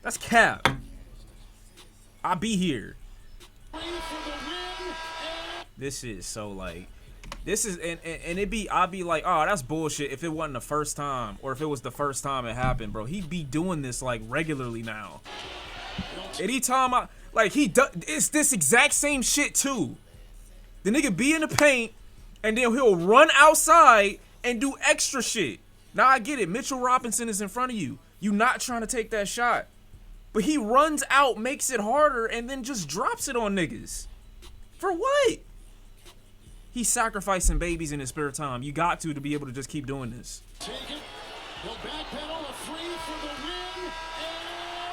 That's cap. I be here. This is so like, this is and it be I be like, oh, that's bullshit if it wasn't the first time, or if it was the first time it happened, bro. He be doing this like regularly now. Anytime I like he does, it's this exact same shit too. The nigga be in the paint, and then he'll run outside and do extra shit. Now I get it. Mitchell Robinson is in front of you. You not trying to take that shot. But he runs out, makes it harder, and then just drops it on niggas. For what? He's sacrificing babies in his spare time. You got to be able to just keep doing this.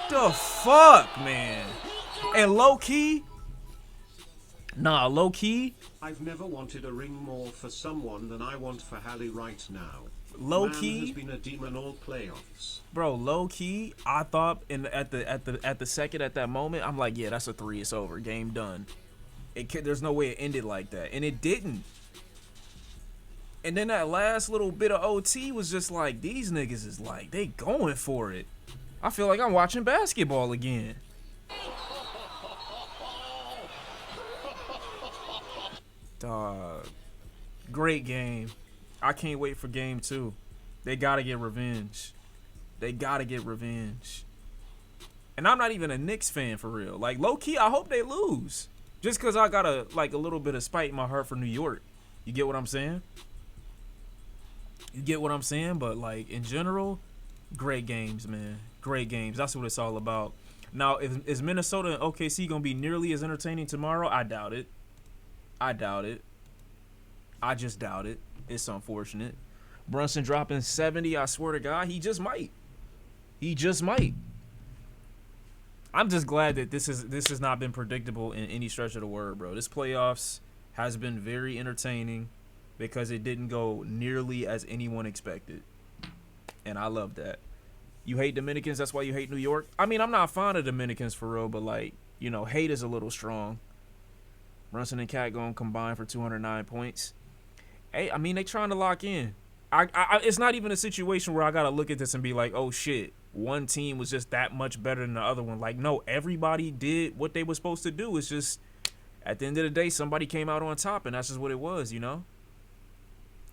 The fuck, man? And low key? Nah, low key? I've never wanted a ring more for someone than I want for Hallie right now. Low key has been a demon all playoffs. Bro, low key, I thought at the second at that moment, I'm like, yeah, that's a 3. It's over. Game done. There's no way it ended like that, and it didn't. And then that last little bit of OT was just like, these niggas is like, they going for it. I feel like I'm watching basketball again. Dog, great game. I can't wait for game 2. They gotta get revenge. They gotta get revenge. And I'm not even a Knicks fan for real. Like, low key, I hope they lose. Just cause I got a little bit of spite in my heart for New York. You get what I'm saying? You get what I'm saying? But like in general, great games, man. Great games. That's what it's all about. Now, is Minnesota and OKC gonna be nearly as entertaining tomorrow? I doubt it. I doubt it. I just doubt it. It's unfortunate. Brunson dropping 70. I swear to God, he just might. He just might. I'm just glad that this has not been predictable in any stretch of the word, bro. This playoffs has been very entertaining because it didn't go nearly as anyone expected. And I love that. You hate Dominicans, that's why you hate New York? I mean, I'm not fond of Dominicans for real, but like, you know, hate is a little strong. Brunson and Cat going combined for 209 points. Hey, I mean, they trying to lock in. It's not even a situation where I got to look at this and be like, oh, shit, one team was just that much better than the other one. Like, no, everybody did what they were supposed to do. It's just, at the end of the day, somebody came out on top, and that's just what it was, you know?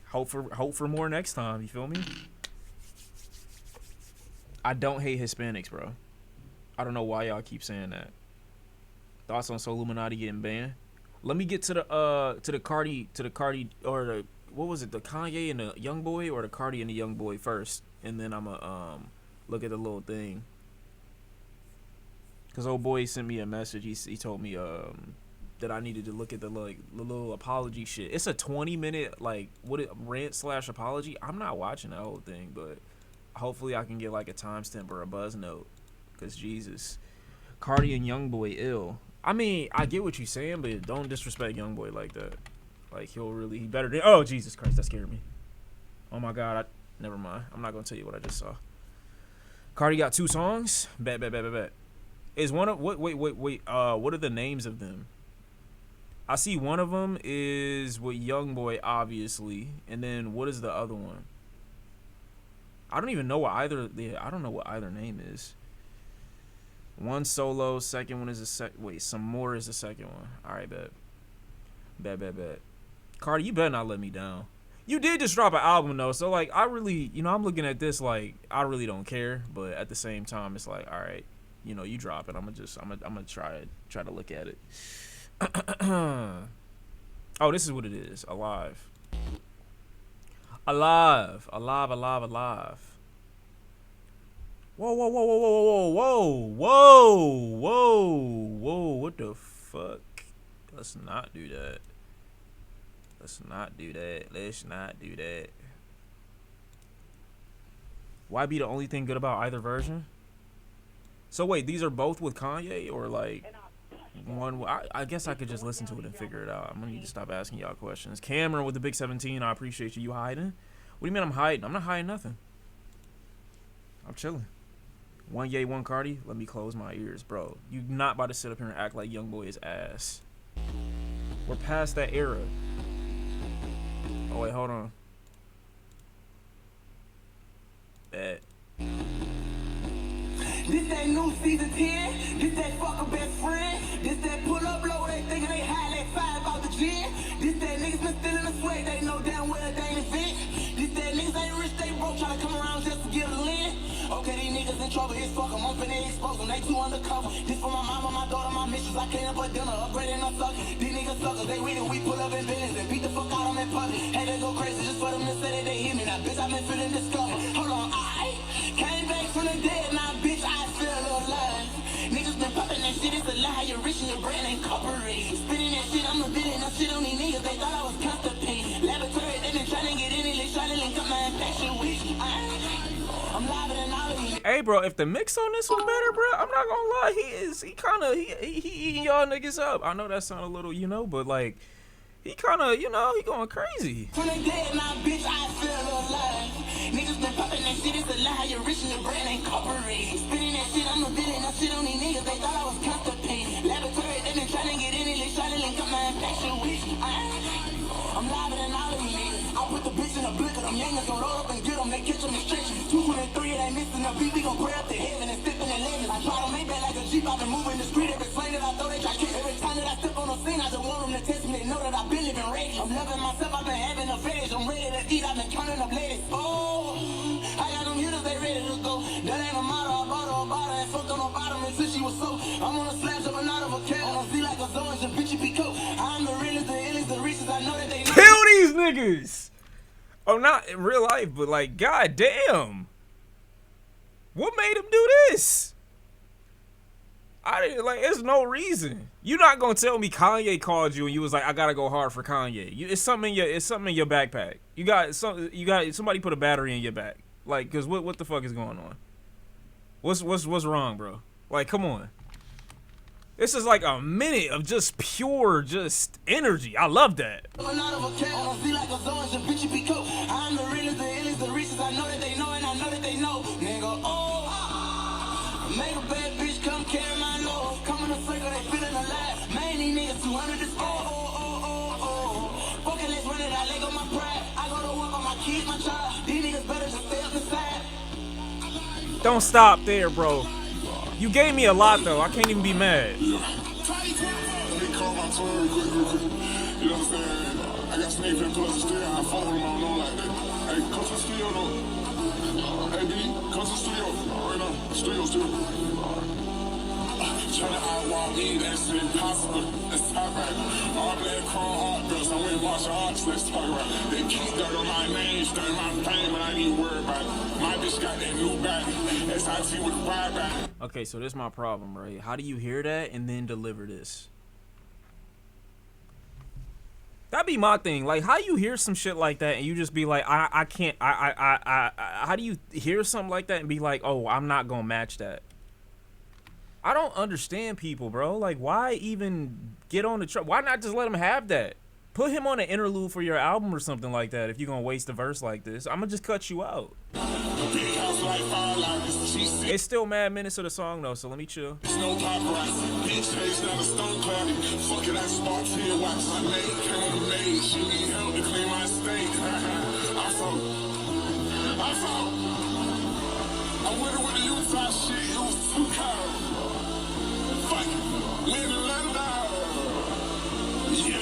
Hope for more next time, you feel me? I don't hate Hispanics, bro. I don't know why y'all keep saying that. Thoughts on Soul Illuminati getting banned? Let me get to the Cardi or the, what was it, the Kanye and the Young Boy, or the Cardi and the Young Boy first, and then I'ma look at the little thing. Cause old boy sent me a message. He told me that I needed to look at the little apology shit. It's a 20-minute rant/apology. I'm not watching that whole thing, but hopefully I can get like a timestamp or a buzz note. Cause Jesus, Cardi and Young Boy ill. I mean, I get what you're saying, but don't disrespect Young Boy like that. Like, he better than, oh, Jesus Christ, that scared me. Oh my God, never mind. I'm not gonna tell you what I just saw. Cardi got 2 songs. Bet. Is one of, wait, what are the names of them? I see one of them is with Young Boy, obviously, and then what is the other one? I don't even know what either, I don't know what either name is. One solo, second one is Some More is the second one. All right, bet. Cardi, you better not let me down. You did just drop an album though, so like I really, I'm looking at this like I really don't care, but at the same time it's like, all right, you drop it. I'm gonna try to look at it. Oh, this is what it is. Alive. Whoa, what the fuck? Let's not do that. Why be the only thing good about either version? So wait, these are both with Kanye, or like one? I guess I could just listen to it and figure it out. I'm gonna need to stop asking y'all questions. Cameron with the big 17, I appreciate you. You hiding? What do you mean I'm hiding? I'm not hiding nothing. I'm chilling. One Ye, one Cardi. Let me close my ears, bro. You not about to sit up here and act like Young Boy is ass. We're past that era. Oh wait, hold on. Bet. This that new season 10. This that fucker best friend. This that pull up low, they thinking they high, they five about the gym. This that niggas been stealing the swag, they know damn well they ain't event. This that niggas ain't rich, they broke, tryna come around just to get a lend. Okay, these niggas in trouble, it's fuck 'em, I'm finna expose them, they too undercover. This for my mama, my daughter, my missus, I clean up a dinner, upgrading a sucker. These niggas suckers, they with it, we pull up in business and beat the fuck out of them in public. Hey, they go crazy just for them to say that they hear me. Now, bitch, I been feeling discovered. Hold on, I came back from the dead, now, bitch, I feel alive. Niggas been popping that shit, it's a lie, you're rich and your brand ain't corporate. Spitting that shit, I'm a villain, I shit on these niggas, they thought I was constipated. Laboratory, they been trying to get in it, they trying to link up my infection with I'm live and all of you. Hey, bro, if the mix on this was better, bro, I'm not gonna lie, he eating y'all niggas up. I know that sound a little, you know, but like, he kind of, you know, he going crazy. From the dead, now, bitch, I feel alive. Niggas been popping that shit, it's a lie, you're rich and your brand ain't corporate. Spitting that shit, I'm a villain, I shit on these niggas, they thought I was constipated. Laboratory, they been trying to get in it, they trying to link up my infection with I'm live and all of you niggas. I put the bitch in a blick of them youngins, gon' roll up and get them, they catch them in stretches. 223, they missing the beat, we gon' pray up to heaven and step in the legend. I try to make back like a Jeep, I've been moving the street, every flame that I throw, they try to kick. Every time that I step on the scene, I just want them to test me, they know that I've been living rage. I'm loving myself, I've been having a fetish, I'm ready to eat, I've been counting up ladies. Oh, I got them hitters, they ready to go. That ain't a model, I bought her a bottle and fucked on her bottom until she was so. I'm on a slab jumping out of a cat, on a Z like a Zoe, and bitch, you be cool. I'm the realest, the illest, the richest, I know that they know. Kill these niggas! Oh, not in real life, but like, god damn. What made him do this? I didn't, like, there's no reason. You're not gonna tell me Kanye called you and you was like, I gotta go hard for Kanye. It's something in your backpack. You got somebody put a battery in your back. Like, cause what the fuck is going on? What's wrong, bro? Like, come on. This is like a minute of just pure energy. I love that. I'm the realest, the illest, the richest. I know that they know and I know that they know. Nigga, oh, make a bad bitch come carry my load. Come in a circle, they feeling alive. Man, these niggas 200 to score. Oh. Fucking let's run it, I leg on my pride. I go to work on my kids, my child. These niggas better just stay up inside. Don't stop there, bro. You gave me a lot, though. I can't even be mad. Let me call my tour real quick. You know what I'm saying? I got Snake and plus the studio. I follow him on like that. Hey, come to the studio, though. Hey, B, come to the studio. Right now. Studio. Trying to outwalk me, that's impossible. Let's talk right. All black chrome heart bills. I went and watched the arts. Let's talk right. They keep dirt on my name, stirring my fame, but I ain't even worried about it. My bitch got that new back. SIT with the wide back. Okay, so this is my problem, right? How do you hear that and then deliver this? That'd be my thing. Like, how you hear some shit like that and you just be like, I can't, how do you hear something like that and be like, oh, I'm not gonna match that? I don't understand people, bro. Like, why even get on the track? Why not just let him have that? Put him on an interlude for your album or something like that if you're gonna waste a verse like this. I'm gonna just cut you out. It's still mad minutes of the song though, so let me chill. No paparazzi, bitch face down a stone cloud. Fuck it, I sparked here, watch my name came on the maid. She need help to clean my estate. I went with the Utah shit, it was too cold. Fuck it, live in London. Yo.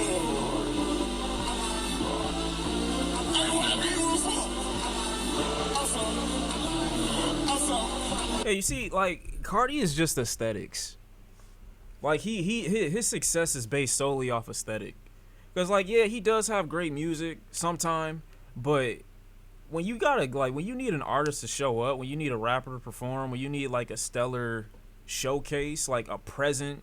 Yeah, you see, like, Cardi is just aesthetics. Like, his success is based solely off aesthetic. Because, like, yeah, he does have great music sometime, but when you gotta, like, when you need an artist to show up, when you need a rapper to perform, when you need, like, a stellar showcase, like a presence,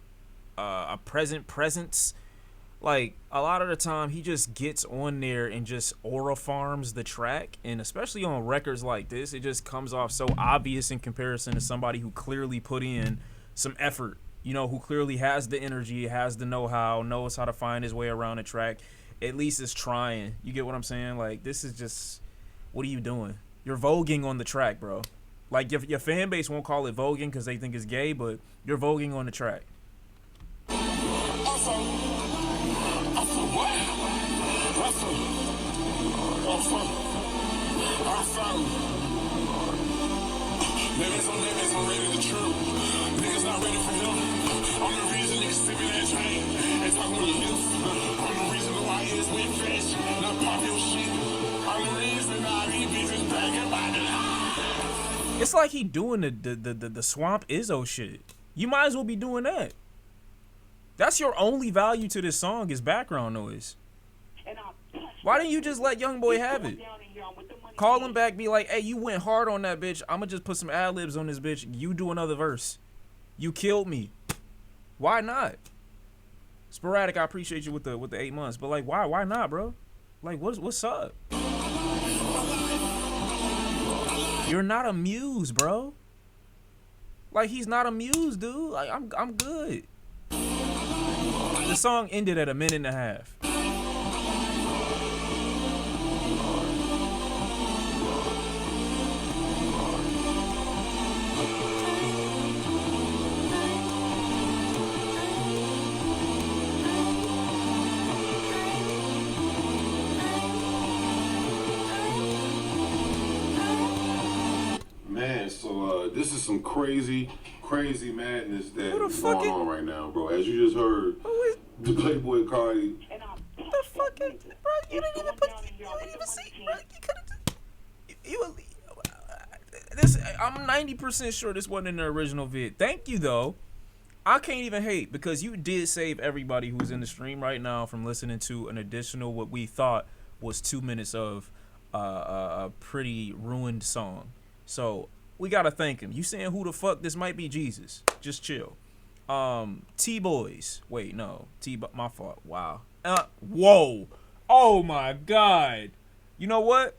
like, a lot of the time he just gets on there and just aura farms the track, and especially on records like this, it just comes off so obvious in comparison to somebody who clearly put in some effort, you know, who clearly has the energy, has the know-how, knows how to find his way around the track, at least is trying. You get what I'm saying? Like, this is just, what are you doing? You're voguing on the track, bro. Like, your fan base won't call it voguing because they think it's gay, but you're voguing on the track. Niggas I'm ready to true. Niggas not ready for him. I'm the reason niggas sipping that chain. And talking with hips. I'm the reason why it's with fresh. Not pop your shit. I'm the reason all these bitches bragging about it. It's like he doing the Swamp Izzo shit. You might as well be doing that. That's your only value to this song is background noise. Why didn't you just let Youngboy have it? Call him back, be like, hey, you went hard on that bitch. I'ma just put some ad-libs on this bitch. You do another verse. You killed me. Why not? Sporadic, I appreciate you with the 8 months, but like, why not, bro? Like, what's up? You're not a muse, bro. Like, he's not a muse, dude. Like, I'm good. The song ended at 1.5 minutes. Man, so this is some crazy madness that is going on right now, bro. As you just heard, the Playboy Cardi. The fucking bro, you didn't even put. You didn't even see, bro. You could have. This, I'm 90% sure this wasn't in the original vid. Thank you though. I can't even hate because you did save everybody who's in the stream right now from listening to an additional what we thought was 2 minutes of a pretty ruined song. So we gotta thank him. You saying who the fuck this might be Jesus? Just chill. T-Boys. Wait, no. My fault. Wow. Whoa. Oh my God. You know what?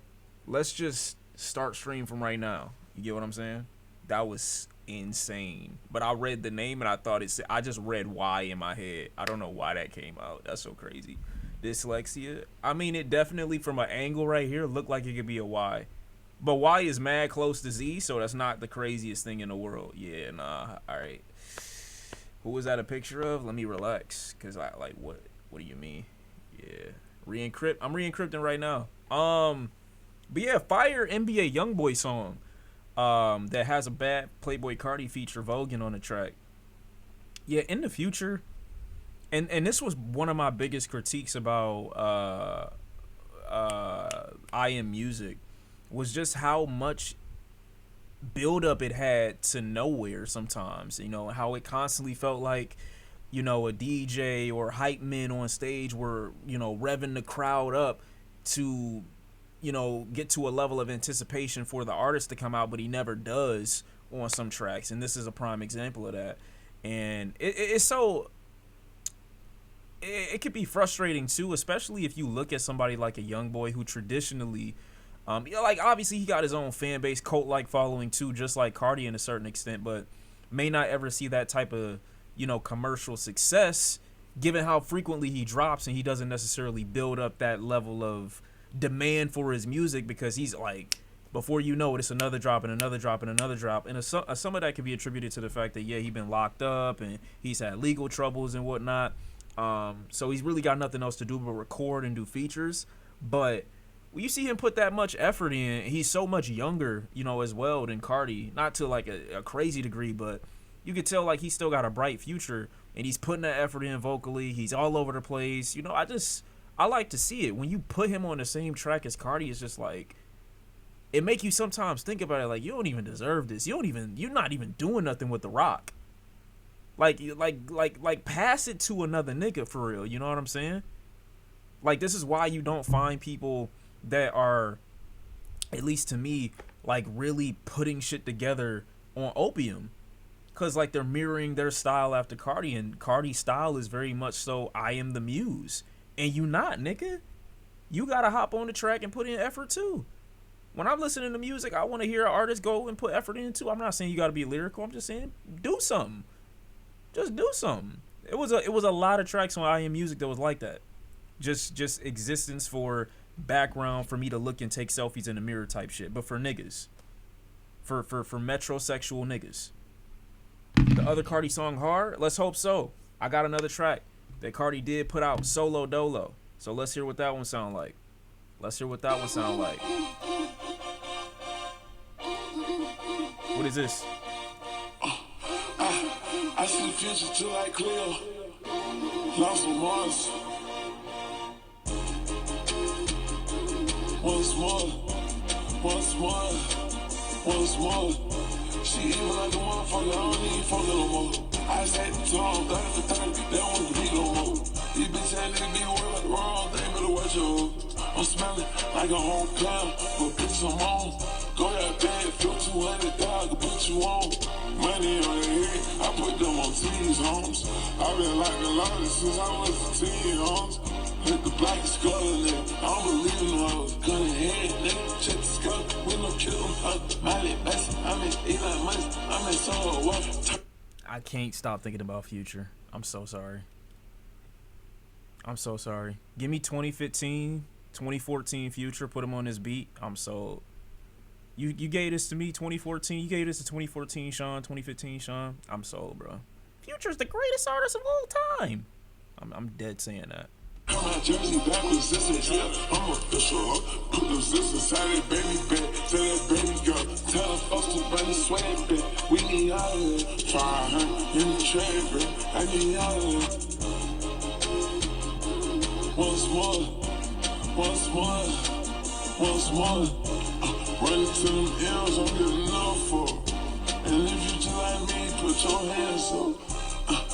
Let's just start stream from right now. You get what I'm saying? That was insane. But I read the name and I thought I just read Y in my head. I don't know why that came out. That's so crazy. Dyslexia. I mean, it definitely from an angle right here looked like it could be a Y. But Y is mad close to Z, so that's not the craziest thing in the world. Yeah, nah. All right. Who was that a picture of? Let me relax, cause I like what do you mean? Yeah, re-encrypt. I'm re-encrypting right now. But yeah, fire NBA YoungBoy song. That has a bad Playboy Cardi feature Vogan on the track. Yeah, in the future, and this was one of my biggest critiques about I Am Music. Was just how much build up it had to nowhere sometimes, you know, how it constantly felt like, you know, a DJ or hype men on stage were, you know, revving the crowd up to, you know, get to a level of anticipation for the artist to come out, but he never does on some tracks. And this is a prime example of that. And it's so, it could be frustrating too, especially if you look at somebody like a YoungBoy who traditionally, you know, like obviously he got his own fan base, cult-like following too, just like Cardi in a certain extent, but may not ever see that type of, you know, commercial success given how frequently he drops and he doesn't necessarily build up that level of demand for his music because he's like, before you know it, it's another drop and another drop and another drop. And some of that could be attributed to the fact that, yeah, he's been locked up and he's had legal troubles and whatnot. So he's really got nothing else to do but record and do features. But when you see him put that much effort in, he's so much younger, you know, as well than Cardi. Not to like a crazy degree, but you could tell like he's still got a bright future and he's putting that effort in vocally. He's all over the place. You know, I like to see it. When you put him on the same track as Cardi, it's just like, it make you sometimes think about it like, you don't even deserve this. You're not even doing nothing with The Rock. Like pass it to another nigga for real. You know what I'm saying? Like, this is why you don't find people that are, at least to me, like really putting shit together on Opium. Cause like they're mirroring their style after Cardi, and Cardi's style is very much so I am the muse. And you not, nigga. You gotta hop on the track and put in effort too. When I'm listening to music, I want to hear an artist go and put effort in too. I'm not saying you gotta be lyrical. I'm just saying do something. Just do something. It was a lot of tracks on I Am Music that was like that. Just existence for background for me to look and take selfies in the mirror type shit. But for niggas. For metrosexual niggas. The other Cardi song Hard? Let's hope so. I got another track that Cardi did put out, Solo Dolo. So let's hear what that one sound like. What is this? I see the future too like Cleo. Lost some Mars. Once more. She even like the motherfucker, I don't need fucking no more. I said to them, 30 for 30, they don't want to beat no more. These bitch ass niggas be worried like the wrong thing, better watch your hoe. I'm smelling like a whole clown, but bitch I'm on. Go that bad, feel 200, I can put you on. Money on their head, I put them on T's homes. I've been like the longest since I was a teen homes. Hit the blackest skull in there, I don't believe in hoes. Gun in hand, nigga, check the skull, we no kill them. Miley Bessie, I'm in Elon Musk, I'm in Soho, what? I can't stop thinking about Future. I'm so sorry. I'm so sorry. Give me 2015, 2014 Future, put him on this beat. I'm sold. You gave this to me 2014. You gave this to 2014 Shawn, 2015 Shawn. I'm sold, bro. Future's the greatest artist of all time. I'm dead saying that. My jersey backwards, this is here. I'm official, huh? Put them zips inside that baby bed. Tell that baby girl, tell the folks to bring the sweat back. We need all of it. Try her in the trade, bro. I need all of it. Once more. Running to them L's, I'm getting enough for. And if you just like me, put your hands up.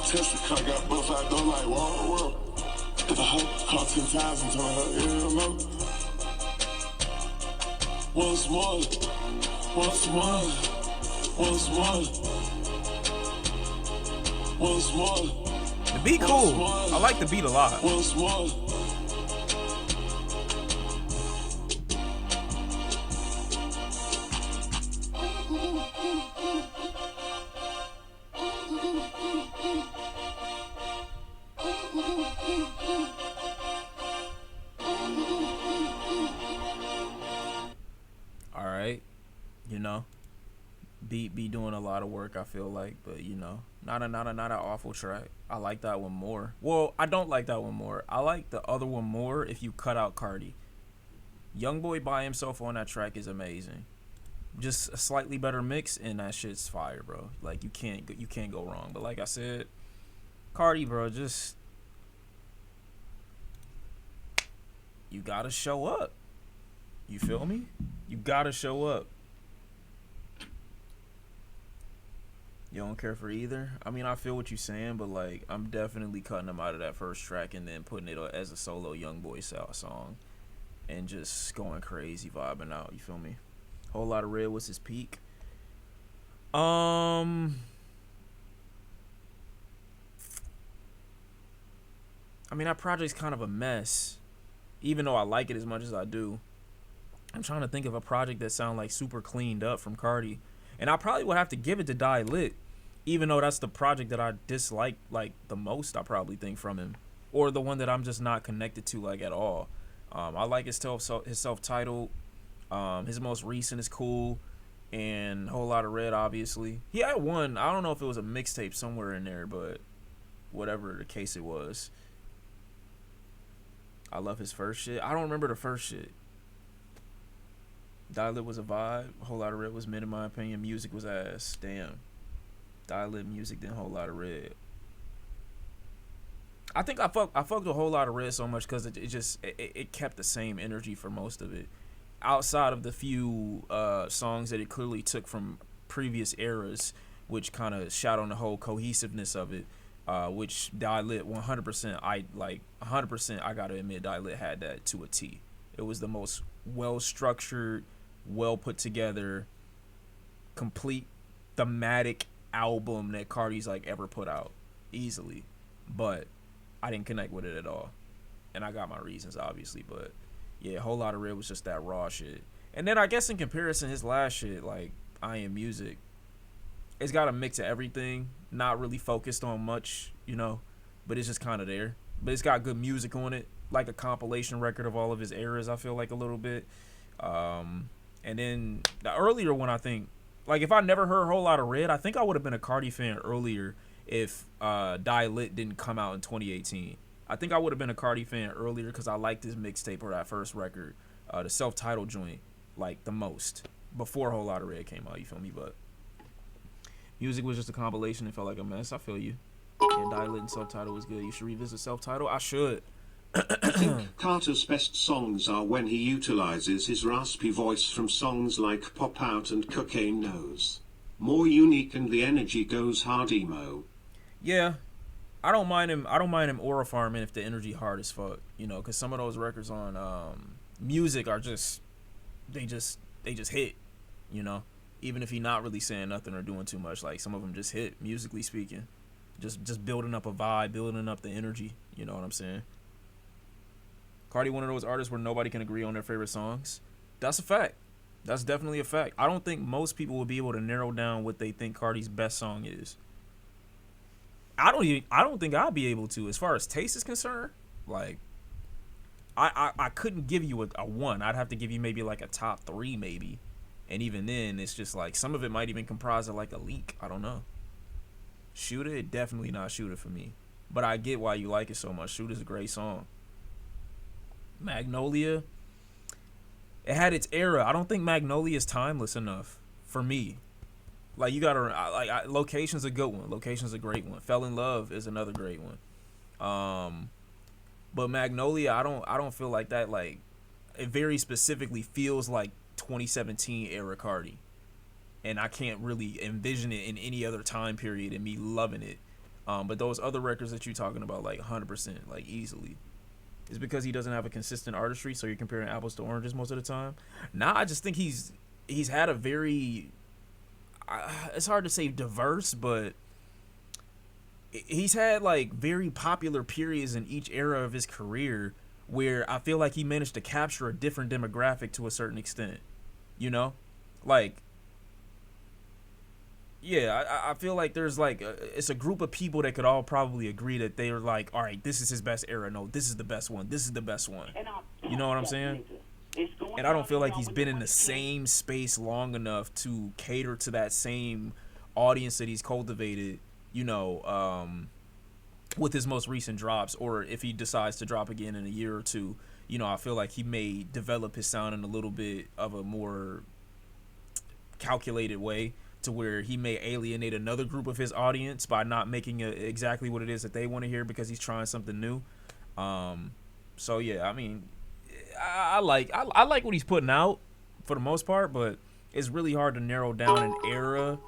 Tesla car got buff out, don't like world. If a hoe call 10 times and tell her, yeah, no. Once more. The beat cool. I like the beat a lot. Once more. Beat be doing a lot of work, I feel like, but not an awful track. I like that one more. Well, I don't like that one more. I like the other one more if you cut out Cardi. Youngboy by himself on that track is amazing. Just a slightly better mix, and that shit's fire, bro. Like you can't go wrong. But like I said, Cardi, bro, just you gotta show up. You feel me? You gotta show up. You don't care for either? I mean, I feel what you're saying, but like, I'm definitely cutting him out of that first track and then putting it as a solo Youngboy song and just going crazy, vibing out. You feel me? Whole Lot of Red was his peak. I mean, that project's kind of a mess, even though I like it as much as I do. I'm trying to think of a project that sounds like super cleaned up from Cardi. And I probably would have to give it to Die Lit, even though that's the project that I dislike like the most, I probably think, from him, or the one that I'm just not connected to like at all. I like his self-titled. His most recent is cool, and Whole Lot of Red, obviously. He had one, I don't know if it was a mixtape somewhere in there, but whatever the case it was. I love his first shit. I don't remember the first shit. Die Lit was a vibe. Whole Lot of Red was mid in my opinion. Music was ass. Damn. Die Lit music, then Whole Lot of Red. I think I fucked a Whole Lot of Red so much because it kept the same energy for most of it. Outside of the few songs that it clearly took from previous eras, which kind of shot on the whole cohesiveness of it, which Die Lit 100%, 100%, I gotta admit, Die Lit had that to a T. It was the most well-structured, well put together, complete thematic album that Cardi's like ever put out, easily. But I didn't connect with it at all, and I got my reasons, obviously. But yeah, Whole Lot of Red was just that raw shit. And then I guess in comparison, his last shit, like I Am Music, it's got a mix of everything, not really focused on much, but it's just kind of there. But it's got good music on it, like a compilation record of all of his eras, I feel like, a little bit. And then the earlier one, I think, like if I never heard Whole Lot of Red, I think I would have been a Cardi fan earlier if Die Lit didn't come out in 2018. I think I would have been a Cardi fan earlier because I liked his mixtape or that first record, the self-titled joint, like the most, before Whole Lot of Red came out, you feel me? But Music was just a compilation. It felt like a mess. I feel you. Yeah, Dial-It and Self-Title was good. You should revisit Self-Title. I should. I think Carter's best songs are when he utilizes his raspy voice from songs like Pop Out and Cocaine Nose. More unique and the energy goes hard emo. Yeah, I don't mind him aura farming if the energy hard as fuck, you know, because some of those records on music are just they just hit, you know, even if he not really saying nothing or doing too much. Like some of them just hit musically speaking, just building up a vibe, building up the energy. You know what I'm saying? Cardi, one of those artists where nobody can agree on their favorite songs. That's a fact. That's definitely a fact. I don't think most people will be able to narrow down what they think Cardi's best song is. I don't think I'll be able to. As far as taste is concerned, like I couldn't give you a one. I'd have to give you maybe like a top 3 maybe. And even then, it's just like some of it might even comprise of like a leak. I don't know. Shooter, it definitely not Shooter for me. But I get why you like it so much. Shooter's a great song. Magnolia, it had its era. I don't think Magnolia is timeless enough for me. Like you gotta Location's a good one. Location's a great one. Fell in Love is another great one. But Magnolia, I don't feel like that. Like it very specifically feels like 2017 era Cardi, and I can't really envision it in any other time period and me loving it. But those other records that you're talking about, like 100%, like easily. It's because he doesn't have a consistent artistry, so you're comparing apples to oranges most of the time. Nah, I just think he's had a very it's hard to say diverse, but he's had like very popular periods in each era of his career where I feel like he managed to capture a different demographic to a certain extent. You know, like yeah, I feel like there's like it's a group of people that could all probably agree that they are like, all right, this is his best era. No, this is the best one. This is the best one. You know what I'm saying? And I don't feel like he's been in the same space long enough to cater to that same audience that he's cultivated, you know, with his most recent drops, or if he decides to drop again in a year or two. You know, I feel like he may develop his sound in a little bit of a more calculated way, to where he may alienate another group of his audience by not making exactly what it is that they want to hear because he's trying something new. So yeah, I mean, I like what he's putting out for the most part, but it's really hard to narrow down an era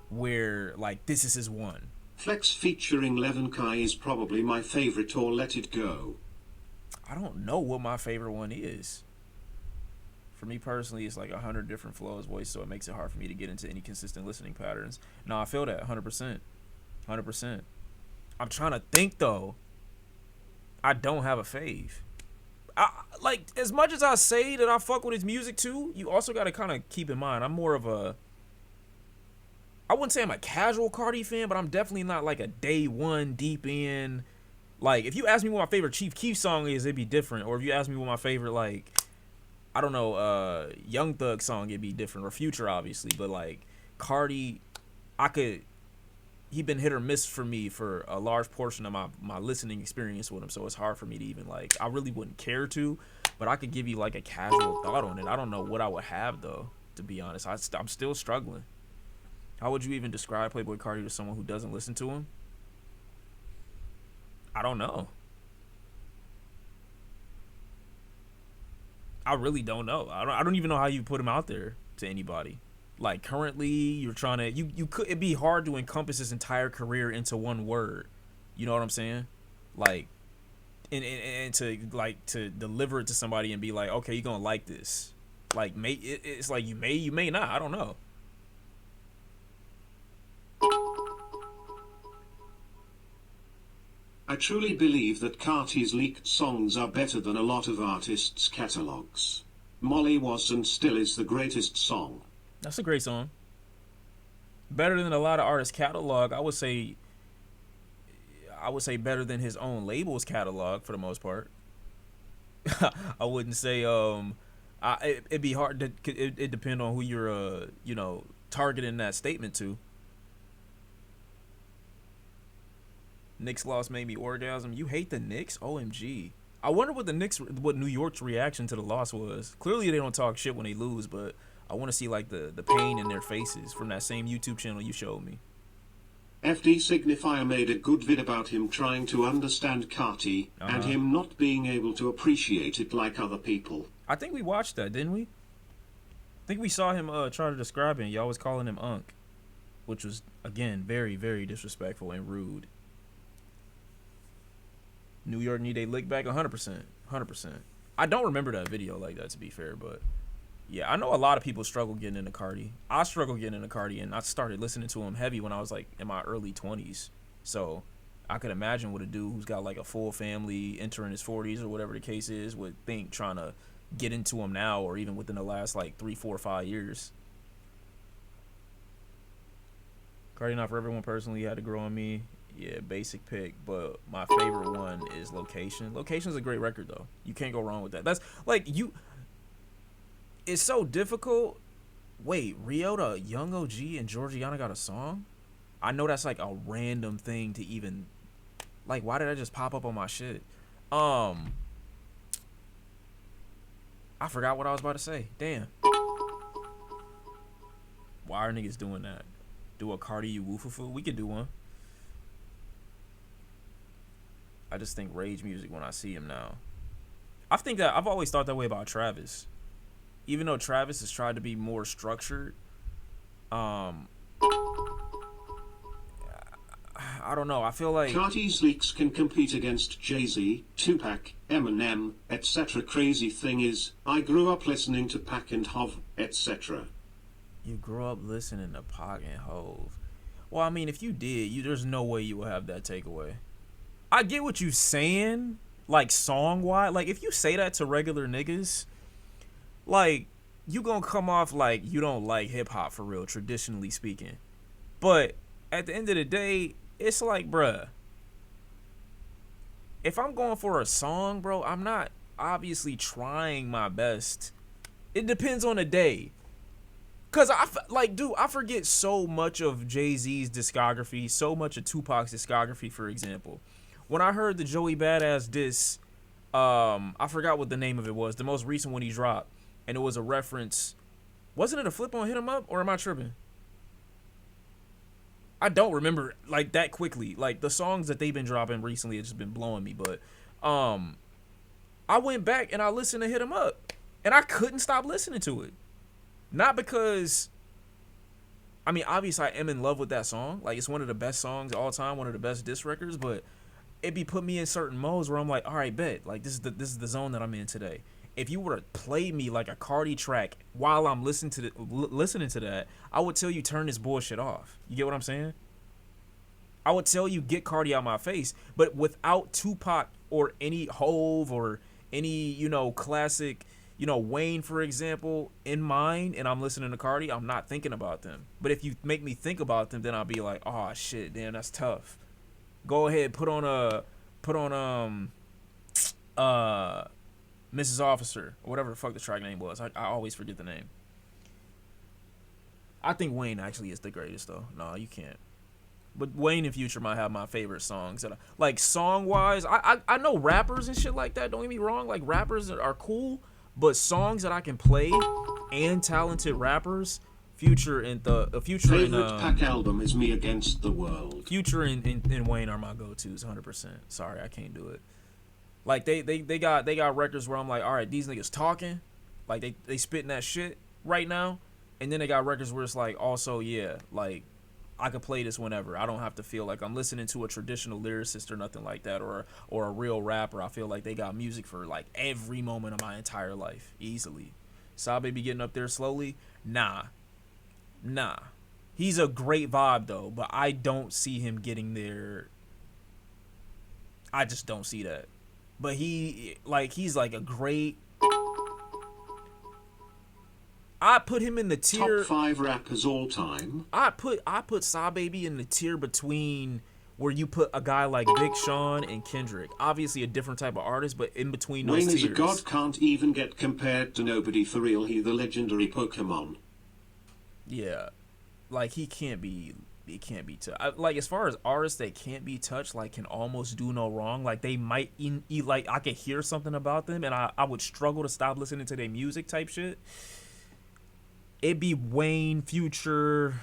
where like this is his one. Flex featuring Levin Kai is probably my favorite, or Let It Go. I don't know what my favorite one is. For me personally, it's like 100 different flows, voice, so it makes it hard for me to get into any consistent listening patterns. No, I feel that 100%. 100%. I'm trying to think, though. I don't have a fave. Like, as much as I say that I fuck with his music, too, you also got to kind of keep in mind, I'm more of a... I wouldn't say I'm a casual Cardi fan, but I'm definitely not like a day one, deep in... Like, if you ask me what my favorite Chief Keef song is, it'd be different. Or if you ask me what my favorite, like... I don't know, Young Thug song, it'd be different, or Future, obviously, but like Cardi, he been hit or miss for me for a large portion of my listening experience with him, so it's hard for me to even like, I really wouldn't care to, but I could give you like a casual thought on it. I don't know what I would have though, to be honest. I'm still struggling. How would you even describe Playboi Carti to someone who doesn't listen to him? I don't know. I really don't know. I don't even know how you put him out there to anybody. Like currently, you're trying to you could, it'd be hard to encompass his entire career into one word. You know what I'm saying? Like, and to deliver it to somebody and be like, okay, you're gonna like this. Like, it's like you may not. I don't know. I truly believe that Carti's leaked songs are better than a lot of artists' catalogs. Molly was and still is the greatest song. That's a great song. Better than a lot of artists' catalog. I would say better than his own label's catalog for the most part. I wouldn't say it'd be hard to it depend on who you're targeting that statement to. Knicks loss made me orgasm. You hate the Knicks? OMG. I wonder what New York's reaction to the loss was. Clearly they don't talk shit when they lose, but I want to see like the pain in their faces from that same YouTube channel you showed me. FD Signifier made a good vid about him trying to understand Carti and him not being able to appreciate it like other people. I think we watched that, didn't we? I think we saw him try to describe it. Y'all was calling him Unk, which was, again, very, very disrespectful and rude. New York need a lick back 100%. 100%. I don't remember that video like that, to be fair, but yeah, I know a lot of people struggle getting into Carti. I struggle getting into Carti, and I started listening to him heavy when I was like in my early 20s. So I could imagine what a dude who's got like a full family entering his 40s or whatever the case is would think trying to get into him now or even within the last like 3, 4, 5 years. Carti not for everyone personally. Had to grow on me. Yeah, basic pick, but my favorite one is Location. Location's a great record though. You can't go wrong with that. That's like it's so difficult. Wait, Ryota, Young OG, and Georgiana got a song? I know that's like a random thing to even like. Why did I just pop up on my shit? I forgot what I was about to say. Damn. Why are niggas doing that? Do a Cardi you woofufu? We could do one. I just think rage music when I see him now. I think that I've always thought that way about Travis. Even though Travis has tried to be more structured, I don't know. I feel like Carti's leaks can compete against Jay-Z, Tupac, Eminem, etc. Crazy thing is, I grew up listening to Pac and Hov, etc. You grew up listening to Pac and Hov. Well, I mean, if you did, there's no way you would have that takeaway. I get what you saying, like song-wise. Like, if you say that to regular niggas, like, you gonna come off like you don't like hip-hop for real, traditionally speaking. But at the end of the day, it's like, bruh, if I'm going for a song, bro, I'm not obviously trying my best. It depends on the day. Cause I forget so much of Jay-Z's discography, so much of Tupac's discography, for example. When I heard the Joey Badass diss, I forgot what the name of it was, the most recent one he dropped, and it was a reference. Wasn't it a flip on Hit 'Em Up, or am I tripping? I don't remember like that quickly. Like the songs that they've been dropping recently have just been blowing me, but I went back and I listened to Hit 'Em Up, and I couldn't stop listening to it. Not because, I mean, obviously I am in love with that song. Like, it's one of the best songs of all time, one of the best diss records, but it be put me in certain modes where I'm like, all right, bet. Like, this is the zone that I'm in today. If you were to play me like a Cardi track while I'm listening to that, I would tell you turn this bullshit off. You get what I'm saying? I would tell you get Cardi out my face, but without Tupac or any Hove or any, classic, Wayne, for example, in mind, and I'm listening to Cardi, I'm not thinking about them. But if you make me think about them, then I'll be like, oh shit, damn, that's tough. Go ahead, put on Mrs. Officer, or whatever the fuck the track name was. I always forget the name. I think Wayne actually is the greatest though. No, you can't. But Wayne and Future might have my favorite songs. Like song wise, I know rappers and shit like that. Don't get me wrong. Like rappers are cool, but songs that I can play and talented rappers, Future and Future Favorite and Pac album is Me Against the World. Future and Wayne are my go-tos, 100%. Sorry, I can't do it. Like they got records where I'm like, all right, these niggas talking, like they spitting that shit right now, and then they got records where it's like, also, yeah, like I could play this whenever. I don't have to feel like I'm listening to a traditional lyricist or nothing like that, or a real rapper. I feel like they got music for like every moment of my entire life, easily. Saw Baby getting up there slowly? Nah. He's a great vibe though, but I don't see him getting there. I just don't see that. But he's like a great. I put him in the tier. Top 5 rappers all time. I put Saw Baby in the tier between where you put a guy like Big Sean and Kendrick. Obviously a different type of artist, but in between those Wayne tiers. is a god, can't even get compared to nobody for real. He the legendary Pokemon. Yeah, like he can't be touched. Like as far as artists that can't be touched, like can almost do no wrong. Like they might like I could hear something about them and I would struggle to stop listening to their music type shit. It'd be Wayne, Future.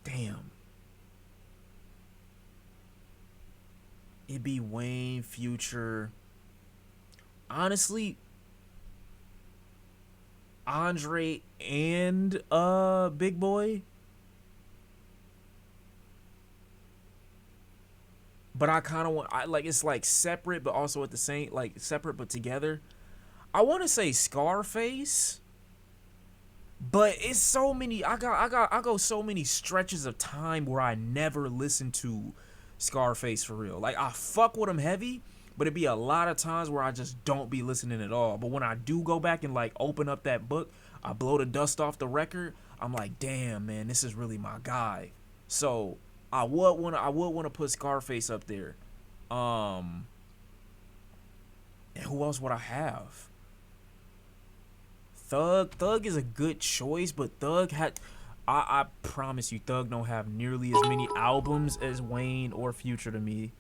Damn. It'd be Wayne, Future. Honestly, Andre and Big Boy. But I kind of want, it's like separate, but also at the same, like separate but together. I want to say Scarface, but it's so many. I go so many stretches of time where I never listen to Scarface for real. Like I fuck with him heavy, but it'd be a lot of times where I just don't be listening at all. But when I do go back and like open up that book, I blow the dust off the record. I'm like, damn, man, this is really my guy. So I would want to put Scarface up there. And who else would I have? Thug is a good choice, but Thug had, I promise you, Thug don't have nearly as many albums as Wayne or Future to me.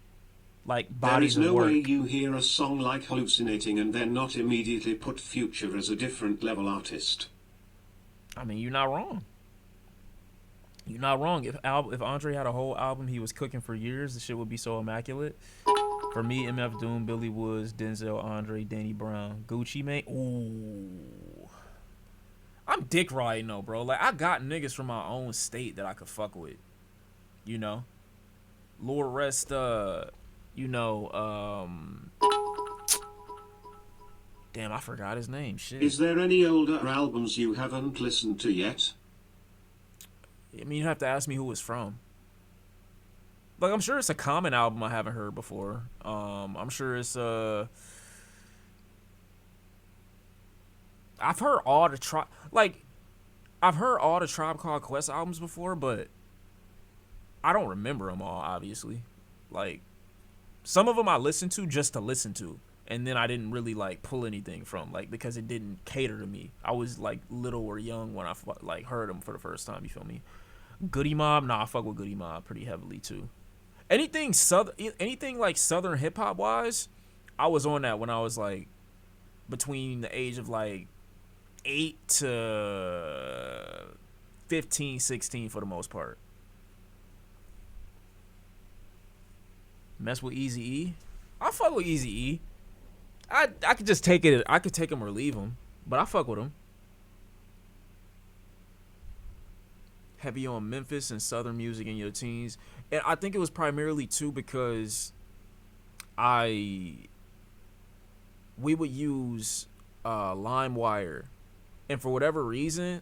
Like bodies of work. There is no way you hear a song like Hallucinating and then not immediately put Future as a different level artist. I mean, you're not wrong. You're not wrong. If Andre had a whole album he was cooking for years, the shit would be so immaculate. For me, MF Doom, Billy Woods, Denzel, Andre, Danny Brown, Gucci Mane. Ooh, I'm dick riding though, bro. Like I got niggas from my own state that I could fuck with. You know, Lord rest. Damn, I forgot his name. Shit. Is there any older albums you haven't listened to yet? I mean, you have to ask me who it's from. Like, I'm sure it's a Common album I haven't heard before. I'm sure it's I've heard all the Tribe Called Quest albums before, but I don't remember them all. Obviously, like some of them I listened to just to listen to, and then I didn't really like pull anything from, like, because it didn't cater to me. I was like little or young when I like heard them for the first time. You feel me? Goody Mob, nah, I fuck with Goody Mob pretty heavily too. Anything like Southern hip hop wise, I was on that when I was like between the age of like 8 to 15, 16 for the most part. Mess with Eazy-E. I fuck with Eazy-E. I could just take it. I could take him or leave him, but I fuck with him. Heavy on Memphis and Southern music in your teens, and I think it was primarily too because we would use LimeWire, and for whatever reason,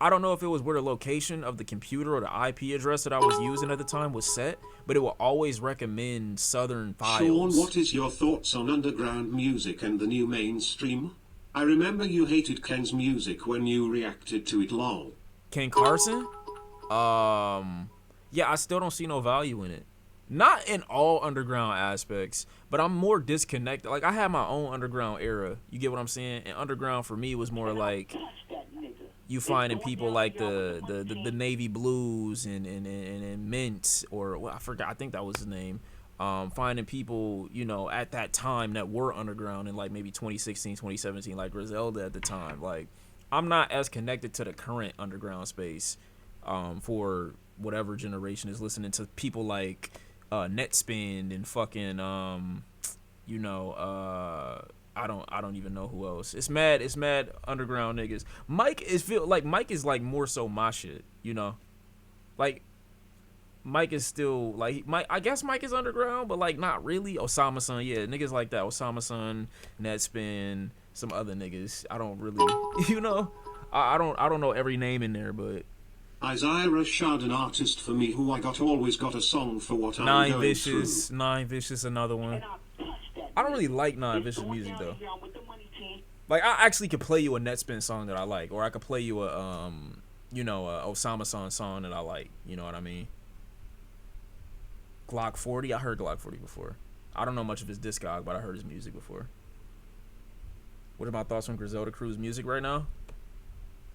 I don't know if it was where the location of the computer or the IP address that I was using at the time was set, but it will always recommend Southern files. Shawn, what is your thoughts on underground music and the new mainstream? I remember you hated Ken's music when you reacted to it, lol. Ken Carson? Yeah, I still don't see no value in it. Not in all underground aspects, but I'm more disconnected. Like, I had my own underground era. You get what I'm saying? And underground for me was more like you finding people like the Navy Blues and Mint, or well, I forgot. I think that was his name. Finding people, you know, at that time that were underground in like maybe 2016, 2017, like Griselda at the time. Like, I'm not as connected to the current underground space. For whatever generation is listening to people like Netspin and fucking I don't even know who else. It's mad underground niggas. Mike is like more so my shit, you know. Like Mike is still like I guess Mike is underground, but like not really. Osama Son, yeah, niggas like that. Osama Son, Netspin, some other niggas. I don't really, you know. I don't know every name in there, but Isaiah Rashad, an artist for me who always got a song for what I'm going through. Nine Vicious, another one. I don't really like Nine Vicious music though. Like, I actually could play you a Netspin song that I like, or I could play you a Osama Son song that I like. You know what I mean? Glock 40, I heard Glock 40 before. I don't know much of his discog, but I heard his music before. What are my thoughts on Griselda Crew's music right now?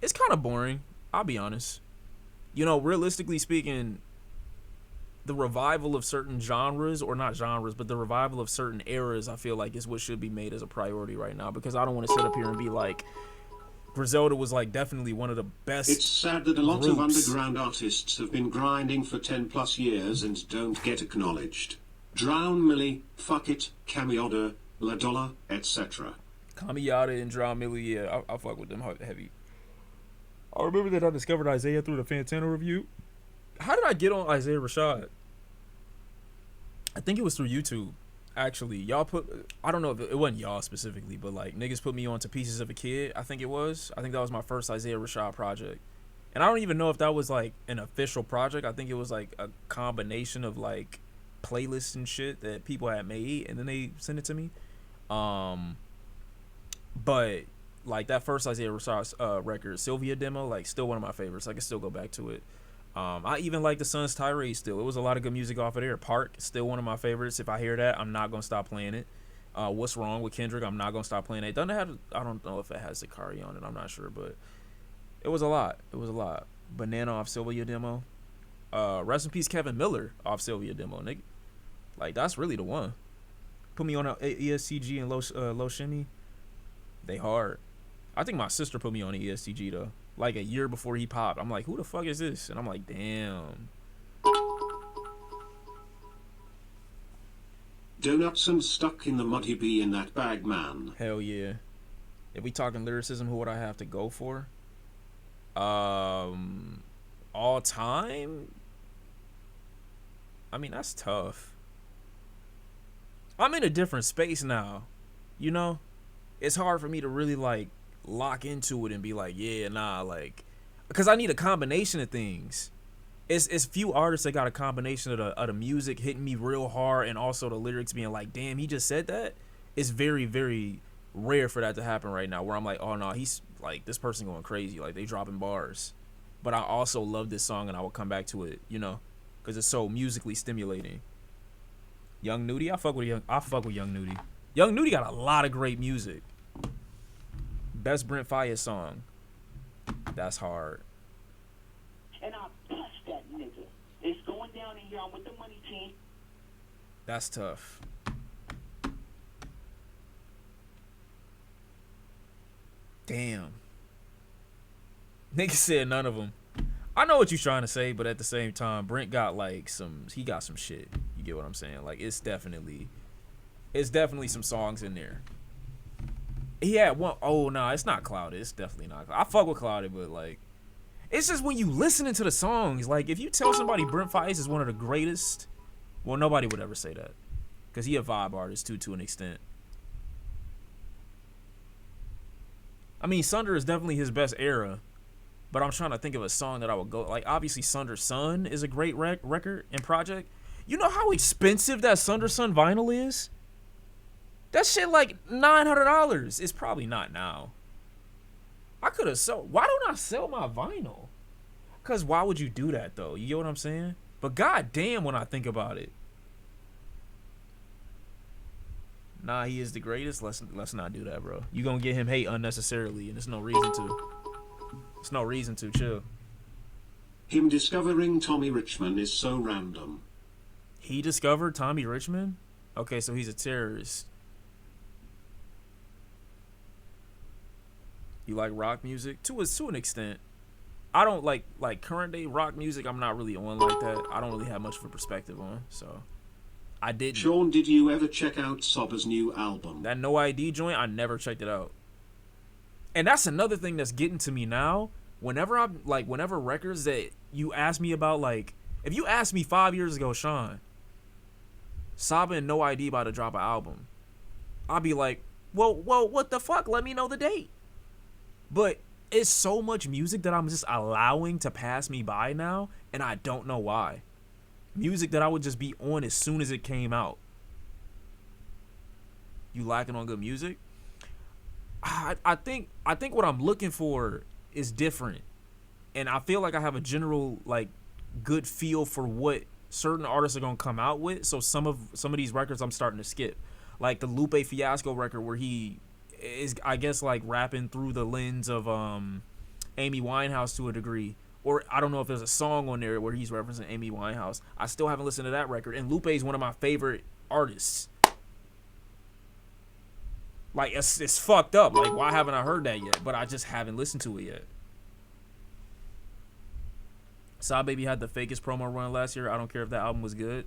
It's kind of boring, I'll be honest. You know, realistically speaking, the revival of certain genres, or not genres, but the revival of certain eras, I feel like is what should be made as a priority right now, because I don't want to sit up here and be like, Griselda was like definitely one of the best. It's sad that a lot of groups. underground artists have been grinding for 10 plus years and don't get acknowledged. Drown Millie, Fuck It, Camioda, La Dollar, etc. Camioda and Drown Millie, yeah, I fuck with them heavy. I remember that I discovered Isaiah through the Fantano review. How did I get on Isaiah Rashad? I think it was through YouTube. Actually, y'all put, I don't know if it wasn't y'all specifically, but like niggas put me on to Pieces of a Kid. I think it was. I think that was my first Isaiah Rashad project. And I don't even know if that was like an official project. I think it was like a combination of like playlists and shit that people had made, and then they sent it to me. But like that first Isaiah Rashad record, Sylvia demo, like still one of my favorites. I can still go back to it. I even like the Sun's Tirade still. It was a lot of good music off of there. Park, still one of my favorites. If I hear that, I'm not gonna stop playing it. What's Wrong with Kendrick? I'm not gonna stop playing it. Doesn't it have? I don't know if it has Zachary on it. I'm not sure, but it was a lot. It was a lot. Banana off Sylvia demo. Rest in peace, Kevin Miller off Sylvia demo, nigga. Like that's really the one. Put me on a ESTG and Low Shimmy. They hard. I think my sister put me on an ESTG though. Like a year before he popped. I'm like, who the fuck is this? And I'm like, damn. Donuts and Stuck in the Muddy Bee in That Bag Man. Hell yeah. If we talking lyricism, who would I have to go for? All time? I mean, that's tough. I'm in a different space now. You know? It's hard for me to really like lock into it and be like, yeah, nah, like, because I need a combination of things. It's few artists that got a combination of the music hitting me real hard and also the lyrics being like, damn, he just said that. It's very, very rare for that to happen right now, where I'm like, oh no, he's like, this person going crazy, like they dropping bars. But I also love this song and I will come back to it, you know, because it's so musically stimulating. Young Nudie, I fuck with Young Nudie. Young Nudie got a lot of great music. Best Brent Faiyaz song. That's hard. And I bust that nigga. It's going down in here. I'm with the money team. That's tough. Damn. Nigga said none of them. I know what you're trying to say, but at the same time, Brent got like he got some shit. You get what I'm saying? Like it's definitely some songs in there. He had one. Oh no, it's not Clouded. It's definitely not. I fuck with Clouded, but like, it's just when you listening to the songs. Like, if you tell somebody Brent Faiyaz is one of the greatest, well, nobody would ever say that, cause he a vibe artist too, to an extent. I mean, Sunder is definitely his best era, but I'm trying to think of a song that I would go. Like, obviously, Sunder Sun is a great record and project. You know how expensive that Sunder Sun vinyl is? That shit like $900. It's probably not now. I could have sold. Why don't I sell my vinyl? Cause why would you do that though? You get what I'm saying? But goddamn, when I think about it, nah, he is the greatest. Let's not do that, bro. You gonna get him hate unnecessarily, and there's no reason to. There's no reason to. Chill. Him discovering Tommy Richman is so random. He discovered Tommy Richman? Okay, so he's a terrorist. You like rock music? To an extent. I don't like current day rock music. I'm not really on like that. I don't really have much of a perspective on. So I didn't. Shawn, did you ever check out Soba's new album? That No ID joint, I never checked it out. And that's another thing that's getting to me now. Whenever records that you ask me about, like, if you asked me 5 years ago, Shawn, Saba and No ID about to drop an album, I'd be like, well, what the fuck? Let me know the date. But it's so much music that I'm just allowing to pass me by now, and I don't know why. Music that I would just be on as soon as it came out. You lacking on good music? I think what I'm looking for is different, and I feel like I have a general like good feel for what certain artists are gonna come out with. So some of these records I'm starting to skip, like the Lupe Fiasco record where he is, I guess, like rapping through the lens of Amy Winehouse to a degree, Or I don't know if there's a song on there where he's referencing Amy Winehouse. I still haven't listened to that record. And Lupe is one of my favorite artists. Like, it's fucked up. Like, why haven't I heard that yet? But I just haven't listened to it yet. Saw Baby had the fakest promo run last year. I don't care if that album was good.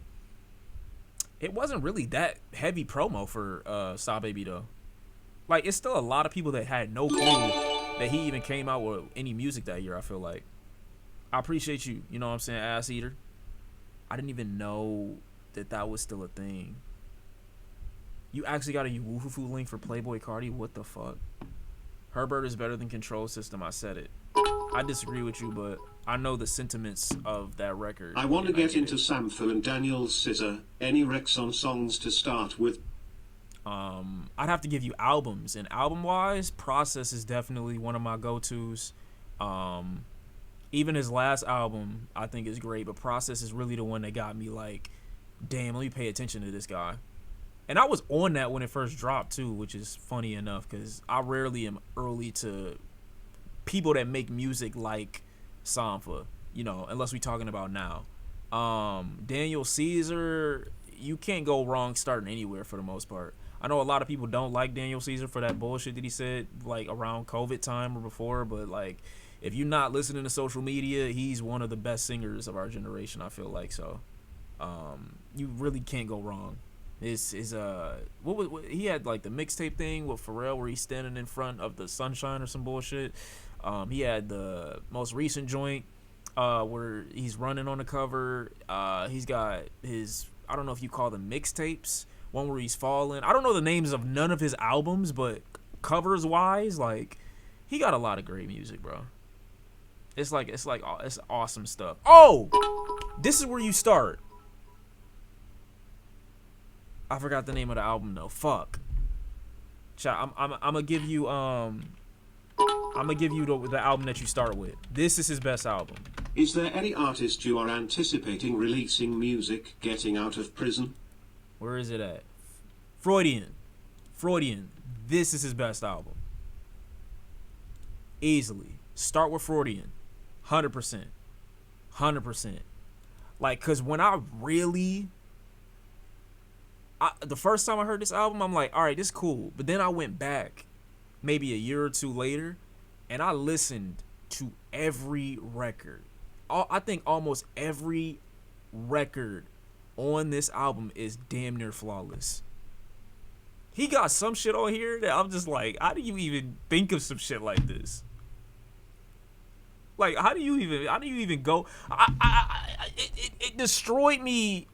It wasn't really that heavy promo for Saw Baby, though. Like, it's still a lot of people that had no clue that he even came out with any music that year, I feel like. I appreciate you, you know what I'm saying, Ass Eater. I didn't even know that was still a thing. You actually got a Woohoo link for Playboy Cardi? What the fuck? Herbert is better than Control System. I said it. I disagree with you, but I know the sentiments of that record. I want to get into Sampha and Daniel's Scissor. Any recs on songs to start with? I'd have to give you albums. And album-wise, Process is definitely one of my go-tos. Even his last album, I think, is great. But Process is really the one that got me like, damn, let me pay attention to this guy. And I was on that when it first dropped, too, which is funny enough, because I rarely am early to people that make music like Sampha, you know, unless we're talking about now. Daniel Caesar, you can't go wrong starting anywhere for the most part. I know a lot of people don't like Daniel Caesar for that bullshit that he said, like, around COVID time or before, but, like, if you're not listening to social media, he's one of the best singers of our generation, I feel like, so you really can't go wrong. What he had, like, the mixtape thing with Pharrell where he's standing in front of the sunshine or some bullshit. He had the most recent joint where he's running on the cover. He's got his, I don't know if you call them mixtapes, one where he's falling. I don't know the names of none of his albums, but covers wise, like, he got a lot of great music, bro. It's awesome stuff. Oh, this is where you start. I forgot the name of the album though. Fuck. Chat, I'm gonna give you the album that you start with. This is his best album. Is there any artist you are anticipating releasing music getting out of prison? Where is it at? Freudian. This is his best album. Easily. Start with Freudian. 100%. Like, cause when the first time I heard this album, I'm like, all right, this is cool. But then I went back maybe a year or two later, and I listened to every record. I think almost every record on this album is damn near flawless. He got some shit on here that I'm just like, how do you even think of some shit like this? Like, how do you even go? It destroyed me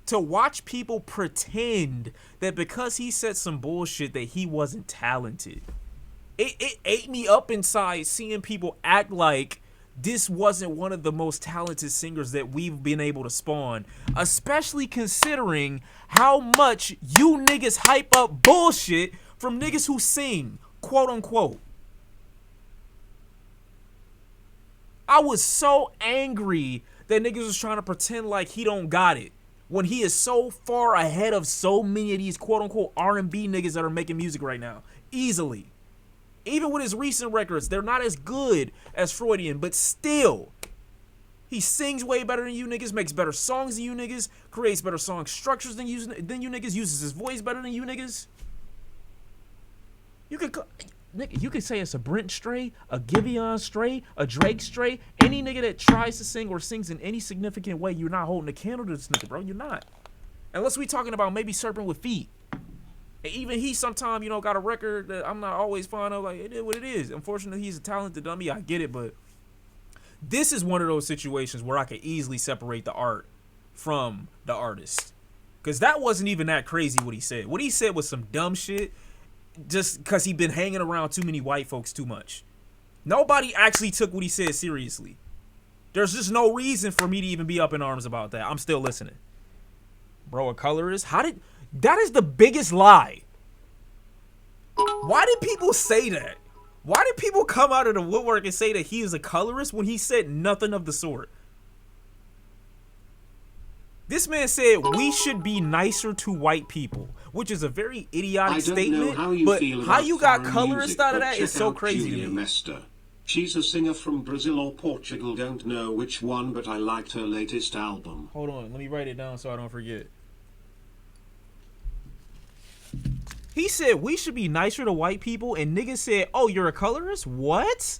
to watch people pretend that because he said some bullshit that he wasn't talented. It ate me up inside seeing people act like this wasn't one of the most talented singers that we've been able to spawn, especially considering how much you niggas hype up bullshit from niggas who sing, quote unquote. I was so angry that niggas was trying to pretend like he don't got it, when he is so far ahead of so many of these quote-unquote R&B niggas that are making music right now. Easily. Even with his recent records, they're not as good as Freudian, but still. He sings way better than you niggas, makes better songs than you niggas, creates better song structures than you niggas, uses his voice better than you niggas. You could say it's a Brent Stray, a Giveon Stray, a Drake Stray. Any nigga that tries to sing or sings in any significant way, you're not holding a candle to this nigga, bro. You're not. Unless we talking about maybe Serpent with Feet. And even he sometime, got a record that I'm not always fond of. Like, it is what it is. Unfortunately, he's a talented dummy. I get it, but this is one of those situations where I could easily separate the art from the artist. Because that wasn't even that crazy what he said. What he said was some dumb shit. Just because he been hanging around too many white folks too much. Nobody actually took what he said seriously. There's just no reason for me to even be up in arms about that. I'm still listening. Bro, a colorist? That is the biggest lie. Why did people say that? Why did people come out of the woodwork and say that he is a colorist when he said nothing of the sort? This man said we should be nicer to white people, which is a very idiotic statement. But how you got colorist out of that is so crazy to me. She's a singer from Brazil or Portugal, don't know which one, but I liked her latest album. Hold on, let me write it down so I don't forget. He said we should be nicer to white people, and niggas said, oh, you're a colorist? What?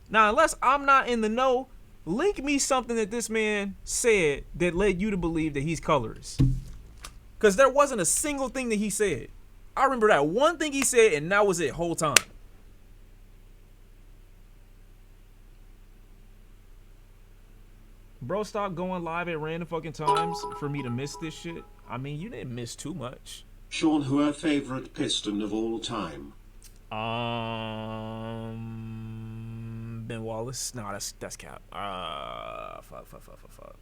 Now, unless I'm not in the know, link me something that this man said that led you to believe that he's colorist. Because there wasn't a single thing that he said. I remember that one thing he said, and that was it whole time. Bro, stop going live at random fucking times for me to miss this shit. I mean, you didn't miss too much. Shawn, who her favorite Piston of all time? Ben Wallace? No, that's cap. Fuck.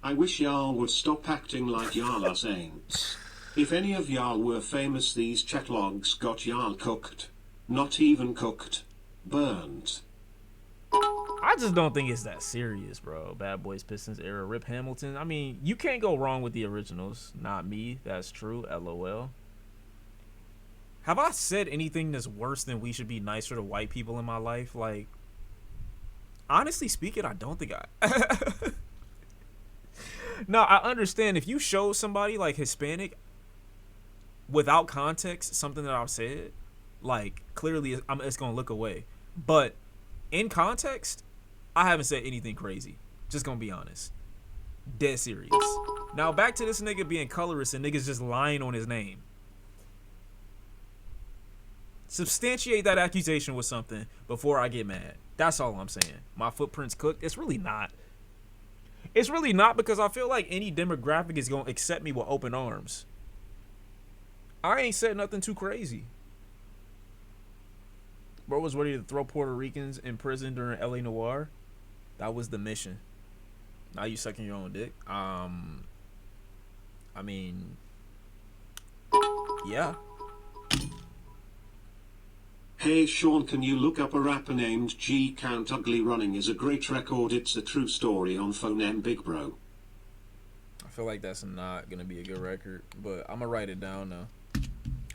I wish y'all would stop acting like y'all are saints. If any of y'all were famous, these chatlogs got y'all cooked. Not even cooked. Burned. I just don't think it's that serious, bro. Bad Boys Pistons era, Rip Hamilton. I mean, you can't go wrong with the originals. Not me. That's true. LOL. Have I said anything that's worse than we should be nicer to white people in my life? Like, honestly speaking, I don't think I... No, I understand if you show somebody like Hispanic without context something that I've said, like, clearly it's gonna look away. But in context, I haven't said anything crazy. Just gonna be honest. Dead serious. Now back to this nigga being colorist and niggas just lying on his name. Substantiate that accusation with something before I get mad. That's all I'm saying. My footprint's cooked. It's really not. It's really not, because I feel like any demographic is gonna accept me with open arms. I ain't said nothing too crazy. Bro was ready to throw Puerto Ricans in prison during LA Noire. That was the mission. Now you sucking your own dick. I mean, yeah. Hey Shawn, can you look up a rapper named G Count? Ugly Running is a great record. It's a true story on Phone M Big Bro. I feel like that's not gonna be a good record, but I'm gonna write it down now.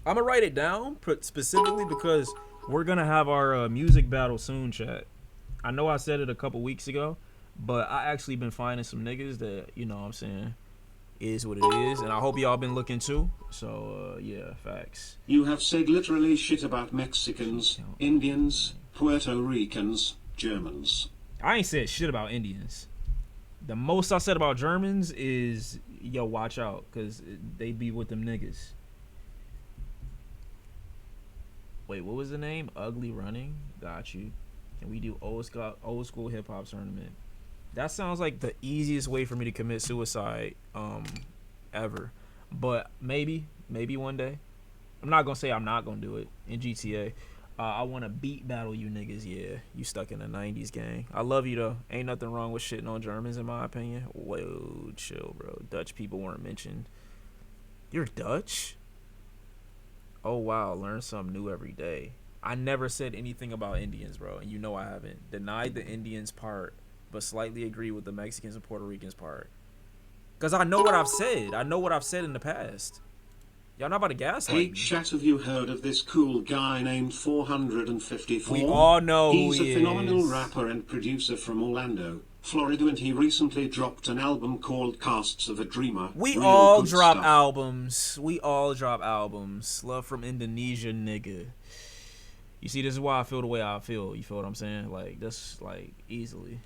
I'm gonna write it down specifically because we're gonna have our music battle soon, chat. I know I said it a couple weeks ago, but I actually been finding some niggas that, you know what I'm saying, is what it is, and I hope y'all been looking too. So yeah, facts. You have said literally shit about Mexicans, Indians, Puerto Ricans, Germans. I ain't said shit about Indians. The most I said about Germans is, yo, watch out, because they be with them niggas. Wait, what was the name? Ugly Running? Got you. Can we do old school hip hop tournament? That sounds like the easiest way for me to commit suicide ever. But maybe one day. I'm not gonna say I'm not gonna do it in GTA. I want to beat battle you niggas. Yeah, you stuck in the 90s, gang. I love you though. Ain't nothing wrong with shitting on Germans in my opinion. Whoa, chill, bro. Dutch people weren't mentioned. You're Dutch? Oh wow, learn something new every day. I never said anything about Indians, bro, and you know I haven't. Denied the Indians part, but slightly agree with the Mexicans and Puerto Ricans part. Because I know what I've said. I know what I've said in the past. Y'all not about to gaslight me. Hey, chat, have you heard of this cool guy named 454? We all know He's who he a phenomenal is. rapper and producer from Orlando, Florida, and he recently dropped an album called Casts of a Dreamer. We Real all good drop stuff. albums. We all drop albums. Love from Indonesia, nigga. You see, this is why I feel the way I feel. You feel what I'm saying? Like, that's, like, easily.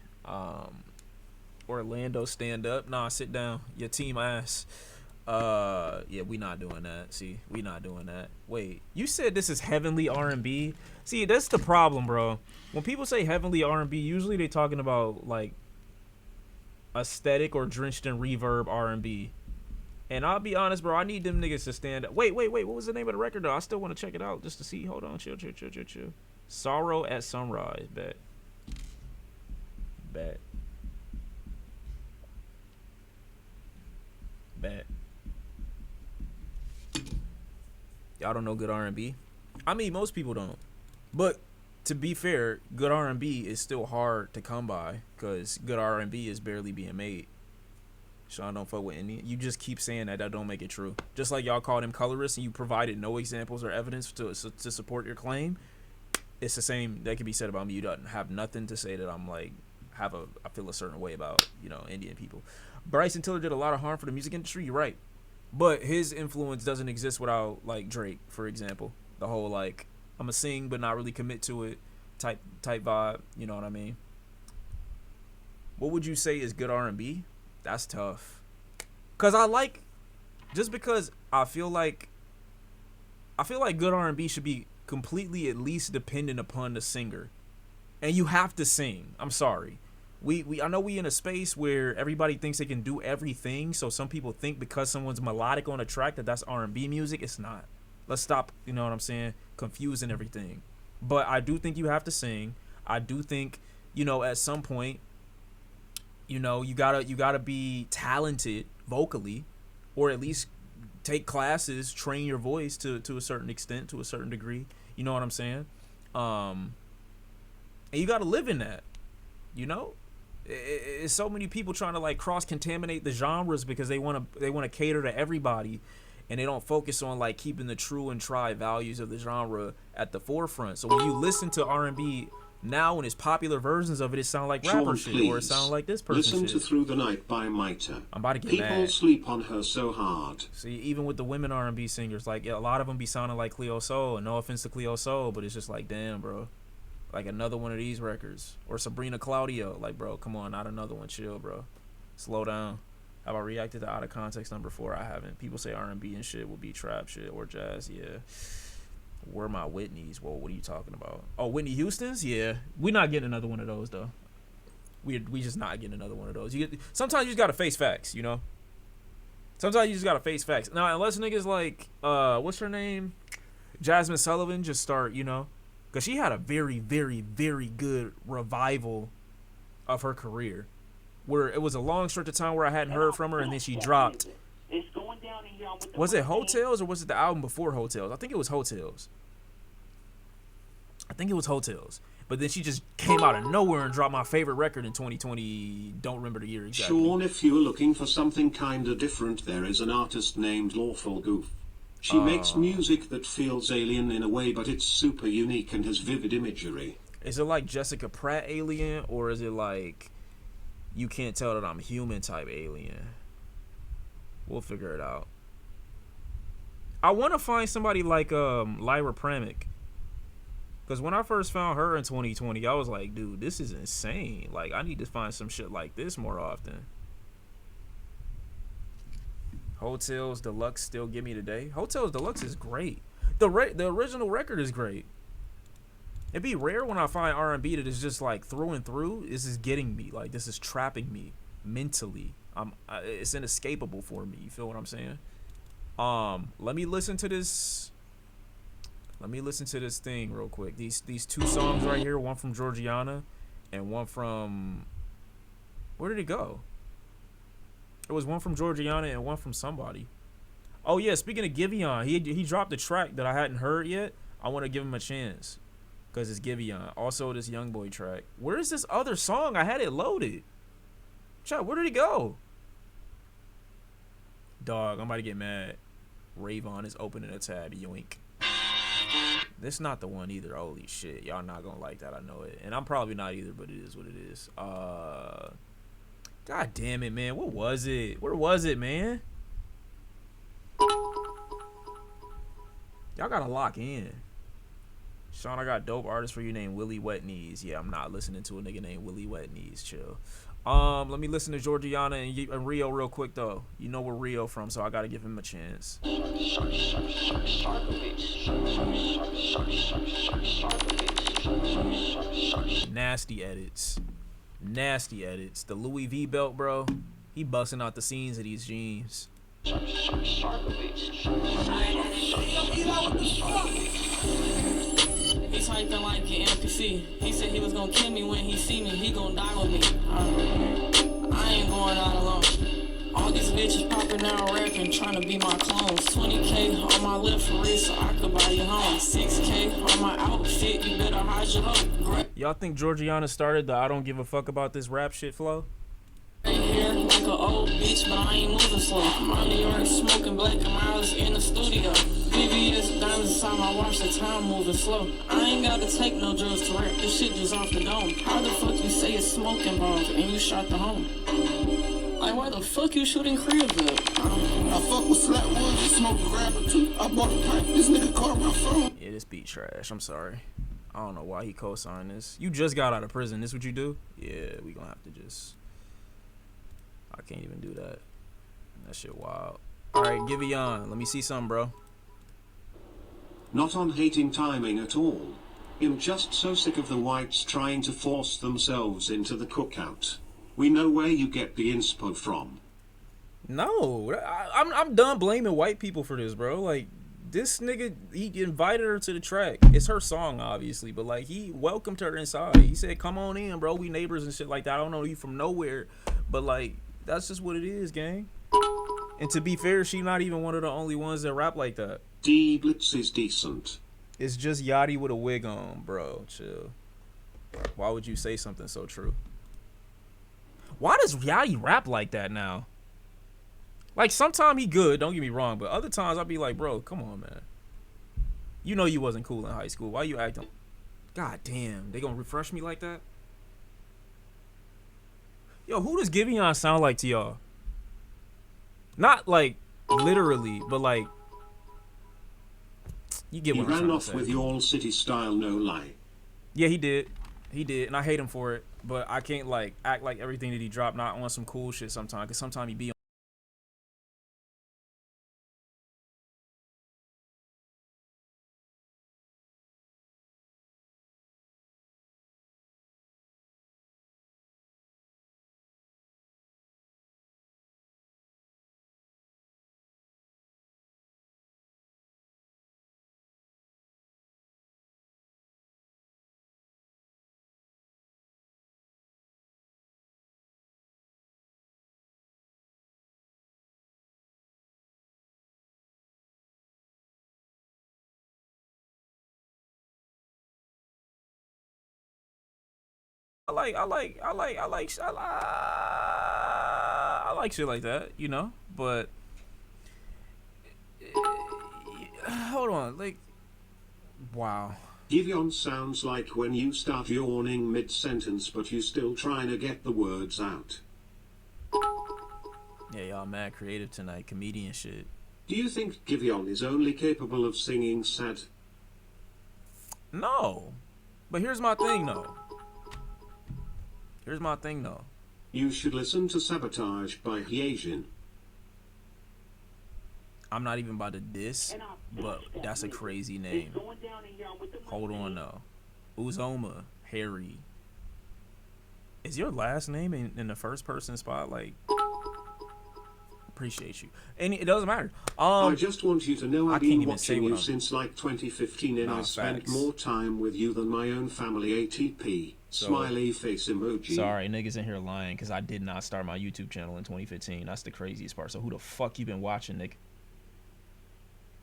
Orlando, stand up. Nah, sit down. Your team ass. Yeah, we not doing that. See, we not doing that. Wait, you said this is heavenly R&B? See, that's the problem, bro. When people say heavenly R&B, usually they talking about, like, aesthetic or drenched in reverb R&B. And I'll be honest, bro, I need them niggas to stand up. Wait, what was the name of the record, though? I still want to check it out just to see. Hold on, chill. Sorrow at Sunrise, bet. Y'all don't know good R&B? I mean, most people don't. But to be fair, good R&B is still hard to come by because good R&B is barely being made. Shawn don't fuck with Indian. You just keep saying that. That don't make it true. Just like y'all called him colorist and you provided no examples or evidence to support your claim. It's the same that can be said about me. You don't have nothing to say that I'm like I feel a certain way about, you know, Indian people. Bryson Tiller did a lot of harm for the music industry. You're right, but his influence doesn't exist without like Drake, for example. The whole like I'm a sing but not really commit to it type vibe. You know what I mean? What would you say is good R&B? That's tough. Cause because I feel like good R&B should be completely at least dependent upon the singer, and you have to sing. I'm sorry. I know we in a space where everybody thinks they can do everything, so some people think because someone's melodic on a track that's R&B music. It's not. Let's stop, you know what I'm saying, confusing everything. But I do think you have to sing. I do think, you know, at some point, you know, you gotta be talented vocally, or at least take classes, train your voice to a certain extent, to a certain degree. You know what I'm saying? And you gotta live in that, you know? It's so many people trying to like cross-contaminate the genres because they want to cater to everybody, and they don't focus on like keeping the true and tried values of the genre at the forefront. So when you listen to R&B now, when it's popular versions of it, it sound like rapper Shawn, shit, please. or it sound like this person Listen shit. to Through the Night by Miter. I'm about to get People mad. sleep on her so hard. See, even with the women R&B singers, like a lot of them be sounding like Cleo Soul, and no offense to Cleo Soul, but it's just like, damn, bro. Like another one of these records. Or Sabrina Claudio. Like, bro, come on, not another one. Chill, bro. Slow down. Have I reacted to Out of Context number 4? I haven't. People say R&B and shit will be trap shit or jazz. Yeah. Where are my Whitneys? Whoa, what are you talking about? Oh, Whitney Houston's? Yeah. We're not getting another one of those, though. We just not getting another one of those. Sometimes you just gotta face facts, you know? Sometimes you just gotta face facts. Now, unless niggas like, what's her name? Jasmine Sullivan just start, you know? Because she had a very, very, very good revival of her career. Where it was a long stretch of time where I hadn't heard from her, and then she dropped. Was it Hotels, or was it the album before Hotels? I think it was Hotels. But then she just came out of nowhere and dropped my favorite record in 2020. Don't remember the year exactly. Shawn, if you're looking for something kinda different, there is an artist named Lawful Goof. She makes music that feels alien in a way, but it's super unique and has vivid imagery. Is it like Jessica Pratt alien, or is it like you can't tell that I'm human type alien? We'll figure it out. I want to find somebody like Lyra Pramik, because when I first found her in 2020, I was like, dude, this is insane. Like, I need to find some shit like this more often. Hotels Deluxe Still Give Me Today. Hotels Deluxe is great. The original record is great. It'd be rare when I find R&B that is just like through and through. This is getting me. Like, this is trapping me mentally. It's inescapable for me. You feel what I'm saying? Let me listen to this. Let me listen to this thing real quick. These two songs right here. One from Georgiana, and one from. Where did it go? It was one from Georgiana and one from somebody. Oh yeah, speaking of Giveon, he dropped a track that I hadn't heard yet. I want to give him a chance, because it's Giveon. Also this Youngboy track. Where is this other song? I had it loaded. Chat, where did it go? Dog, I'm about to get mad. Ravon is opening a tab. Yoink. This not the one either. Holy shit. Y'all not gonna like that. I know it. And I'm probably not either, but it is what it is. God damn it, man. What was it? Where was it, man? Y'all gotta lock in. Shawn, I got dope artists for you named Willie Wet Knees. Yeah, I'm not listening to a nigga named Willie Wet Knees. Chill. Let me listen to Georgiana and Rio real quick, though. You know where Rio from, so I gotta give him a chance. Nasty edits. Nasty edits. The Louis V belt, bro. He busting out the seams of these jeans. He's hyping like an NPC. He said he was gonna kill me when he see me. He gonna die with me. I ain't going out alone. All these bitches popping out rapping, trying to be my clones. 20K on my left wrist so I could buy you home. 6K on my outfit, you better hide your hoe. Y'all think Georgiana started the I don't give a fuck about this rap shit flow? Right here, like an old bitch, but I ain't moving slow. I'm out New York smoking black and miles in the studio. VVS diamonds inside my watch, the time moving slow. I ain't gotta take no drugs to rap, this shit just off the dome. How the fuck you say it's smoking bombs and you shot the home? Like, why the fuck you shooting cribs up? I fuck with Flatwoods and smoke a grabber too. I bought a pipe, this nigga called my phone. Yeah, this beat trash. I'm sorry. I don't know why he co-signed this. You just got out of prison. This what you do? Yeah, we gonna have to just... I can't even do that. That shit wild. Alright, give it on. Let me see something, bro. Not on hating timing at all. I'm just so sick of the whites trying to force themselves into the cookout. We know where you get the inspo from. No, I'm done blaming white people for this, bro. Like, this nigga, he invited her to the track. It's her song, obviously, but like, he welcomed her inside. He said, "Come on in, bro. We neighbors and shit like that. I don't know you from nowhere, but like, that's just what it is, gang." And to be fair, she not even one of the only ones that rap like that. D Blitz is decent. It's just Yachty with a wig on, bro. Chill. Why would you say something so true? Why does Yachty rap like that now? Like, sometimes he good, don't get me wrong, but other times I'll be like, bro, come on, man. You know you wasn't cool in high school. Why you acting? God damn, they gonna refresh me like that? Yo, who does Giveon sound like to y'all? Not like literally, but like, you get what I'm trying to say. He ran off with your city style, no lie. Yeah, he did. He did, and I hate him for it. But I can't like act like everything that he dropped not on some cool shit sometimes, because sometimes he be on. I like shit like that, you know. But hold on, like, wow. Giveon sounds like when you start yawning mid-sentence, but you still trying to get the words out. Yeah, y'all mad creative tonight, comedian shit. Do you think Giveon is only capable of singing sad? No, but here's my thing though. You should listen to Sabotage by Hyasian. I'm not even about to diss, but that's a crazy name. Hold on though. Uzoma, Harry. Is your last name in the first person spot? Like, appreciate you. And it doesn't matter. I just want you to know I've been watching you I'm... since like 2015 and nah, I spent facts. more time with you than my own family. ATP. So, smiley face emoji. Sorry, niggas in here lying because I did not start my YouTube channel in 2015. That's the craziest part. So who the fuck you been watching, nigga?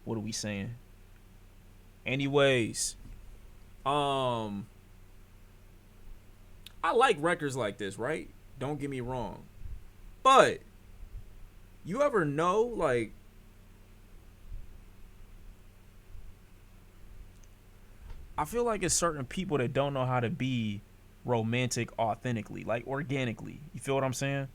What are we saying? Anyways, I like records like this, right? Don't get me wrong. But you ever know, like, I feel like it's certain people that don't know how to be romantic authentically, like organically. You feel what I'm saying?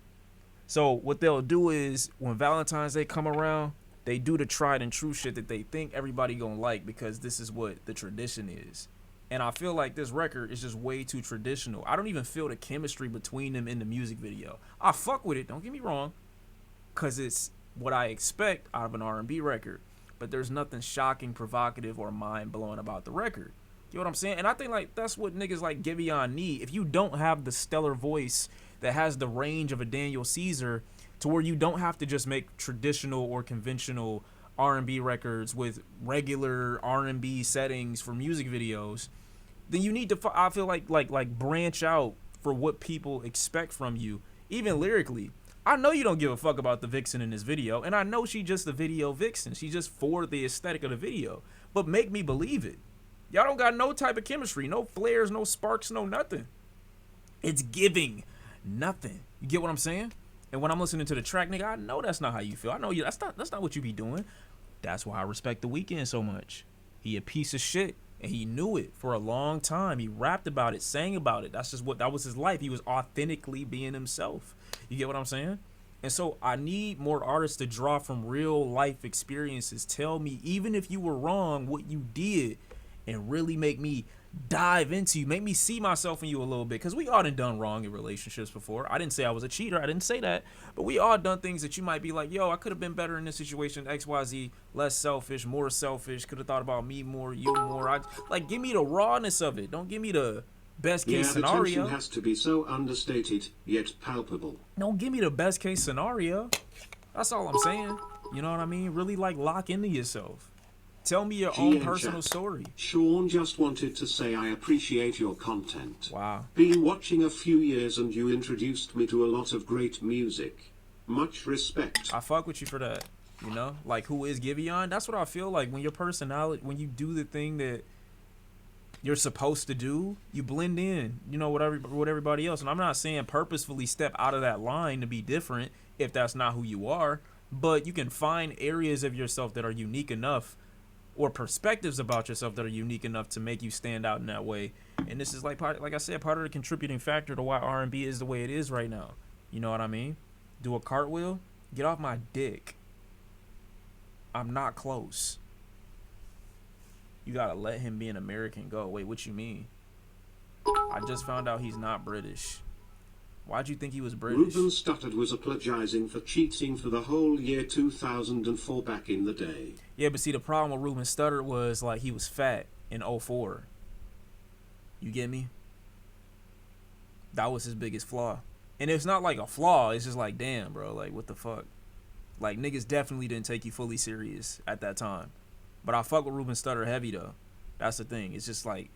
So what they'll do is when Valentine's Day come around, they do the tried and true shit that they think everybody gonna like because this is what the tradition is. And I feel like this record is just way too traditional. I don't even feel the chemistry between them in the music video. I fuck with it, don't get me wrong, because it's what I expect out of an R&B record. But there's nothing shocking, provocative, or mind-blowing about the record. You know what I'm saying? And I think like that's what niggas like Giveon need. If you don't have the stellar voice that has the range of a Daniel Caesar to where you don't have to just make traditional or conventional R&B records with regular R&B settings for music videos, then you need to, I feel like branch out for what people expect from you, even lyrically. I know you don't give a fuck about the vixen in this video, and I know she just the video vixen. She's just for the aesthetic of the video. But make me believe it. Y'all don't got no type of chemistry, no flares, no sparks, no nothing. It's giving nothing. You get what I'm saying? And when I'm listening to the track, nigga, I know that's not how you feel. I know you. That's not what you be doing. That's why I respect The Weeknd so much. He a piece of shit, and he knew it for a long time. He rapped about it, sang about it. That was his life. He was authentically being himself. You get what I'm saying? And so I need more artists to draw from real life experiences. Tell me, even if you were wrong, what you did, and really make me dive into you, make me see myself in you a little bit, because we all done wrong in relationships before. I didn't say I was a cheater, I didn't say that, but we all done things that you might be like, yo, I could have been better in this situation, XYZ, less selfish, more selfish, could have thought about me more, you more. Like, give me the rawness of it. Don't give me the best case scenario. The tension has to be so understated yet palpable. Don't give me the best case scenario. That's all I'm saying. You know what I mean? Really, like, lock into yourself. Tell me your own personal story. Shawn just wanted to say I appreciate your content. Wow. Been watching a few years and you introduced me to a lot of great music. Much respect. I fuck with you for that. You know? Like, who is Giveon? That's what I feel like when your personality, when you do the thing that you're supposed to do, you blend in, you know, with everybody else. And I'm not saying purposefully step out of that line to be different if that's not who you are. But you can find areas of yourself that are unique enough, or perspectives about yourself that are unique enough to make you stand out in that way. And this is like I said, part of the contributing factor to why R&B is the way it is right now. You know what I mean? Do a cartwheel? Get off my dick. I'm not close. You gotta let him be an American go. Wait, what you mean? I just found out he's not British. Why'd you think he was British? Ruben Studdard was apologizing for cheating for the whole year 2004 back in the day. Yeah, but see, the problem with Ruben Studdard was, like, he was fat in 04. You get me? That was his biggest flaw. And it's not like a flaw. It's just like, damn, bro. Like, what the fuck? Like, niggas definitely didn't take you fully serious at that time. But I fuck with Ruben Studdard heavy, though. That's the thing. It's just like,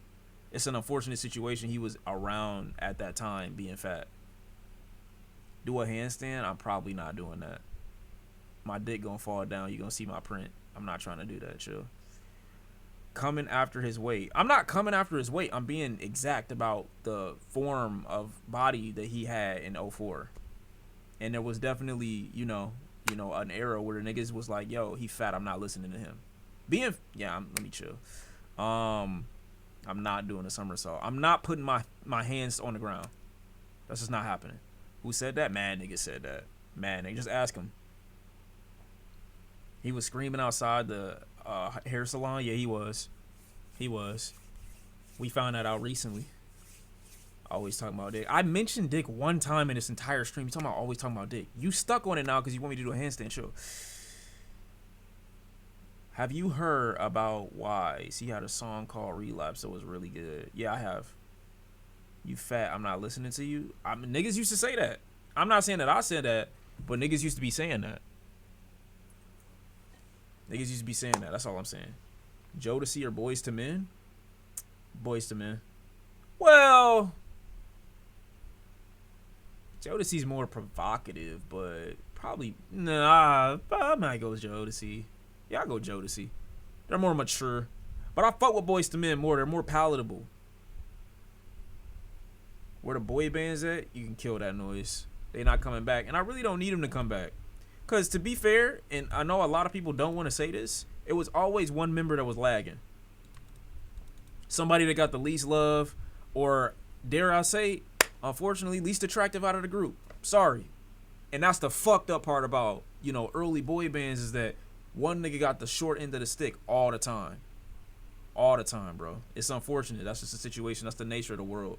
it's an unfortunate situation he was around at that time being fat. Do a handstand? I'm probably not doing that. My dick gonna fall down. You gonna see my print. I'm not trying to do that, chill. Coming after his weight. I'm not coming after his weight. I'm being exact about the form of body that he had in 04. And there was definitely, you know, an era where the niggas was like, yo, he fat. I'm not listening to him. Let me chill. I'm not doing a somersault. I'm not putting my hands on the ground. That's just not happening. Who said that? Mad nigga said that. Mad nigga. Just ask him. He was screaming outside the hair salon. Yeah, he was. He was. We found that out recently. Always talking about dick. I mentioned dick one time in this entire stream. You talking about always talking about dick. You stuck on it now because you want me to do a handstand show. Have you heard about Wise? He had a song called Relapse that was really good. Yeah, I have. You fat, I'm not listening to you. Niggas used to say that. I'm not saying that I said that, but niggas used to be saying that. Niggas used to be saying that. That's all I'm saying. Jodeci or Boys to Men? Boys to Men. Well, Jodeci's more provocative, but probably I might go with Jodeci. Yeah, I go Jodeci. They're more mature, but I fuck with Boys to Men more. They're more palatable. Where the boy bands at, you can kill that noise. They not coming back, and I really don't need them to come back. Cause to be fair, and I know a lot of people don't want to say this, it was always one member that was lagging. Somebody that got the least love, or dare I say, unfortunately, least attractive out of the group. Sorry. And that's the fucked up part about, early boy bands is that one nigga got the short end of the stick all the time. All the time, bro. It's unfortunate. That's just the situation. That's the nature of the world.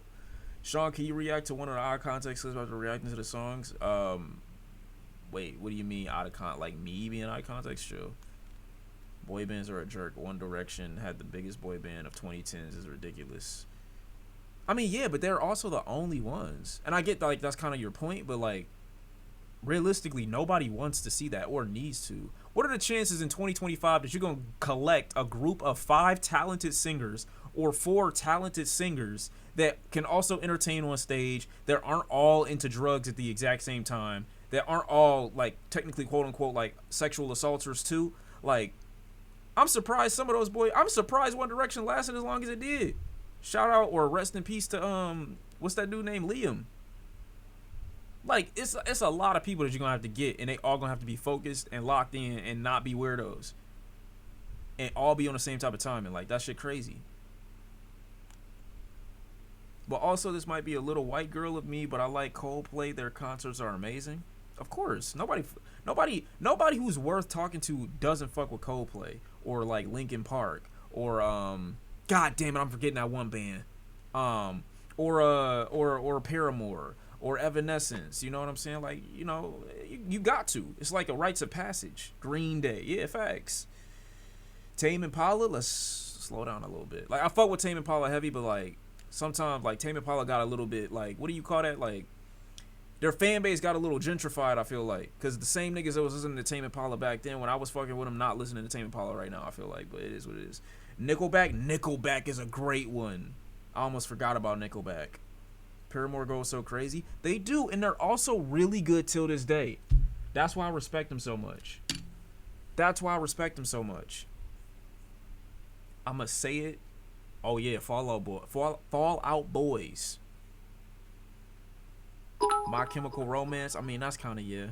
Shawn, can you react to one of the eye context clips after reacting to the songs? Wait, what do you mean out of context? Like me being out of context? Sure. Boy bands are a jerk. One Direction had the biggest boy band of 2010s is ridiculous. I mean, yeah, but they're also the only ones. And I get like that's kind of your point, but like realistically, nobody wants to see that or needs to. What are the chances in 2025 that you're going to collect a group of 5 talented singers or 4 talented singers that can also entertain on stage, that aren't all into drugs at the exact same time, that aren't all like technically quote unquote like sexual assaulters too? Like, I'm surprised some of those boys. I'm surprised One Direction lasted as long as it did. Shout out or rest in peace to what's that dude named Liam? Like it's a lot of people that you're gonna have to get, and they all gonna have to be focused and locked in and not be weirdos, and all be on the same type of timing. Like that shit crazy. But also, this might be a little white girl of me, but I like Coldplay. Their concerts are amazing. Of course, nobody who's worth talking to doesn't fuck with Coldplay or like Linkin Park or God damn it, I'm forgetting that one band, or Paramore or Evanescence. You know what I'm saying? Like, you know, you got to. It's like a rites of passage. Green Day, yeah, facts. Tame Impala, let's slow down a little bit. Like I fuck with Tame Impala heavy, but like sometimes like Tame Impala got a little bit like, what do you call that? Like their fan base got a little gentrified, I feel like, because the same niggas that was listening to Tame Impala back then, when I was fucking with them, not listening to Tame Impala right now, I feel like, but it is what it is. Nickelback is a great one. I almost forgot about Nickelback. Paramore goes so crazy. They do, and they're also really good till this day. That's why I respect them so much. I'ma say it. Oh yeah, Fall Out Boys. My Chemical Romance. I mean, that's kind of, yeah.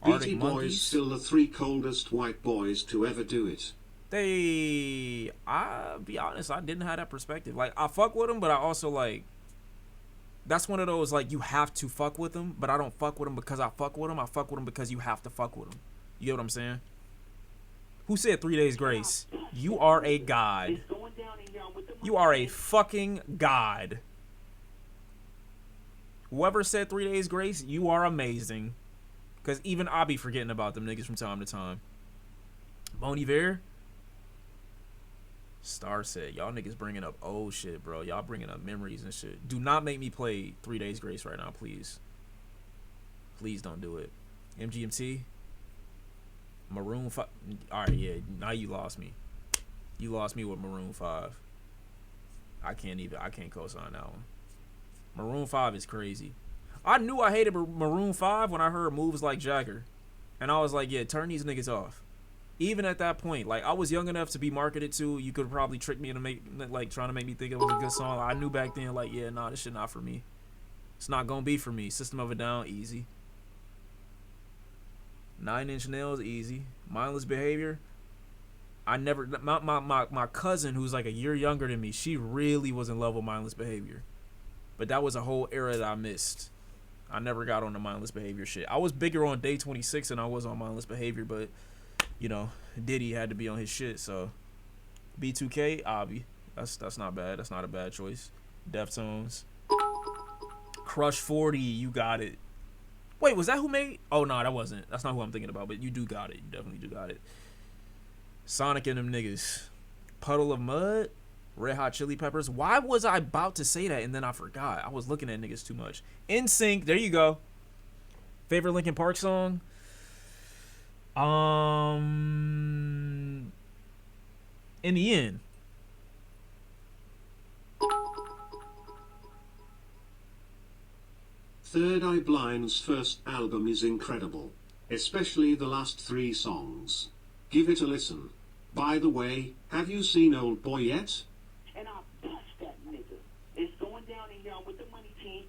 Beastie Boys still the 3 coldest white boys to ever do it. I'll be honest, I didn't have that perspective. Like, I fuck with them, but I also, like, that's one of those, like, you have to fuck with them, but I don't fuck with them because I fuck with them. I fuck with them because you have to fuck with them. You get what I'm saying? Who said 3 Days Grace? You are a god. You are a fucking god. Whoever said 3 Days Grace, you are amazing. Because even I be forgetting about them niggas from time to time. Bon Iver? Star said, y'all niggas bringing up old shit, bro. Y'all bringing up memories and shit. Do not make me play 3 Days Grace right now, please. Please don't do it. MGMT? Maroon 5. Alright, yeah. Now you lost me. You lost me with Maroon 5. I can't co-sign that one. Maroon 5 is crazy. I knew I hated Maroon 5 when I heard Moves Like Jagger. And I was like, yeah, turn these niggas off. Even at that point, like, I was young enough to be marketed to. You could probably trick me into trying to make me think it was a good song. I knew back then, like, yeah, nah, this shit not for me. It's not gonna be for me. System of a Down, easy. 9 Inch Nails, easy. Mindless Behavior. I never, my cousin, who's like a year younger than me, she really was in love with Mindless Behavior. But that was a whole era that I missed. I never got on the Mindless Behavior shit. I was bigger on Day 26 than I was on Mindless Behavior, but, you know, Diddy had to be on his shit, so. B2K, Obby. That's not bad. That's not a bad choice. Deftones. Crush 40, you got it. Wait, was that who made? Oh, no, that wasn't. That's not who I'm thinking about, but you do got it. You definitely do got it. Sonic and them niggas. Puddle of Mud. Red Hot Chili Peppers. Why was I about to say that and then I forgot? I was looking at niggas too much. NSYNC. There you go. Favorite Linkin Park song? In the End. Third Eye Blind's first album is incredible, especially the last 3 songs. Give it a listen. By the way, have you seen Old Boy yet? And I'll bust that nigga. It's going down in y'all with the money team.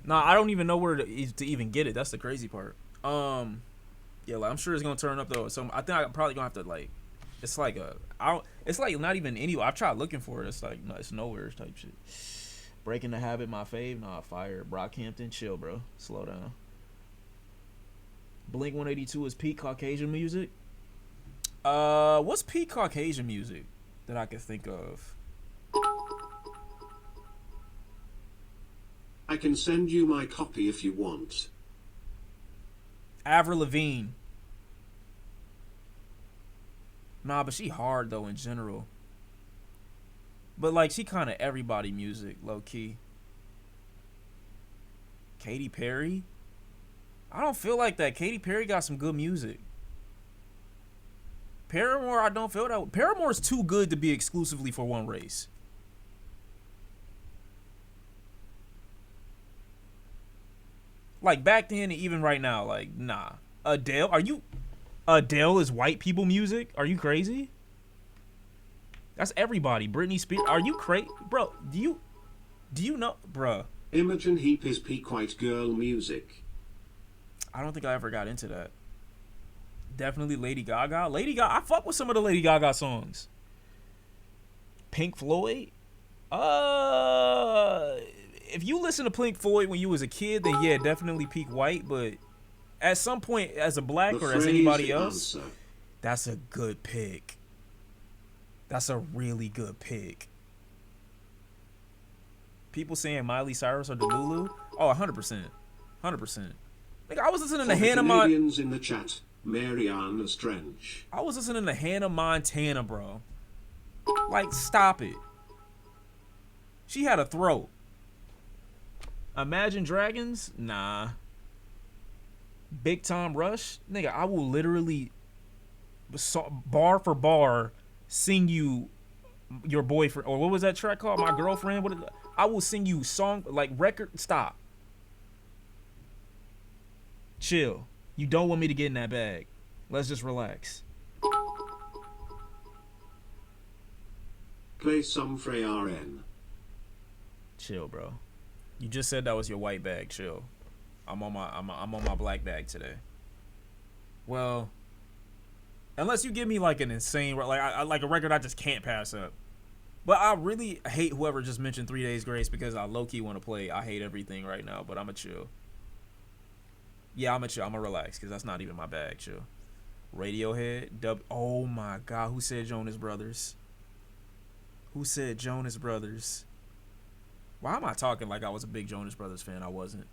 Nah, I don't even know where to even get it. That's the crazy part. Yeah, like, I'm sure it's gonna turn up though. So I think I'm probably gonna have to, like, it's like it's like not even any. I've tried looking for it. It's like, no, it's nowhere type shit. Breaking the Habit, my fave. Nah, fire. Brockhampton, chill, bro. Slow down. Blink 182 is peak Caucasian music. What's peak Caucasian music that I could think of? I can send you my copy if you want. Avril Lavigne. Nah, but she hard though in general. But like, she kind of everybody music, low key. Katy Perry. I don't feel like that. Katy Perry got some good music. Paramore, I don't feel that. Paramore's too good to be exclusively for one race. Like back then and even right now, like, nah. Adele, are you? Adele is white people music? Are you crazy? That's everybody. Britney Spears. Are you crazy? Bro, do you know? Bruh. Imogen Heap is peak white girl music. I don't think I ever got into that. Definitely Lady Gaga. I fuck with some of the Lady Gaga songs. Pink Floyd. If you listen to Pink Floyd when you was a kid, then yeah, definitely peak white. But at some point, as a black or as anybody else, that's a good pick. That's a really good pick. People saying Miley Cyrus or Delulu? Oh, 100%. 100%. Nigga, I was listening to Hannah Montana. In the chat, Mariana Strange. I was listening to Hannah Montana, bro. Like, stop it. She had a throat. Imagine Dragons? Nah. Big Time Rush? Nigga, I will literally, bar for bar, sing you your boyfriend. Or what was that track called? My Girlfriend? What? I will sing you song, like record. Stop. Chill. You don't want me to get in that bag. Let's just relax. Play some Frey RN. Chill, bro. You just said that was your white bag. Chill. I'm on my black bag today. Well, unless you give me like an insane, like I like a record I just can't pass up. But I really hate whoever just mentioned 3 Days Grace because I low key want to play. I hate everything right now, but I'ma chill. Yeah, I'ma chill. I'ma relax because that's not even my bag. Chill. Radiohead. Oh my God, who said Jonas Brothers? Who said Jonas Brothers? Why am I talking like I was a big Jonas Brothers fan? I wasn't.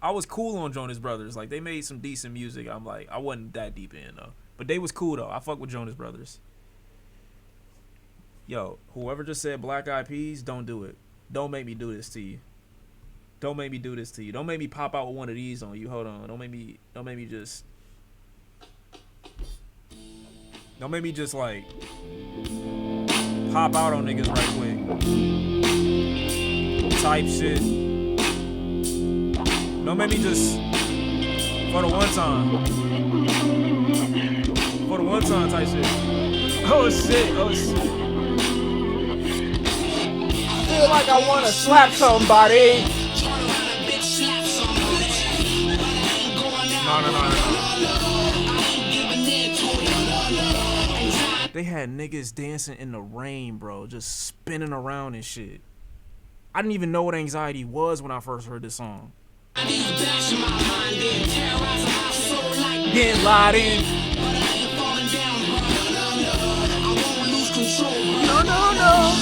I was cool on Jonas Brothers. Like, they made some decent music. I'm like, I wasn't that deep in, though. But they was cool, though. I fuck with Jonas Brothers. Yo, whoever just said Black Eyed Peas, don't do it. Don't make me do this to you. Don't make me do this to you. Don't make me pop out with one of these on you. Hold on. Don't make me just like pop out on niggas right quick. Type shit. Don't make me just for the one time. For the one time type shit. Oh shit. I feel like I wanna slap somebody. No. They had niggas dancing in the rain, bro, just spinning around and shit. I didn't even know what anxiety was when I first heard this song. Getting lied in. No.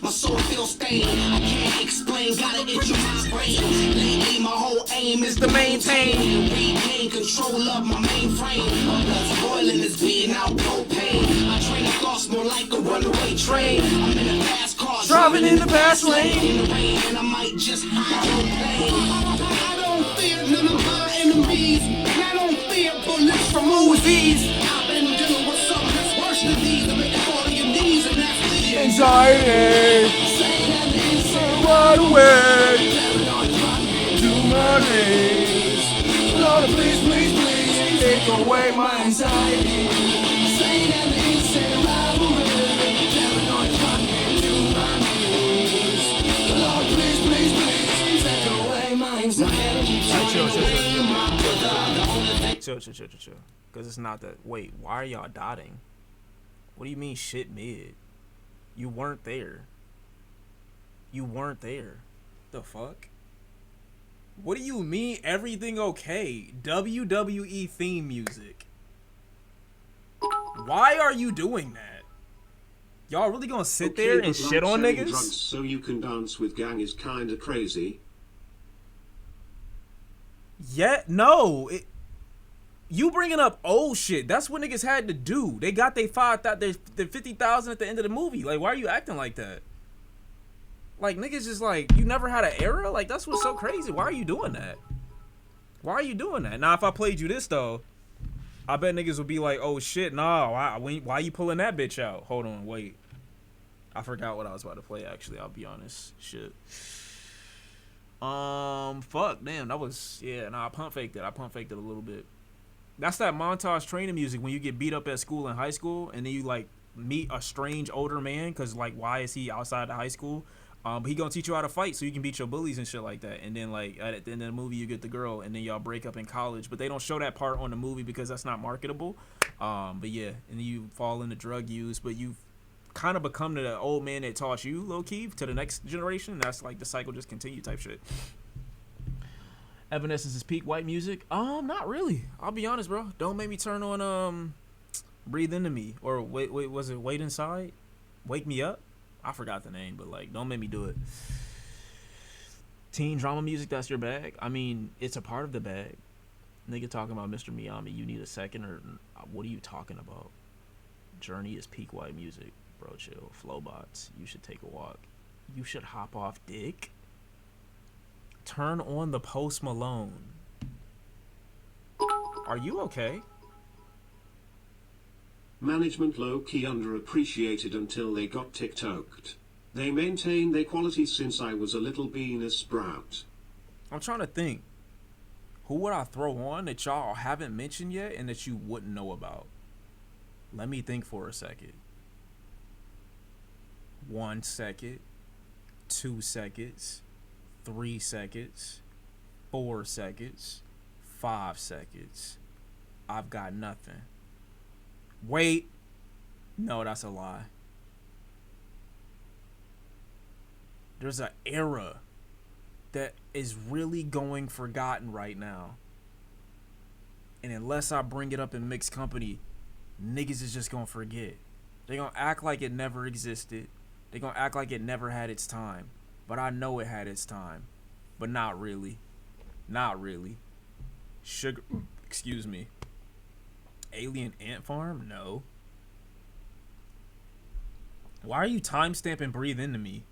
My soul feels stained. I can't explain, gotta itch my brain. Lately, my whole aim is to maintain, regain control of my mainframe. My blood's boiling, it's beating out propane. My train of thoughts more like a runaway train. I'm in a fast car, driving in the fast lane. In the rain, and I might just hide your plane. I don't fear none of my enemies. I don't fear bullets from Uzis. I've been dealing with something that's worse than these. I make you fall to your knees, and that's the anxiety. What a way to my knees. Lord, please, take away my anxiety. Say that insane right away. Paranoid, cut me to my knees. Lord, please, take away my anxiety. Chill. Because it's not that. Wait, why are y'all dotting? What do you mean shit mid? You weren't there. The fuck? What do you mean everything okay? WWE theme music. Why are you doing that? Y'all really gonna sit there and shit on niggas? Drugs so you can dance with gang is kinda crazy. Yeah, no. You bringing up old shit. That's what niggas had to do. They got their 50,000 at the end of the movie. Like, why are you acting like that? Like, niggas just like, you never had an era? Like, that's what's so crazy. Why are you doing that? Now, if I played you this, though, I bet niggas would be like, oh, shit, nah, why you pulling that bitch out? Hold on, wait. I forgot what I was about to play, actually. I'll be honest. Shit. Fuck, damn, that was, yeah, nah, I pump faked it a little bit. That's that montage training music when you get beat up at school in high school, and then you like meet a strange older man because like why is he outside the high school? But he gonna teach you how to fight so you can beat your bullies and shit like that. And then like at the end of the movie you get the girl, and then y'all break up in college. But they don't show that part on the movie because that's not marketable. But yeah, and then you fall into drug use, but you kind of become the old man that taught you low key to the next generation. That's like the cycle just continue type shit. Evanescence is peak white music. Not really. I'll be honest, bro. Don't make me turn on Breathe Into Me or wait was it Wait Inside? Wake Me Up? I forgot the name, but like don't make me do it. Teen drama music, that's your bag? I mean, it's a part of the bag. Nigga talking about Mr. Miyami, you need a second, or what are you talking about? Journey is peak white music. Bro, chill. Flowbots, you should take a walk. You should hop off dick. Turn on the Post Malone. Are you okay? Management low-key underappreciated until they got TikToked. They maintain their quality since I was a little bean a sprout. I'm trying to think. Who would I throw on that y'all haven't mentioned yet and that you wouldn't know about? Let me think for a second. 1 second. 2 seconds. 3 seconds. 4 seconds. 5 seconds. I've got nothing. Wait. No, that's a lie. There's an era that is really going forgotten right now. And unless I bring it up in mixed company, niggas is just gonna forget. They gonna act like it never existed. They gonna act like it never had its time. But I know it had its time. But not really. Not really. Sugar, excuse me. Alien Ant Farm? No. Why are you timestamping Breathe Into Me?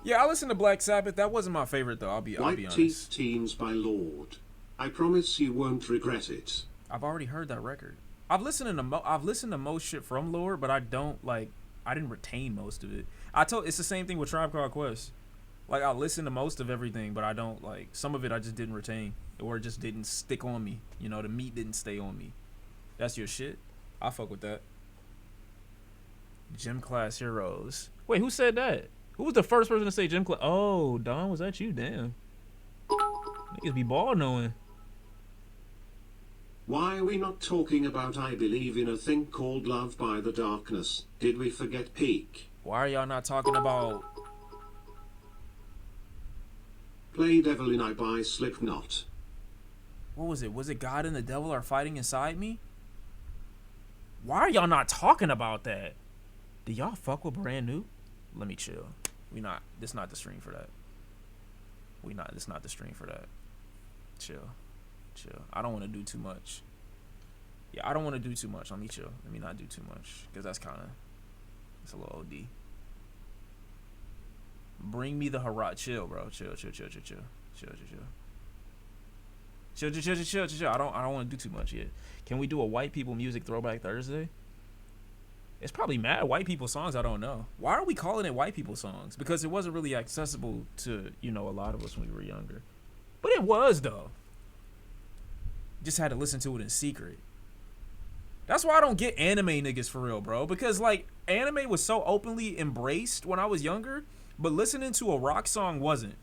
Yeah, I listened to Black Sabbath. That wasn't my favorite though. I'll be White honest. Teeth Teens by Lord. I promise you won't regret it. I've already heard that record. I've listened to most shit from Lord, but I didn't retain most of it. It's the same thing with Tribe Called Quest. Like I listened to most of everything, but I don't like some of it. I just didn't retain, or it just didn't stick on me. You know, the meat didn't stay on me. That's your shit. I fuck with that. Gym Class Heroes. Wait, who said that? Who was the first person to say Gym Class? Oh, Don, was that you? Damn. Niggas be ball knowing. Why are we not talking about I Believe in a Thing Called Love by the Darkness? Did we forget Peak? Why are y'all not talking about Play Devil in I by Slipknot. what was it? Was it God and the Devil Are Fighting Inside Me? Why are y'all not talking about that? Do y'all fuck with Brand New? Let me chill. This not the stream for that. This not the stream for that. Chill. I don't want to do too much. Yeah, I don't want to do too much. Let me chill. Let me not do too much. Because it's a little OD. Bring me the Harat. Chill, bro. Chill. I don't want to do too much yet. Can we do a white people music throwback Thursday? It's probably mad white people songs I don't know. Why are we calling it white people songs? Because it wasn't really accessible to, a lot of us when we were younger. But it was though. Just had to listen to it in secret. That's why I don't get anime niggas for real, bro. Because like anime was so openly embraced when I was younger, but listening to a rock song wasn't.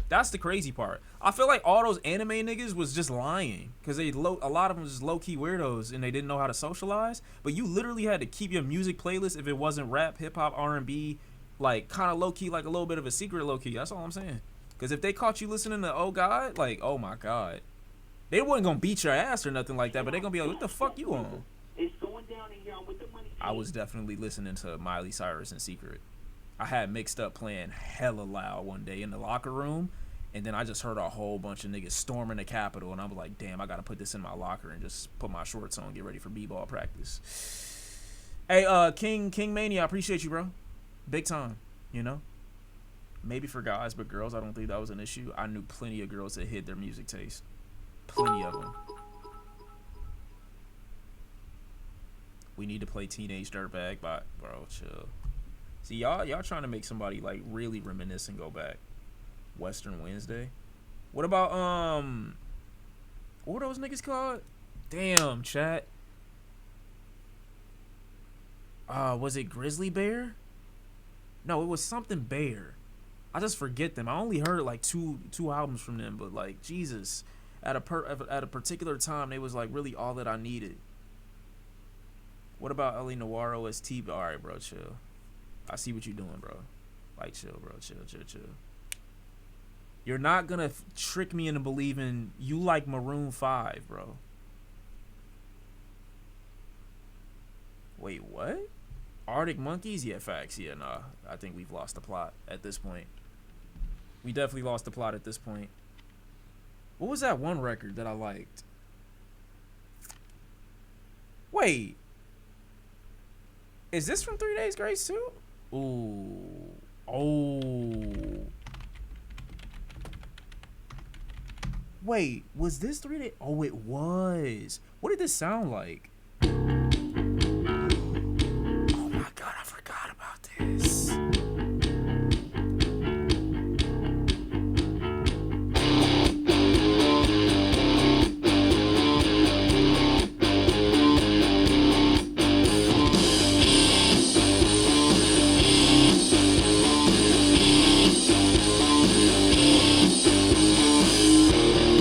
That's the crazy part. I feel like all those anime niggas was just lying because a lot of them was just low-key weirdos and they didn't know how to socialize. But you literally had to keep your music playlist if it wasn't rap, hip-hop, R&B, like kind of low-key, like a little bit of a secret low-key. That's all I'm saying. Because if they caught you listening to Oh God, like, oh my God. They wasn't going to beat your ass or nothing like that, but they going to be like, what the fuck you on? I was definitely listening to Miley Cyrus in secret. I had Mixed Up playing hella loud one day in the locker room, and then I just heard a whole bunch of niggas storming the Capitol, and I was like, damn, I got to put this in my locker and just put my shorts on and get ready for b-ball practice. Hey, King Mania, I appreciate you, bro. Big time, Maybe for guys, but girls, I don't think that was an issue. I knew plenty of girls that hid their music taste. Plenty of them. We need to play Teenage Dirtbag, but bro, chill. See, y'all trying to make somebody like really reminisce and go back. Western Wednesday. What about what were those niggas called? Damn, chat. Was it Grizzly Bear? No, it was something Bear. I just forget them. I only heard like two albums from them, but like Jesus, at a particular time, they was like really all that I needed. What about Ellie Noire OST? All right, bro, chill. I see what you're doing, bro. Like, chill, bro. Chill. You're not gonna trick me into believing you like Maroon 5, bro. Wait, what? Arctic Monkeys? Yeah, facts. Yeah, nah. I think we've lost the plot at this point. We definitely lost the plot at this point. What was that one record that I liked? Wait. Is this from 3 Days Grace too? Ooh. Oh. Wait, was this 3 Days? Oh, it was. What did this sound like? Oh my God, I forgot about this.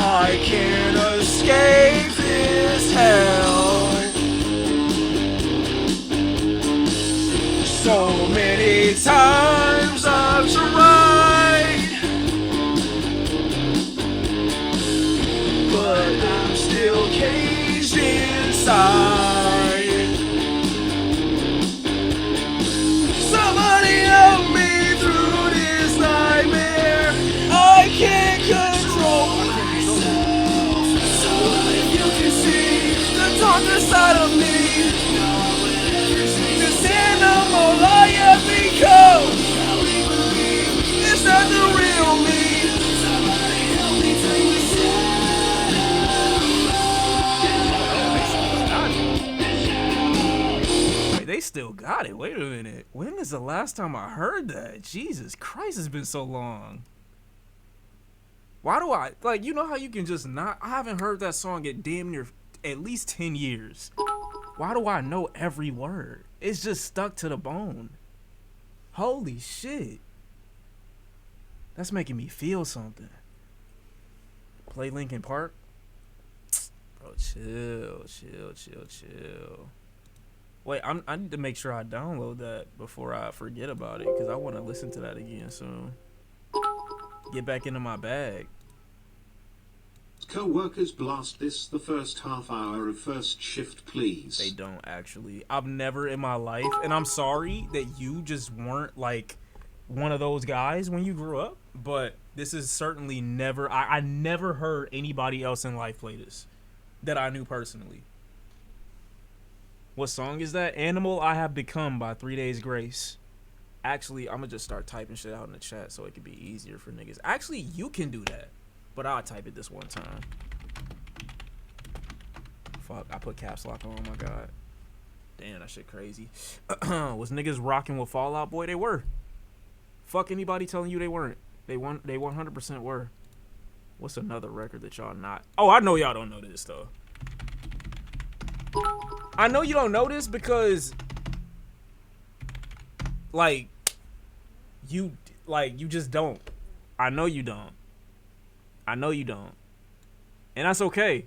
I can't escape this hell. So many times I've tried, but I'm still caged inside. Somebody help me through this nightmare. I can't control myself. So if you can see the darker side of me, this animal I have become, it's not the real me. Somebody help me take the Wait, they still got it. Wait a minute. When is the last time I heard that? Jesus Christ, it's been so long. Why do I, like, you know how you can just not, I haven't heard that song at damn near at least 10 years. Why do I know every word? It's just stuck to the bone. Holy shit. That's making me feel something. Play Linkin Park? Bro, chill. Wait, I need to make sure I download that before I forget about it, because I want to listen to that again soon. Get back into my bag. Co-workers blast this the first half hour of first shift, please. They don't actually. I've never in my life, and I'm sorry that you just weren't like one of those guys when you grew up, but this is certainly never, I never heard anybody else in life play this that I knew personally. What song is that? Animal I Have Become by 3 Days Grace. Actually, I'm gonna just start typing shit out in the chat so it could be easier for niggas. Actually, you can do that, but I'll type it this one time. Fuck, I put caps lock on, oh my God. Damn, that shit crazy. Was niggas rocking with Fall Out Boy? They were. Fuck anybody telling you they weren't. They 100% were. What's another record that y'all not? Oh, I know y'all don't know this though. I know you don't know this because like you just don't. I know you don't. And that's okay.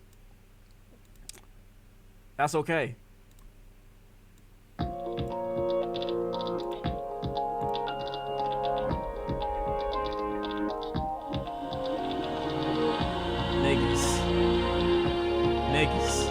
That's okay. Niggas.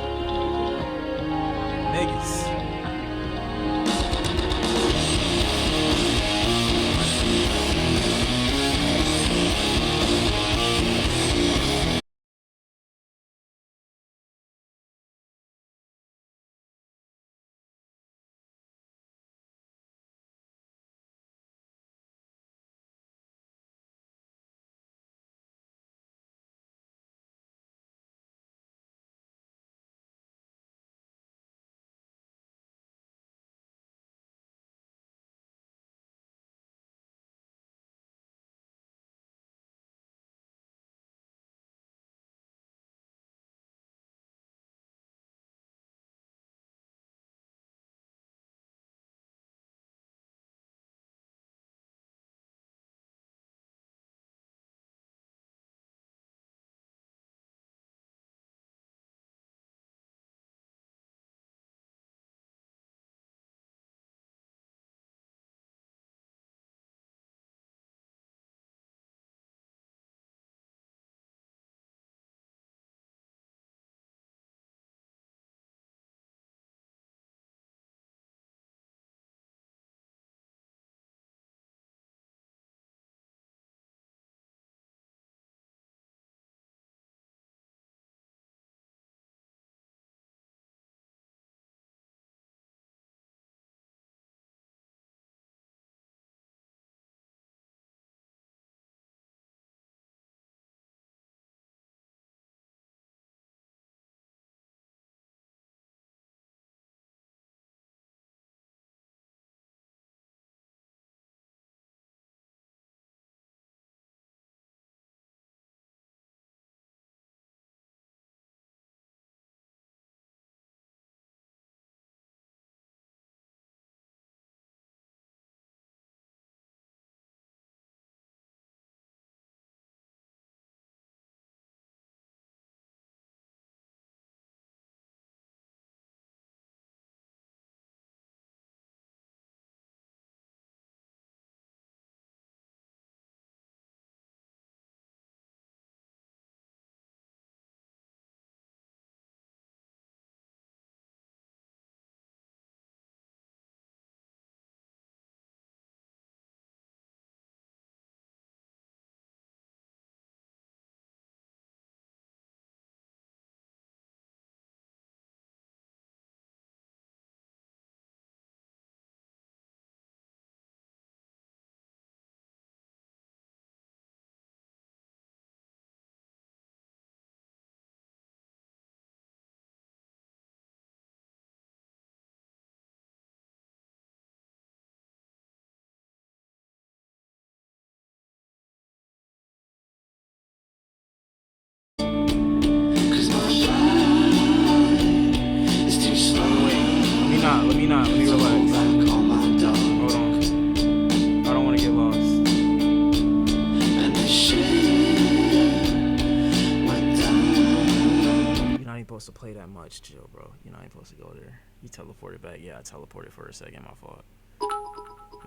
chill, bro. You know I ain't supposed to go there. You teleported back. Yeah, I teleported for a second. My fault.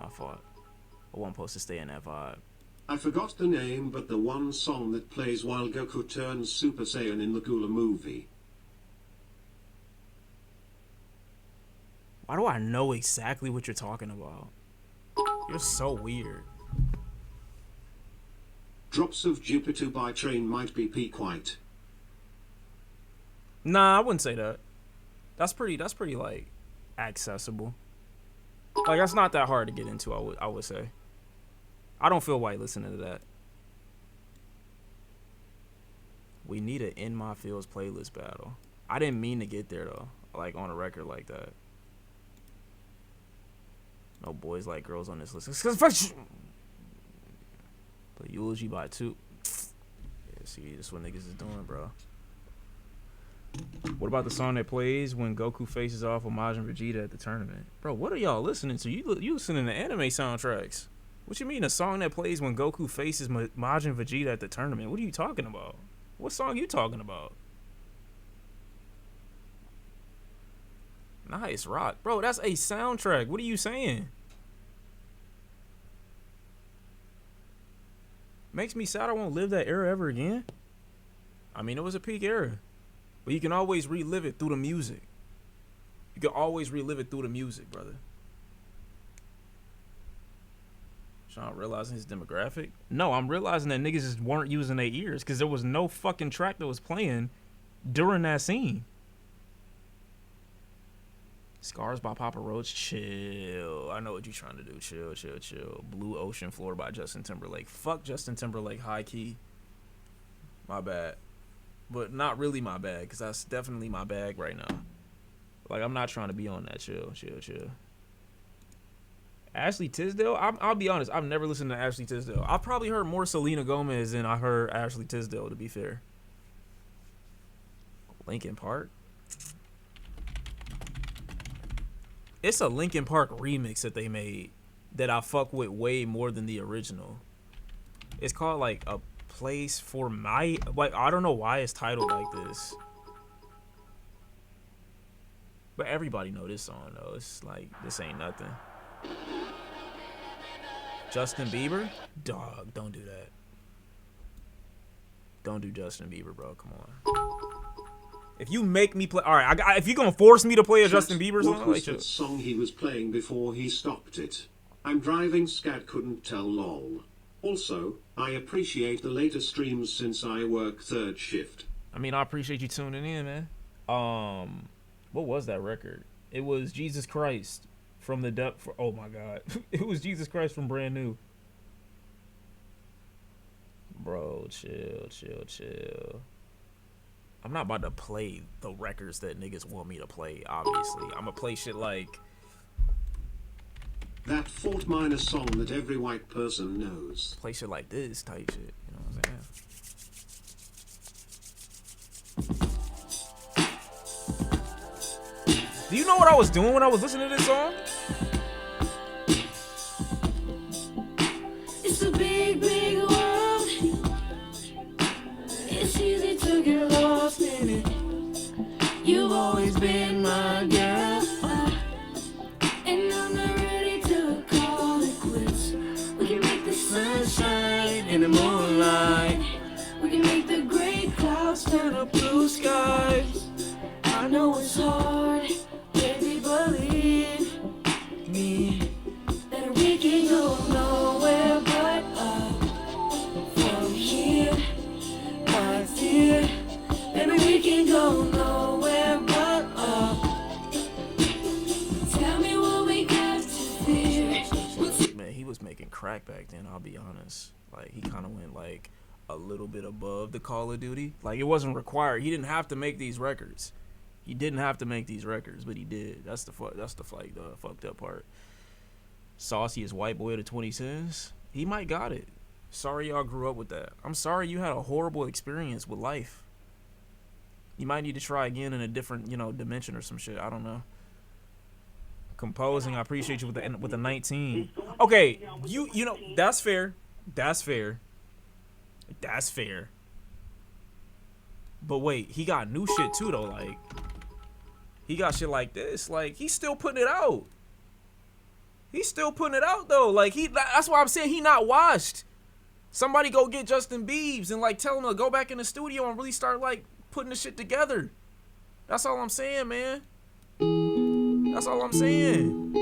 My fault. I wasn't supposed to stay in that vibe. I forgot the name, but the one song that plays while Goku turns Super Saiyan in the Gula movie. Why do I know exactly what you're talking about? You're so weird. Drops of Jupiter by train might be peak white. Nah, I wouldn't say that. That's pretty like accessible. Like that's not that hard to get into, I would say. I don't feel white listening to that. We need an In My Fields playlist battle. I didn't mean to get there though, like on a record like that. No boys like girls on this list. But Eulogy by 2. Yeah, see, this is what niggas is doing, bro. What about the song that plays when Goku faces off with Majin Vegeta at the tournament? Bro, what are y'all listening to? You listening to anime soundtracks. What you mean a song that plays when Goku faces Majin Vegeta at the tournament? What are you talking about? What song you talking about? Nice rock. Bro, that's a soundtrack. What are you saying? Makes me sad I won't live that era ever again. I mean, it was a peak era. But you can always relive it through the music. You can always relive it through the music, brother. Shawn realizing his demographic? No, I'm realizing that niggas just weren't using their ears because there was no fucking track that was playing during that scene. Scars by Papa Roach, chill. I know what you're trying to do. Chill, chill, chill. Blue Ocean Floor by Justin Timberlake. Fuck Justin Timberlake, high key. My bad. But not really my bag, because that's definitely my bag right now. Like, I'm not trying to be on that. Chill, chill, chill. Ashley Tisdale? I'll be honest. I've never listened to Ashley Tisdale. I've probably heard more Selena Gomez than I heard Ashley Tisdale, to be fair. Linkin Park? It's a Linkin Park remix that they made that I fuck with way more than the original. It's called, like, A Place for My... Like, I don't know why it's titled like this. But everybody know this song, though. It's like, this ain't nothing. Justin Bieber? Dog, don't do that. Don't do Justin Bieber, bro. Come on. If you make me play... Alright, if you're gonna force me to play a Justin Bieber song... What was that song he was playing before he stopped it? I'm driving, scat couldn't tell lol. Also, I appreciate the later streams since I work third shift. I mean, I appreciate you tuning in, man. What was that record? It was Jesus Christ from the depth... Oh, my God. It was Jesus Christ from Brand New. Bro, chill, chill, chill. I'm not about to play the records that niggas want me to play, obviously. I'm gonna play shit like... That Fort Minor song that every white person knows. Play shit like this type shit, you know what I'm saying? Do you know what I was doing when I was listening to this song? It's a big, big world. It's easy to get lost in it. You've always been my girl, and I'm not ready to call it quits. We can make the sunshine in the moonlight. We can make the gray clouds turn up blue skies. I know it's hard, baby, believe me, that we can go nowhere but up from here, my dear. Baby, we can go nowhere but up. Tell me what we got to fear. Man, he was making crack back then, I'll be honest. Like, he kind of went, like, a little bit above the Call of Duty. Like, it wasn't required. He didn't have to make these records. He didn't have to make these records, but he did. That's the fucked up part. Saucy is white boy of the 2010s. He might got it. Sorry y'all grew up with that. I'm sorry you had a horrible experience with life. You might need to try again in a different, dimension or some shit. I don't know. Composing, I appreciate you with the 19. Okay, you know that's fair. That's fair. That's fair. But wait, he got new shit too though. Like, he got shit like this. Like, he's still putting it out. He's still putting it out, though. Like, that's why I'm saying he not washed. Somebody go get Justin Biebs and, like, tell him to go back in the studio and really start, like, putting the shit together. That's all I'm saying, man. That's all I'm saying.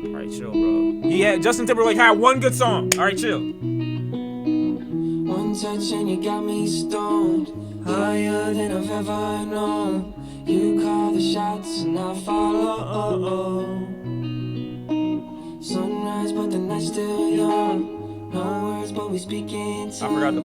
All right, chill, bro. Justin Timberlake had one good song. All right, chill. One touch and you got me stoned, higher than I've ever known. You call the shots and I follow. Sunrise, but the night's still young. No words, but we speak in tongues. I forgot the.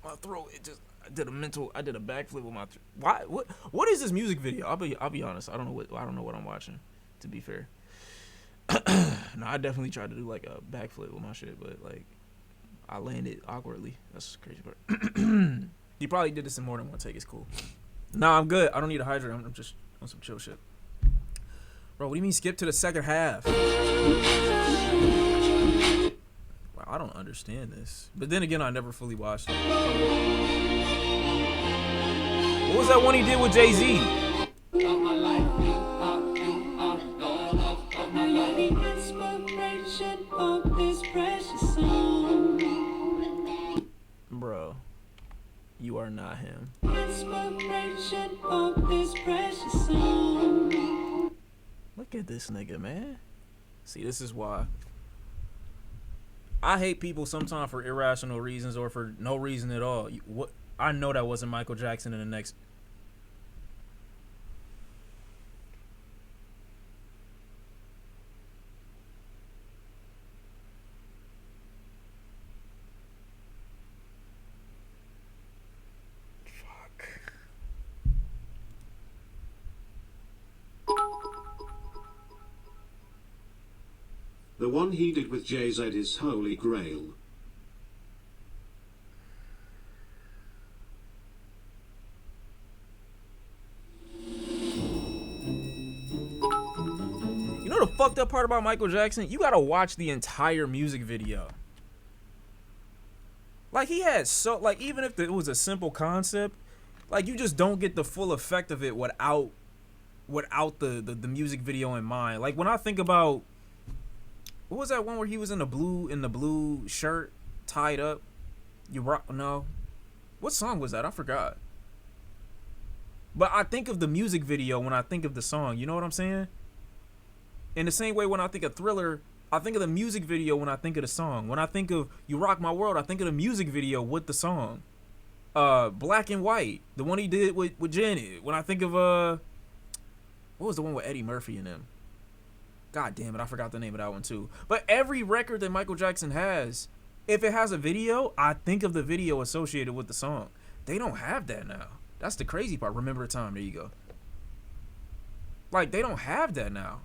My throat, it just, I did a backflip with my throat. Why, what is this music video? I'll be honest, I don't know what I'm watching, to be fair. No, I definitely tried to do like a backflip with my shit, but like, I landed awkwardly. That's the crazy part. You probably did this in more than one take, it's cool. Nah, I'm good, I don't need a hydrate, I'm just on some chill shit. Bro, what do you mean skip to the second half? I don't understand this. But then again, I never fully watched it. What was that one he did with Jay-Z? Bro, you are not him. Look at this nigga, man. See, this is why. I hate people sometimes for irrational reasons or for no reason at all. What? I know that wasn't Michael Jackson in the next. The one he did with Jay-Z is Holy Grail. You know the fucked up part about Michael Jackson? You gotta watch the entire music video. Like, he had so, like, even if it was a simple concept, like, you just don't get the full effect of it without the music video in mind. Like, when I think about, what was that one where he was in the blue shirt, tied up? No. What song was that? I forgot. But I think of the music video when I think of the song. You know what I'm saying? In the same way, when I think of Thriller, I think of the music video when I think of the song. When I think of You Rock My World, I think of the music video with the song. Black and White, the one he did with Janet. When I think of what was the one with Eddie Murphy in them? God damn it, I forgot the name of that one too. But every record that Michael Jackson has, if it has a video, I think of the video associated with the song. They don't have that now. That's the crazy part. Remember the Time. There you go. Like, they don't have that now.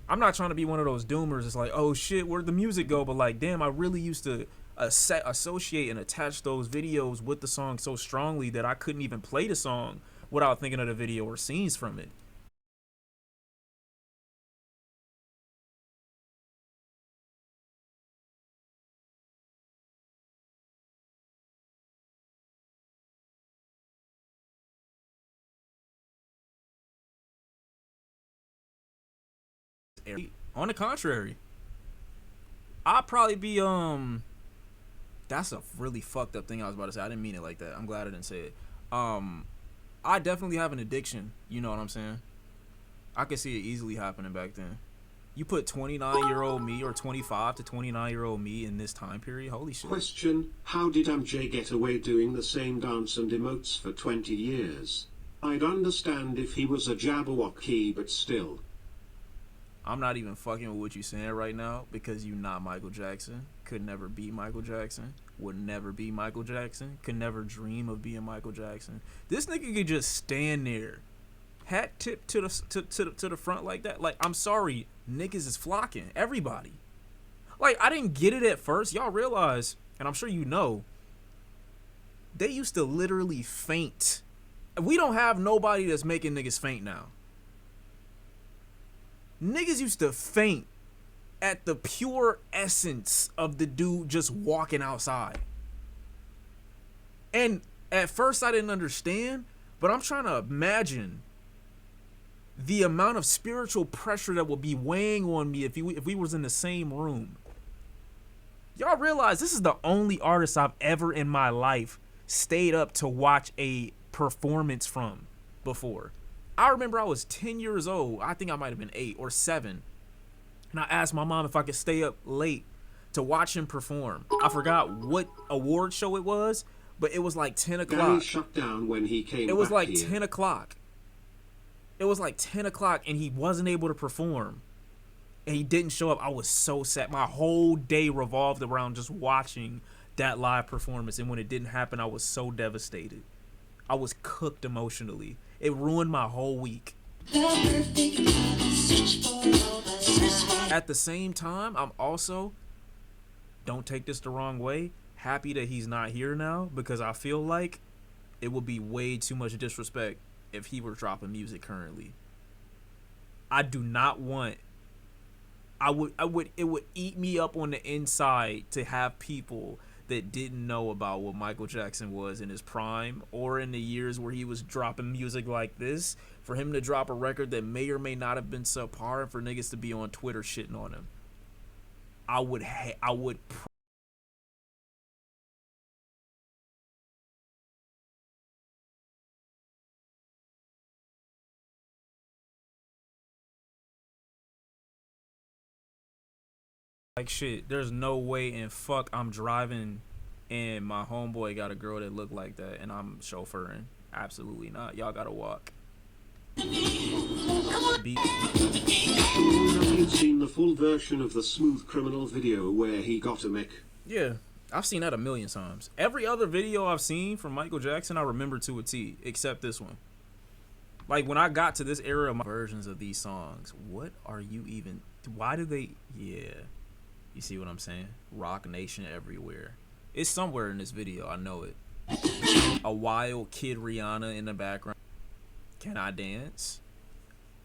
I'm not trying to be one of those doomers. It's like, oh shit, where'd the music go? But like, damn, I really used to associate and attach those videos with the song so strongly that I couldn't even play the song without thinking of the video or scenes from it. On the contrary, I'll probably be that's a really fucked up thing I was about to say. I didn't mean it like that. I'm glad I didn't say it. I definitely have an addiction, you know what I'm saying? I could see it easily happening back then. You put 29-year-old me or 25 to 29-year-old me in this time period, holy shit. Question: how did MJ get away doing the same dance and emotes for 20 years? I'd understand if he was a Jabberwocky, but still. I'm not even fucking with what you're saying right now, because you're not Michael Jackson. Could never be Michael Jackson. Would never be Michael Jackson. Could never dream of being Michael Jackson. This nigga could just stand there, hat tipped to the front like that. Like, I'm sorry, niggas is flocking. Everybody. Like, I didn't get it at first. Y'all realize, and I'm sure you know, they used to literally faint. We don't have nobody that's making niggas faint now. Niggas used to faint at the pure essence of the dude just walking outside. And at first I didn't understand, but I'm trying to imagine the amount of spiritual pressure that would be weighing on me if we was in the same room. Y'all realize this is the only artist I've ever in my life stayed up to watch a performance from before. I remember I was 10 years old. I think I might have been 8 or 7. And I asked my mom if I could stay up late to watch him perform. I forgot what award show it was, but it was like 10 o'clock. Gary shut down when he came It was back like here. 10 o'clock. It was like 10 o'clock and he wasn't able to perform. And he didn't show up. I was so sad. My whole day revolved around just watching that live performance. And when it didn't happen, I was so devastated. I was cooked emotionally. It ruined my whole week. At the same time, I'm also, don't take this the wrong way, happy that he's not here now, because I feel like it would be way too much disrespect if he were dropping music currently. I do not want, it would eat me up on the inside to have people that didn't know about what Michael Jackson was in his prime or in the years where he was dropping music like this, for him to drop a record that may or may not have been subpar, and for niggas to be on Twitter shitting on him. I would like shit. There's no way in fuck I'm driving and my homeboy got a girl that look like that and I'm chauffeuring. Absolutely not. Y'all gotta walk. Have you seen the full version of the Smooth Criminal video where he got a mic? Yeah, I've seen that a million times. Every other video I've seen from Michael Jackson I remember to a T, except this one. Like, when I got to this era of my versions of these songs, what are you even... Why do they... Yeah. You see what I'm saying? Rock Nation everywhere. It's somewhere in this video. I know it. A wild kid Rihanna in the background. Can I dance?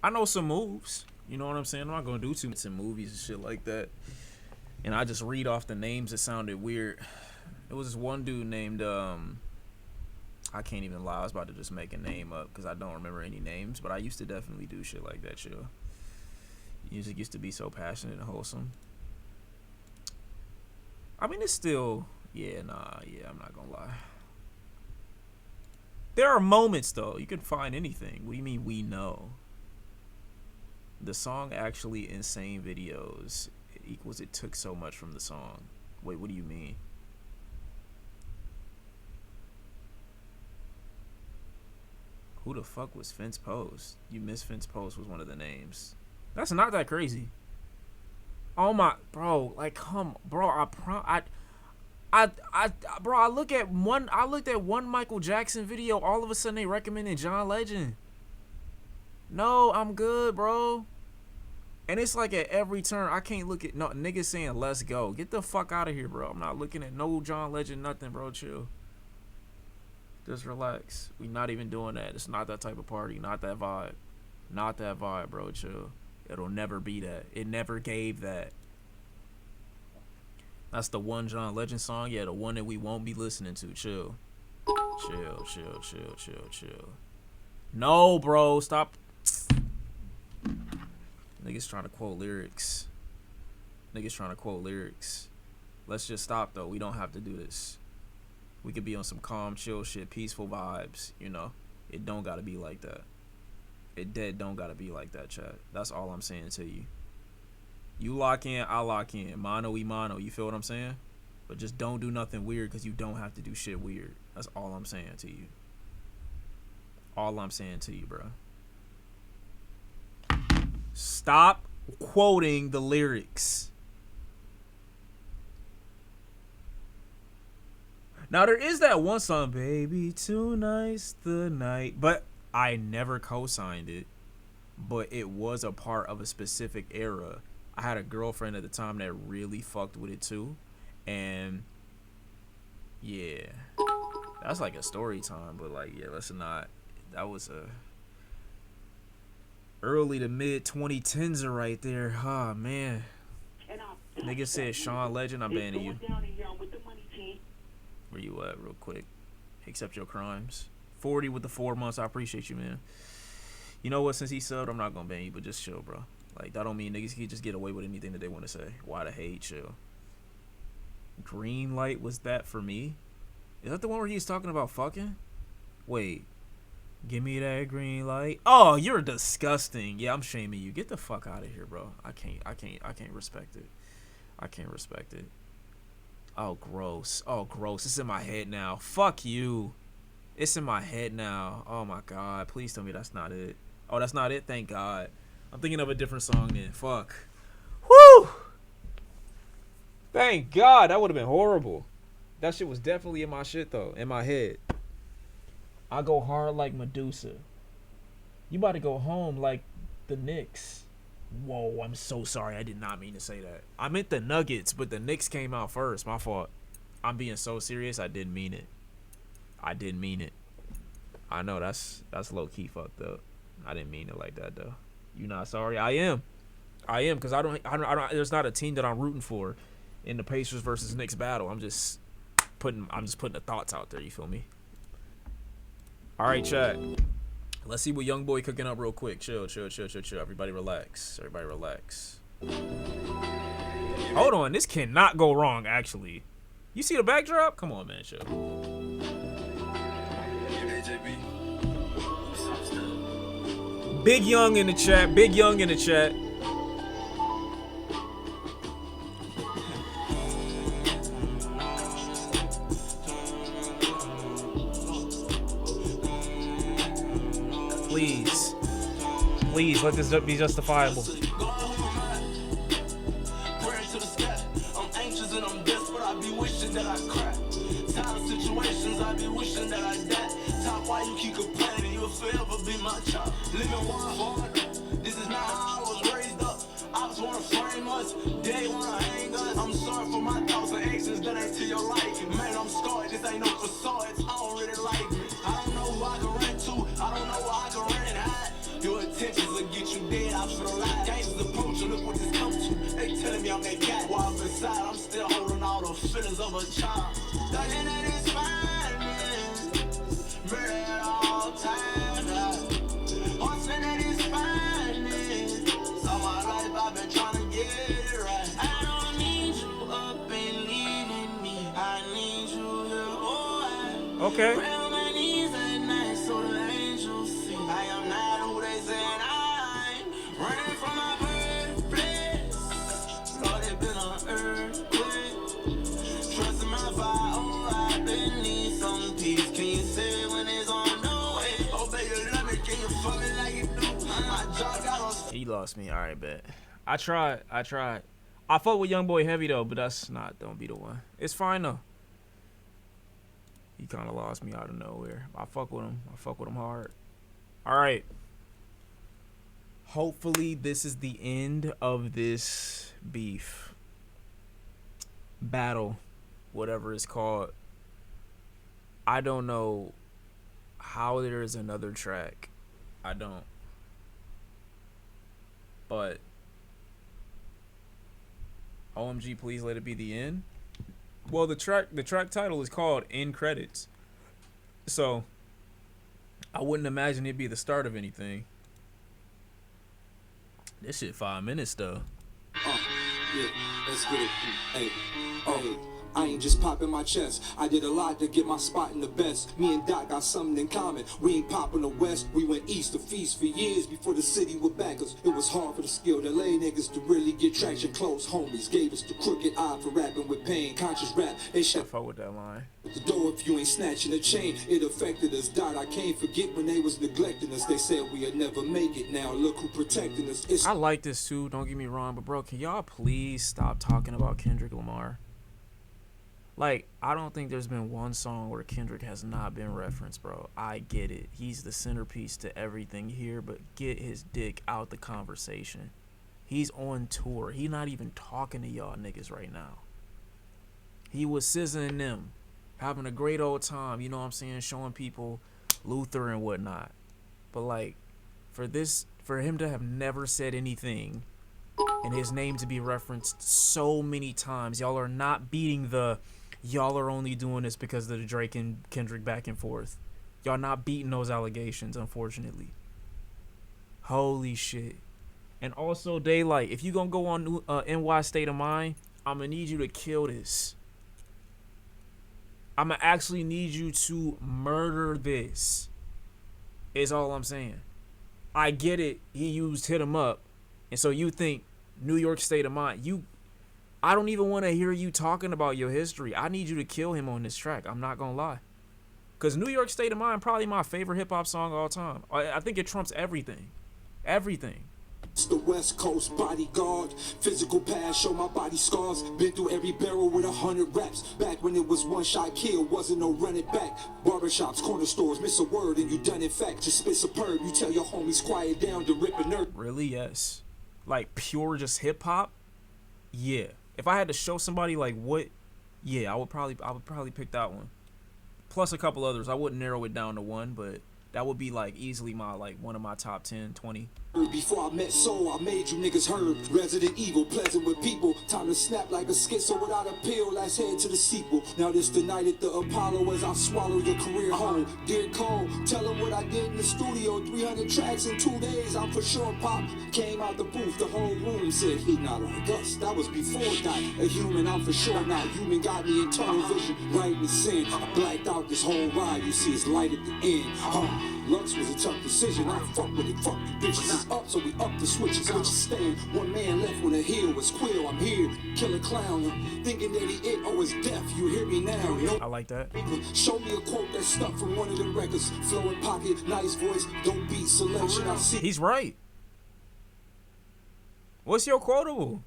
I know some moves. You know what I'm saying? I'm not going to do too much in movies and shit like that. And I just read off the names that sounded weird. It was this one dude named... I can't even lie. I was about to just make a name up because I don't remember any names. But I used to definitely do shit like that, chill. Music used to be so passionate and wholesome. I mean, it's still... Yeah, nah. Yeah, I'm not going to lie. There are moments, though. You can find anything. What do you mean we know? The song actually insane videos equals it took so much from the song. Wait, what do you mean? Who the fuck was Fence Post? You missed Fence Post was one of the names. That's not that crazy. Oh my, bro, like come, bro, bro, I looked at one Michael Jackson video, all of a sudden they recommended John Legend. No, I'm good, bro. And it's like at every turn, I can't look at no niggas saying let's go. Get the fuck out of here, bro. I'm not looking at no John Legend, nothing, bro. Chill. Just relax. We not even doing that. It's not that type of party. Not that vibe. Not that vibe, bro. Chill. It'll never be that. It never gave that. That's the one John Legend song. Yeah, the one that we won't be listening to. Chill. Chill, chill, chill, chill, chill. No, bro. Stop. Niggas trying to quote lyrics. Niggas trying to quote lyrics. Let's just stop, though. We don't have to do this. We could be on some calm, chill shit, peaceful vibes, you know. It don't gotta be like that. It dead don't gotta be like that, chat. That's all I'm saying to you. You lock in, I lock in. Mano y mano, you feel what I'm saying? But just don't do nothing weird because you don't have to do shit weird. That's all I'm saying to you. All I'm saying to you, bro. Stop quoting the lyrics. Now, there is that one song, Baby, Tonight's the Night, but I never co-signed it, but it was a part of a specific era. I had a girlfriend at the time that really fucked with it, too, and, yeah, that's like a story time, but, like, yeah, let's not, that was a early to mid-2010s right there, huh, man. Nigga said Shawn Legend, I'm banning you. Where you at, real quick? Accept your crimes. 40 with the 4 months. I appreciate you, man. You know what? Since he subbed, I'm not gonna ban you, but just chill, bro. Like, that don't mean niggas can just get away with anything that they want to say. Why the hate? Chill. Green light was that for me? Is that the one where he's talking about fucking? Wait. Give me that green light. Oh, you're disgusting. Yeah, I'm shaming you. Get the fuck out of here, bro. I can't respect it. I can't respect it. Oh, gross. Oh, gross. It's in my head now. Fuck you. It's in my head now. Oh, my God. Please tell me that's not it. Oh, that's not it? Thank God. I'm thinking of a different song then. Fuck. Woo! Thank God. That would have been horrible. That shit was definitely in my shit, though. In my head. I go hard like Medusa. You about to go home like the Knicks. Whoa, I'm so sorry. I did not mean to say that. I meant the Nuggets, but the Knicks came out first. My fault. I'm being so serious. I didn't mean it. I didn't mean it. I know that's low-key fucked up. I didn't mean it like that, though. You not sorry? I am, because I don't. There's not a team that I'm rooting for in the Pacers versus Knicks battle. I'm just putting the thoughts out there. You feel me? All right, chat. Let's see what young boy cooking up real quick. Chill. Everybody relax. Hold on. This cannot go wrong, actually. You see the backdrop? Come on, man. Chill. Big Young in the chat. Please, let this be justifiable. my chop. Living one hard. This is not how I was raised up. I just wanna frame us. They wanna hang us. I'm sorry for my thoughts and actions that ain't to your liking. Man, I'm scarred. This ain't no facades. I don't really like me. I don't know who I can run to. I don't know where I can run and hide. Your attentions will get you dead. I feel alive. Gangsters approach you. Look what this comes to. They telling me I'm that guy. While up inside, I'm still holding all the feelings of a child. Thinking that it's fine, man. Murder at all times. Hustling that it's fine, man. All my life I've been trying to get it right. I don't need you up and leaving me. I need you here, oh, I Okay. pray on my knees at night so the angels see. I am not who they say I am. Running from my birthplace. Lord, it been an earthquake. Trusting my fire, oh, I've been need some peace. Can you say when it's on the way? Oh, baby, love me, can you fuck me like you do? My jaw got on. He lost me. All right, bet. I tried. I fuck with Youngboy heavy though, but that's not. Don't be the one. It's fine though. He kind of lost me out of nowhere. I fuck with him hard. All right. Hopefully this is the end of this beef battle, whatever it's called. I don't know how there is another track. I don't. But OMG, please let it be the end. Well, the track title is called End Credits. So I wouldn't imagine it'd be the start of anything. This shit 5 minutes though. Yeah, let's get it. Hey, oh, I ain't just popping my chest. I did a lot to get my spot in the best. Me and Doc got something in common. We ain't popping the west. We went east to feast for years before the city would back us. It was hard for the skilled LA niggas to really get traction. Close homies gave us the crooked eye for rapping with pain. Conscious rap, they I shut fuck with that line. the door if you ain't snatching a chain. It affected us. Dot, I can't forget when they was neglecting us. They said we'd never make it. Now look who protecting us. It's I like this too, don't get me wrong, but bro, can y'all please stop talking about Kendrick Lamar? Like, I don't think there's been one song where Kendrick has not been referenced, bro. I get it. He's the centerpiece to everything here, but get his dick out the conversation. He's on tour. He not even talking to y'all niggas right now. He was sizzling them, having a great old time, you know what I'm saying, showing people Luther and whatnot. But like, for him to have never said anything and his name to be referenced so many times, y'all are not beating the y'all are only doing this because of the Drake and Kendrick back and forth. Y'all not beating those allegations, unfortunately. Holy shit. And also, Daylight, if you gonna go on NY State of Mind, I'm gonna need you to kill this. I'm gonna actually need you to murder this, is all I'm saying. I get it, he used Hit 'Em Up, and so you think New York State of Mind. I don't even want to hear you talking about your history. I need you to kill him on this track. I'm not gonna lie. Because New York State of Mind, probably my favorite hip-hop song of all time. I think it trumps everything. Everything. It's the West Coast bodyguard. Physical past, show my body scars. Been through every barrel with 100 raps. Back when it was one shot kill, wasn't no running back. Barbershops, corner stores, miss a word and you done in fact. Just spit superb, you tell your homies quiet down to rip a nerd. Really? Yes. Like pure just hip-hop? Yeah. If I had to show somebody like what, yeah, I would probably pick that one. Plus a couple others. I wouldn't narrow it down to one, but that would be like easily one of my top 10, 20. Before I met Soul, I made you niggas heard. Resident Evil, pleasant with people. Time to snap like a schizo without a pill. Let's head to the sequel. Now this the night at the Apollo as I swallow your career whole. Dear Cole, tell them what I did in the studio. 300 tracks in 2 days. I'm for sure pop. Came out the booth, the whole room said he not like us. That was before that. A human, I'm for sure not. Human got me in tunnel vision, right in the sin. I blacked out this whole ride. You see it's light at the end. Lux was a tough decision. I fuck with it. Fuck you bitches. It's up, so we up the switches. Switches stand. One man left when the hill was quill. I'm here. Killer clown. Thinking that he it. Oh, it's deaf. You hear me now. No. I like that. Show me a quote that stuck from one of them records. Flow in pocket. Nice voice. Don't beat selection. I see. He's right. What's your quotable?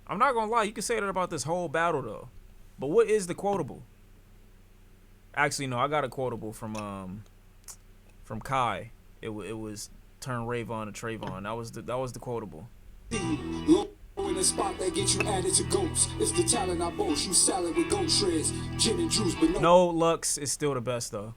I'm not gonna lie. You can say that about this whole battle though. But what is the quotable? Actually, no, I got a quotable from from Kai. It was turn Rayvon to Trayvon. That was the quotable. Low in the spot that gets you added to ghosts. It's the talent I boast. You salad with goat shreds, gin and juice, but no Lux is still the best though.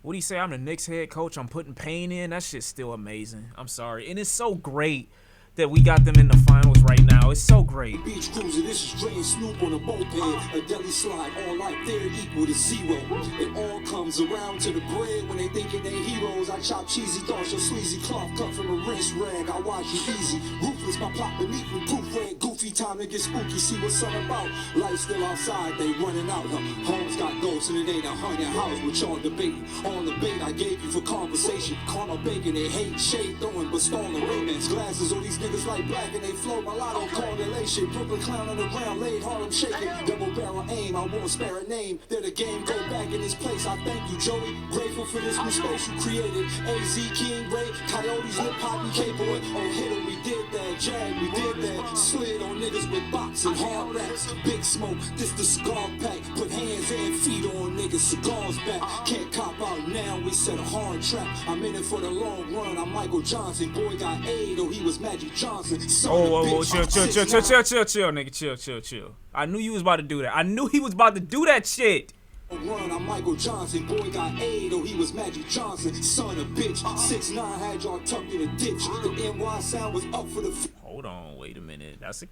What do you say? I'm the Knicks head coach. I'm putting pain in. That shit's still amazing. I'm sorry, and it's so great that we got them in the finals right now. It's so great. Beach cruiser, this is Dre and Snoop on a moped. A deli slide, all life there equal to zero. It all comes around to the bread when they thinking they heroes. I chop cheesy thoughts, your sleazy cloth cut from a rinse rag. I watch you easy. Ruthless, my plot beneath me, proof red. Goofy time to get spooky, see what's all about. Life still outside, they running out. Homes got ghosts and it ain't a haunted house, which y'all debating. On the bait I gave you for conversation. Caramel bacon, they hate shade throwing, but stalling Ray-Bans. Glasses, all these niggas like black and they flow mulatto correlation. Brooklyn clown on the ground, laid Harlem shaking. Double barrel aim, I won't spare a name. There the game go back in this place. I thank you, Joey. Grateful for this new space you created. AZ, King, Ray, Coyotes, hip hop, and K-Boy. Oh, hit him, we did that. Jag, we did that. Slid on niggas with boxing, hard raps. Big smoke, this the cigar pack. Put hands and feet on niggas, cigars back. Can't cop out now, we set a hard trap. I'm in it for the long run. I'm Michael Johnson. Boy got A, though he was Magic Johnson. Oh, chill, nigga, chill. I knew you was about to do that. I knew he was about to do that shit. Run, I'm Michael Johnson. Boy got A, though he was Magic Johnson. Son of bitch. 6'9" had y'all tucked in a ditch. The NY sound was up for the. Hold on, wait a minute. There's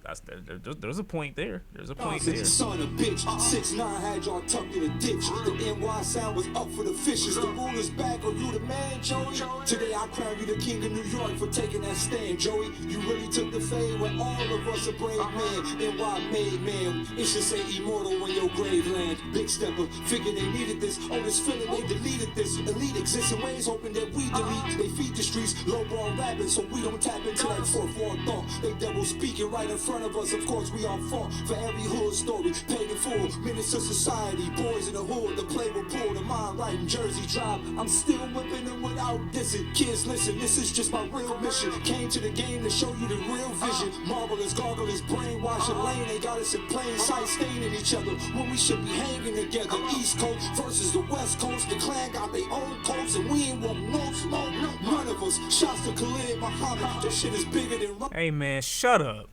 a point there. There's a point there. Son of bitch. 6'9" had y'all tucked in a ditch. The NY sound was up for the fishes. The ruler's back. Are you the man, Joey? Today I crown you the king of New York for taking that stand, Joey. You really took the fame when all of us are brave man. NY made man. It should say immortal in your grave land. Big stepper. Figure they needed this. Oh, this feeling they deleted this. Elite exists in ways hoping that we delete. They feed the streets. Low ball rapping so we don't tap into that fourth wall thought. They devil speaking right in front of us. Of course we all fought for every hood story. Paid in full. Menace to society. Boys in the hood. The play will pull. The mind right in Jersey Drive. I'm still whipping them without dissing. Kids listen. This is just my real mission. Came to the game to show you the real vision. Marvelous, gargles, brainwashing lane. They got us in plain sight, staining each other when we should be hanging together. East Coast versus the West Coast. The clan got their own coats and we ain't want no smoke. None of us. Shots to Khalid Muhammad. This shit is bigger than. Hey man, shut up.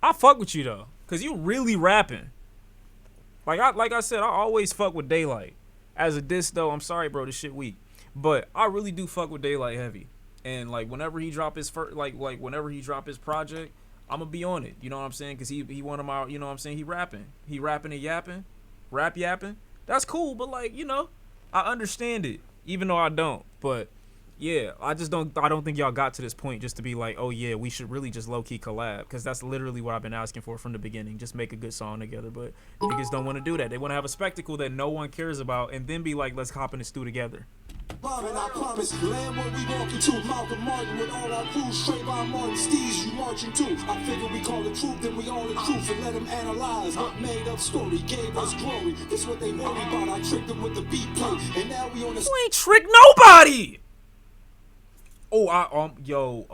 I fuck with you though, cause you really rapping. Like I said, I always fuck with Daylight. As a diss though, I'm sorry, bro, this shit weak. But I really do fuck with Daylight heavy. And like whenever he drop his whenever he drop his project, I'ma be on it. You know what I'm saying? Cause he one of my, you know what I'm saying? He rapping and yapping, rap yapping. That's cool, but like, you know, I understand it, even though I don't. But yeah, I don't think y'all got to this point just to be like, oh yeah, we should really just low-key collab, because that's literally what I've been asking for from the beginning. Just make a good song together. But niggas don't want to do that. They want to have a spectacle that no one cares about and then be like, let's hop in the stew together. And I promise, land where we walk into Malcolm Martin with all our crew, straight by Martin Steez, you marching too. I figure we call the truth, then we all the truth, and let them analyze what made up story gave us glory. This what they worry about. I tricked them with the beat play, and now we on the. You ain't trick nobody. Oh, yo.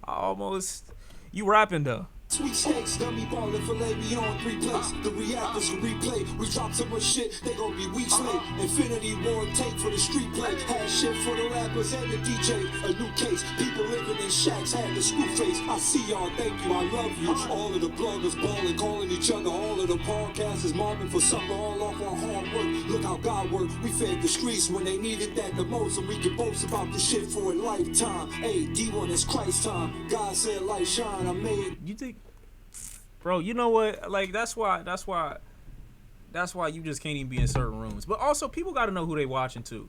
I almost. You rapping though. Sweet steaks, dummy ballin' filet on 3 plates. The reactors will replay. We drop so much shit, they gon' be weeks late. Infinity War take for the street play. Had shit for the rappers and the DJ. A new case, people living in shacks had the screw face. I see y'all, thank you, I love you. All of the bloggers ballin', calling each other. All of the podcasters mobbing for supper, all off our hard work. Look how God worked. We fed the streets when they needed that the most, and we can boast about the shit for a lifetime. Hey, D1 is Christ time. God said light shine. I made. You think? Bro, you know what? Like that's why you just can't even be in certain rooms. But also, people gotta know who they watching too.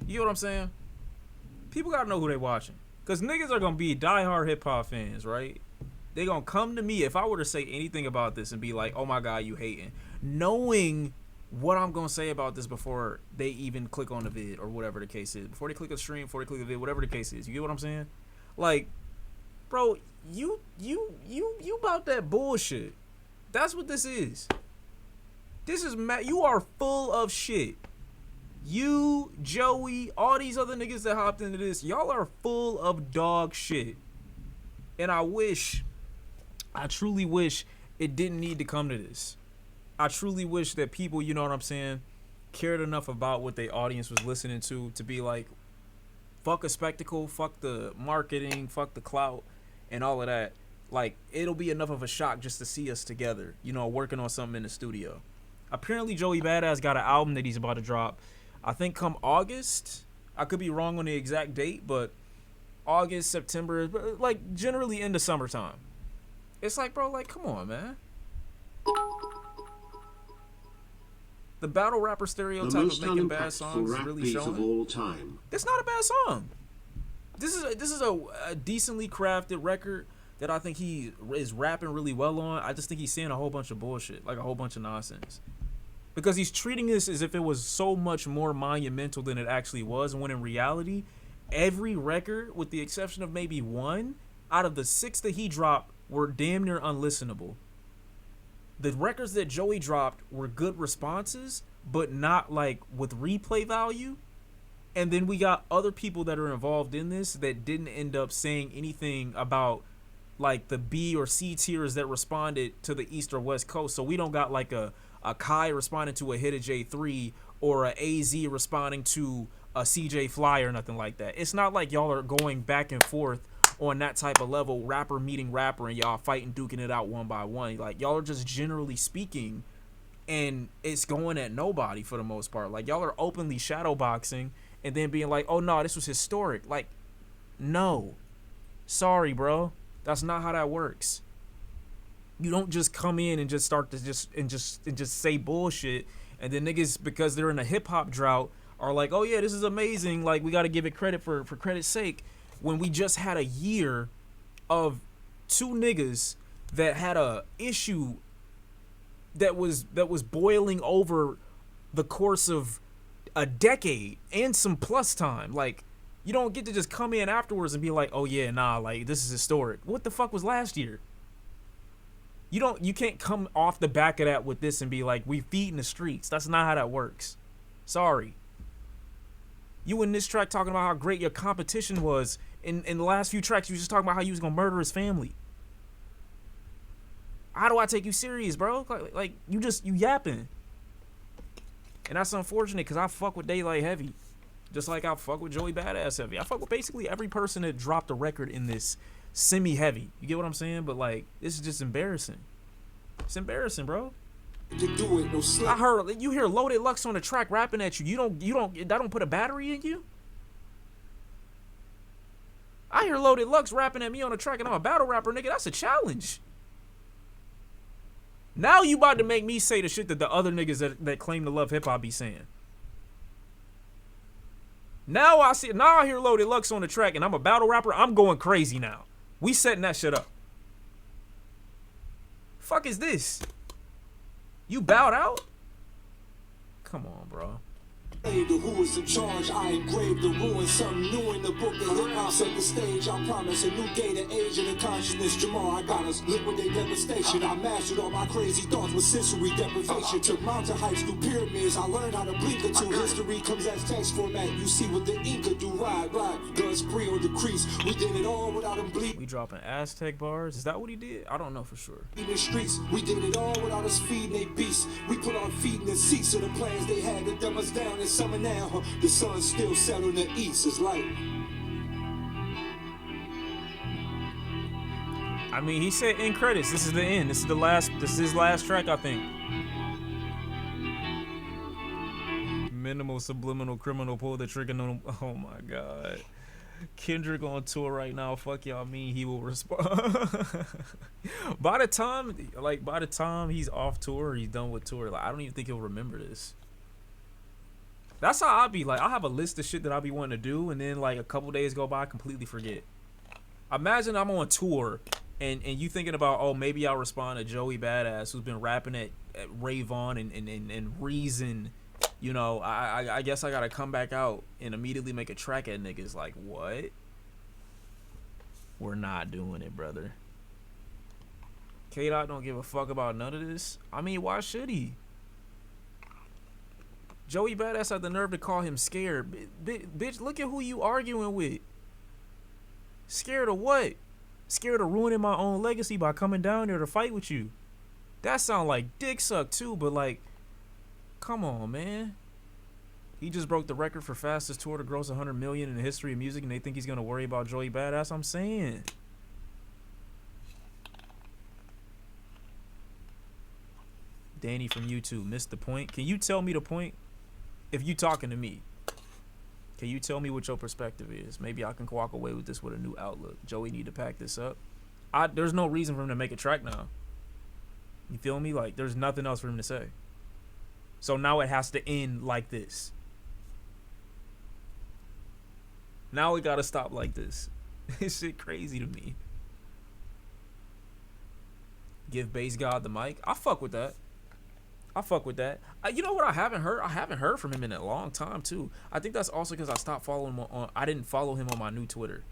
You know what I'm saying? People gotta know who they watching, cause niggas are gonna be diehard hip hop fans, right? They gonna come to me if I were to say anything about this and be like, "Oh my God, you hating," knowing what I'm gonna say about this before they even click on the vid or whatever the case is, before they click a stream, before they click the vid, whatever the case is. You get what I'm saying? Like, bro. You about that bullshit. That's what this is. This is you are full of shit. You, Joey, all these other niggas that hopped into this, y'all are full of dog shit. And I truly wish it didn't need to come to this. I truly wish that people, you know what I'm saying, cared enough about what their audience was listening to be like, fuck a spectacle, fuck the marketing, fuck the clout, and all of that. Like, it'll be enough of a shock just to see us together, you know, working on something in the studio. Apparently, Joey Badass got an album that he's about to drop. I think come August. I could be wrong on the exact date, but August, September, like generally in the summertime. It's like, bro, like, come on, man. The battle rapper stereotype of making bad songs is really showing. Of all time. It's not a bad song. This is a decently crafted record that I think he is rapping really well on. I just think he's saying a whole bunch of bullshit, like a whole bunch of nonsense. Because he's treating this as if it was so much more monumental than it actually was, when in reality, every record, with the exception of maybe one, out of the 6 that he dropped were damn near unlistenable. The records that Joey dropped were good responses, but not like with replay value. And then we got other people that are involved in this that didn't end up saying anything about like the B or C tiers that responded to the East or West Coast. So we don't got like a Kai responding to a Hit a J3 or a AZ responding to a CJ Fly or nothing like that. It's not like y'all are going back and forth on that type of level, rapper meeting rapper, and y'all fighting, duking it out one by one. Like, y'all are just generally speaking, and it's going at nobody for the most part. Like, y'all are openly shadowboxing and then being like, oh no, this was historic. Like, no. Sorry, bro. That's not how that works. You don't just come in and just start to just say bullshit, and then niggas, because they're in a hip hop drought, are like, oh yeah, this is amazing. Like, we got to give it credit for credit's sake. When we just had a year of 2 niggas that had a issue that was boiling over the course of a decade and some plus time. Like, you don't get to just come in afterwards and be like, oh yeah, nah, like, this is historic. What the fuck was last year? You can't come off the back of that with this and be like, we feeding the streets. That's not how that works. Sorry. You in this track talking about how great your competition was. In the last few tracks, you was just talking about how you was gonna murder his family. How do I take you serious, bro? Like you yapping. And that's unfortunate, because I fuck with Daylight heavy. Just like I fuck with Joey Badass heavy. I fuck with basically every person that dropped a record in this semi-heavy. You get what I'm saying? But like, this is just embarrassing. It's embarrassing, bro. I heard you hear Loaded Lux on the track rapping at you. That don't put a battery in you? I hear Loaded Lux rapping at me on the track and I'm a battle rapper, nigga. That's a challenge. Now you about to make me say the shit that the other niggas that claim to love hip hop be saying. Now I hear Loaded Lux on the track and I'm a battle rapper. I'm going crazy now. We setting that shit up. Fuck is this? You bowed out? Come on, bro. Who is in charge? I engraved the ruin, something new in the book of hip hop. Set the stage, I promise a new day to age and the consciousness. Jamal, I got us liquidate devastation. I mastered all my crazy thoughts with sensory deprivation. Took mountain heights through pyramids. I learned how to blink until history comes as text format. You see what the Inca do, ride. Guns free or decrease. We did it all without him bleed. We dropping Aztec bars? Is that what he did? I don't know for sure. In the streets, we did it all without us feeding they beasts. We put our feet in the seats of the plans they had to dumb us down. And summer now, the sun's still set on the east. It's like, I mean, he said end credits. This is the end. This is his last track, I think. Minimal subliminal criminal pull the trigger. No, oh my god. Kendrick on tour right now. Fuck y'all mean he will respond. by the time he's off tour, he's done with tour, like, I don't even think he'll remember this. That's how I be. Like, I have a list of shit that I be wanting to do, and then like a couple days go by, I completely forget. Imagine I'm on tour and you thinking about, oh, maybe I'll respond to Joey Badass, who's been rapping at Ray Vaughn and Reason. You know, I guess I gotta come back out and immediately make a track at niggas. Like, what? We're not doing it, brother. K-Dot don't give a fuck about none of this. I mean, why should he? Joey Badass had the nerve to call him scared. Bitch, look at who you arguing with. Scared of what? Scared of ruining my own legacy by coming down there to fight with you. That sound like dick suck too, but like, come on, man. He just broke the record for fastest tour to gross 100 million in the history of music, and they think he's gonna worry about Joey Badass. I'm saying. Danny from YouTube missed the point. Can you tell me the point? If you talking to me, can you tell me what your perspective is? Maybe I can walk away with this with a new outlook. Joey need to pack this up. There's no reason for him to make a track now. You feel me? Like, there's nothing else for him to say. So now it has to end like this. Now we gotta stop like this. This shit crazy to me. Give Bass God the mic. I fuck with that. You know what I haven't heard? I haven't heard from him in a long time too. I think that's also because I stopped following him I didn't follow him on my new Twitter.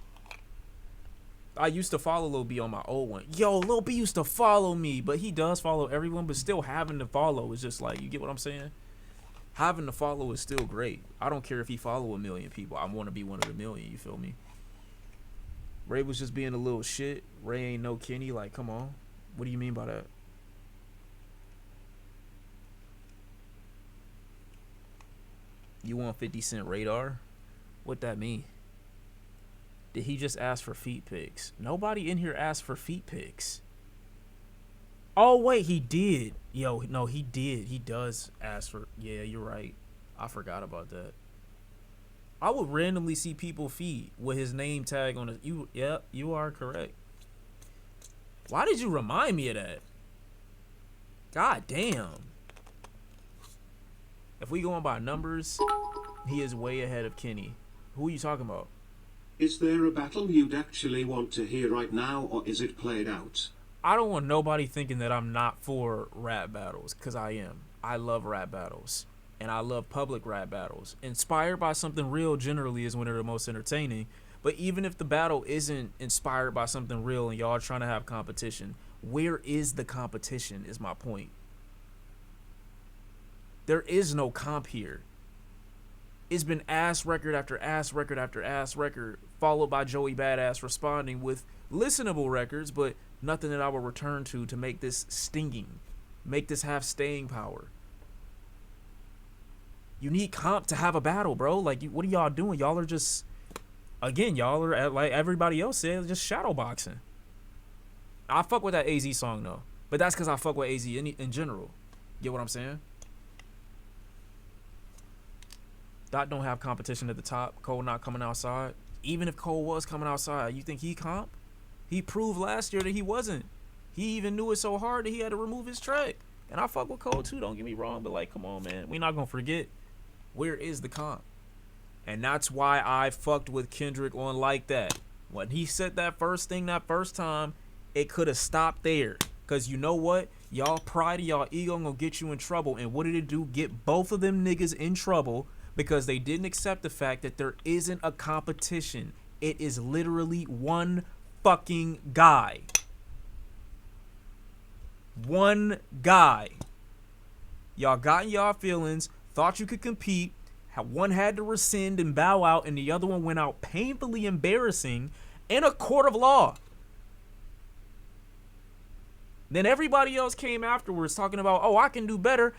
I used to follow Lil B on my old one. Yo, Lil B used to follow me, but he does follow everyone, but still having to follow is just like, you get what I'm saying? Having to follow is still great. I don't care if he follow 1 million people. I want to be one of the million, you feel me? Ray was just being a little shit. Ray ain't no Kenny, like, come on. What do you mean by that? You want 50 Cent radar? What that mean? Did he just ask for feet pics? Nobody in here asked for feet pics. Oh, wait, he did. Yo, no, he did. He does ask for... Yeah, you're right. I forgot about that. I would randomly see people feet with his name tag on it. Yep, you are correct. Why did you remind me of that? God damn. If we going by numbers, he is way ahead of Kenny. Who are you talking about? Is there a battle you'd actually want to hear right now, or is it played out? I don't want nobody thinking that I'm not for rap battles, because I am. I love rap battles, and I love public rap battles. Inspired by something real generally is when they're the most entertaining, but even if the battle isn't inspired by something real and y'all are trying to have competition, where is the competition is my point. There is no comp here. It's been ass record after ass record after ass record, followed by Joey Badass responding with listenable records, but nothing that I will return to make this stinging, make this have staying power. You need comp to have a battle, bro. Like, what are y'all doing? Y'all are just, again, y'all are, like everybody else said, just shadow boxing. I fuck with that AZ song, though. But that's because I fuck with AZ in general. Get what I'm saying? Dot don't have competition at the top. Cole not coming outside. Even if Cole was coming outside, you think he comp? He proved last year that he wasn't. He even knew it so hard that he had to remove his track. And I fuck with Cole too, don't get me wrong, but like, come on, man. We not gonna forget, where is the comp? And that's why I fucked with Kendrick on Like That. When he said that first thing that first time, it could have stopped there. Cause you know what? Y'all pride and y'all ego gonna get you in trouble. And what did it do? Get both of them niggas in trouble. Because they didn't accept the fact that there isn't a competition. It is literally one fucking guy. One guy. Y'all got in y'all feelings, thought you could compete. One had to rescind and bow out, and the other one went out painfully embarrassing in a court of law. Then everybody else came afterwards talking about, oh, I can do better.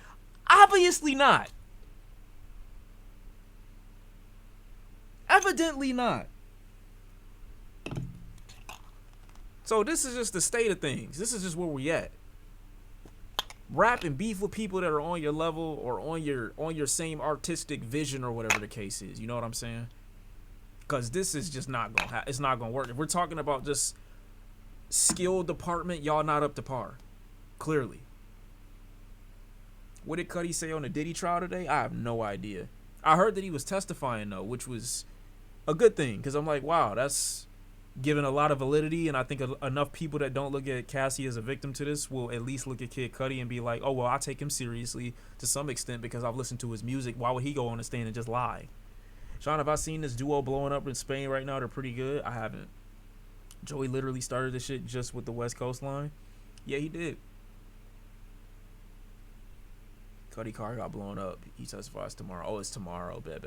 Obviously not. Evidently not. So this is just the state of things. This is just where we at. Rap and beef with people that are on your level or on your same artistic vision or whatever the case is. You know what I'm saying? Because this is just not gonna it's not gonna work. If we're talking about just skill department, y'all not up to par. Clearly. What did Cudi say on the Diddy trial today? I have no idea. I heard that he was testifying though, which was a good thing, because I'm like, wow, that's given a lot of validity, and I think enough people that don't look at Cassie as a victim to this will at least look at Kid Cudi and be like, oh, well, I take him seriously to some extent because I've listened to his music. Why would he go on the stand and just lie? Shawn, have I seen this duo blowing up in Spain right now? They're pretty good. I haven't. Joey literally started this shit just with the West Coast line. Yeah, he did. Cudi car got blown up. He testifies tomorrow. Oh, it's tomorrow. Bet.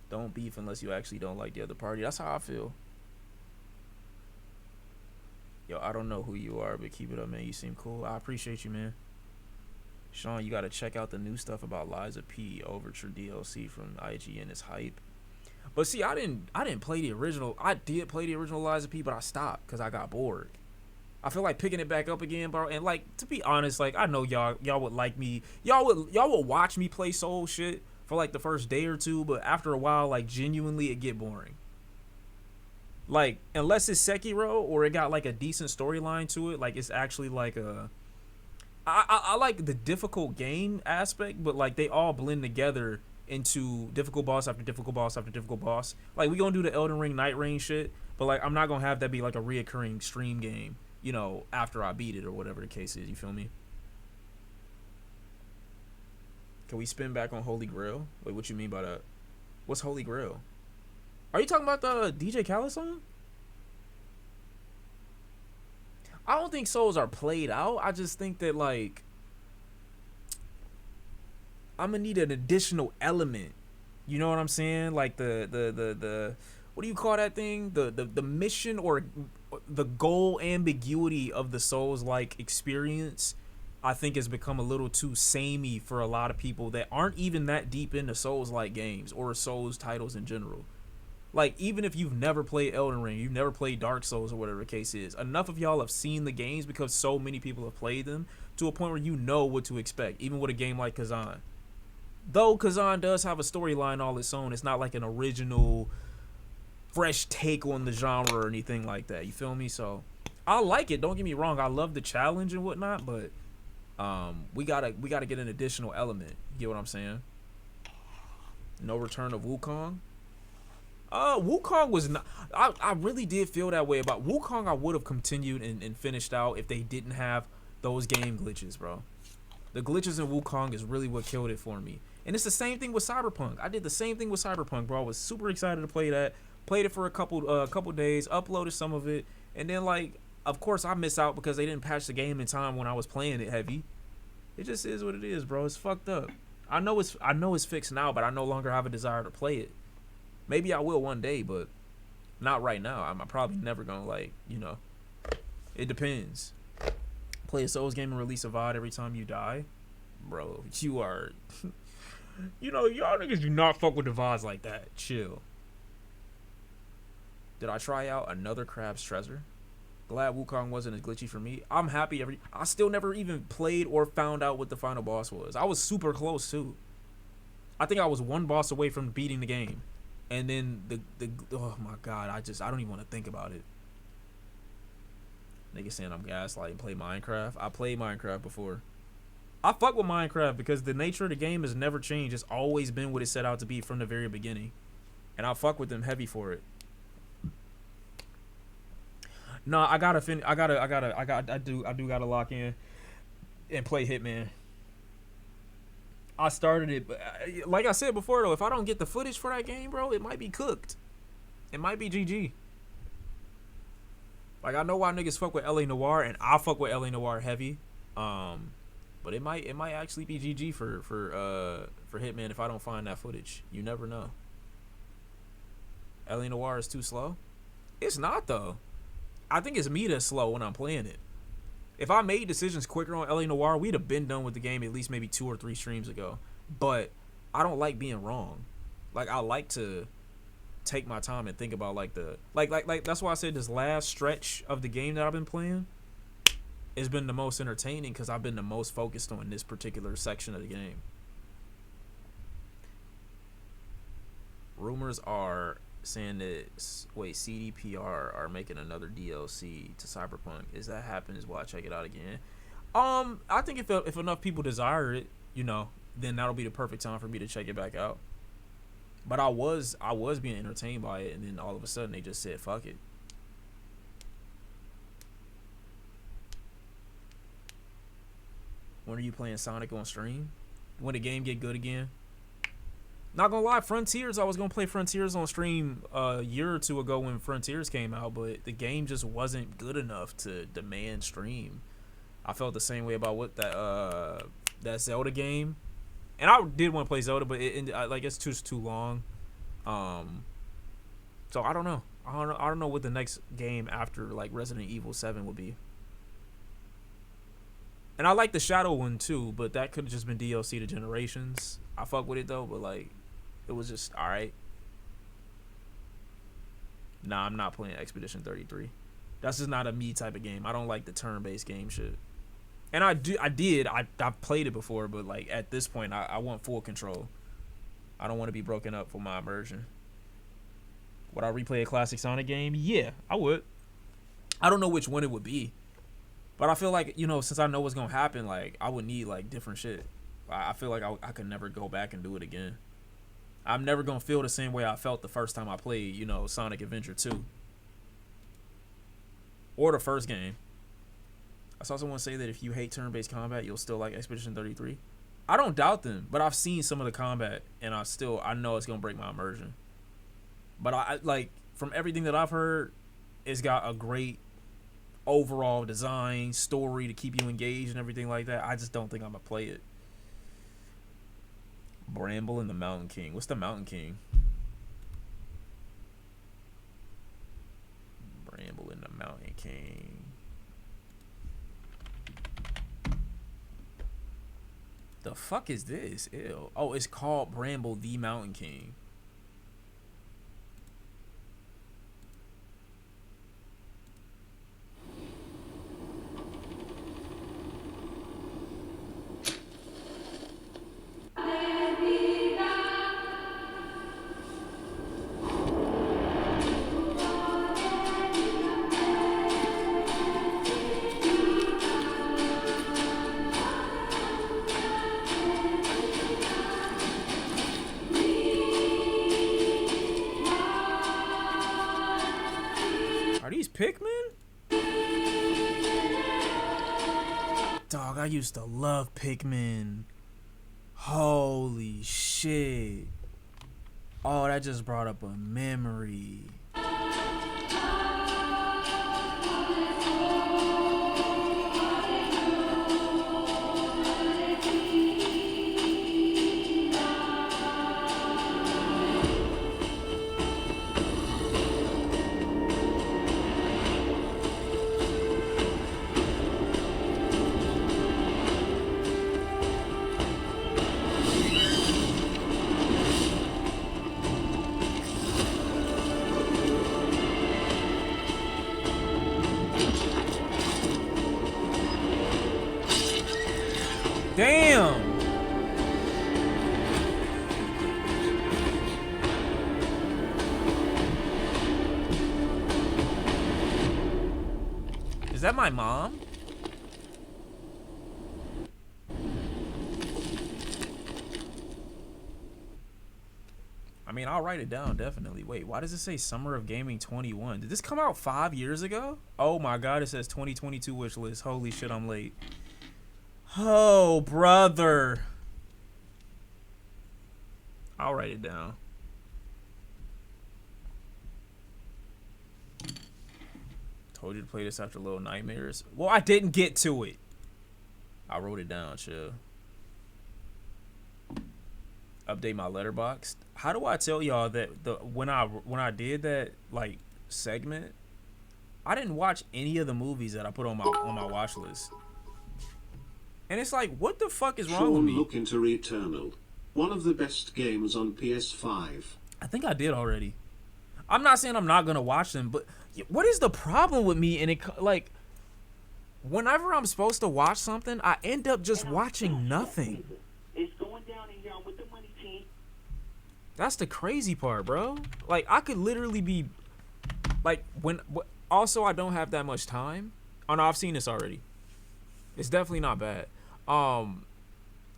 Don't beef unless you actually don't like the other party. That's how I feel. Yo, I don't know who you are, but keep it up, man. You seem cool. I appreciate you, man. Shawn, you gotta check out the new stuff about Liza P. Overture DLC from IGN. It's hype. But see, I didn't play the original. I did play the original Liza P, but I stopped because I got bored. I feel like picking it back up again, bro. And like, to be honest, like, I know y'all would like me. Y'all would watch me play Soul shit for like the first day or two, but after a while, like, genuinely, it get boring. Like, unless it's Sekiro or it got like a decent storyline to it, like it's actually like a. I like the difficult game aspect, but like they all blend together into difficult boss after difficult boss after difficult boss. Like, we gonna do the Elden Ring Night Rain shit, but like I'm not gonna have that be like a reoccurring stream game, you know, after I beat it or whatever the case is. You feel me? Can we spin back on Holy Grail? Wait, what you mean by that? What's Holy Grail? Are you talking about the DJ Khaled song? I don't think souls are played out. I just think that, like, I'm gonna need an additional element. You know what I'm saying? Like the what do you call that thing? The mission or the goal ambiguity of the Souls like experience, I think, has become a little too samey for a lot of people that aren't even that deep into Souls like games or Souls titles in general. Like, even if you've never played Elden Ring, you've never played Dark Souls or whatever the case is, enough of y'all have seen the games because so many people have played them to a point where you know what to expect, even with a game like Kazan. Though Kazan does have a storyline all its own, it's not like an original, fresh take on the genre or anything like that. You feel me? So, I like it. Don't get me wrong. I love the challenge and whatnot, but we gotta get an additional element. You get what I'm saying? No return of Wukong. Wukong was not. I really did feel that way about Wukong. I would have continued and finished out if they didn't have those game glitches, bro. The glitches in Wukong is really what killed it for me. And it's the same thing with Cyberpunk. I did the same thing with Cyberpunk, bro. I was super excited to play that. Played it for a couple days, uploaded some of it, and then, like, of course I miss out because they didn't patch the game in time when I was playing it heavy. It just is what it is, bro. It's fucked up. I know it's fixed now, but I no longer have a desire to play it. Maybe I will one day, but not right now. I'm probably never gonna, like, you know. It depends. Play a Souls game and release a VOD every time you die, bro. You are, you know, y'all niggas do not fuck with the VODs like that. Chill. Did I try out another Crab's Treasure? Glad Wukong wasn't as glitchy for me. I'm happy. I still never even played or found out what the final boss was. I was super close too. I think I was one boss away from beating the game. And then the oh my god, I don't even want to think about it. Nigga saying I'm gaslighting. Play Minecraft. I played Minecraft before. I fuck with Minecraft because the nature of the game has never changed. It's always been what it set out to be from the very beginning, and I fuck with them heavy for it. No, I do gotta lock in and play Hitman. I started it, but like I said before, though, if I don't get the footage for that game, bro, it might be cooked. It might be GG. Like, I know why niggas fuck with LA Noire, and I fuck with LA Noire heavy. But it might actually be GG for Hitman if I don't find that footage. You never know. LA Noire is too slow. It's not, though. I think it's me that's slow when I'm playing it. If I made decisions quicker on LA Noire, we'd have been done with the game at least maybe 2 or 3 streams ago. But I don't like being wrong. Like, I like to take my time and think about, like, like that's why I said this last stretch of the game that I've been playing has been the most entertaining because I've been the most focused on this particular section of the game. Rumors are saying that CDPR are making another DLC to Cyberpunk. If that happens, will I check it out again? I think if enough people desire it, you know, then that'll be the perfect time for me to check it back out. But I was being entertained by it, and then all of a sudden they just said fuck it. When are you playing Sonic on stream? When the game get good again? Not gonna lie, Frontiers, I was gonna play Frontiers on stream a year or two ago when Frontiers came out, but the game just wasn't good enough to demand stream. I felt the same way about that Zelda game, and I did want to play Zelda, but it's too long. So I don't know. I don't know what the next game after like Resident Evil 7 would be. And I like the Shadow one too, but that could have just been DLC to Generations. I fuck with it though, but like, it was just alright. Nah, I'm not playing Expedition 33. That's just not a me type of game. I don't like the turn-based game shit. And I played it before, but like at this point, I want full control. I don't want to be broken up for my immersion. Would I replay a classic Sonic game? Yeah, I would. I don't know which one it would be. But I feel like, you know, since I know what's going to happen, like, I would need, like, different shit. I feel like I could never go back and do it again. I'm never going to feel the same way I felt the first time I played, you know, Sonic Adventure 2. Or the first game. I saw someone say that if you hate turn-based combat, you'll still like Expedition 33. I don't doubt them, but I've seen some of the combat, and I know it's going to break my immersion. But I like, from everything that I've heard, it's got a great overall design, story to keep you engaged and everything like that. I just don't think I'm going to play it. Bramble and the Mountain King. What's the Mountain King? Bramble and the Mountain King. The fuck is this? Ew. Oh, it's called Bramble the Mountain King. Pikmin? Dog, I used to love Pikmin. Holy shit. Oh, that just brought up a memory. Damn. Is that my mom? I mean, I'll write it down, definitely. Wait, why does it say Summer of Gaming 21? Did this come out 5 years ago? Oh my god, it says 2022 wish list. Holy shit, I'm late. Oh, brother. I'll write it down. Told you to play this after Little Nightmares. Well, I didn't get to it. I wrote it down, chill. Update my letterbox. How do I tell y'all that when I did that like segment, I didn't watch any of the movies that I put on my watch list. And it's like, what the fuck is wrong with me? Look into Returnal. One of the best games on PS5. I think I did already. I'm not saying I'm not going to watch them, but what is the problem with me? And it, like, whenever I'm supposed to watch something, I end up just watching nothing. It's going down in here with the money team. That's the crazy part, bro. Like, I could literally be, like, also, I don't have that much time. Oh, no, I've seen this already. It's definitely not bad.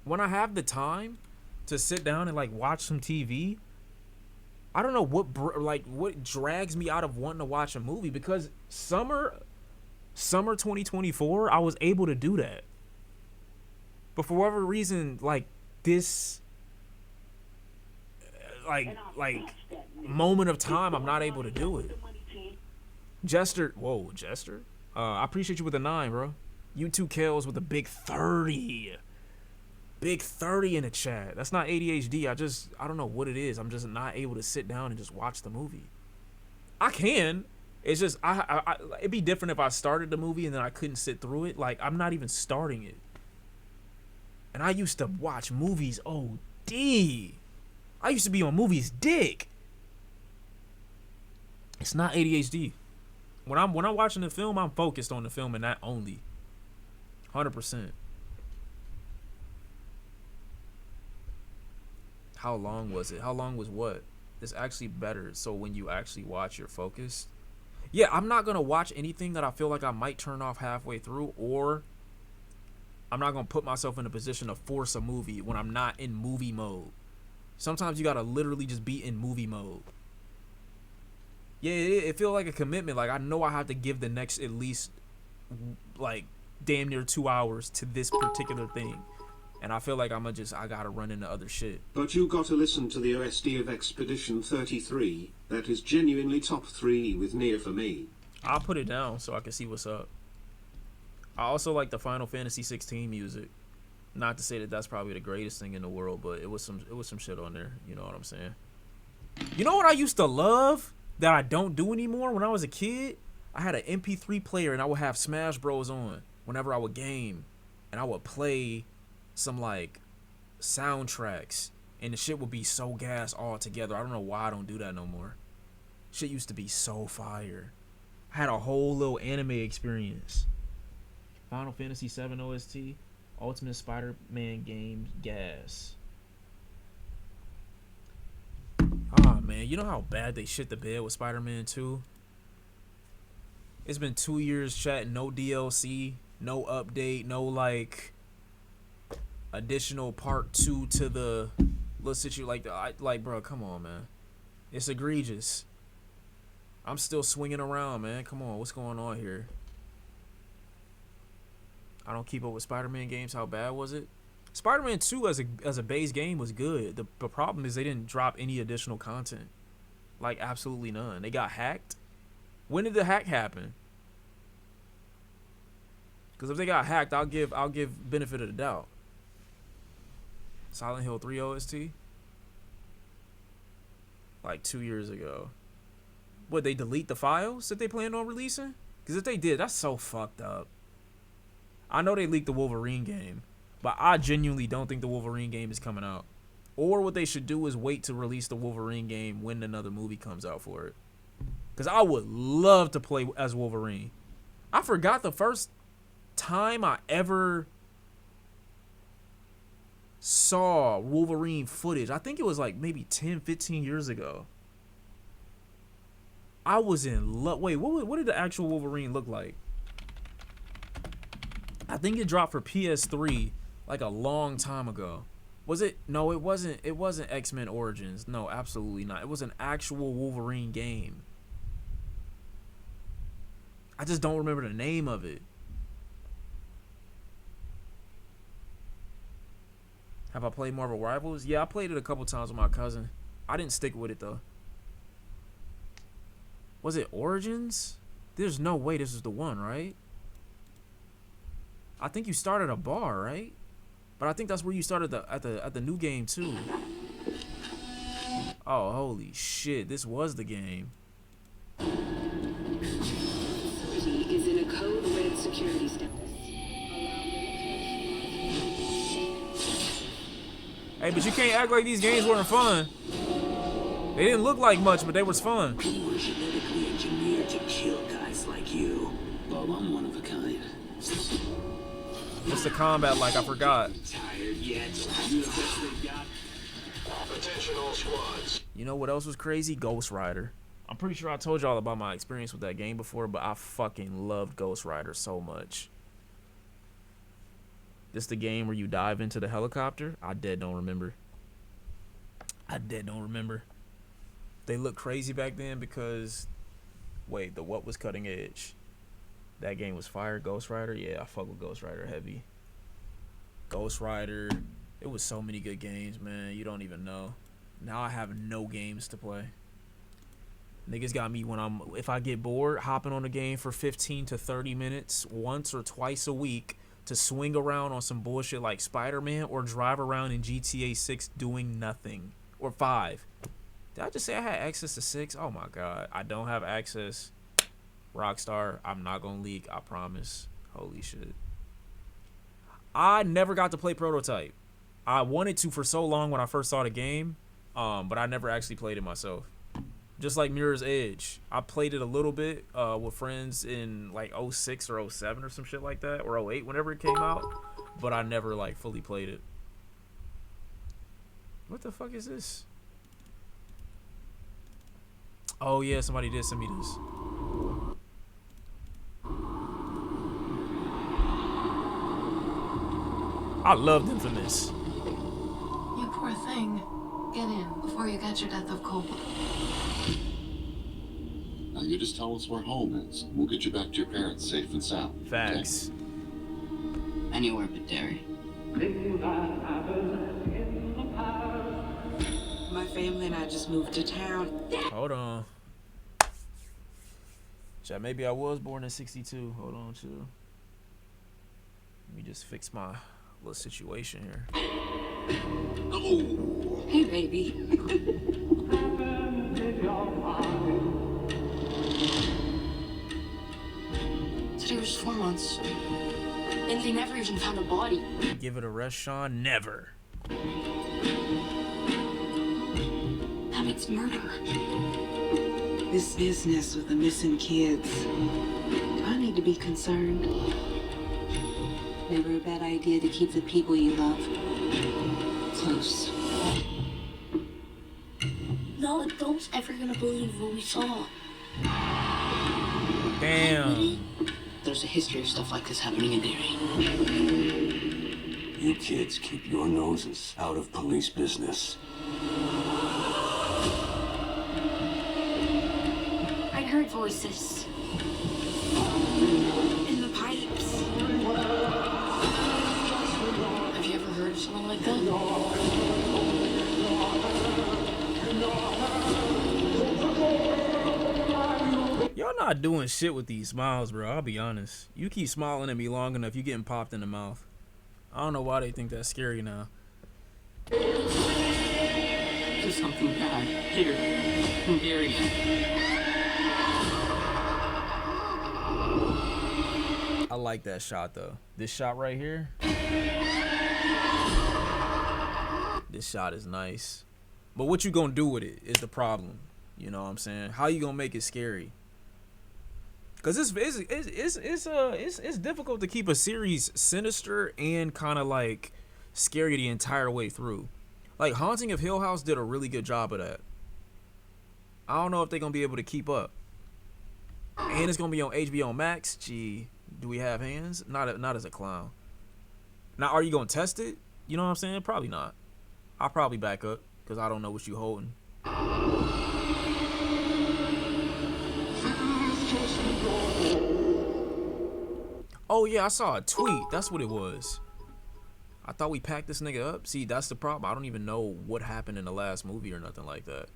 When I have the time to sit down and like watch some TV, I don't know what drags me out of wanting to watch a movie, because summer 2024 I was able to do that. But for whatever reason, like this like moment of time, I'm not able to do it. Jester, I appreciate you with a 9, bro. You2 Kales with a big 30. Big 30 in the chat. That's not ADHD. I don't know what it is. I'm just not able to sit down and just watch the movie. I can. It's just it'd be different if I started the movie and then I couldn't sit through it. Like, I'm not even starting it. And I used to watch movies OD. I used to be on movies dick. It's not ADHD. When I'm watching the film, I'm focused on the film and that only. 100%. How long was it? How long was what? It's actually better. So when you actually watch, you're focused. Yeah, I'm not going to watch anything that I feel like I might turn off halfway through, or I'm not going to put myself in a position to force a movie when I'm not in movie mode. Sometimes you got to literally just be in movie mode. Yeah, it feels like a commitment. Like, I know I have to give the next at least, like, damn near 2 hours to this particular thing. And I feel like I gotta run into other shit. But you gotta listen to the OST of Expedition 33. That is genuinely top 3 with Nier for me. I'll put it down so I can see what's up. I also like the Final Fantasy 16 music. Not to say that that's probably the greatest thing in the world, but it was some shit on there. You know what I'm saying? You know what I used to love that I don't do anymore? When I was a kid, I had an MP3 player and I would have Smash Bros on whenever I would game, and I would play some like soundtracks, and the shit would be so gas all together. I don't know why I don't do that no more. Shit used to be so fire. I had a whole little anime experience. Final Fantasy 7 OST, Ultimate Spider-Man game, gas. Oh man, you know how bad they shit the bed with Spider-Man 2? It's been 2 years, chat, no DLC, no update, no like additional part 2 to the little situation. Like, bro, come on, man. It's egregious. I'm still swinging around, man. Come on, what's going on here? I don't keep up with Spider-Man games. How bad was it? Spider-Man 2 as a base game was good. The problem is they didn't drop any additional content. Like, absolutely none. They got hacked. When did the hack happen? Because if they got hacked, I'll give benefit of the doubt. Silent Hill 3 OST? Like 2 years ago. Would they delete the files that they planned on releasing? Because if they did, that's so fucked up. I know they leaked the Wolverine game, but I genuinely don't think the Wolverine game is coming out. Or what they should do is wait to release the Wolverine game when another movie comes out for it. Because I would love to play as Wolverine. I forgot the first time I ever saw Wolverine footage. I think it was like maybe 10, 15 years ago. I was in love. Wait, what did the actual Wolverine look like? I think it dropped for PS3 like a long time ago. Was it? No, it wasn't. It wasn't X-Men Origins. No, absolutely not. It was an actual Wolverine game. I just don't remember the name of it. Have I played Marvel Rivals? Yeah, I played it a couple times with my cousin. I didn't stick with it though. Was it Origins? There's no way this is the one, right? I think you start at a bar, right? But I think that's where you started at the new game too. Oh, holy shit! This was the game. Is in a code red security status. Hey, but you can't act like these games weren't fun. They didn't look like much, but they was fun. We were genetically engineered to kill guys like you. Well, I'm one of a kind. What's the combat like? I forgot. Tired yet? You the best they've got? Attention all squads. You know what else was crazy? Ghost Rider. I'm pretty sure I told y'all about my experience with that game before, but I fucking loved Ghost Rider so much. This the game where you dive into the helicopter? I dead don't remember. They looked crazy back then because... Wait, the what was cutting edge? That game was fire. Ghost Rider? Yeah, I fuck with Ghost Rider heavy. Ghost Rider. It was so many good games, man. You don't even know. Now I have no games to play. Niggas got me when if I get bored, hopping on a game for 15 to 30 minutes once or twice a week to swing around on some bullshit like Spider-Man or drive around in GTA 6 doing nothing. Or 5. Did I just say I had access to 6? Oh my god. I don't have access. Rockstar, I'm not gonna leak, I promise. Holy shit. I never got to play Prototype. I wanted to for so long when I first saw the game, but I never actually played it myself. Just like Mirror's Edge. I played it a little bit with friends in like 06 or 07 or some shit like that, or 08, whenever it came out, but I never like fully played it. What the fuck is this? Oh yeah, somebody did send me this. I loved Infamous. You poor thing. Get in before you get your death of cold. Now you just tell us where home is. We'll get you back to your parents safe and sound. Facts. Okay? Anywhere but Derry. My family and I just moved to town. Hold on. Chat, maybe I was born in 62. Hold on, chill. Let me just fix my little situation here. Hey, baby. Today was 4 months. And they never even found a body. Give it a rest, Shawn? Never. That means murder. This business with the missing kids. Do I need to be concerned? Never a bad idea to keep the people you love close. No adult's ever gonna believe what we saw. Damn. There's a history of stuff like this happening in Derry. You kids keep your noses out of police business. I heard voices. In the pipes. Have you ever heard of something like that? Y'all not doing shit with these smiles, bro. I'll be honest. You keep smiling at me long enough, you getting popped in the mouth. I don't know why they think that's scary now. There's something bad here in Derry. I like that shot though. This shot right here. This shot is nice. But what you gonna do with it is the problem. You know what I'm saying? How you gonna make it scary? Cause it's difficult to keep a series sinister and kind of like scary the entire way through. Like Haunting of Hill House did a really good job of that. I don't know if they're gonna be able to keep up. And it's gonna be on HBO Max. Gee, do we have hands? Not as a clown. Now, are you gonna test it? You know what I'm saying? Probably not. I'll probably back up because I don't know what you holding. Oh yeah, I saw a tweet. That's what it was. I thought we packed this nigga up. See, that's the problem. I don't even know what happened in the last movie or nothing like that.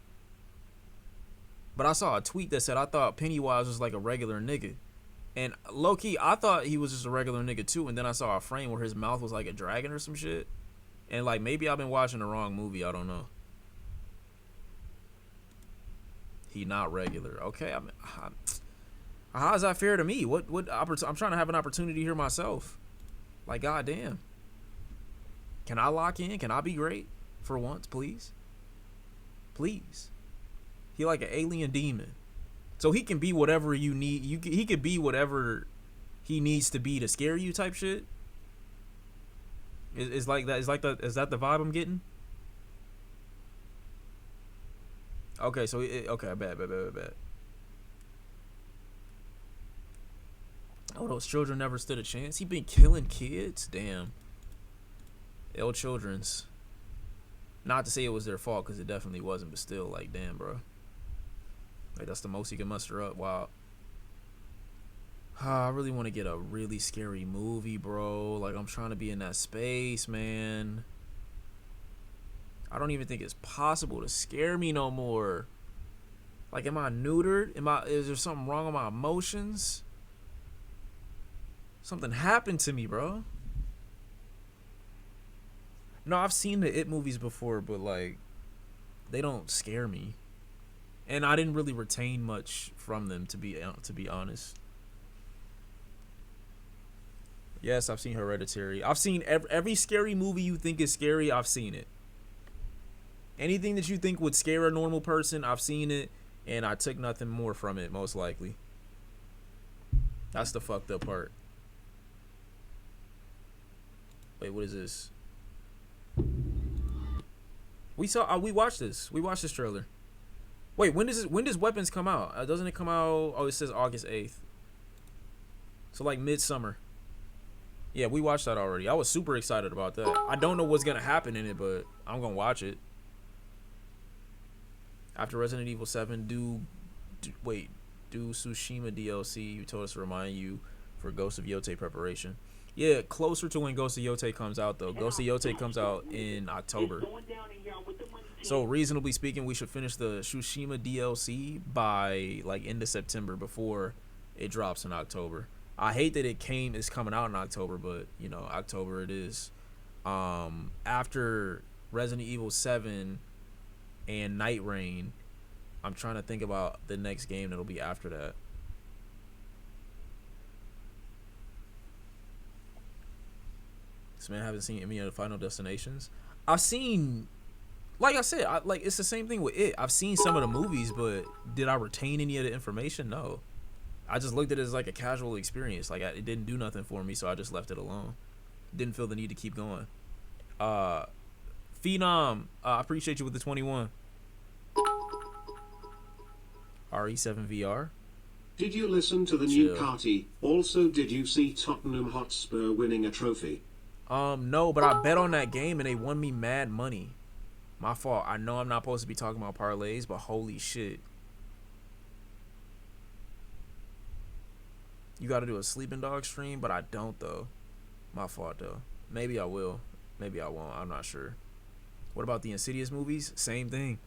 But I saw a tweet that said I thought Pennywise was like a regular nigga. And low-key, I thought he was just a regular nigga too. And then I saw a frame where his mouth was like a dragon or some shit. And like maybe I've been watching the wrong movie. I don't know. He not regular. Okay, how's that fair to me? What I'm trying to have an opportunity here myself. Like, goddamn. Can I lock in? Can I be great for once, please? Please. He like an alien demon. So he can be whatever you need. He could be whatever he needs to be to scare you type shit. Is like that. Is that the vibe I'm getting? Okay, so okay, bad. Oh, those children never stood a chance. He been killing kids. Damn. Ill children's. Not to say it was their fault, because it definitely wasn't, but still, like, damn, bro. Like, that's the most he can muster up. Wow. I really want to get a really scary movie, bro. Like, I'm trying to be in that space, man. I don't even think it's possible to scare me no more. Like, am I neutered? Is there something wrong with my emotions? Something happened to me, bro. No, I've seen the It movies before, but like, they don't scare me. and I didn't really retain much from them, to be honest. Yes, I've seen Hereditary. I've seen every scary movie you think is scary. I've seen it. Anything that you think would scare a normal person, I've seen it, and I took nothing more from it, most likely. That's the fucked up part. Wait, what is this? We watched this. We watched this trailer. Wait, when does Weapons come out? Doesn't it come out? Oh, it says August 8th. So like midsummer. Yeah, we watched that already. I was super excited about that. I don't know what's gonna happen in it, but I'm gonna watch it. After Resident Evil 7, do Tsushima DLC. You told us to remind you for Ghost of Yotei preparation. Yeah, closer to when Ghost of Yotei comes out, though. Ghost of Yotei comes out in October. So, reasonably speaking, we should finish the Tsushima DLC by, like, end of September before it drops in October. I hate that it's coming out in October, but, you know, October it is. After Resident Evil 7 and Night Rain, I'm trying to think about the next game that'll be after that. This man haven't seen any of the Final Destinations. I've seen, like I said, it's the same thing with it. I've seen some of the movies, but did I retain any of the information? No. I just looked at it as like a casual experience. Like it didn't do nothing for me, so I just left it alone. Didn't feel the need to keep going. Phenom, I appreciate you with the 21. RE7 VR. Did you listen to the new party? Also, did you see Tottenham Hotspur winning a trophy? No, but I bet on that game and they won me mad money. My fault. I know I'm not supposed to be talking about parlays, but holy shit. You gotta do a Sleeping Dog stream, but I don't though. My fault though. Maybe I will. Maybe I won't. I'm not sure. What about the Insidious movies? Same thing.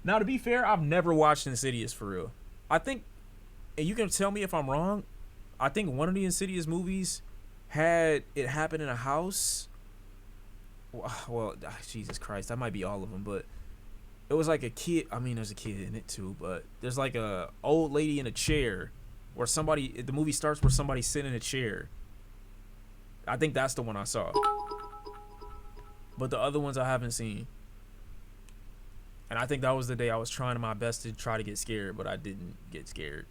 Now, to be fair, I've never watched Insidious for real. I think, and you can tell me if I'm wrong, I think one of the Insidious movies had it happen in a house. Well, Jesus Christ, that might be all of them, but it was like a kid. I mean, there's a kid in it too, but there's like a old lady in a chair where the movie starts where somebody's sitting in a chair. I think that's the one I saw. But the other ones I haven't seen. And I think that was the day I was trying my best to try to get scared, but I didn't get scared.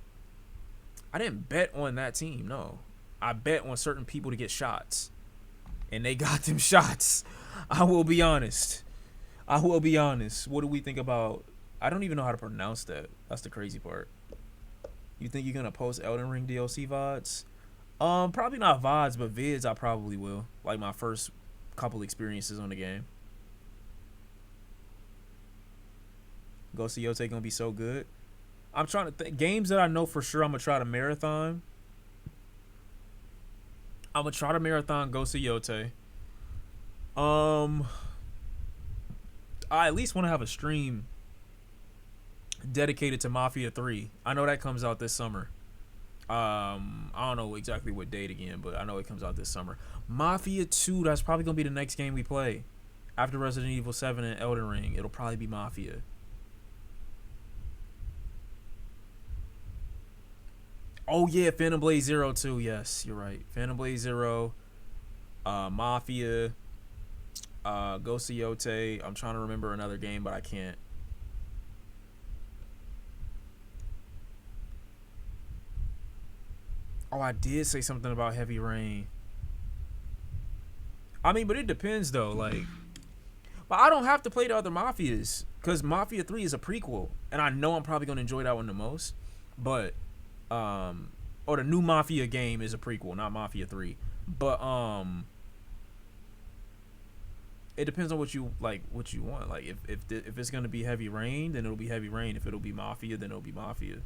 I didn't bet on that team, no. I bet on certain people to get shots. And they got them shots. I will be honest. What do we think about... I don't even know how to pronounce that. That's the crazy part. You think you're going to post Elden Ring DLC VODs? Probably not VODs, but vids I probably will. Like my first couple experiences on the game. Ghost of Yotei gonna be so good. I'm trying to think games that I know for sure I'm gonna try to marathon. I'm gonna try to marathon Ghost of Yotei. I at least want to have a stream dedicated to Mafia 3. I know that comes out this summer. I don't know exactly what date again, but I know it comes out this summer. Mafia 2, that's probably gonna be the next game we play. After Resident Evil 7 and Elden Ring, it'll probably be Mafia. Oh yeah, Phantom Blade Zero too. Yes, you're right. Phantom Blade Zero, Mafia, Ghost of Yotei. I'm trying to remember another game, but I can't. Oh, I did say something about Heavy Rain. I mean, but it depends though. Like, but I don't have to play the other Mafias because Mafia 3 is a prequel, and I know I'm probably gonna enjoy that one the most. But or the new Mafia game is a prequel, not Mafia 3. But it depends on what you want. Like if it's gonna be Heavy Rain, then it'll be Heavy Rain. If it'll be Mafia, then it'll be Mafia.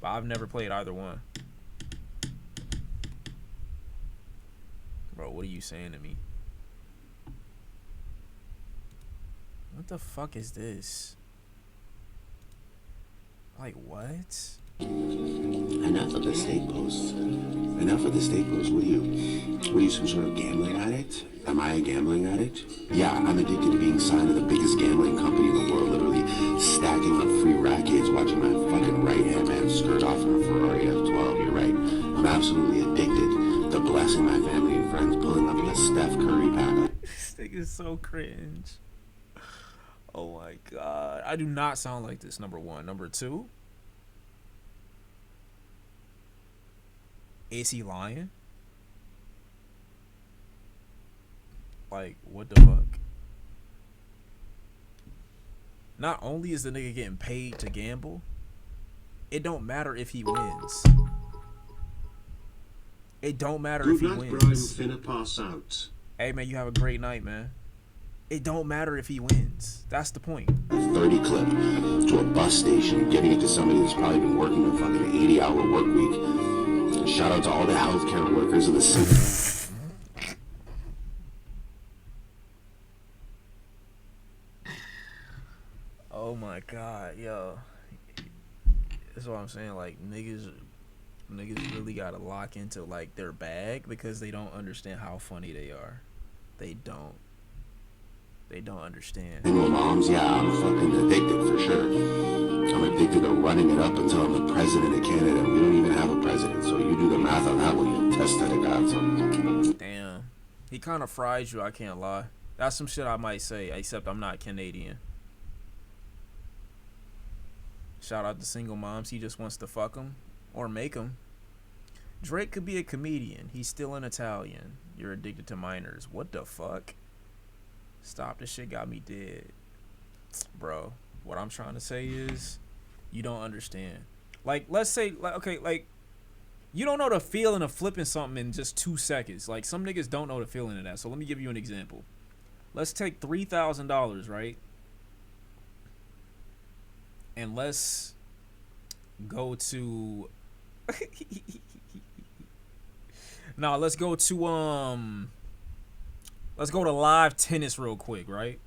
But I've never played either one. Bro, what are you saying to me? What the fuck is this? Like what? Another mistake post. enough of the staples. What are you, some sort of gambling addict? Am I a gambling addict? Yeah, I'm addicted to being signed to the biggest gambling company in the world, literally stacking up free rackets, watching my fucking right-hand man skirt off in a Ferrari F12. You're right. I'm absolutely addicted to blessing my family and friends, pulling up in a Steph Curry pack. This thing is so cringe. Oh my god. I do not sound like this, number one. Number two, is he lying? Like, what the fuck? Not only is the nigga getting paid to gamble, it don't matter if he wins. It don't matter if he wins. Brian finna pass out. Hey man, you have a great night, man. It don't matter if he wins. That's the point. 30 clip to a bus station, giving it to somebody who's probably been working a fucking 80-hour work week. Shout out to all the healthcare workers of the city. Oh my god, yo. That's what I'm saying. Like, niggas really gotta lock into like their bag because they don't understand how funny they are. They don't understand. Single moms, yeah, I'm fucking addicted for sure. I'm addicted to running it up until I'm the president of Canada. We don't even have a president, so you do the math on that one. You test that it got something. Damn, he kind of fries you. I can't lie. That's some shit I might say, except I'm not Canadian. Shout out to single moms. He just wants to fuck them or make them. Drake could be a comedian. He's still an Italian. You're addicted to minors. What the fuck? Stop. This shit got me dead. Bro, what I'm trying to say is you don't understand. Like, let's say, like, okay, like, you don't know the feeling of flipping something in just 2 seconds. Like, some niggas don't know the feeling of that. So let me give you an example. Let's take $3,000, right? And let's go to let's go to live tennis real quick, right?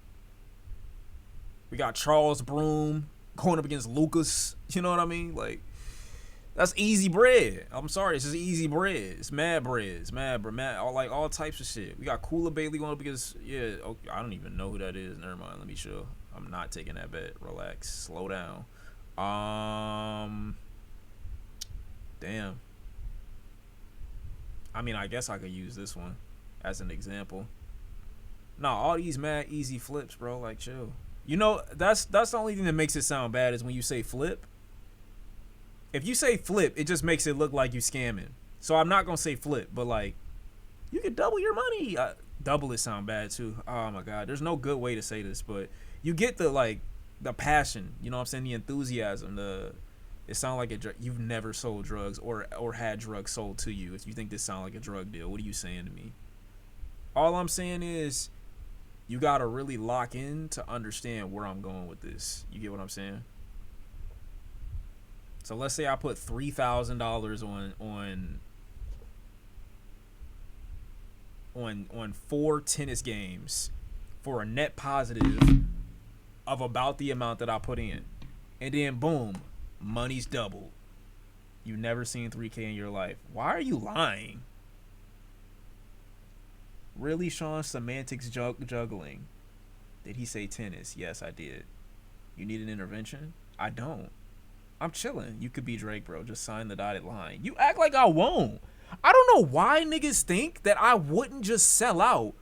We got Charles Broome going up against Lucas. You know what I mean? Like, that's easy bread. I'm sorry, it's just easy bread. It's mad bread. It's mad all types of shit. We got Kula Bailey going up against okay, I don't even know who that is. Never mind. Let me show. I'm not taking that bet. Relax. Slow down. Damn. I mean, I guess I could use this one as an example. Nah, all these mad easy flips, bro. Like, chill. You know, that's the only thing that makes it sound bad is when you say flip. If you say flip, it just makes it look like you scamming. So I'm not gonna say flip, but like, you can double your money. Double it sound bad too. Oh my god, there's no good way to say this, but you get the passion. You know what I'm saying? The enthusiasm. It sounds like you've never sold drugs or had drugs sold to you. If you think this sounds like a drug deal, what are you saying to me? All I'm saying is, you gotta really lock in to understand where I'm going with this. You get what I'm saying? So let's say I put $3,000 on 4 tennis games for a net positive of about the amount that I put in, and then boom, money's doubled. You've never seen 3K in your life. Why are you lying? Really, Shawn? Semantics juggling. Did he say tennis? Yes, I did. You need an intervention? I don't. I'm chilling. You could be Drake, bro. Just sign the dotted line. You act like I won't. I don't know why niggas think that I wouldn't just sell out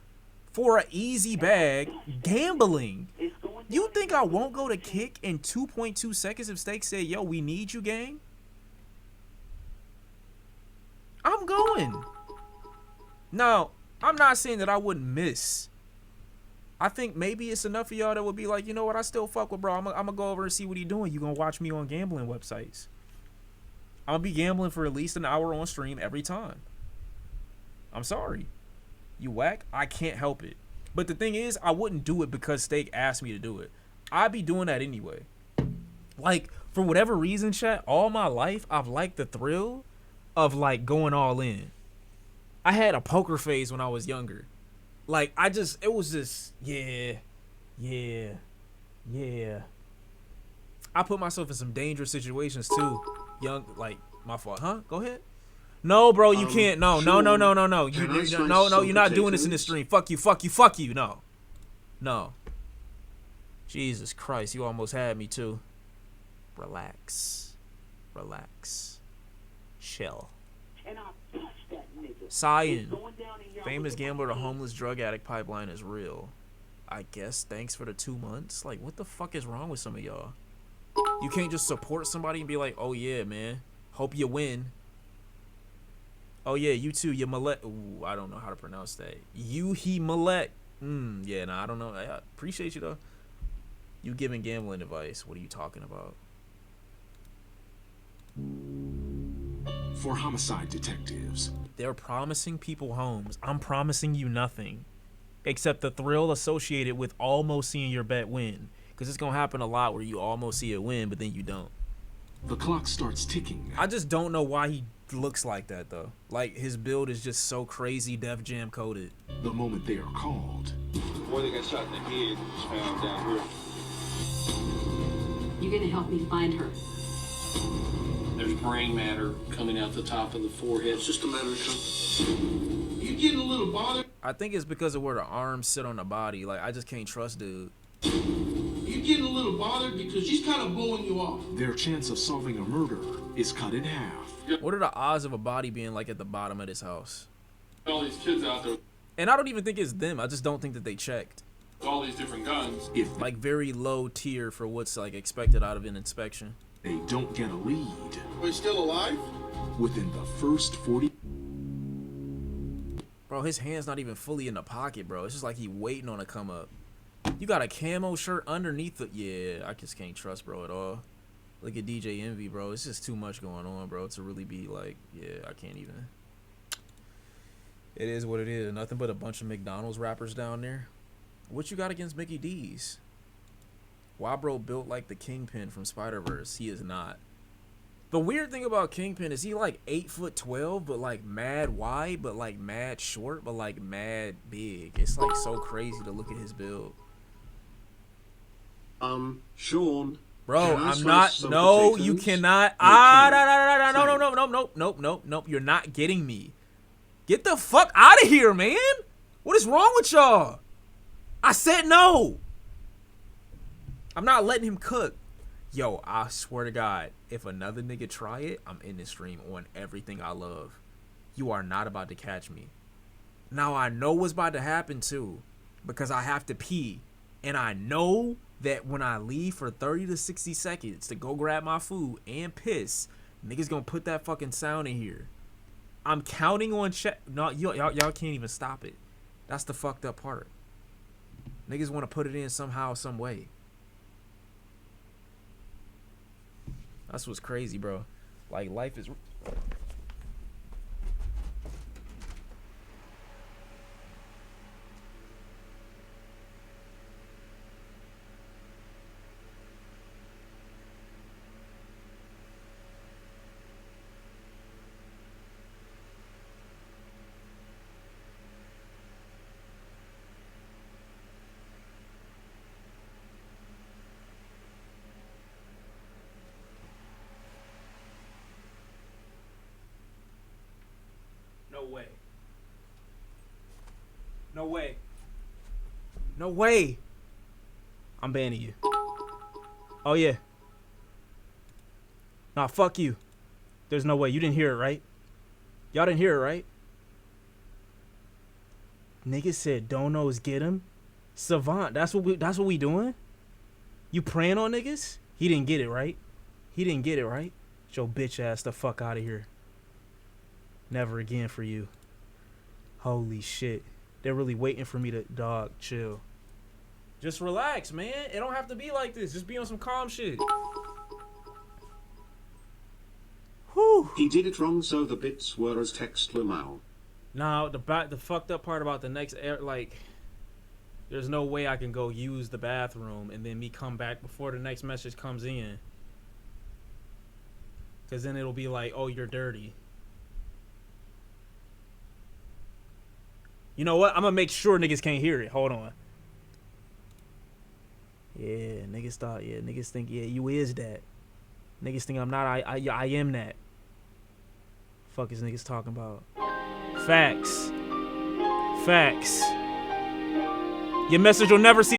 for an easy bag gambling. You think I won't go to kick in 2.2 seconds if Steak say, yo, we need you, gang? I'm going. Now, I'm not saying that I wouldn't miss. I think maybe it's enough of y'all that would be like, you know what, I still fuck with bro. I'm gonna go over and see what he doing. You gonna watch me on gambling websites. I'm gonna be gambling for at least an hour on stream every time. I'm sorry. You whack? I can't help it. But the thing is, I wouldn't do it because Steak asked me to do it. I'd be doing that anyway. Like, for whatever reason, chat, all my life, I've liked the thrill of, like, going all in. I had a poker phase when I was younger. Like, it was just, yeah. I put myself in some dangerous situations, too. Young, like, my fault. Huh? Go ahead. No, bro, you can't. No. Shawn, No. can I slice No, some you're not doing this in the potatoes? stream. Fuck you. No. Jesus Christ, you almost had me too. Relax. Chill. Cyan. Famous gambler to homeless drug addict pipeline is real. I guess thanks for the 2 months. Like, what the fuck is wrong with some of y'all? You can't just support somebody and be like, oh yeah, man. Hope you win. Oh yeah, you too. You Malek. Ooh, I don't know how to pronounce that. He Malek. Yeah, nah, I don't know. I appreciate you though. You giving gambling advice. What are you talking about? For homicide detectives. They're promising people homes. I'm promising you nothing. Except the thrill associated with almost seeing your bet win. Because it's going to happen a lot where you almost see it win, but then you don't. The clock starts ticking. I just don't know why he looks like that, though. Like, his build is just so crazy Def Jam coded. The moment they are called. The boy that got shot in the head was found down here. You gonna help me find her? There's brain matter coming out the top of the forehead. It's just a matter of time. You getting a little bothered? I think it's because of where the arms sit on the body. Like, I just can't trust dude. You getting a little bothered because she's kind of blowing you off. Their chance of solving a murder is cut in half. What are the odds of a body being like at the bottom of this house? All these kids out there. And I don't even think it's them. I just don't think that they checked. With all these different guns. If like very low tier for what's like expected out of an inspection. They don't get a lead. Are you still alive? Within the first 40. Bro, his hand's not even fully in the pocket, bro. It's just like he waiting on a come up. You got a camo shirt underneath the... Yeah, I just can't trust bro at all. Look at DJ Envy, bro. It's just too much going on, bro, to really be like... Yeah, I can't even... It is what it is. Nothing but a bunch of McDonald's rappers down there. What you got against Mickey D's? Why bro built like the Kingpin from Spider-Verse? He is not. The weird thing about Kingpin is he like 8'12", but like mad wide, but like mad short, but like mad big. It's like so crazy to look at his build. Shawn. Bro, I'm not. No, potatoes? You cannot. Nope. You're not getting me. Get the fuck out of here, man. What is wrong with y'all? I said no. I'm not letting him cook. Yo, I swear to God, if another nigga try it, I'm in this stream on everything I love. You are not about to catch me. Now, I know what's about to happen, too, because I have to pee. And I know that when I leave for 30 to 60 seconds to go grab my food and piss, niggas gonna put that fucking sound in here. I'm counting on No, y'all can't even stop it. That's the fucked up part. Niggas want to put it in somehow, some way. That's what's crazy, bro. Like, life is... No way. I'm banning you. Oh, yeah. Nah, fuck you. There's no way. You didn't hear it, right? Y'all didn't hear it, right? Niggas said donos get him. Savant, that's what we doing? You praying on niggas? He didn't get it, right? Get your bitch ass the fuck out of here. Never again for you. Holy shit. They're really waiting for me to... Dog, chill. Just relax, man. It don't have to be like this. Just be on some calm shit. Whew. He did it wrong, so the bits were as text Lamau. Now, the fucked up part about the next... Like, there's no way I can go use the bathroom and then me come back before the next message comes in. Because then it'll be like, oh, you're dirty. You know what? I'm gonna make sure niggas can't hear it. Hold on. Yeah, niggas thought. Yeah, niggas think. Yeah, you is that. Niggas think I'm not. I am that. Fuck is niggas talking about? Facts. Facts. Your message will never see.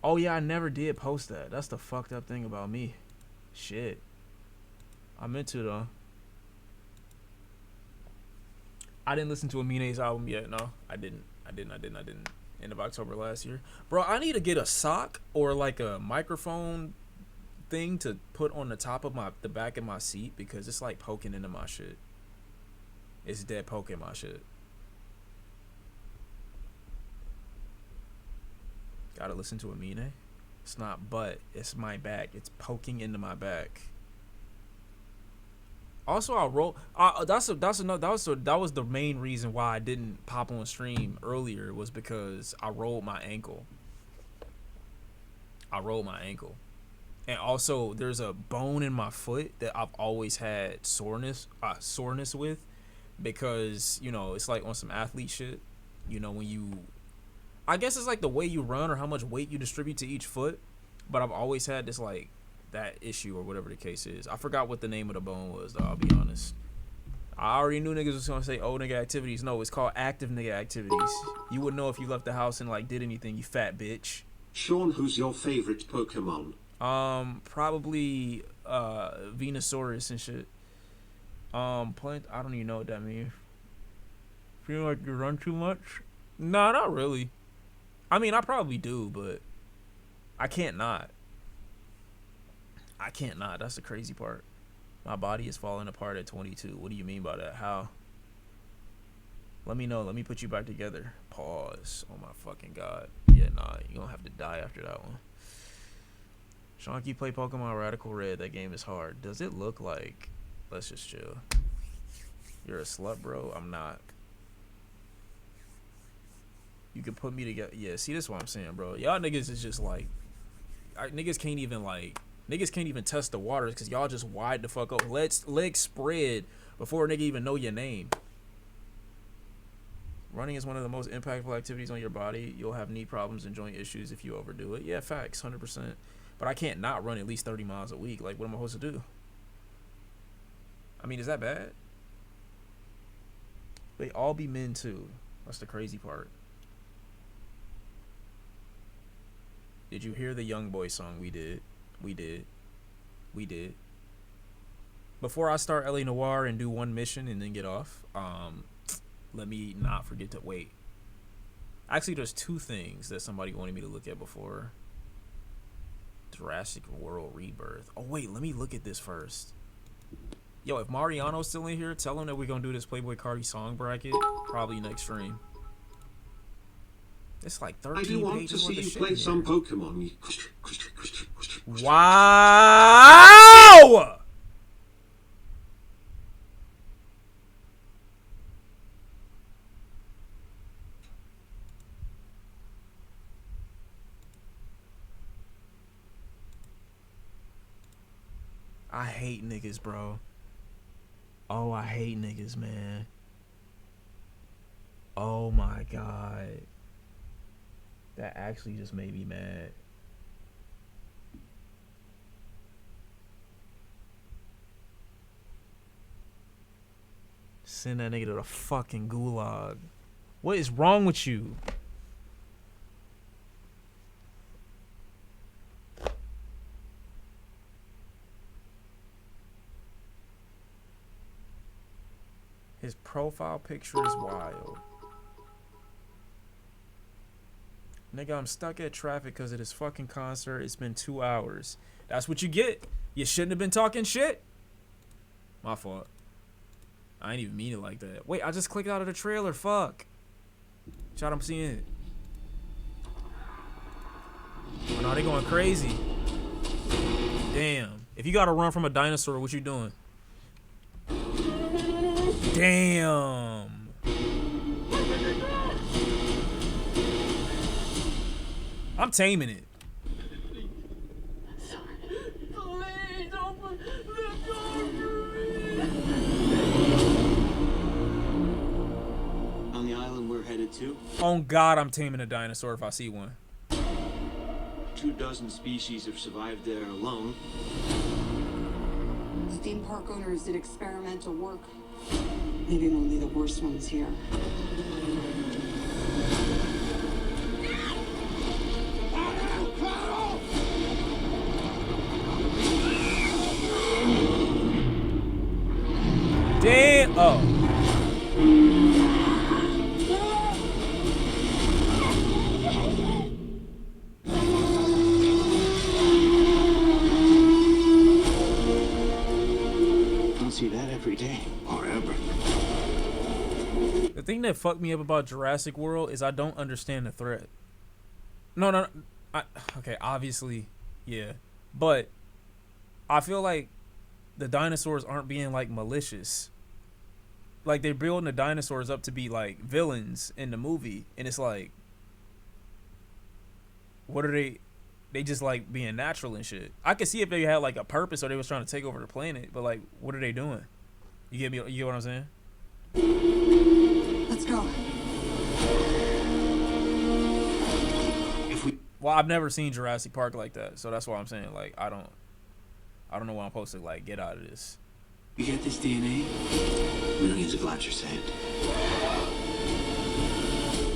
Oh yeah, I never did post that. That's the fucked up thing about me. Shit. I meant to though. I didn't listen to Amine's album yet. No, I didn't. End of October last year. Bro, I need to get a sock or like a microphone thing to put on the top of the back of my seat because it's like poking into my shit. It's dead poking my shit. Gotta listen to Amine. It's not butt, it's my back. It's poking into my back. Also, I roll. That was the main reason why I didn't pop on stream earlier was because I rolled my ankle. And also, there's a bone in my foot that I've always had soreness with, because you know it's like on some athlete shit. You know when you, I guess it's like the way you run or how much weight you distribute to each foot. But I've always had this like that issue or whatever the case is. I forgot what the name of the bone was though, I'll be honest. I already knew niggas was gonna say old nigga activities. No, it's called active nigga activities. You would know if you left the house and like did anything, you fat bitch. Shawn, who's your favorite Pokemon? Probably Venusaurus and shit. Plant, I don't even know what that means. Feel like you run too much? Nah, not really. I mean, I probably do, but I can't not. That's the crazy part. My body is falling apart at 22. What do you mean by that? How? Let me know. Let me put you back together. Pause. Oh my fucking god. Yeah, nah. You're gonna have to die after that one. Shawncee play Pokemon Radical Red. That game is hard. Does it look like Let's just chill. You're a slut, bro. I'm not. You can put me together. Yeah, see, this is what I'm saying, bro. Y'all niggas is just like, niggas can't even test the waters because y'all just wide the fuck up. Legs spread before a nigga even know your name. Running is one of the most impactful activities on your body. You'll have knee problems and joint issues if you overdo it. Yeah, facts, 100%. But I can't not run at least 30 miles a week. Like, what am I supposed to do? I mean, is that bad? They all be men too. That's the crazy part. Did you hear the Young Boy song? We did. Before I start LA Noire and do one mission and then get off, let me not forget to wait. Actually, there's two things that somebody wanted me to look at before. Jurassic World Rebirth. Oh wait, let me look at this first. Yo, if Mariano's still in here, tell him that we're gonna do this Playboy Cardi song bracket probably next stream. It's like 13 I do want to pages see worth you of play shit some here. Pokemon. Wow! I hate niggas, bro. Oh, I hate niggas, man. Oh my god. That actually just made me mad. Send that nigga to the fucking gulag. What is wrong with you? His profile picture is wild. Nigga, I'm stuck at traffic because of this fucking concert. It's been 2 hours. That's what you get. You shouldn't have been talking shit. My fault. I ain't even mean it like that. Wait, I just clicked out of the trailer. Fuck. Shot, I'm seeing it. Oh no, they going crazy. Damn. If you gotta run from a dinosaur, what you doing? Damn. I'm taming it. On the island we're headed to, On God, I'm taming a dinosaur if I see one. 24 species have survived there alone. The theme park owners did experimental work. Leaving only the worst ones here. Damn. Oh. Don't see that every day or ever. The thing that fucked me up about Jurassic World is I don't understand the threat. No. Okay, obviously, yeah. But I feel like the dinosaurs aren't being, like, malicious. Like, they're building the dinosaurs up to be, like, villains in the movie. And it's like, what are they? They just, like, being natural and shit. I could see if they had, like, a purpose or they was trying to take over the planet. But, like, what are they doing? You get me? You get what I'm saying? Let's go. Well, I've never seen Jurassic Park like that, so that's why I'm saying, like, I don't know what I'm supposed to, like, get out of this. You get this DNA? Millions of lives are saved.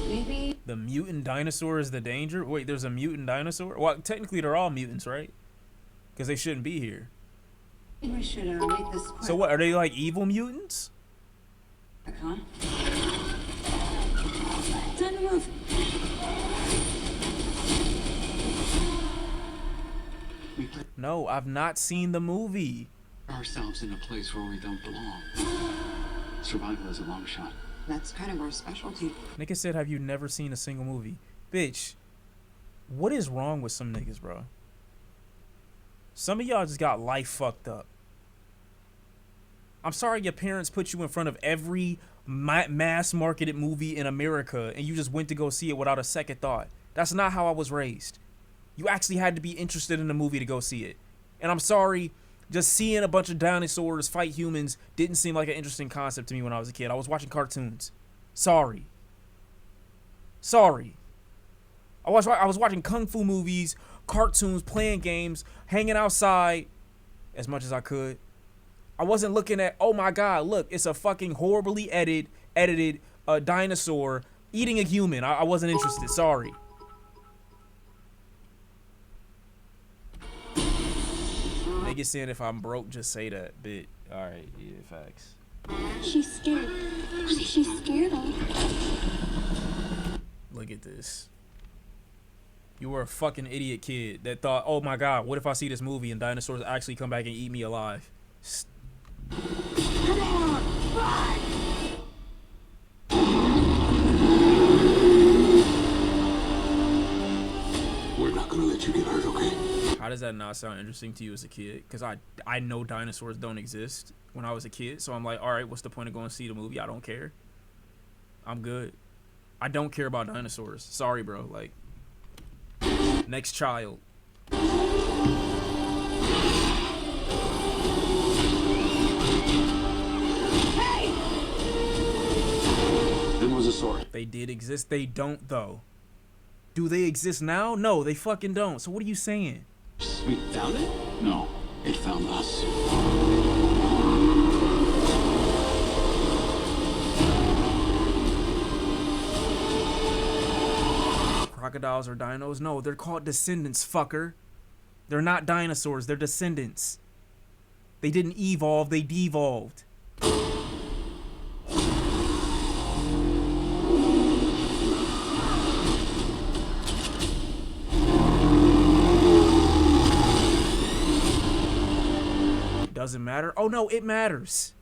Maybe The mutant dinosaur is the danger? Wait, there's a mutant dinosaur? Well, technically they're all mutants, right? Because they shouldn't be here. we should make this quick. So what, are they, like, evil mutants? Huh? Time to move. No, I've not seen the movie. Ourselves in a place where we don't belong. Survival is a long shot. That's kind of our specialty. Nigga said, have you never seen a single movie? Bitch, what is wrong with some niggas, bro? Some of y'all just got life fucked up. I'm sorry your parents put you in front of every mass marketed movie in America and you just went to go see it without a second thought. That's not how I was raised. You actually had to be interested in the movie to go see it. And I'm sorry, just seeing a bunch of dinosaurs fight humans didn't seem like an interesting concept to me when I was a kid. I was watching cartoons. Sorry. I was watching kung fu movies, cartoons, playing games, hanging outside as much as I could. I wasn't looking at, oh my God, look, it's a fucking horribly edited dinosaur eating a human. I wasn't interested. Sorry. Niggas saying if I'm broke, just say that. But alright, yeah, facts. She's scared. She's scared of. Look at this. You were a fucking idiot kid that thought, oh my God, what if I see this movie and dinosaurs actually come back and eat me alive? Come on, fight! We're not gonna let you get hurt, okay? How does that not sound interesting to you as a kid? Because I know dinosaurs don't exist when I was a kid. So I'm like, all right, what's the point of going to see the movie? I don't care. I'm good. I don't care about dinosaurs. Sorry, bro. Like, next child. Dinosaur. They did exist. They don't, though. Do they exist now? No, they fucking don't. So what are you saying? We found it? No, it found us. Crocodiles or dinos? No, they're called descendants, fucker. They're not dinosaurs. They're descendants. They didn't evolve. They devolved. Doesn't matter. Oh no, it matters.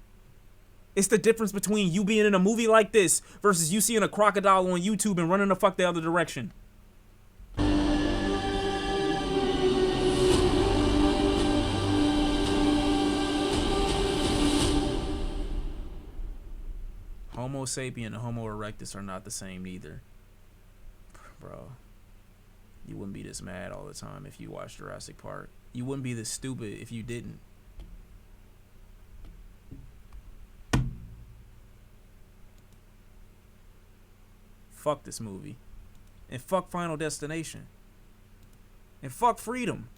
It's the difference between you being in a movie like this versus you seeing a crocodile on YouTube and running the fuck the other direction. Homo sapien and Homo erectus are not the same either. Bro, you wouldn't be this mad all the time if you watched Jurassic Park. You wouldn't be this stupid if you didn't. Fuck this movie. And fuck Final Destination. And fuck freedom.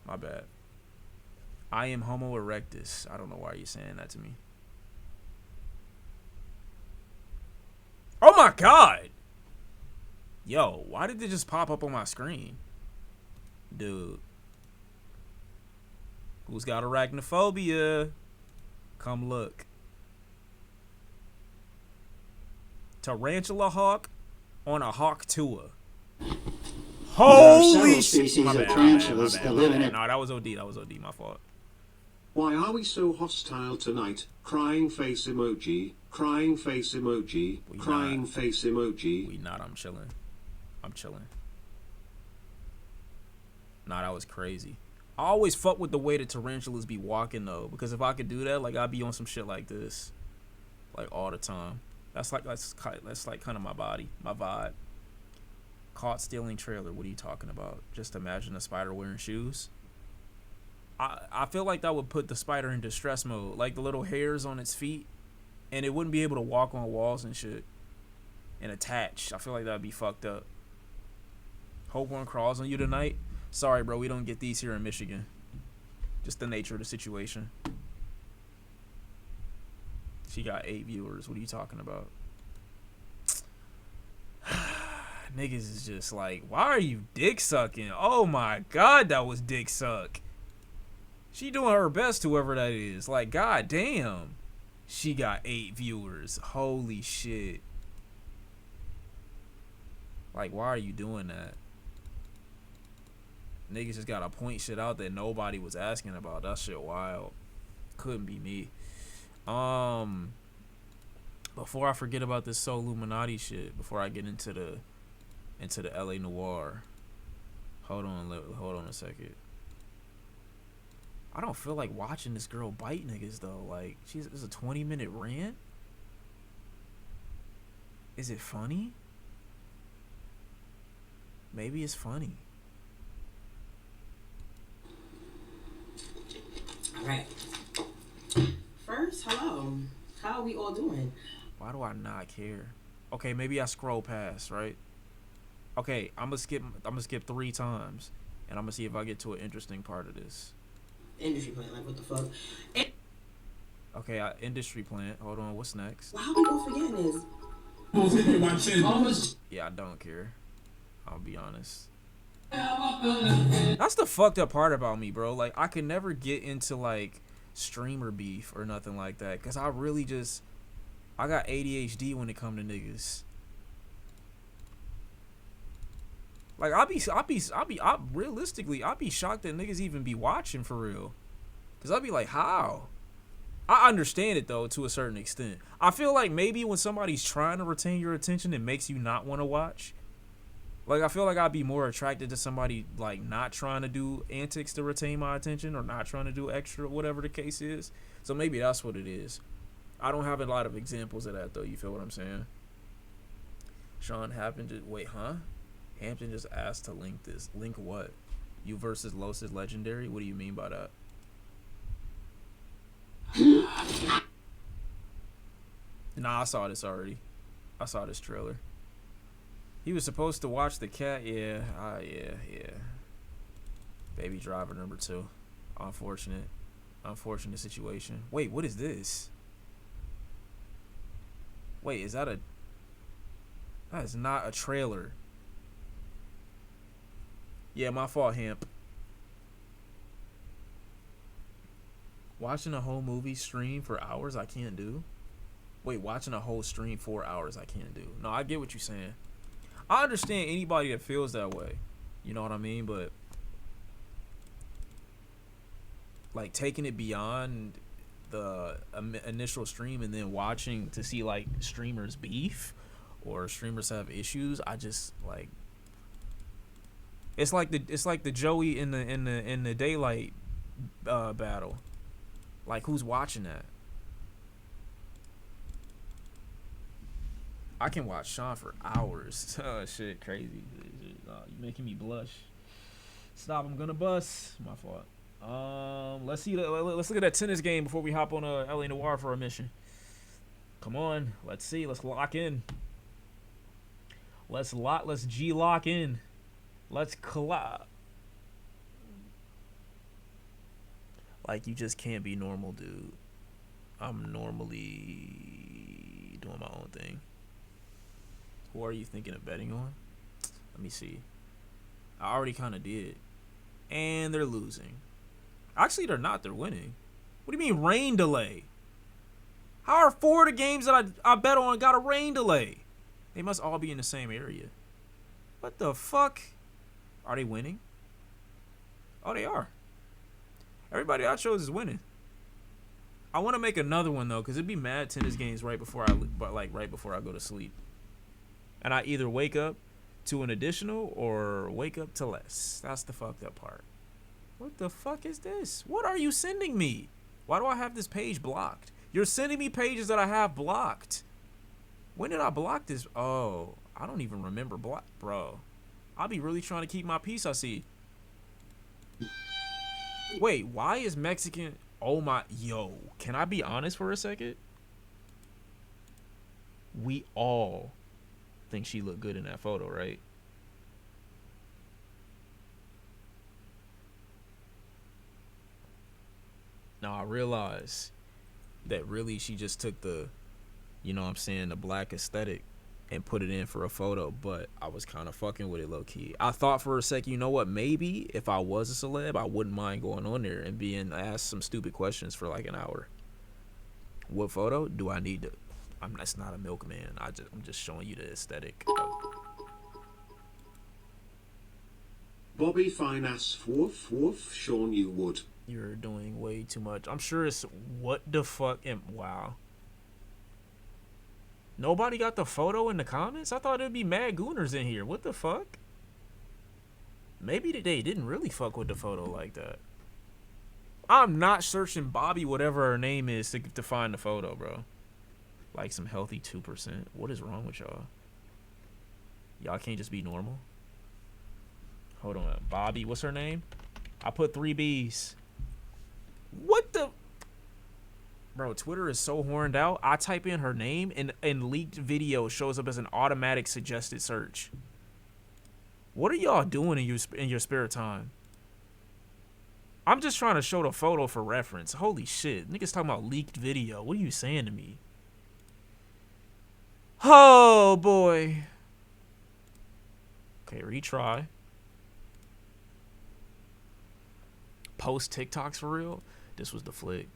My bad. I am Homo erectus. I don't know why you're saying that to me. Oh my God! Yo, why did it just pop up on my screen? Dude. Who's got arachnophobia? Come look. Tarantula hawk on a hawk tour. Holy shit! My bad. No, that was OD. That was OD. My fault. Why are we so hostile tonight? Crying face emoji. Crying face emoji. Crying face emoji. We not. I'm chilling. I'm chilling. Nah, that was crazy. I always fuck with the way the tarantulas be walking though, because if I could do that, like I'd be on some shit like this, like all the time. That's like kind of my body, my vibe. Caught stealing trailer. What are you talking about? Just imagine a spider wearing shoes. I feel like that would put the spider in distress mode, like the little hairs on its feet, and it wouldn't be able to walk on walls and shit and attach. I feel like that'd be fucked up. Hope one crawls on you tonight. Sorry, bro, we don't get these here in Michigan. Just the nature of the situation. She got 8 viewers. What are you talking about? Niggas is just like, why are you dick sucking? Oh my God, that was dick suck. She doing her best, whoever that is. Like, god damn. She got 8 viewers. Holy shit. Like, why are you doing that? Niggas just gotta point shit out that nobody was asking about. That shit wild. Couldn't be me. Before I forget about this Soul Illuminati shit, before I get into the LA Noire. Hold on a second. I don't feel like watching this girl bite niggas though. Like, it's a 20-minute rant. Is it funny? Maybe it's funny. All right. First, hello. How are we all doing? Why do I not care? Okay, maybe I scroll past, right? Okay, I'm gonna skip 3 times, and I'm gonna see if I get to an interesting part of this. Industry plant, like what the fuck? Okay, industry plant. Hold on, what's next? Well, how we gonna forget this? Yeah, I don't care. I'll be honest. That's the fucked up part about me, bro. Like, I could never get into like streamer beef or nothing like that, cause I really just I got ADHD when it come to niggas. Like, realistically, I'd be shocked that niggas even be watching for real. Cause I'd be like, how? I understand it though to a certain extent. I feel like maybe when somebody's trying to retain your attention, it makes you not want to watch. Like, I feel like I'd be more attracted to somebody like not trying to do antics to retain my attention or not trying to do extra, whatever the case is. So maybe that's what it is. I don't have a lot of examples of that though. You feel what I'm saying? Shawn Hampton Hampton just asked to link this. Link what? You versus Los is legendary? What do you mean by that? Nah, I saw this already. I saw this trailer. He was supposed to watch the cat. Yeah. Yeah. Baby Driver number 2. Unfortunate situation. Wait, what is this? Wait, is that that is not a trailer. Yeah, my fault, Hamp. Watching a whole movie stream for hours, I can't do. Wait, watching a whole stream 4 hours, I can't do. No, I get what you're saying. I understand anybody that feels that way. You know what I mean? But like taking it beyond the initial stream and then watching to see like streamers beef or streamers have issues, I just like it's like the Joey in the daylight battle. Like, who's watching that? I can watch Shawn for hours. Oh shit, crazy. You making me blush. Stop, I'm gonna bust. My fault. Let's look at that tennis game before we hop on LA Noire for a mission. Come on, let's see. Let's lock in. Let's G lock in. Let's collab. Like, you just can't be normal, dude. I'm normally doing my own thing. Who are you thinking of betting on? Let me see. I already kind of did. And they're losing. Actually, they're not. They're winning. What do you mean rain delay? How are 4 of the games that I bet on got a rain delay? They must all be in the same area. What the fuck? Are they winning? Oh, they are. Everybody I chose is winning. I want to make another one though, cause it'd be mad tennis games right before I go to sleep, and I either wake up to an additional or wake up to less. That's the fucked up part. What the fuck is this? What are you sending me? Why do I have this page blocked? You're sending me pages that I have blocked. When did I block this? Oh, I don't even remember bro. I'll be really trying to keep my peace. I see. Wait, why is Mexican? Oh my, yo, can I be honest for a second? We all think she looked good in that photo, right? Now I realize that really she just took the, you know what I'm saying, the black aesthetic and put it in for a photo, but I was kind of fucking with it low key. I thought for a second, you know what, maybe if I was a celeb, I wouldn't mind going on there and being asked some stupid questions for like an hour. What photo do I need to? That's not a milkman. I'm just showing you the aesthetic. Bobby fine ass woof, Shawn, you would. You're doing way too much. I'm sure it's what the fuck. Wow. Nobody got the photo in the comments? I thought it'd be mad gooners in here. What the fuck? Maybe they didn't really fuck with the photo like that. I'm not searching Bobby, whatever her name is, to find the photo, bro. Like some healthy 2%. What is wrong with y'all? Y'all can't just be normal? Hold on. Bobby, what's her name? I put 3 B's. What the? Bro, Twitter is so horned out. I type in her name and leaked video shows up as an automatic suggested search. What are y'all doing in your spare time? I'm just trying to show the photo for reference. Holy shit. Niggas talking about leaked video. What are you saying to me? Oh, boy. Okay, retry. Post TikToks for real? This was the flick.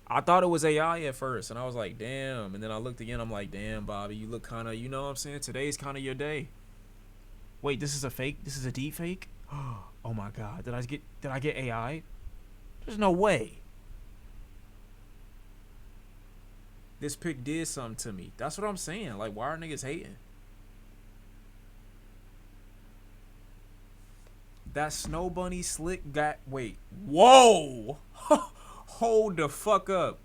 I thought it was AI at first, and I was like, damn. And then I looked again. I'm like, damn, Bobby, you look kind of, you know what I'm saying? Today's kind of your day. Wait, this is a fake? This is a deep fake? Oh my God. Did I get AI? There's no way. This pic did something to me. That's what I'm saying. Like, why are niggas hating? That Snow Bunny slick got... Wait. Whoa! Hold the fuck up.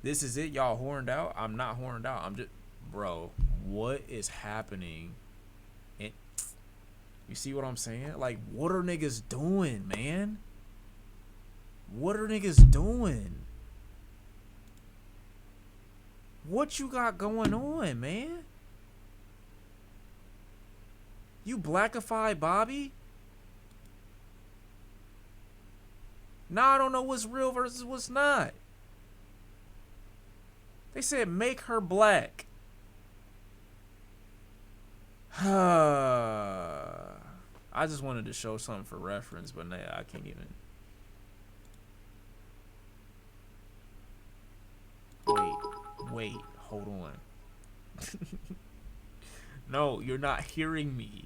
This is it? Y'all horned out? I'm not horned out. I'm just... Bro, what is happening? And you see what I'm saying? Like, what are niggas doing, man? What are niggas doing? What you got going on, man? You blackified Bobby? Now I don't know what's real versus what's not. They said make her black. I just wanted to show something for reference, but nah, I can't even. Wait, hold on. No, you're not hearing me.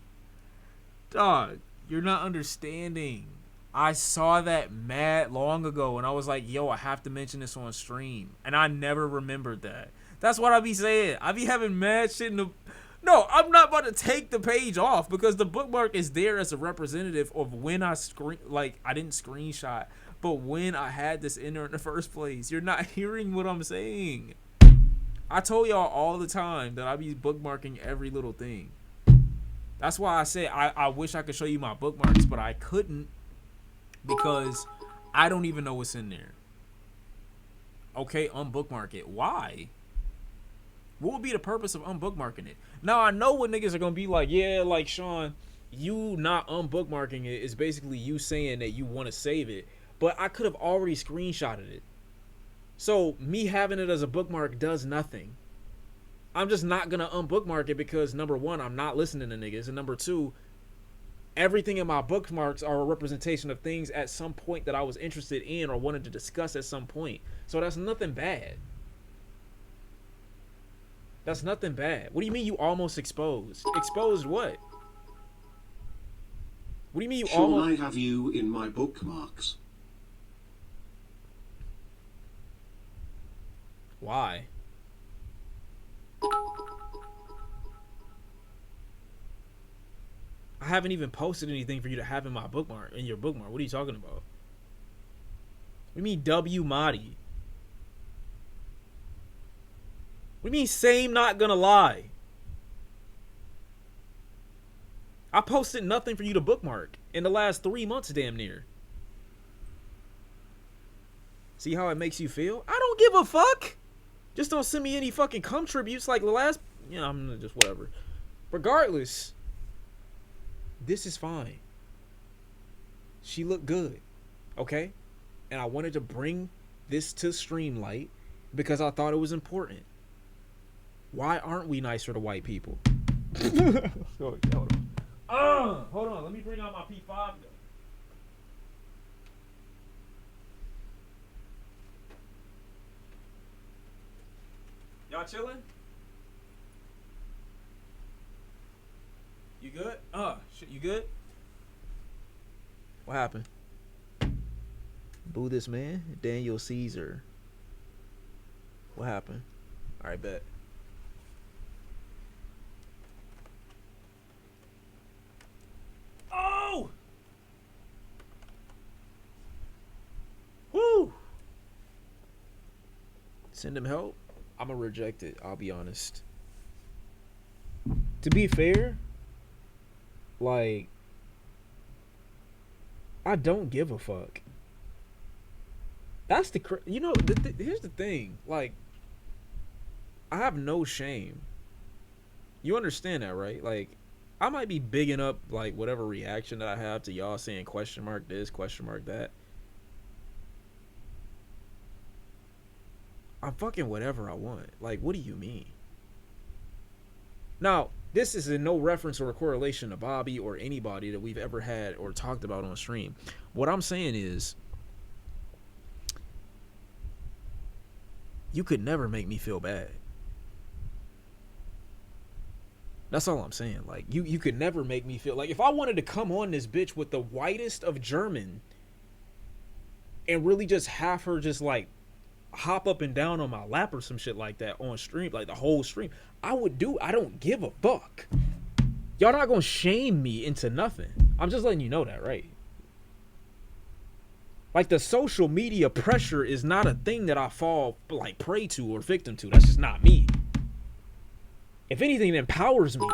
Dog, you're not understanding. I saw that mad long ago, and I was like, yo, I have to mention this on stream. And I never remembered that. That's what I be saying. I be having mad shit in the... No, I'm not about to take the page off because the bookmark is there as a representative of when I I didn't screenshot, but when I had this in there in the first place. You're not hearing what I'm saying. I told y'all all the time that I be bookmarking every little thing. That's why I said I wish I could show you my bookmarks, but I couldn't because I don't even know what's in there. Okay, unbookmark it. Why? What would be the purpose of unbookmarking it? Now, I know what niggas are going to be like, yeah, like, Shawn, you not unbookmarking it is basically you saying that you want to save it, but I could have already screenshotted it. So, me having it as a bookmark does nothing. I'm just not going to unbookmark it because, number one, I'm not listening to niggas, and number two, everything in my bookmarks are a representation of things at some point that I was interested in or wanted to discuss at some point. So, that's nothing bad. That's nothing bad. What do you mean you almost exposed? Exposed what? What do you mean you Shawn, almost... I have you in my bookmarks. Why? I haven't even posted anything for you to have in my bookmark, in your bookmark. What are you talking about? What do you mean W Madi? What do you mean same not gonna lie? I posted nothing for you to bookmark in the last 3 months damn near. See how it makes you feel? I don't give a fuck. Just don't send me any fucking cum tributes like the last... You know, I'm just whatever. Regardless, this is fine. She looked good. Okay? And I wanted to bring this to Streamlight because I thought it was important. Why aren't we nicer to white people? Hold on. Let me bring out my P5 though. Y'all chilling? You good? Shit, you good? What happened? Boo this man? Daniel Caesar. What happened? Alright, bet. Oh! send him help, I'm gonna reject it. I'll be honest. To be fair, like, I don't give a fuck. That's you know, here's the thing. Like, I have no shame. You understand that, right? Like, I might be bigging up, like, whatever reaction that I have to y'all saying question mark this, question mark that. I'm fucking whatever I want. Like, what do you mean? Now, this is in no reference or a correlation to Bobby or anybody that we've ever had or talked about on stream. What I'm saying is, you could never make me feel bad. That's all I'm saying. Like, you could never make me feel like, if I wanted to come on this bitch with the whitest of German and really just have her just like hop up and down on my lap or some shit like that on stream, like the whole stream, I would do. I don't give a fuck. Y'all not gonna shame me into nothing. I'm just letting you know that, right? Like, the social media pressure is not a thing that I fall like prey to or victim to. That's just not me. If anything, it empowers me.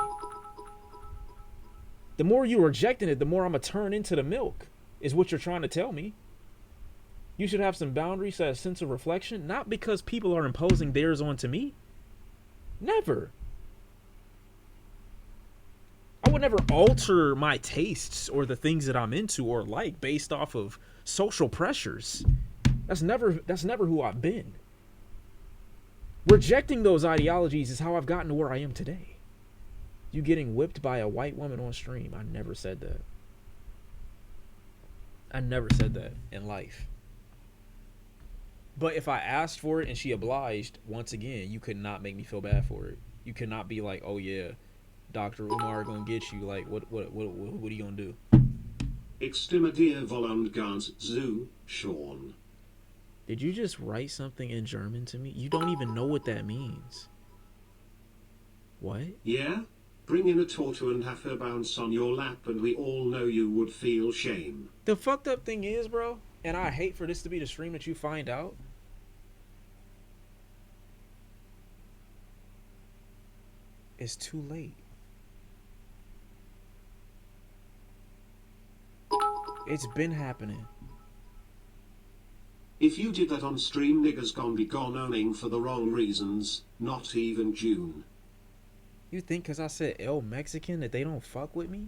The more you're rejecting it, the more I'm gonna turn into the milk, is what you're trying to tell me. You should have some boundaries, a sense of reflection, not because people are imposing theirs onto me. Never. I would never alter my tastes or the things that I'm into or like based off of social pressures. That's never who I've been. Rejecting those ideologies is how I've gotten to where I am today. You getting whipped by a white woman on stream. I never said that. I never said that in life. But if I asked for it and she obliged, once again, you could not make me feel bad for it. You could not be like, oh yeah, Dr. Umar gonna get you. Like, what are you gonna do? Ik stimme dir volland ganz zu, Shawn. Did you just write something in German to me? You don't even know what that means. What? Yeah? Bring in a tortoise and have her bounce on your lap and we all know you would feel shame. The fucked up thing is, bro, and I hate for this to be the stream that you find out. It's too late. It's been happening. If you did that on stream, niggas gon' be gone owning for the wrong reasons, not even June. You think because I said El Mexican that they don't fuck with me?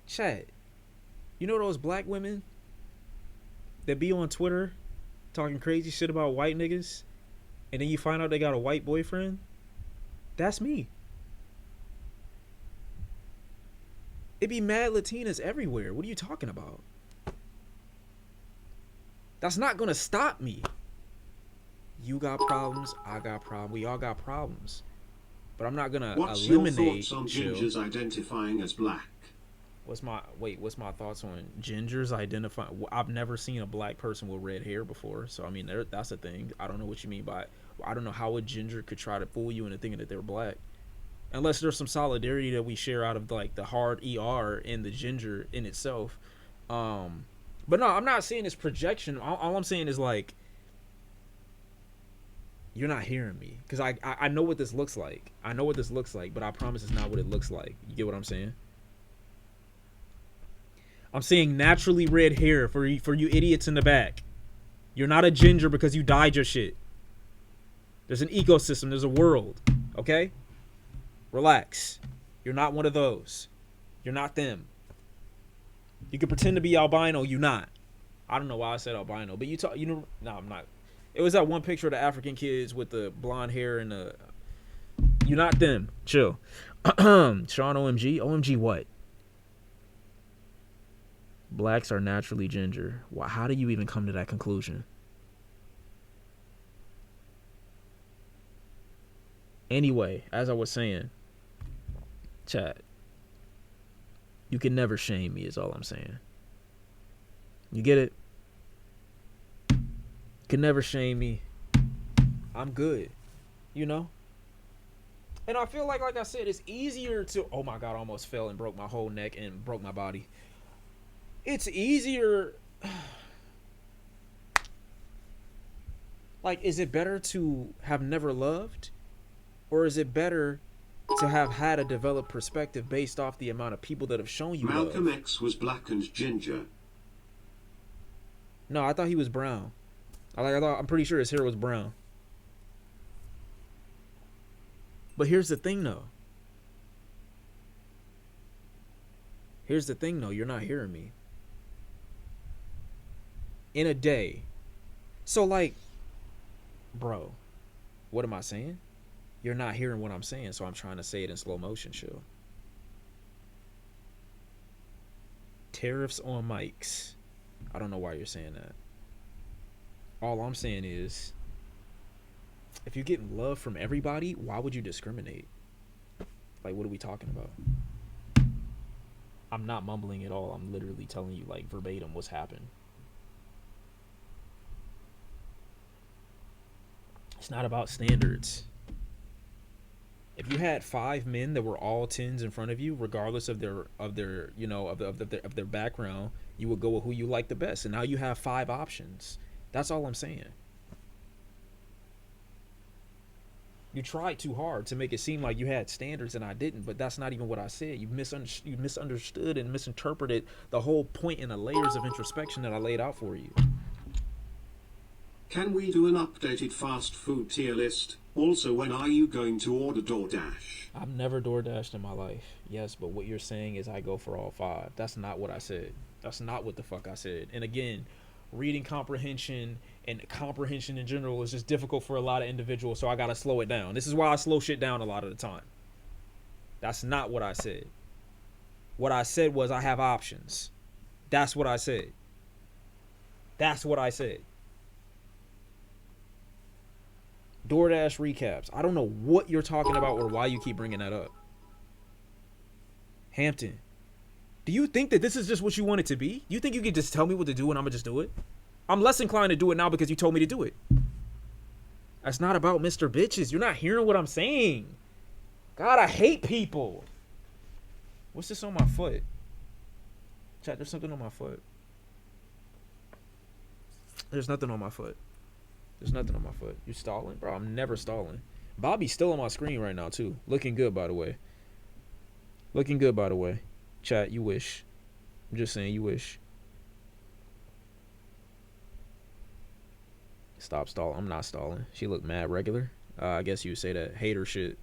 Chat. You know those black women that be on Twitter talking crazy shit about white niggas, and then you find out they got a white boyfriend? That's me. It be mad Latinas everywhere. What are you talking about? That's not gonna stop me. You got problems, I got problems, we all got problems. But I'm not gonna What's eliminate. your thoughts on gingers identifying as black? What's my thoughts on gingers identifying? I've never seen a black person with red hair before, so I mean that's a thing. I don't know what you mean by it. I don't know how a ginger could try to fool you into thinking that they're black, unless there's some solidarity that we share out of like the hard ER and the ginger in itself. But no, I'm not saying it's projection. All I'm saying is, like, you're not hearing me, because I know what this looks like. I know what this looks like, but I promise it's not what it looks like. You get what I'm saying? I'm saying naturally red hair for you idiots in the back. You're not a ginger because you dyed your shit. There's an ecosystem. There's a world. Okay? Relax. You're not one of those. You're not them. You can pretend to be albino. You not. I don't know why I said albino, but no, I'm not. It was that one picture of the African kids with the blonde hair and the. You're not them. Chill. Shawn, OMG. OMG what? Blacks are naturally ginger. How do you even come to that conclusion? Anyway, as I was saying, chat, you can never shame me is all I'm saying. You get it? You can never shame me. I'm good. You know? And I feel like I said, it's easier to... Oh my God, I almost fell and broke my whole neck and broke my body. It's easier. Like, is it better to have never loved? Or is it better to have had a developed perspective based off the amount of people that have shown you Malcolm love? X was black and ginger. No, I thought he was brown. I'm pretty sure his hair was brown. But here's the thing, though. You're not hearing me. In a day. So, like, bro, what am I saying? You're not hearing what I'm saying, so I'm trying to say it in slow motion, chill. Tariffs on mics. I don't know why you're saying that. All I'm saying is, if you're getting love from everybody, why would you discriminate? Like, what are we talking about? I'm not mumbling at all. I'm literally telling you, like, verbatim what's happened. It's not about standards. If you had 5 men that were all 10s in front of you, regardless of their background, you would go with who you like the best. And now you have 5 options. That's all I'm saying. You tried too hard to make it seem like you had standards and I didn't, but that's not even what I said. You misunderstood and misinterpreted the whole point and the layers of introspection that I laid out for you. Can we do an updated fast food tier list? Also, when are you going to order DoorDash? I've never DoorDashed in my life. Yes, but what you're saying is I go for all 5. That's not what I said. That's not what the fuck I said. And again, reading comprehension and comprehension in general is just difficult for a lot of individuals, so I gotta slow it down. This is why I slow shit down a lot of the time. That's not what I said. What I said was I have options. That's what I said. That's what I said. DoorDash recaps. I don't know what you're talking about or why you keep bringing that up. Hampton, do you think that this is just what you want it to be? You think you can just tell me what to do and I'm going to just do it? I'm less inclined to do it now because you told me to do it. That's not about Mr. Bitches. You're not hearing what I'm saying. God, I hate people. What's this on my foot? Chat, there's something on my foot. There's nothing on my foot. There's nothing on my foot. You stalling? Bro, I'm never stalling. Bobby's still on my screen right now, too. Looking good, by the way. Looking good, by the way. Chat, you wish. I'm just saying, you wish. Stop stalling. I'm not stalling. She looked mad regular. I guess you would say that. Hater shit.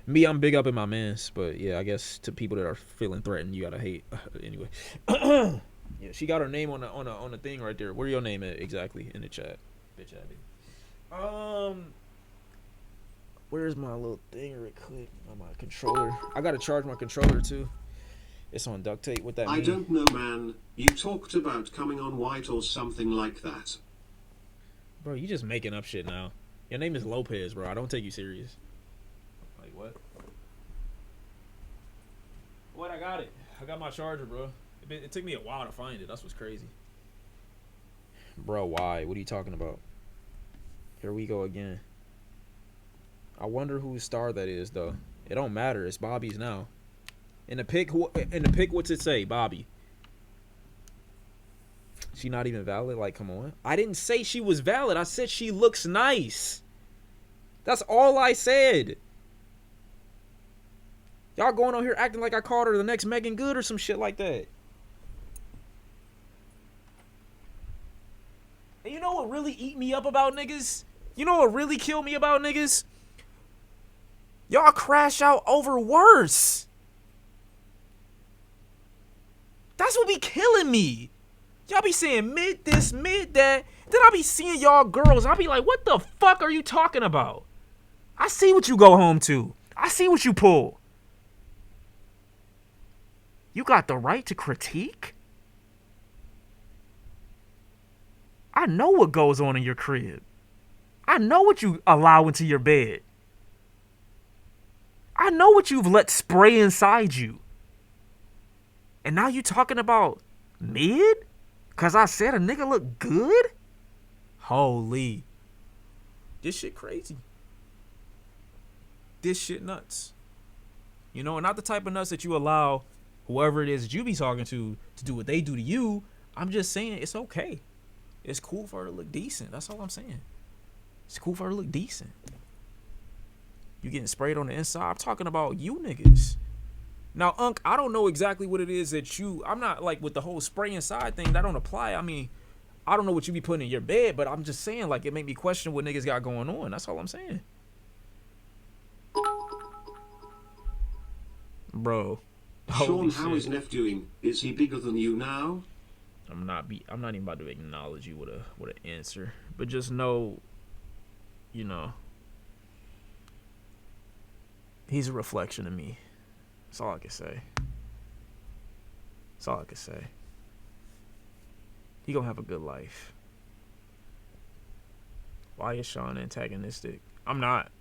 Me, I'm big up in my mans. But, yeah, I guess to people that are feeling threatened, you gotta hate. Anyway. Yeah, she got her name on the thing right there. Where your name at exactly in the chat? Bitch ass. Where's my little thing right quick on my controller? I gotta charge my controller too. It's on duct tape. What that mean? I don't know, man. You talked about coming on white or something like that. Bro, you just making up shit now. Your name is Lopez, bro. I don't take you serious. Like what? What? I got it. I got my charger, bro. It took me a while to find it. That's what's crazy. Bro, why? What are you talking about? Here we go again. I wonder whose star that is, though. It don't matter. It's Bobby's now. In the pic, what's it say? Bobby. She not even valid? Like, come on. I didn't say she was valid. I said she looks nice. That's all I said. Y'all going on here acting like I called her the next Megan Good or some shit like that. And you know what really eat me up about niggas? You know what really kill me about niggas? Y'all crash out over worse. That's what be killing me. Y'all be saying mid this, mid that. Then I be seeing y'all girls. I be like, what the fuck are you talking about? I see what you go home to. I see what you pull. You got the right to critique? I know what goes on in your crib. I know what you allow into your bed. I know what you've let spray inside you. And now you talking about mid? Cause I said a nigga look good? Holy. This shit crazy. This shit nuts. You know, not the type of nuts that you allow whoever it is that you be talking to do what they do to you. I'm just saying it's okay. It's cool for her to look decent. That's all I'm saying. It's cool for her to look decent. You getting sprayed on the inside. I'm talking about you niggas. Now, Unc, I don't know exactly what it is that I'm not like with the whole spray inside thing. That don't apply. I mean, I don't know what you be putting in your bed, but I'm just saying, like, it made me question what niggas got going on. That's all I'm saying. Bro. Shawn, how is Neff doing? Is he bigger than you now? I'm not even about to acknowledge you with an answer. But just know, you know, he's a reflection of me. That's all I can say. That's all I can say. He gonna have a good life. Why is Shawn antagonistic? I'm not.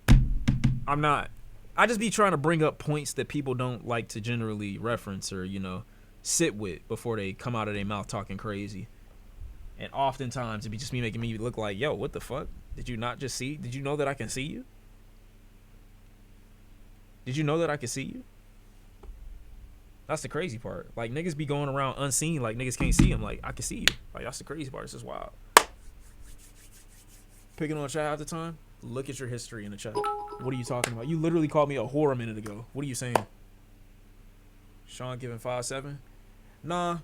I just be trying to bring up points that people don't like to generally reference or, you know, sit with before they come out of their mouth talking crazy. And oftentimes it be just me making me look like, yo, what the fuck? Did you not just see? Did you know that I can see you? Did you know that I can see you? That's the crazy part. Like, niggas be going around unseen like niggas can't see them. Like, I can see you. Like, that's the crazy part. It's just wild. Picking on chat half the time? Look at your history in the chat. What are you talking about? You literally called me a whore a minute ago. What are you saying? Shawn giving 5'7"? Nah.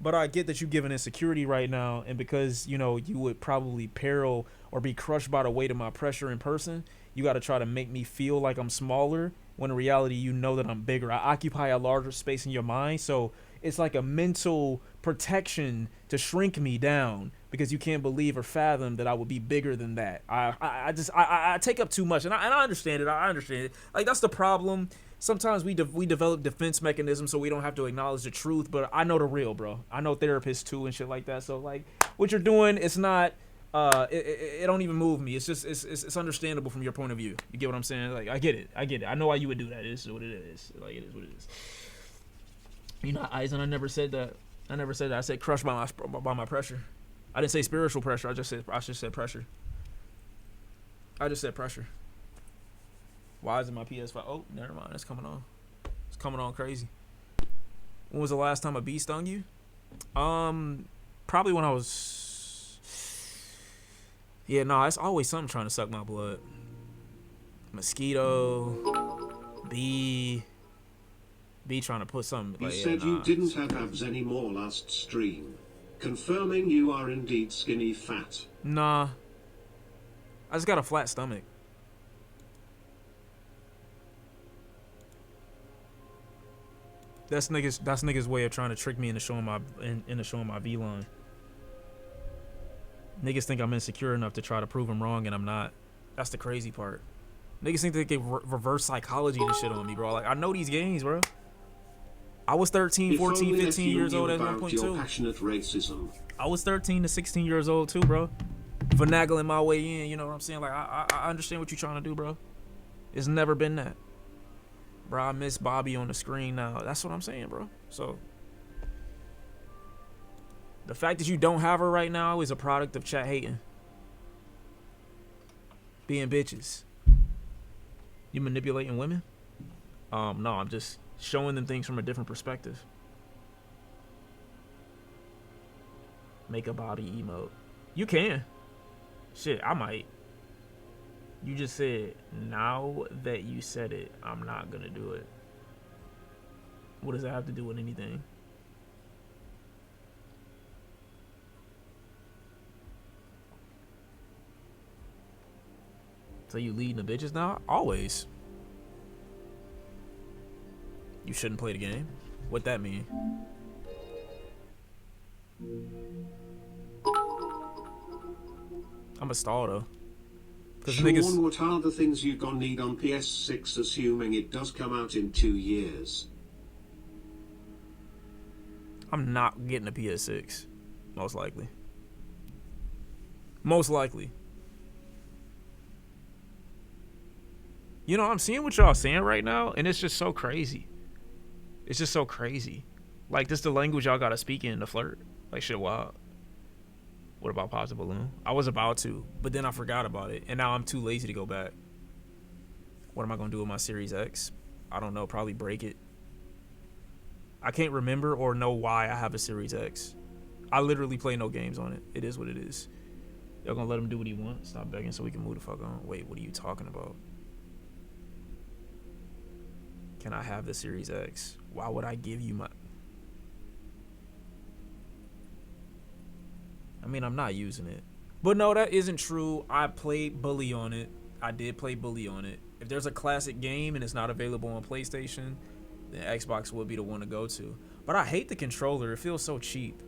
But I get that you giving insecurity right now, and because, you know, you would probably peril or be crushed by the weight of my pressure in person, you got to try to make me feel like I'm smaller, when in reality you know that I'm bigger. I occupy a larger space in your mind, so it's like a mental protection to shrink me down because you can't believe or fathom that I would be bigger than that. I take up too much, and I understand it. I understand it. Like, that's the problem. Sometimes we develop defense mechanisms so we don't have to acknowledge the truth, but I know the real, bro. I know therapists too and shit like that. So, like, what you're doing, it's not. It don't even move me. It's just it's understandable from your point of view. You get what I'm saying? Like, I get it. I know why you would do that. It's what it is. Like, it is what it is. You know, Eisen, I never said that. I said crushed by my pressure. I didn't say spiritual pressure. I just said pressure. I just said pressure. Why is it my PS5? Oh, never mind. It's coming on. It's coming on crazy. When was the last time a bee stung you? Probably when I was. Yeah, no, it's always something trying to suck my blood. Mosquito, bee trying to put something. You like, said yeah, you didn't have abs anymore last stream, confirming you are indeed skinny fat. Nah, I just got a flat stomach. That's niggas way of trying to trick me into showing my V line. Niggas think I'm insecure enough to try to prove them wrong, and I'm not. That's the crazy part. Niggas think they can reverse psychology and shit on me, bro. Like, I know these games, bro. I was 13, 14, 15 years old at 1.2. Passionate racism. I was 13 to 16 years old too, bro. Finagling my way in, you know what I'm saying? Like, I understand what you're trying to do, bro. It's never been that. Bro, I miss Bobby on the screen now. That's what I'm saying, bro. So, the fact that you don't have her right now is a product of chat hating. Being bitches. You manipulating women? No, I'm just showing them things from a different perspective. Make a Bobby emote. You can. Shit, I might. You just said, now that you said it, I'm not gonna do it. What does that have to do with anything? So you leading the bitches now? Always. You shouldn't play the game. What that mean? I'm a stall though. Shawn, niggas... what are the things you gonna need on PS6 assuming it does come out in 2 years? I'm not getting a PS6. Most likely. Most likely. You know, I'm seeing what y'all saying right now, and it's just so crazy. It's just so crazy. Like, this the language y'all gotta speak in to flirt. Like, shit wild. What about Pop the Balloon? I was about to, but then I forgot about it, and now I'm too lazy to go back. What am I gonna do with my Series X? I don't know, probably break it. I can't remember or know why I have a Series X. I literally play no games on it. It is what it is. Y'all gonna let him do what he wants? Stop begging so we can move the fuck on. Wait, what are you talking about? Can I have the Series X? Why would I give you my... I mean, I'm not using it. But no, that isn't true. I played Bully on it. I did play Bully on it. If there's a classic game and it's not available on PlayStation, then Xbox would be the one to go to. But I hate the controller. It feels so cheap.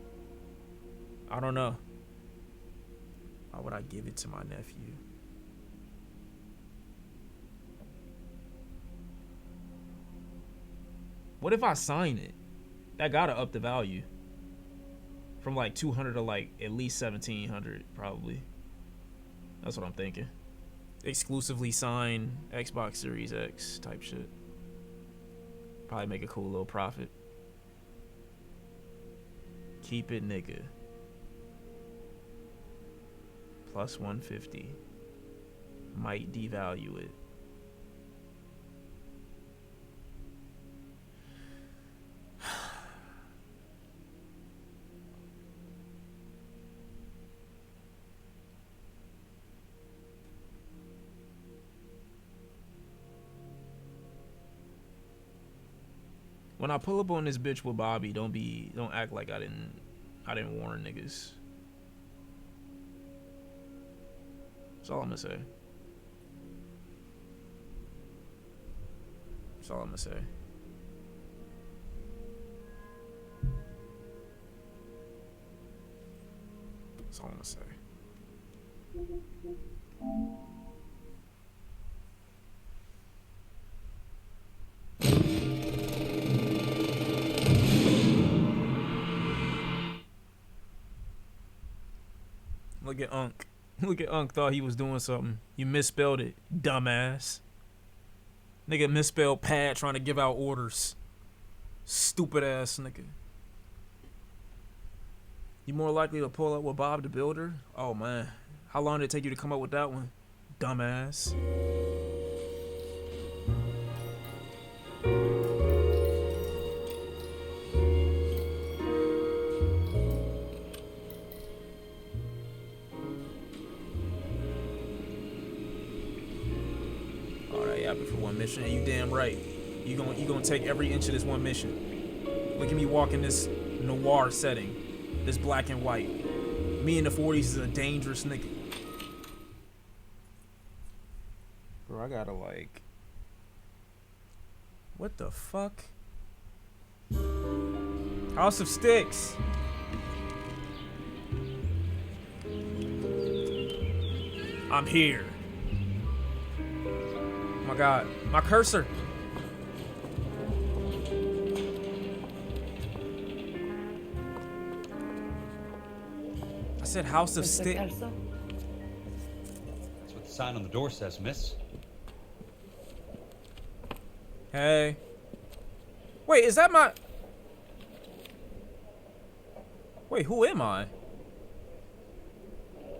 I don't know. Why would I give it to my nephew? What if I sign it? That gotta up the value. From like 200 to like at least 1700 probably. That's what I'm thinking. Exclusively sign Xbox Series X type shit. Probably make a cool little profit. Keep it, nigga. Plus 150. Might devalue it. When I pull up on this bitch with Bobby, don't act like I didn't warn niggas. That's all I'm gonna say. That's all I'm gonna say. That's all I'm gonna say. Look at Unc. Look at Unc, thought he was doing something. You misspelled it, dumbass. Nigga misspelled pad trying to give out orders. Stupid ass nigga. You more likely to pull up with Bob the Builder? Oh man. How long did it take you to come up with that one? Dumbass. For one mission, and you damn right. You gonna take every inch of this one mission. Look at me walking this noir setting, this black and white. Me in the 40s is a dangerous nigga. Bro, I gotta like... What the fuck? House of Sticks. I'm here. Oh my god, my cursor. I said House of Sticks. That's what the sign on the door says, miss. Hey. Wait, is that my... Wait, who am I?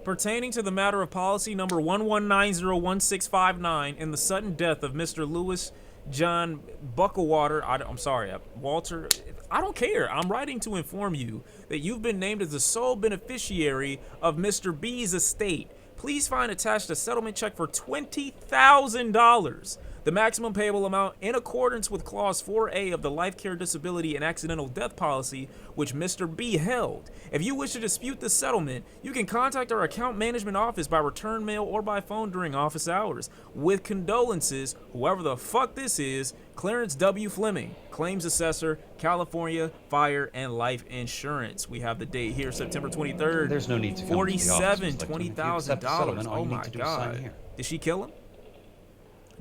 Pertaining to the matter of policy number 11901659 and the sudden death of Mr. Lewis John Bucklewater, I'm sorry, Walter, I don't care. I'm writing to inform you that you've been named as the sole beneficiary of Mr. B's estate. Please find attached a settlement check for $20,000. The maximum payable amount in accordance with Clause 4A of the Life Care Disability and Accidental Death Policy, which Mr. B held. If you wish to dispute the settlement, you can contact our account management office by return mail or by phone during office hours. With condolences, whoever the fuck this is, Clarence W. Fleming, Claims Assessor, California Fire and Life Insurance. We have the date here, September 23rd. There's no need to come to the office, $47,000. Oh my God. Did she kill him?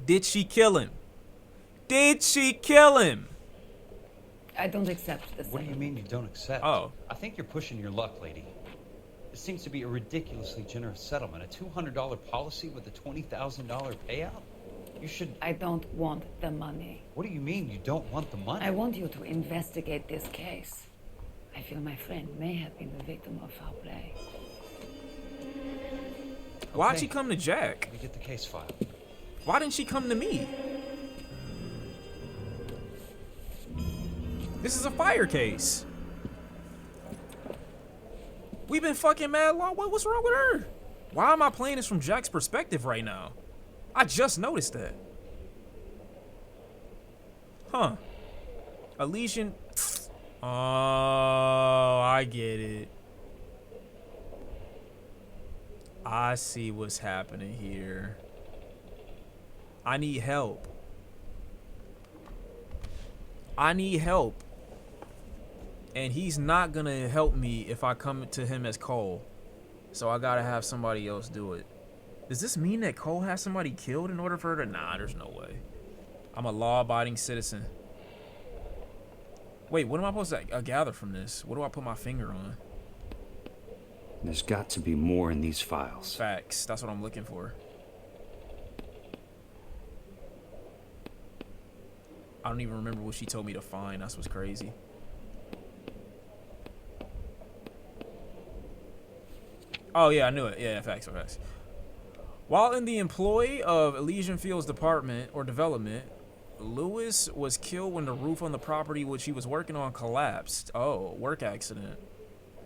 Did she kill him? Did she kill him? I don't accept this. What do you mean you don't accept? Oh. I think you're pushing your luck, lady. This seems to be a ridiculously generous settlement. A $200 policy with a $20,000 payout? You should... I don't want the money. What do you mean you don't want the money? I want you to investigate this case. I feel my friend may have been the victim of foul play. Why'd she come to Jack? Let me get the case file. Why didn't she come to me? This is a fire case. We've been fucking mad long. What's wrong with her? Why am I playing this from Jack's perspective right now? I just noticed that. Huh. Elysian. Oh, I get it. I see what's happening here. I need help. I need help. And he's not gonna help me if I come to him as Cole. So I gotta have somebody else do it. Does this mean that Cole has somebody killed in order for her to... Nah, there's no way. I'm a law-abiding citizen. Wait, what am I supposed to gather from this? What do I put my finger on? There's got to be more in these files. Facts. That's what I'm looking for. I don't even remember what she told me to find. That's what's crazy. Oh, yeah, I knew it. Yeah, facts. While in the employ of Elysian Fields Department or Development, Lewis was killed when the roof on the property which he was working on collapsed. Oh, work accident.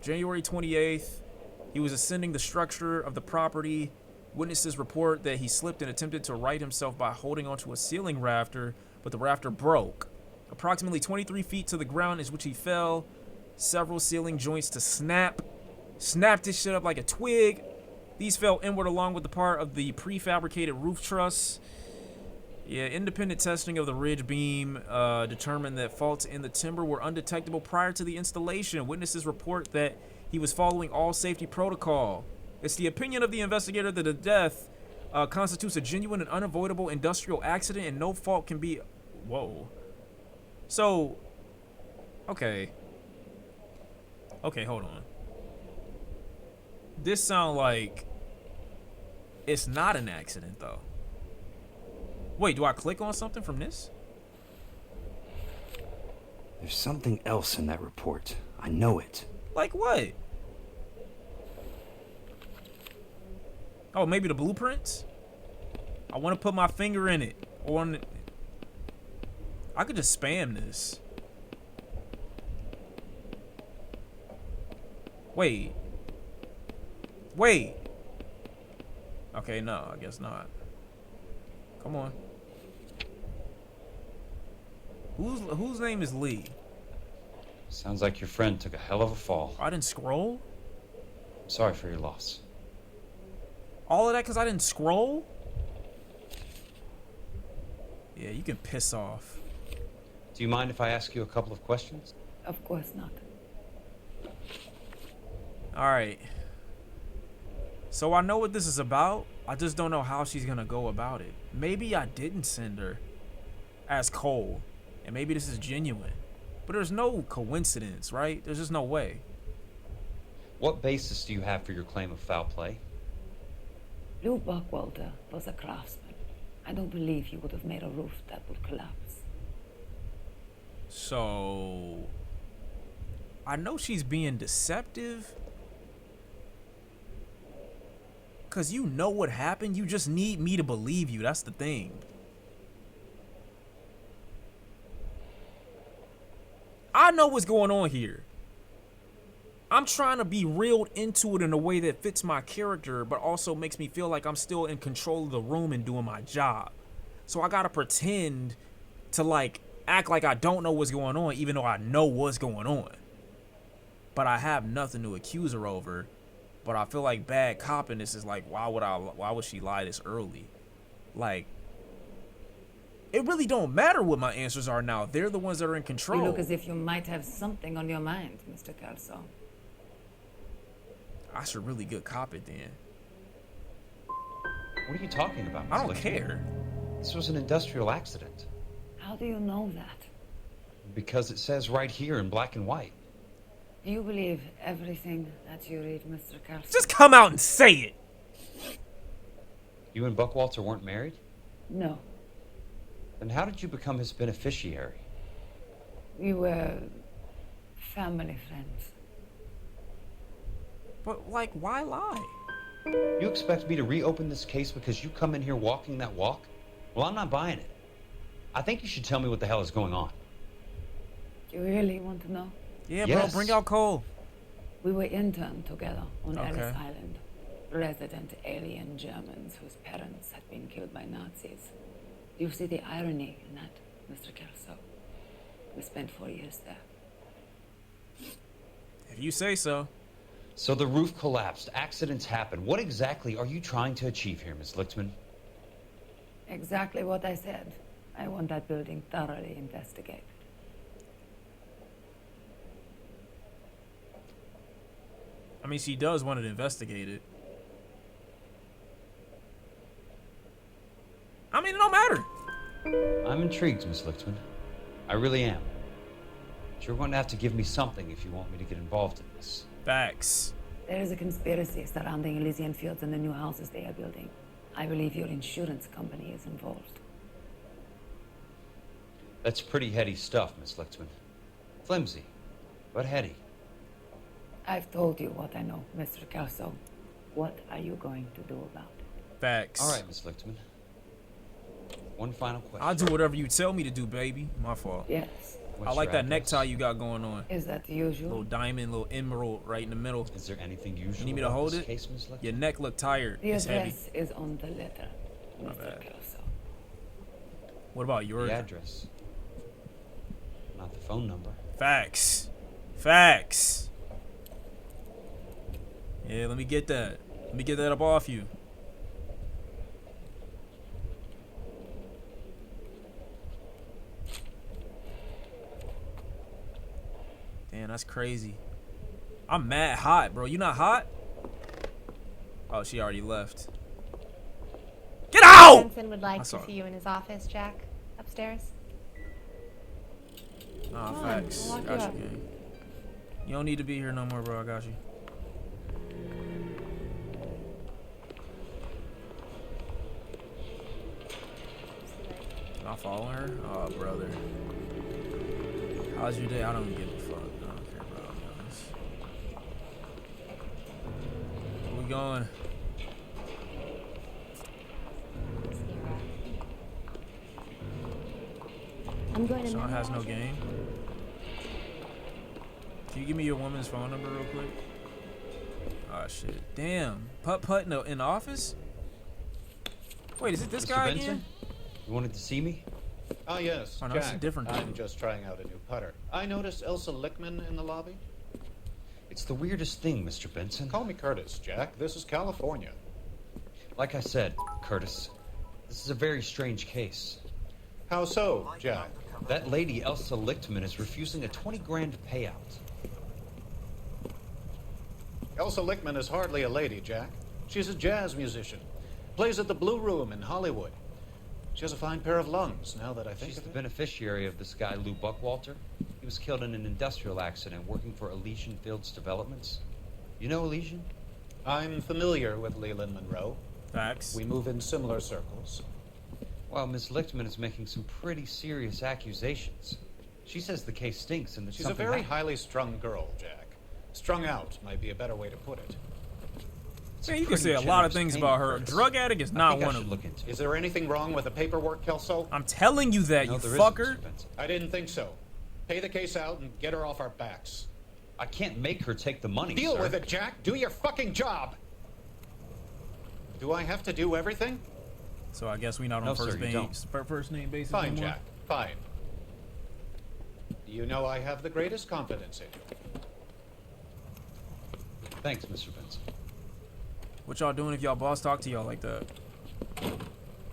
January 28th, he was ascending the structure of the property. Witnesses report that he slipped and attempted to right himself by holding onto a ceiling rafter, but the rafter broke. Approximately 23 feet to the ground is which he fell. Several ceiling joints to snap. Snapped this shit up like a twig. These fell inward along with the part of the prefabricated roof truss. Yeah, independent testing of the ridge beam determined that faults in the timber were undetectable prior to the installation. Witnesses report that he was following all safety protocol. It's the opinion of the investigator that the death constitutes a genuine and unavoidable industrial accident and no fault can be... Whoa. So, okay. Okay, hold on. This sounds like it's not an accident, though. Wait, do I click on something from this? There's something else in that report. I know it. Like what? Oh, maybe the blueprints? I want to put my finger in it. I could just spam this. Wait. Okay, no, I guess not. Come on. Whose name is Lee? Sounds like your friend took a hell of a fall. I didn't scroll? Sorry for your loss. All of that because I didn't scroll? Yeah, you can piss off. Do you mind if I ask you a couple of questions? Of course not. Alright. So I know what this is about. I just don't know how she's gonna go about it. Maybe I didn't send her as Cole. And maybe this is genuine. But there's no coincidence, right? There's just no way. What basis do you have for your claim of foul play? Lou Buckwalter was a craftsman. I don't believe he would have made a roof that would collapse. So I know she's being deceptive. Cause you know what happened. You just need me to believe you. That's the thing. I know what's going on here. I'm trying to be reeled into it in a way that fits my character, but also makes me feel like I'm still in control of the room and doing my job. So I gotta pretend to like act like I don't know what's going on, even though I know what's going on. But I have nothing to accuse her over. But I feel like bad copping this is like, why would she lie this early? Like, it really don't matter what my answers are now. They're the ones that are in control. You look as if you might have something on your mind, Mr. Kelso. I should really good cop it then. What are you talking about? I don't care. This was an industrial accident. How do you know that? Because it says right here in black and white. Do you believe everything that you read, Mr. Kelso? Just come out and say it. You and Buckwalter weren't married? No. Then how did you become his beneficiary? We were family friends. But, like, why lie? You expect me to reopen this case because you come in here walking that walk? Well, I'm not buying it. I think you should tell me what the hell is going on. You really want to know? Yeah, bro, bring out Cole. We were interned together on Okay. Ellis Island. Resident alien Germans whose parents had been killed by Nazis. You see the irony in that, Mr. Kelso? We spent 4 years there. If you say so. So the roof collapsed. Accidents happen. What exactly are you trying to achieve here, Miss Lichtman? Exactly what I said. I want that building thoroughly investigated. I mean, she does want it investigated. I mean, it don't matter. I'm intrigued, Miss Lichtman. I really am. But you're going to have to give me something if you want me to get involved in this. Facts. There is a conspiracy surrounding Elysian Fields and the new houses they are building. I believe your insurance company is involved. That's pretty heady stuff, Miss Lichtman. Flimsy, but heady. I've told you what I know, Mr. Kelso. What are you going to do about it? Facts. All right, Miss Lichtman. One final question. I'll do whatever you tell me to do, baby. My fault. Yes. I like that necktie you got going on. Is that the usual? Little diamond, little emerald right in the middle. Is there anything usual? You need me to hold it? Case, Miss Lichtman? Your neck look tired. The It's heavy. address is on the letter, My Mr. bad. Kelso. What about yours? The address. Not the phone number. Facts. Facts. Yeah, let me get that. Let me get that up off you. Damn, that's crazy. I'm mad hot, bro. You not hot? Oh, she already left. Get out! Benson would like to see you in his office, Jack. Upstairs. Nah, Come on, facts. I'll lock Got you you, up. gang. You don't need to be here no more, bro. I got you. Not following her? Oh, brother. How's your day? I don't give a fuck. I don't care, bro. I'll be honest. Where we going? I'm going to Shawn has no game. Can you give me your woman's phone number real quick? Oh shit. Damn. Putt in the office? Wait, is it this Mr. guy Benson? again? You wanted to see me? Ah, yes, Oh, no, Jack. it's a different I'm dude. just trying out a new putter. I noticed Elsa Lichtman in the lobby. It's the weirdest thing, Mr. Benson. Call me Curtis, Jack. This is California. Like I said, Curtis, this is a very strange case. How so, Jack? That lady, Elsa Lichtman, is refusing a 20 grand payout. Elsa Lichtman is hardly a lady, Jack. She's a jazz musician. Plays at the Blue Room in Hollywood. She has a fine pair of lungs, now that I think She's of the it. beneficiary of this guy, Lou Buckwalter. He was killed in an industrial accident working for Elysian Fields Developments. You know Elysian? I'm familiar with Leland Monroe. Facts. We move in similar circles. Well, Miss Lichtman is making some pretty serious accusations. She says the case stinks and that She's a something very happened. highly strung girl, Jack. Strung out might be a better way to put it. Man, you can say a lot of things about her. A drug addict is not one of them. Is there anything wrong with the paperwork, Kelso? I'm telling you that, No, you there isn't, fucker. Mr. Benson. I didn't think so. Pay the case out and get her off our backs. I can't make her take the money, Deal sir. with it, Jack. Do your fucking job. Do I have to do everything? So I guess we not on No, sir, first you name, don't. first name basis Fine, anymore? Jack. Fine. You know I have the greatest confidence in you. Thanks, Mr. Benson. What y'all doing if y'all boss talk to y'all like that?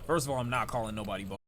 First of all, I'm not calling nobody boss.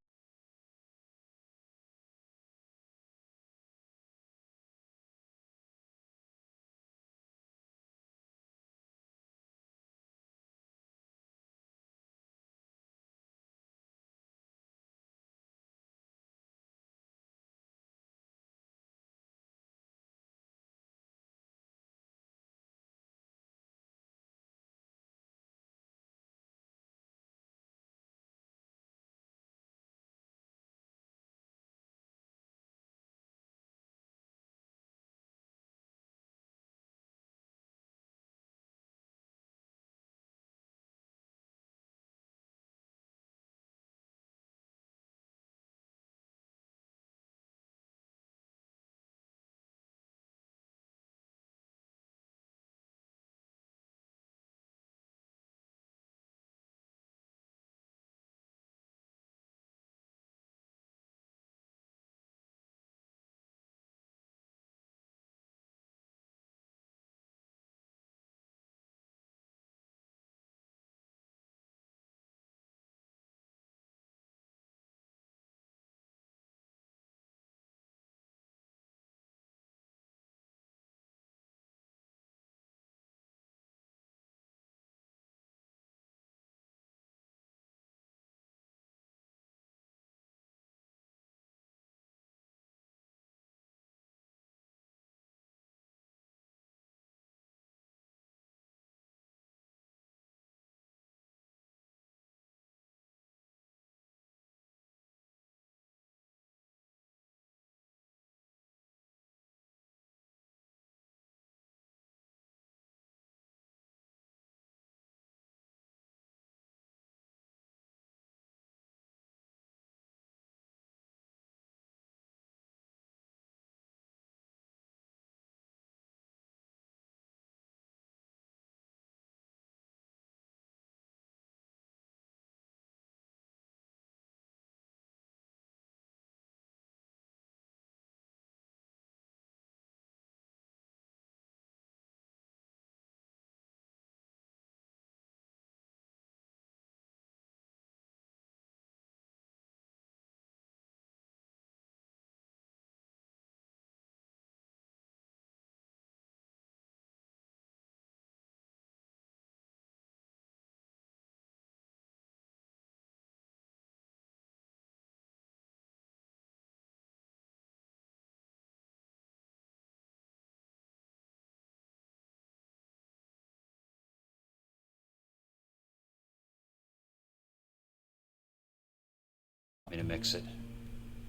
Me to mix it.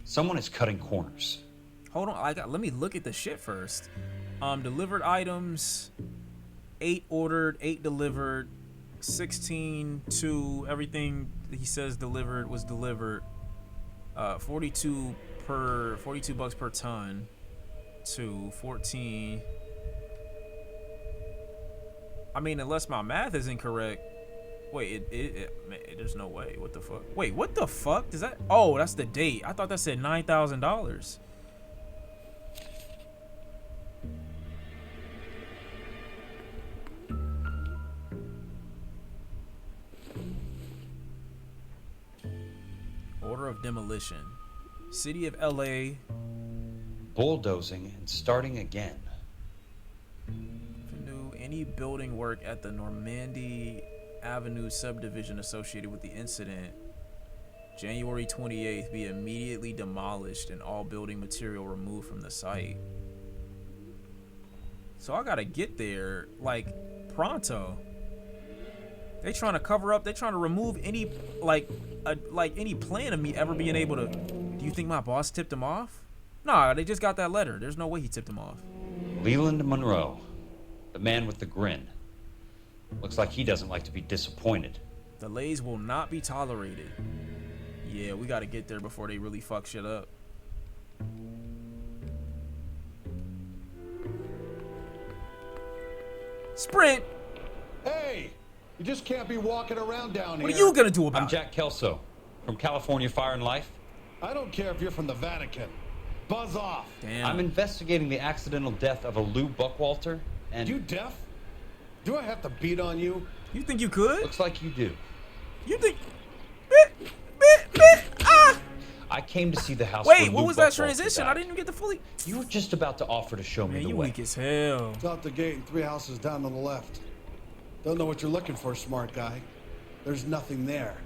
Someone is cutting corners. Hold on, let me look at the shit first. Delivered items, 8 ordered, 8 delivered, 16 to everything he says delivered was delivered. 42 bucks per ton to 14. I mean, unless my math is incorrect. Wait, there's no way. What the fuck? Wait, what the fuck? Does that? Oh, that's the date. I thought that said $9,000. Order of demolition. City of LA. Bulldozing and starting again. Any building work at the Normandy Avenue subdivision associated with the incident, January 28th, be immediately demolished and all building material removed from the site. So I gotta get there like pronto. They trying to cover up. They trying to remove any any plan of me ever being able to. Do you think my boss tipped him off? Nah, they just got that letter. There's no way he tipped him off. Leland Monroe. The man with the grin. Looks like he doesn't like to be disappointed. Delays will not be tolerated. Yeah, we gotta get there before they really fuck shit up. Sprint! Hey! You just can't be walking around down here. What are you gonna do about it? I'm Jack Kelso, from California Fire and Life. I don't care if you're from the Vatican. Buzz off. Damn. I'm investigating the accidental death of a Lou Buckwalter. And you deaf? Do I have to beat on you? You think you could? Looks like you do. You think? I came to see the house. Wait, what was that transition? I didn't even get the fully. You were just about to offer to show me the you way. Weak as hell. It's out the gate and 3 houses down on the left. Don't know what you're looking for, smart guy. There's nothing there.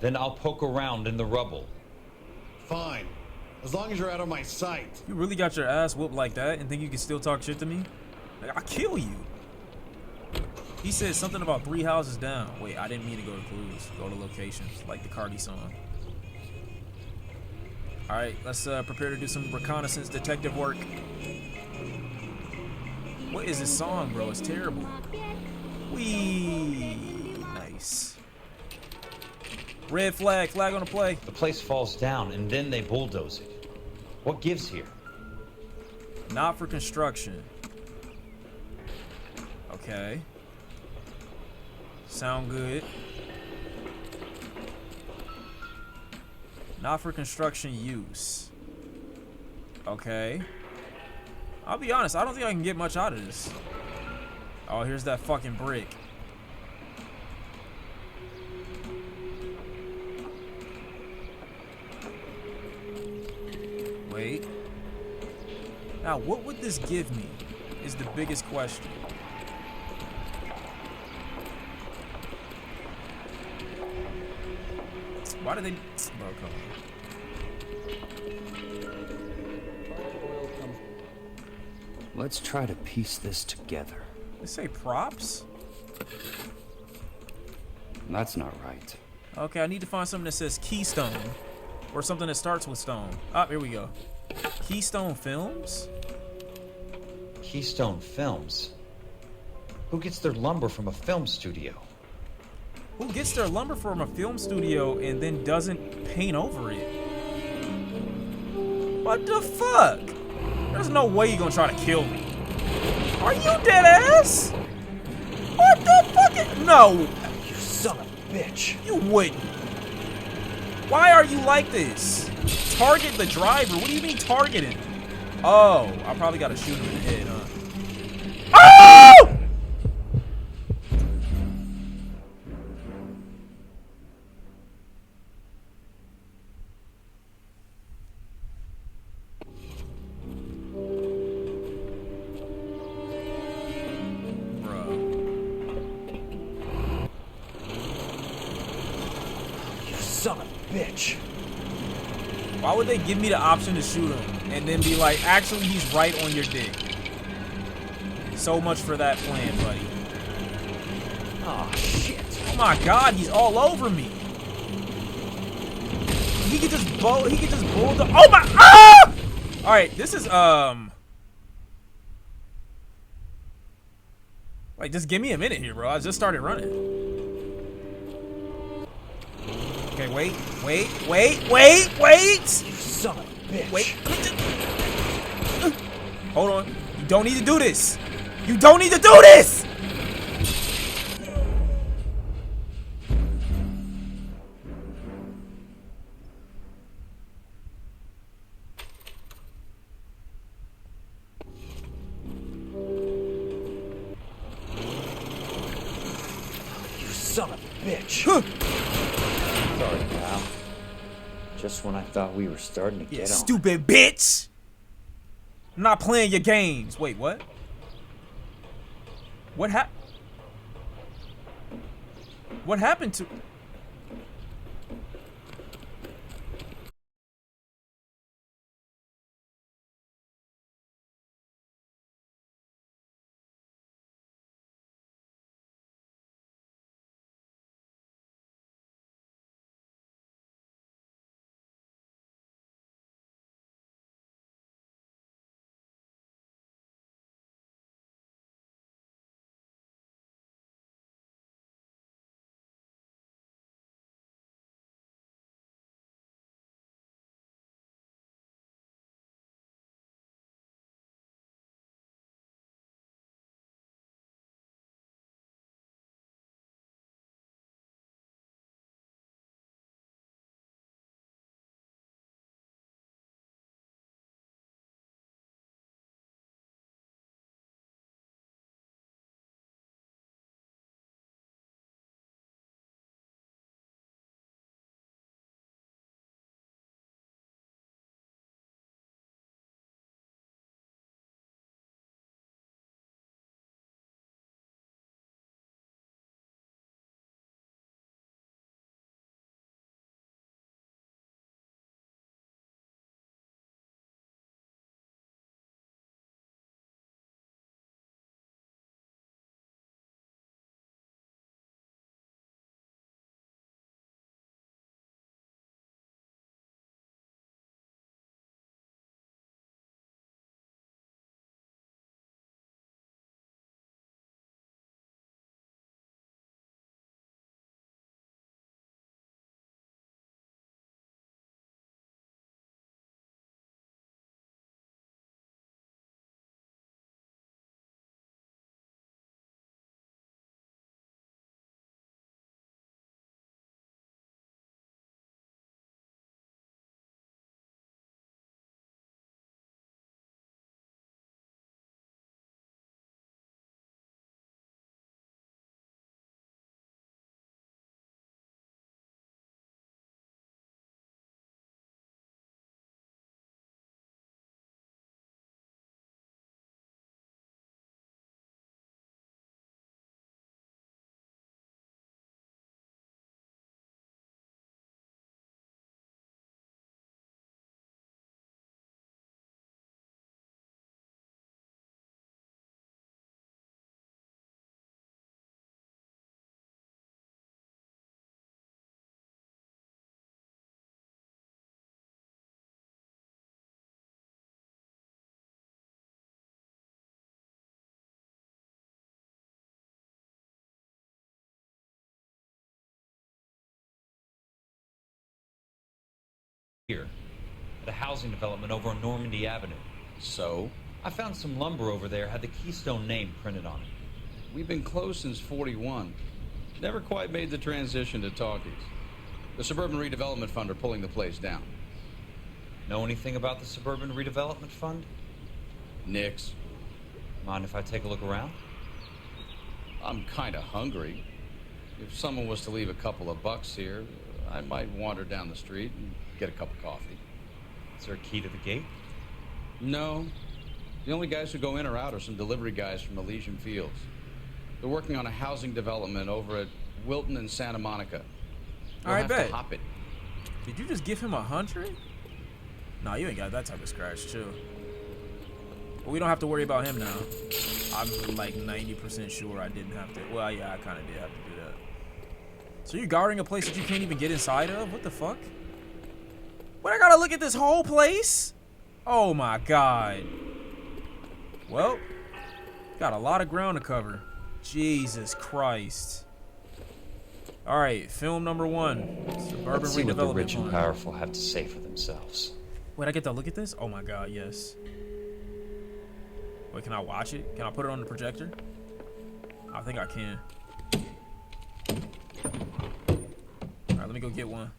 Then I'll poke around in the rubble. Fine. As long as you're out of my sight. You really got your ass whooped like that and think you can still talk shit to me? I'll kill you. He said something about 3 houses down. Wait, I didn't mean to go to clues. Go to locations, like the Cardi song. Alright, let's prepare to do some reconnaissance detective work. What is this song, bro? It's terrible. Wee. Nice. Red flag, flag on the play. The place falls down and then they bulldoze it. What gives here? Not for construction. Okay. Sound good. Not for construction use. Okay. I'll be honest, I don't think I can get much out of this. Oh, here's that fucking brick. Wait. Now, what would this give me is the biggest question. Why did they... Bro, come on. Let's try to piece this together. They say props? That's not right. Okay, I need to find something that says Keystone. Or something that starts with stone. Ah, here we go. Keystone Films? Keystone Films? Who gets their lumber from a film studio? Who gets their lumber from a film studio and then doesn't paint over it? What the fuck? There's no way you're gonna try to kill me. Are you dead ass? What the fuck? No. You son of a bitch. You wouldn't. Why are you like this? Target the driver. What do you mean targeting? Oh, I probably gotta shoot him in the head, huh? Oh! Bitch. Why would they give me the option to shoot him and then be like, actually, he's right on your dick? So much for that plan, buddy. Oh, shit. Oh my god, he's all over me. He could just He can just bulldoze. Oh my! Ah! All right, this is like, just give me a minute here, bro. I just started running. Okay, wait. You son of a bitch. Wait. Hold on. You don't need to do this. You don't need to do this. Son of a bitch. Sorry, pal. Just when I thought we were starting to get on. Stupid bitch. I'm not playing your games. Wait, what? What happened to... Here, at a housing development over on Normandy Avenue. So? I found some lumber over there, had the Keystone name printed on it. We've been closed since 41. Never quite made the transition to talkies. The Suburban Redevelopment Fund are pulling the place down. Know anything about the Suburban Redevelopment Fund? Nix. Mind if I take a look around? I'm kinda hungry. If someone was to leave a couple of bucks here, I might wander down the street and get a cup of coffee. Is there a key to the gate? No. The only guys who go in or out are some delivery guys from Elysian Fields. They're working on a housing development over at Wilton and Santa Monica. All right, bet. Hop it. Did you just give him 100? Nah, you ain't got that type of scratch, too. But we don't have to worry about him now. I'm like 90% sure I didn't have to. Well, yeah, I kind of did have to do that. So you're guarding a place that you can't even get inside of? What the fuck? What, I gotta look at this whole place? Oh my god. Well, got a lot of ground to cover. Jesus Christ. Alright, film number 1. Suburban Let's see what the rich and Redevelopment Fund. powerful have to say for themselves. Wait, I get to look at this? Oh my god, yes. Wait, can I watch it? Can I put it on the projector? I think I can. Alright, let me go get one.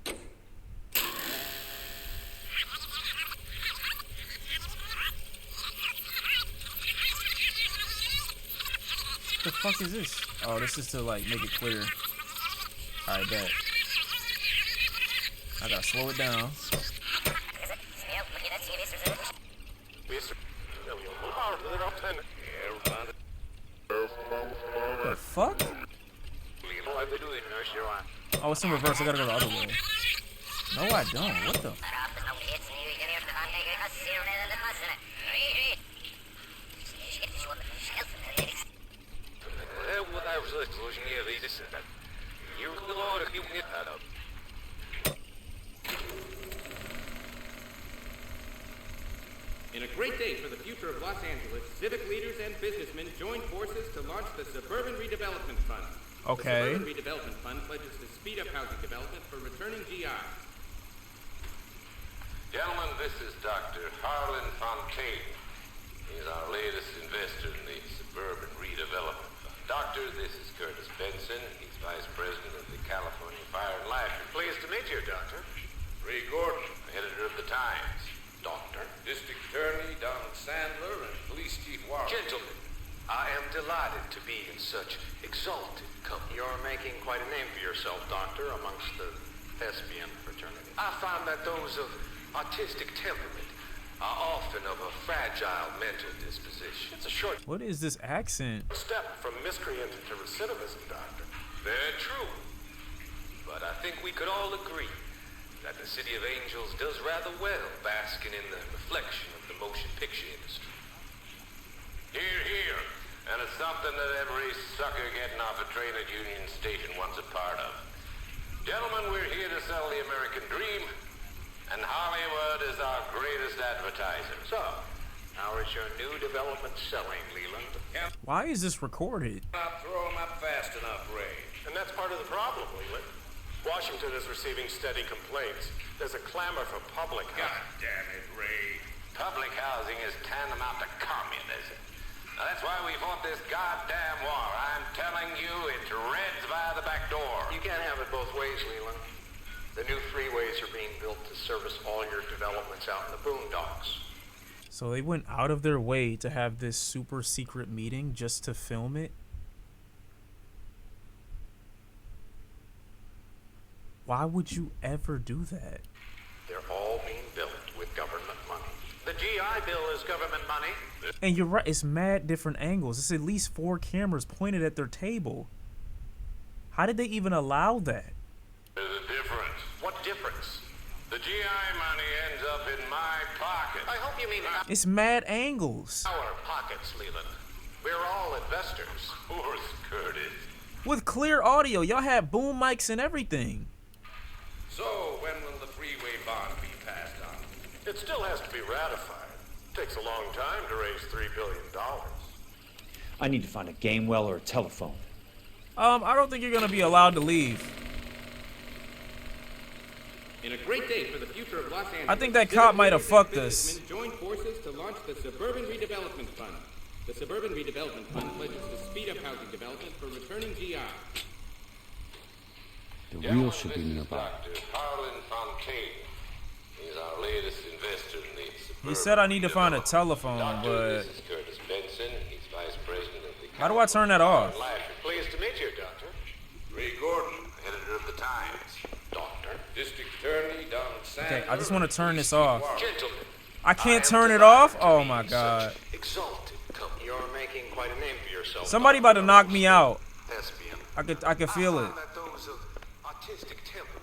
What the fuck is this? Oh, this is to like make it clear. Alright, bet. I gotta slow it down. The fuck? Oh, it's in reverse. I gotta go the other way. No, I don't. What the? In a great day for the future of Los Angeles, civic leaders and businessmen joined forces to launch the Suburban Redevelopment Fund. Okay. The Suburban Redevelopment Fund pledges to speed up housing development for returning GI. Gentlemen, this is Dr. Harlan Fontaine. He's our latest investor in the Suburban Redevelopment Fund. Doctor, this is Curtis Benson. He's Vice President of the California Fire and Life. Pleased to meet you, Doctor. Ray Gordon, editor of the Times. Doctor. District Attorney Donald Sandler and Police Chief Warren. Gentlemen, I am delighted to be in such exalted company. You're making quite a name for yourself, Doctor, amongst the thespian fraternity. I find that those of artistic temperament are often of a fragile mental disposition. It's a short What is this accent? step from miscreant to recidivism, Doctor. Very true. But I think we could all agree that the City of Angels does rather well basking in the reflection of the motion picture industry. Hear, hear. And it's something that every sucker getting off a train at Union Station wants a part of. Gentlemen, we're here to sell the American dream, and Hollywood is our greatest advertiser. So, how is your new development selling, Leland? Why is this recorded? Not throw them up fast enough, Ray. And that's part of the problem, Leland. Washington is receiving steady complaints. There's a clamor for public housing. God damn it, Ray. Public housing is tantamount to communism. Now, that's why we fought this goddamn war. I'm telling you, it's Reds via the back door. You can't have it both ways, Leland. The new freeways are being built to service all your developments out in the boondocks. So they went out of their way to have this super secret meeting just to film it? Why would you ever do that? They're all being built with government money. The GI Bill is government money. And you're right, it's mad different angles. It's at least 4 cameras pointed at their table. How did they even allow that? There's a difference. What difference? The GI money ends up in my pocket. I hope you mean It's mad angles. our pockets, Leland. We're all investors. Poor Curtis. With clear audio. Y'all had boom mics and everything. So, when will the freeway bond be passed on? It still has to be ratified. Takes a long time to raise $3 billion. I need to find a game well or a telephone. I don't think you're gonna be allowed to leave. In a great day for the future of Los Angeles, I think that cop might have fucked us. joined forces to launch the Suburban Redevelopment Fund. The Suburban Redevelopment Fund pledges to speed up housing development for returning GI. The wheel should be nearby. Dr. Harlan Fontaine. He's our latest investor in the Suburban He said I need to find a telephone, Doctor, but this is Curtis Benson. He's Vice President of the how do I turn that off? Pleased to meet you, Doctor. Ray Gordon, editor of the Times. Doctor. District Attorney Donald Sandler. Okay, I just want to turn this off. Gentlemen, I can't turn it off? Oh my god. exalted company. You're making quite a name for yourself. Somebody about to knock me out. Thespian. I could feel it. That those of artistic temperament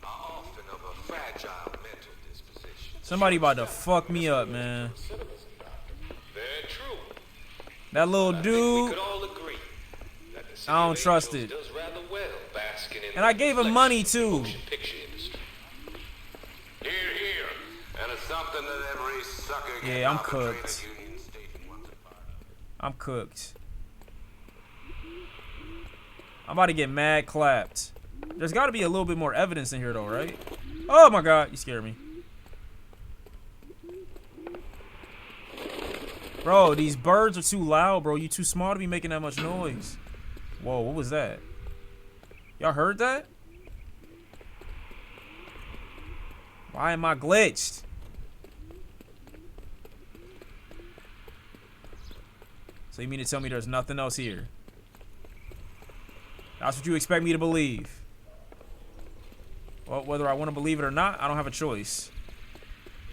are often of a fragile mental disposition. Somebody about to fuck me up, man. Very true. That little We dude, could all agree that the City I don't of trust Angels it. does rather well basking in And I gave him money too. the motion picture industry. Hear, hear. something that every sucker Yeah, I'm cooked. I'm cooked. I'm about to get mad clapped. There's got to be a little bit more evidence in here, though, right? Oh my God, you scared me. Bro, these birds are too loud, bro. You too small to be making that much noise. Whoa, what was that? Y'all heard that? Why am I glitched? So you mean to tell me there's nothing else here? That's what you expect me to believe. Well, whether I want to believe it or not, I don't have a choice.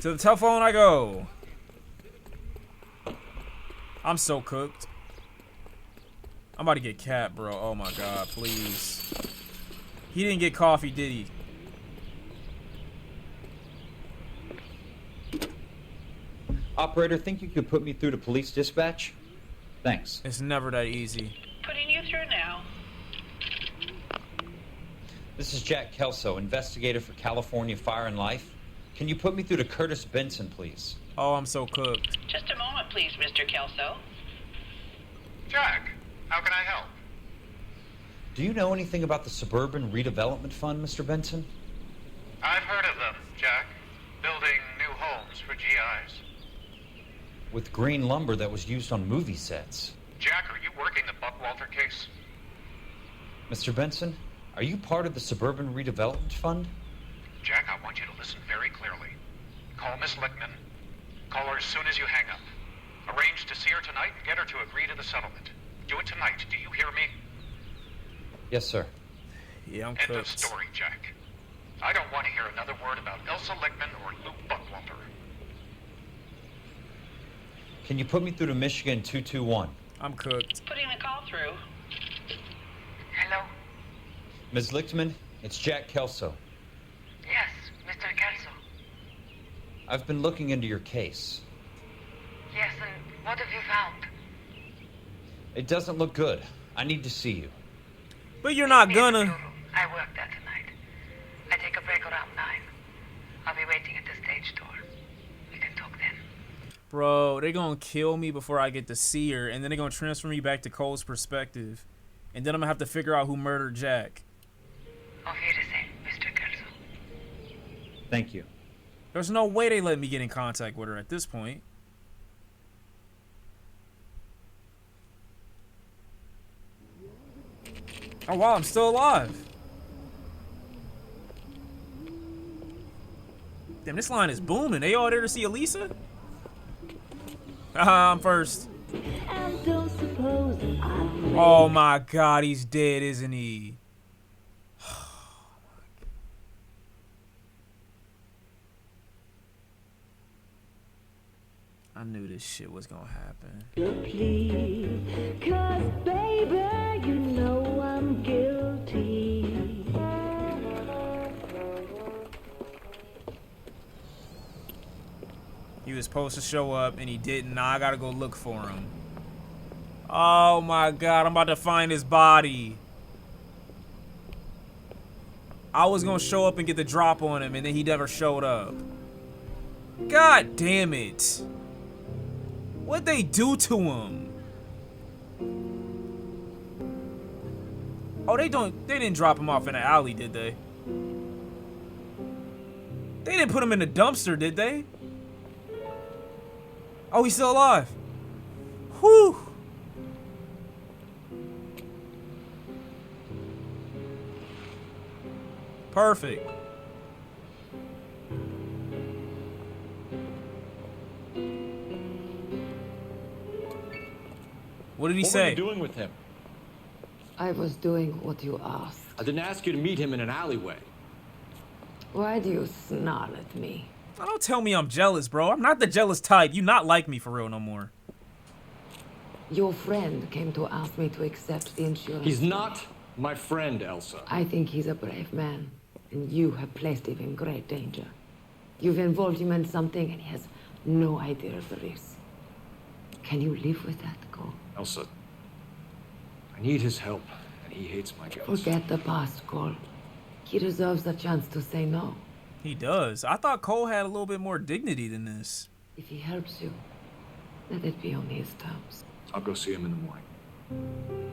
To the telephone I go. I'm so cooked. I'm about to get capped, bro. Oh my God, please. He didn't get coffee, did he? Operator, think you could put me through to police dispatch? Thanks. It's never that easy. Putting you through now. This is Jack Kelso, investigator for California Fire and Life. Can you put me through to Curtis Benson, please? Oh, I'm so cooked. Just a moment, please, Mr. Kelso. Jack, how can I help? Do you know anything about the Suburban Redevelopment Fund, Mr. Benson? I've heard of them, Jack. Building new homes for GIs. With green lumber that was used on movie sets. Jack, are you working the Buckwalter case? Mr. Benson, are you part of the Suburban Redevelopment Fund? Jack, I want you to listen very clearly. Call Miss Lickman. Call her as soon as you hang up. Arrange to see her tonight and get her to agree to the settlement. Do it tonight. Do you hear me? Yes, sir. Yeah, I'm End of cooked. story, Jack. I don't want to hear another word about Elsa Lickman or Luke Buckwalter. Can you put me through to Michigan 221? I'm cooked. Putting the call through. Hello? Ms. Lichtman, it's Jack Kelso. Yes, Mr. Kelso. I've been looking into your case. Yes, and what have you found? It doesn't look good. I need to see you. But you're not gonna. I work there tonight. I take a break around 9. I'll be waiting at the stage door. We can talk then. Bro, they're gonna kill me before I get to see her, and then they're gonna transfer me back to Cole's perspective. And then I'm gonna have to figure out who murdered Jack. Auf Wiedersehen, Mr. Kelso. Thank you. There's no way they let me get in contact with her at this point. Oh wow, I'm still alive. Damn, this line is booming. They all there to see Elisa? I'm first. Oh my God, he's dead, isn't he? I knew this shit was gonna happen. Cause baby, you know I'm guilty. He was supposed to show up and he didn't. Now I gotta go look for him. Oh my God, I'm about to find his body. I was gonna show up and get the drop on him and then he never showed up. God damn it. What'd they do to him? Oh, they didn't drop him off in the alley, did they? They didn't put him in the dumpster, did they? Oh, he's still alive. Whew. Perfect. What did he say? What were you doing with him? I was doing what you asked. I didn't ask you to meet him in an alleyway. Why do you snarl at me? Oh, don't tell me I'm jealous, bro. I'm not the jealous type. You not like me for real no more. Your friend came to ask me to accept the insurance. He's not my friend, Elsa. I think he's a brave man, and you have placed him in great danger. You've involved him in something, and he has no idea of the risk. Can you live with that, Cole? Elsa, I need his help, and he hates my guts. Forget the past, Cole. He deserves a chance to say no. He does. I thought Cole had a little bit more dignity than this. If he helps you, let it be on his terms. I'll go see him in the morning.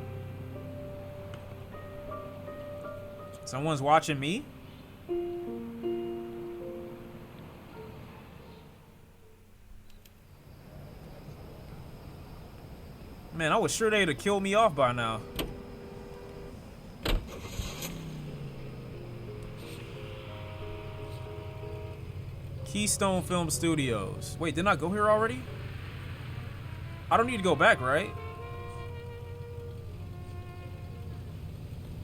Someone's watching me? Man, I was sure they'd have killed me off by now. Keystone Film Studios. Wait, didn't I go here already? I don't need to go back, right?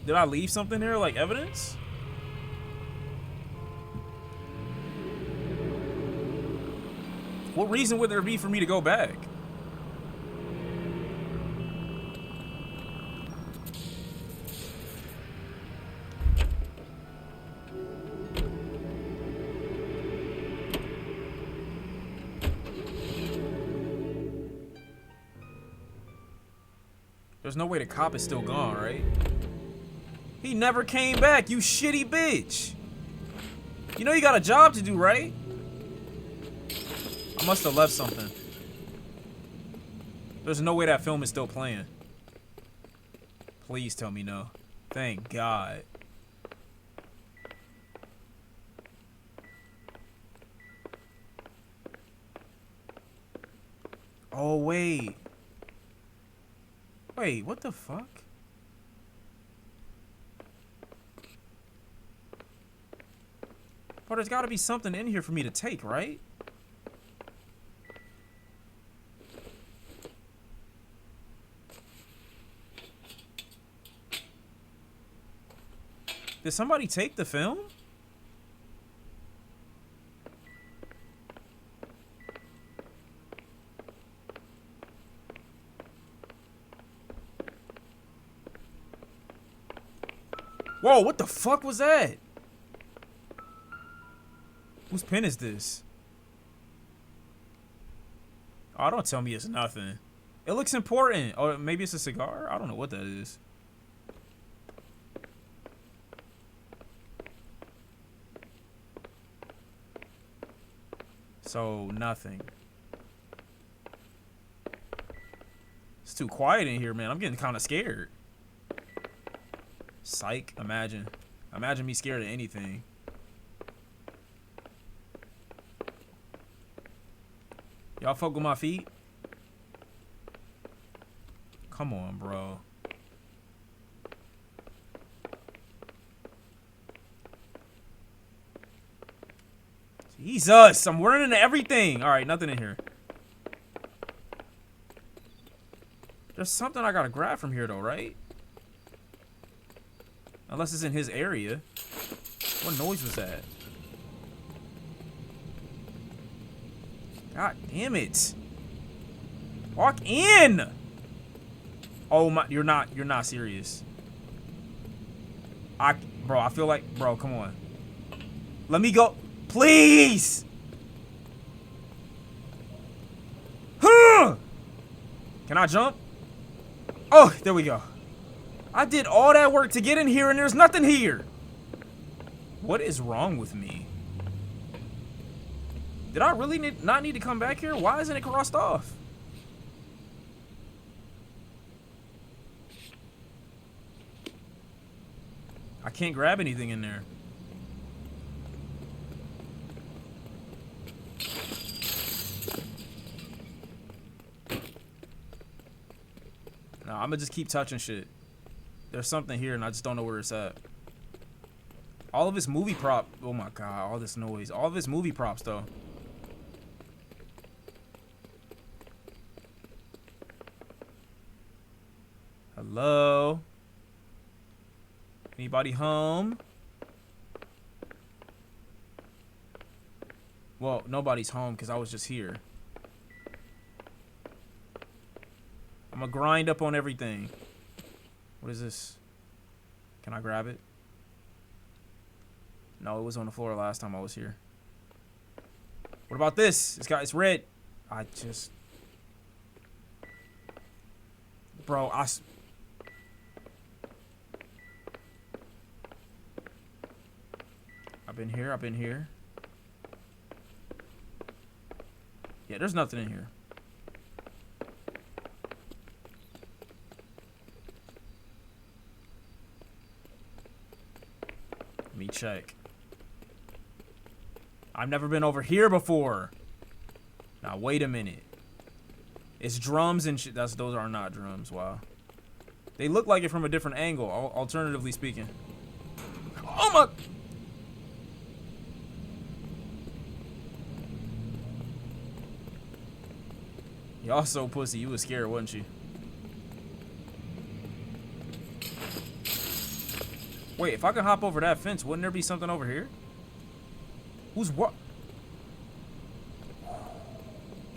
Did I leave something here, like evidence? What reason would there be for me to go back? There's no way the cop is still gone, right? He never came back, you shitty bitch. You know you got a job to do, right? I must have left something. There's no way that film is still playing. Please tell me no. Thank God. Oh, wait. Wait, what the fuck? But there's gotta be something in here for me to take, right? Did somebody take the film? Whoa, what the fuck was that? Whose pen is this? Oh, don't tell me it's nothing. It looks important. Or maybe it's a cigar? I don't know what that is. So, nothing. It's too quiet in here, man. I'm getting kind of scared. Psych, imagine. Imagine me scared of anything. Y'all fuck with my feet? Come on, bro. Jesus, I'm running into everything. All right, nothing in here. There's something I gotta grab from here, though, right? Unless it's in his area. What noise was that? God damn it. Walk in. Oh my, you're not serious. Bro, I feel like, bro, come on. Let me go. Please. Huh. Can I jump? Oh, there we go. I did all that work to get in here and there's nothing here. What is wrong with me? Did I really not need to come back here? Why isn't it crossed off? I can't grab anything in there. No, I'm gonna just keep touching shit. There's something here and I just don't know where it's at. All of his movie prop. Oh my God, all this noise. All of his movie props though. Hello? Anybody home? Well, nobody's home because I was just here. I'm gonna grind up on everything. What is this? Can I grab it? No, it was on the floor last time I was here. What about this? It's red. Bro, I've been here. Yeah, there's nothing in here. Let me check. I've never been over here before. Now, wait a minute. It's drums and shit. Those are not drums. Wow. They look like it from a different angle, alternatively speaking. Oh my... Y'all so pussy. You was scared, wasn't you? Wait, if I can hop over that fence, wouldn't there be something over here? Who's what?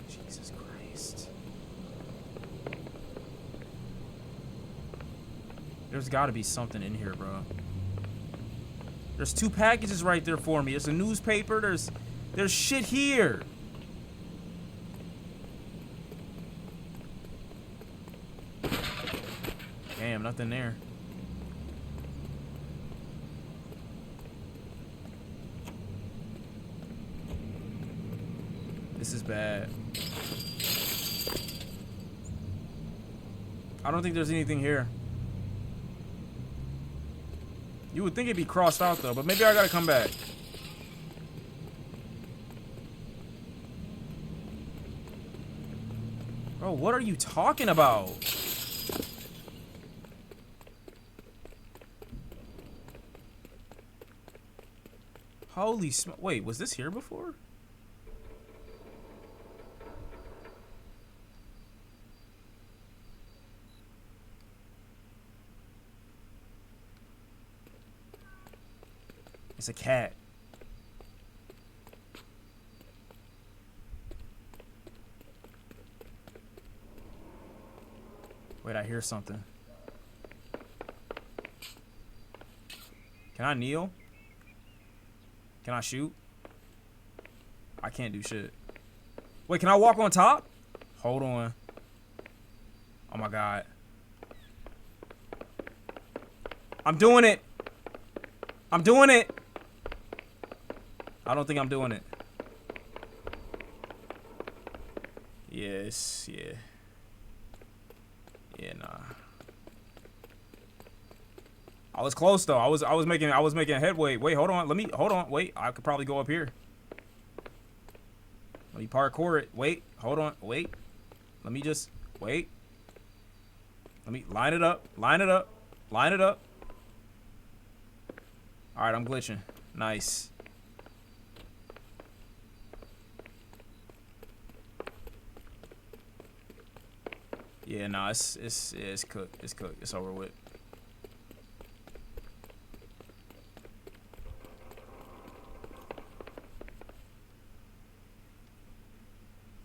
Jesus Christ. There's got to be something in here, bro. There's 2 packages right there for me. There's a newspaper. There's shit here. Damn, nothing there. This is bad. I don't think there's anything here. You would think it'd be crossed out though, but maybe I gotta come back. Bro, what are you talking about? Holy smoke. Wait, was this here before? It's a cat. Wait, I hear something. Can I kneel? Can I shoot? I can't do shit. Wait, can I walk on top? Hold on. Oh my God. I'm doing it. I'm doing it. I don't think I'm doing it. Yes, yeah. Yeah, nah. I was close though. I was making headway. Wait, hold on. Hold on. Wait, I could probably go up here. Let me parkour it. Wait, hold on. Wait. Let me just wait. Let me line it up. Line it up. Line it up. All right, I'm glitching. Nice. Yeah, nah, it's cooked. It's cooked. It's over with.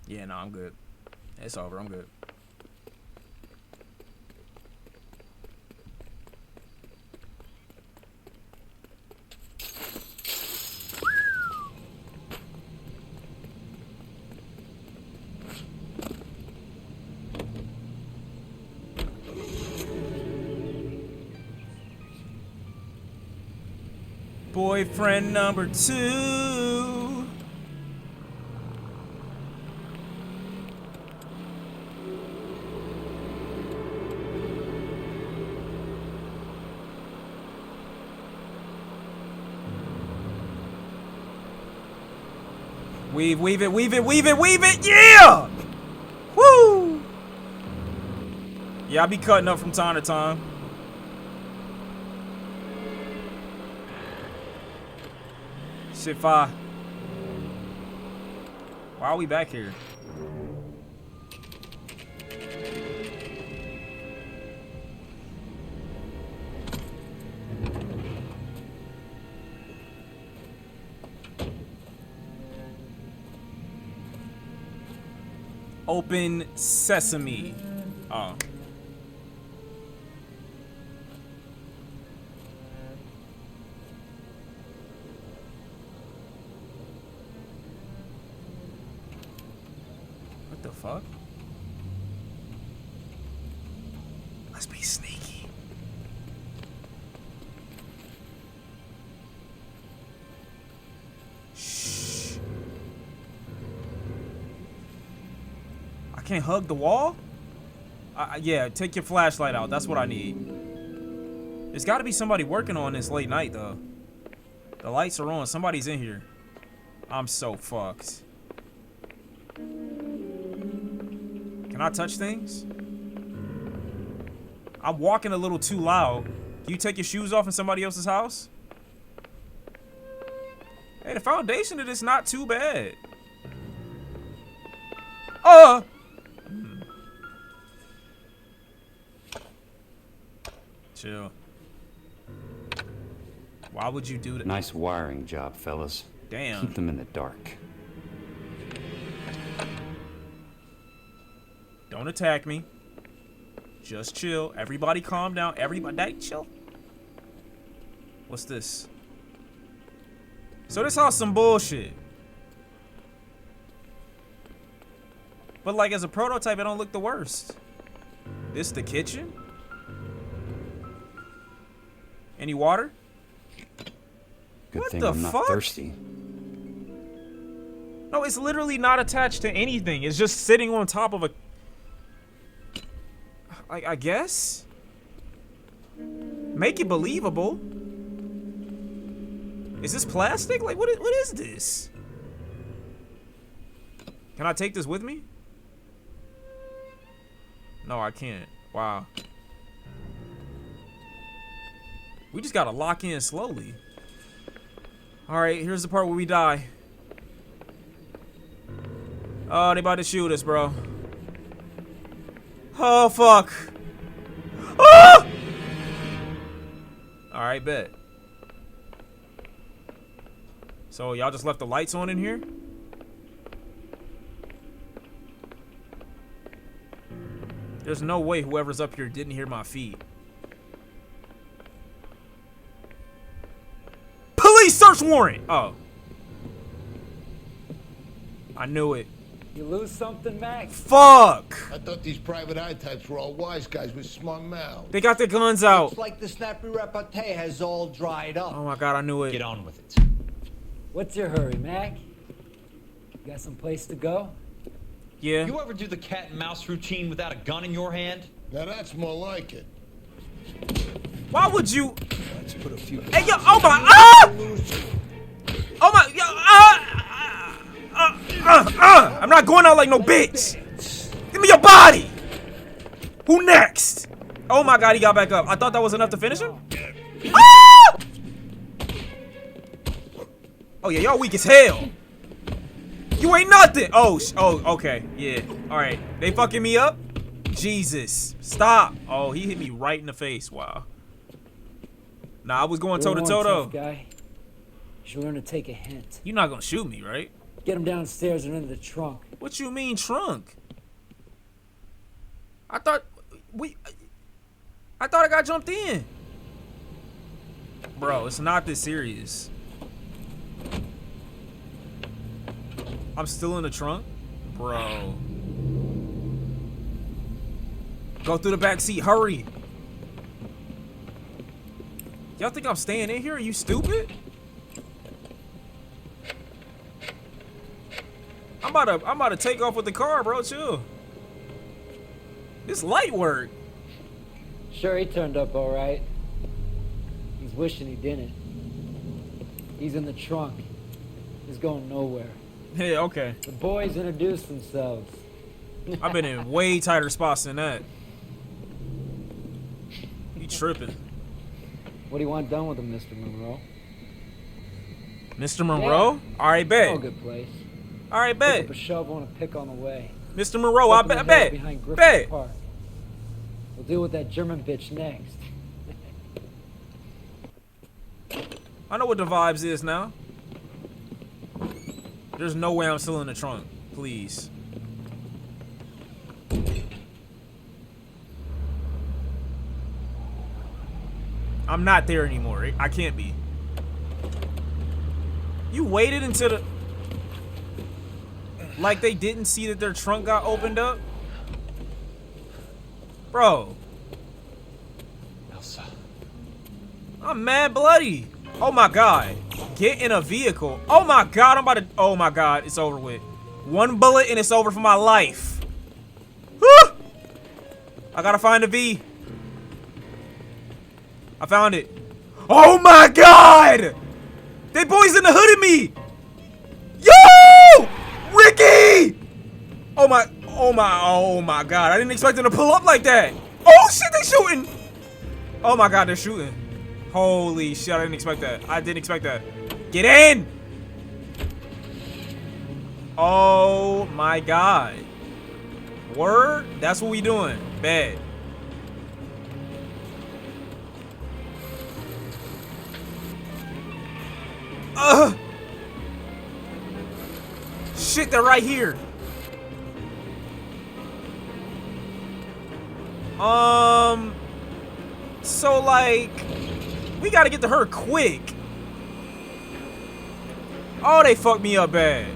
Yeah, no, I'm good. It's over. I'm good. Boyfriend number 2. Weave it, weave it, weave it, weave it, yeah! Woo! Yeah, I be cutting up from time to time. Shit fire. Why are we back here? Open sesame. Oh. What the fuck? Let's be sneaky. Shh. can't hug the wall? Yeah, take your flashlight out. That's what I need. There's got to be somebody working on this late night, though. The lights are on. Somebody's in here. I'm so fucked. Can I touch things? I'm walking a little too loud. Can you take your shoes off in somebody else's house? Hey, the foundation of this not too bad. Chill. Why would you do that? Nice wiring job, fellas. Damn. Keep them in the dark. Don't attack me. Just chill. Everybody calm down. Everybody chill. What's this? So this house some bullshit. But like as a prototype, it don't look the worst. This the kitchen? Any water? Good What thing the I'm not fuck? thirsty. No, it's literally not attached to anything. It's just sitting on top of a... I guess? Make it believable. Is this plastic? Like, what is this? Can I take this with me? No, I can't. Wow. We just gotta lock in slowly. Alright, here's the part where we die. Oh, they about to shoot us, bro. Oh, fuck. Ah! Alright, bet. So, y'all just left the lights on in here? There's no way whoever's up here didn't hear my feet. Police search warrant! Oh. I knew it. You lose something, Mac? Fuck! I thought these private eye types were all wise guys with smart mouths. They got their guns out. Looks like the snappy repartee has all dried up. Oh my god, I knew it. Get on with it. What's your hurry, Mac? You got some place to go? Yeah. You ever do the cat and mouse routine without a gun in your hand? Now that's more like it. Why would you? Let's put a few. Hey, yo, oh my, ah! Oh my, yo, I'm not going out like no bitch. Give me your body. Who next? Oh my god, he got back up. I thought that was enough to finish him. Ah! Oh yeah, y'all weak as hell. You ain't nothing. Oh, okay, yeah. All right, they fucking me up. Jesus, stop. Oh, he hit me right in the face. Wow. Nah, I was going toe to toe though. Guy. You should learn to take a hint. You're not gonna shoot me, right? Get him downstairs and into the trunk. What you mean trunk? I thought I got jumped in. Bro, it's not this serious. I'm still in the trunk? Bro. Go through the back seat, hurry. Y'all think I'm staying in here? Are you stupid? I'm about to take off with the car, bro. Chill. This light work. Sure, he turned up all right. He's wishing he didn't. He's in the trunk. He's going nowhere. Yeah, okay. The boys introduced themselves. I've been in way tighter spots than that. You tripping. What do you want done with him, Mr. Monroe? Mr. Monroe? Yeah. All right, bet. Oh, good place. All right, bet. Pick up a shovel and a pick on the way. Mr. Monroe, I bet. Bet. Park. We'll deal with that German bitch next. I know what the vibes is now. There's no way I'm still in the trunk. Please. I'm not there anymore. I can't be. You waited until the... Like they didn't see that their trunk got opened up? Bro. Elsa. I'm mad bloody. Oh my god. Get in a vehicle. Oh my god, I'm about to... Oh my god, it's over with. One bullet and it's over for my life. I gotta find the V. I found it. Oh my god! They boys in the hood of me! Yo! Ricky! Oh my god. I didn't expect them to pull up like that. Oh shit, they shooting! Oh my god, they're shooting. Holy shit, I didn't expect that. I didn't expect that. Get in! Oh my god. Word? That's what we doing. Bad. Shit, they're right here. So like, we gotta get to her quick. Oh, they fucked me up bad.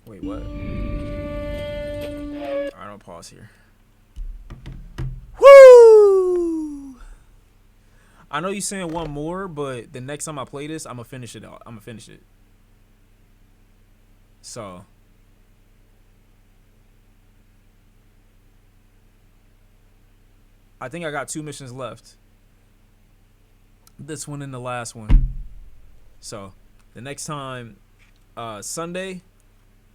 Wait, what? Alright, I'll pause here. Woo! I know you saying one more, but the next time I play this, I'm gonna finish it out. I'm gonna finish it. So I think I got 2 missions left. This one and the last one. So the next time, Sunday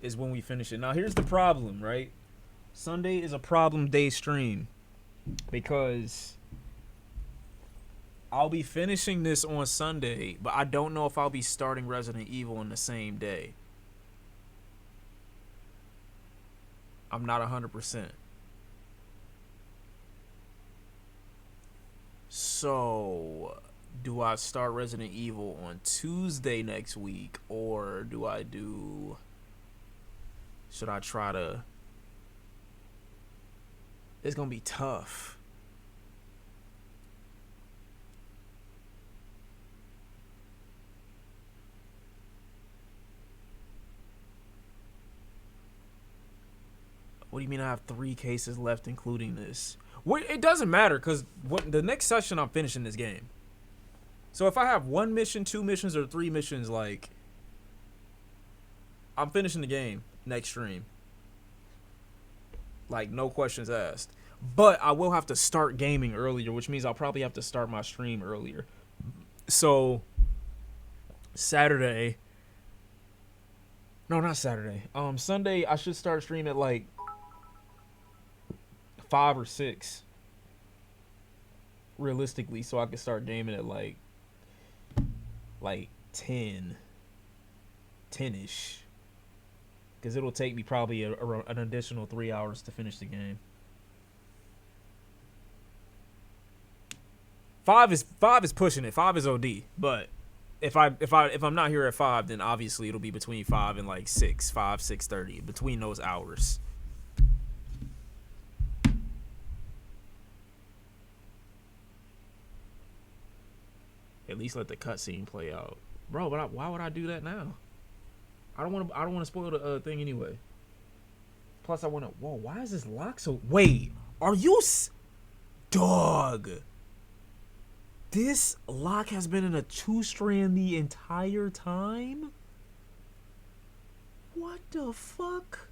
is when we finish it. Now here's the problem, right? Sunday is a problem day stream because I'll be finishing this on Sunday, but I don't know if I'll be starting Resident Evil on the same day. I'm not 100%. So, do I start Resident Evil on Tuesday next week, or should I try to It's gonna be tough. What do you mean I have 3 cases left, including this? It doesn't matter, because the next session I'm finishing this game. So if I have 1 mission, 2 missions, or 3 missions, like, I'm finishing the game next stream. Like, no questions asked. But I will have to start gaming earlier, which means I'll probably have to start my stream earlier. So, Saturday. No, not Saturday. Sunday, I should start stream at, like, 5 or 6. Realistically, so I can start gaming at, like 10-ish. Because it'll take me probably an additional 3 hours to finish the game. 5 is pushing it. 5 is OD. But if I'm not here at 5, then obviously it'll be between 5 and like 6:30 between those hours. At least let the cutscene play out, bro. But why would I do that now? I don't want to spoil the thing anyway. Plus, I want to. Whoa, why is this lock so? Wait, are you dog? This lock has been in a 2-strand the entire time. What the fuck?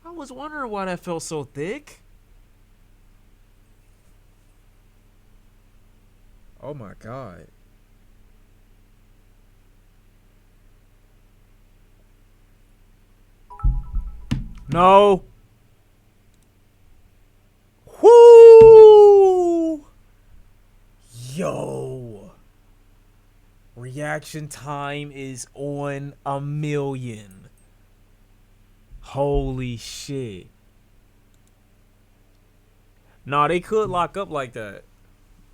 I was wondering why that felt so thick. Oh my god. No. Whoo! Yo. Reaction time is on 1,000,000. Holy shit. Nah, they could lock up like that.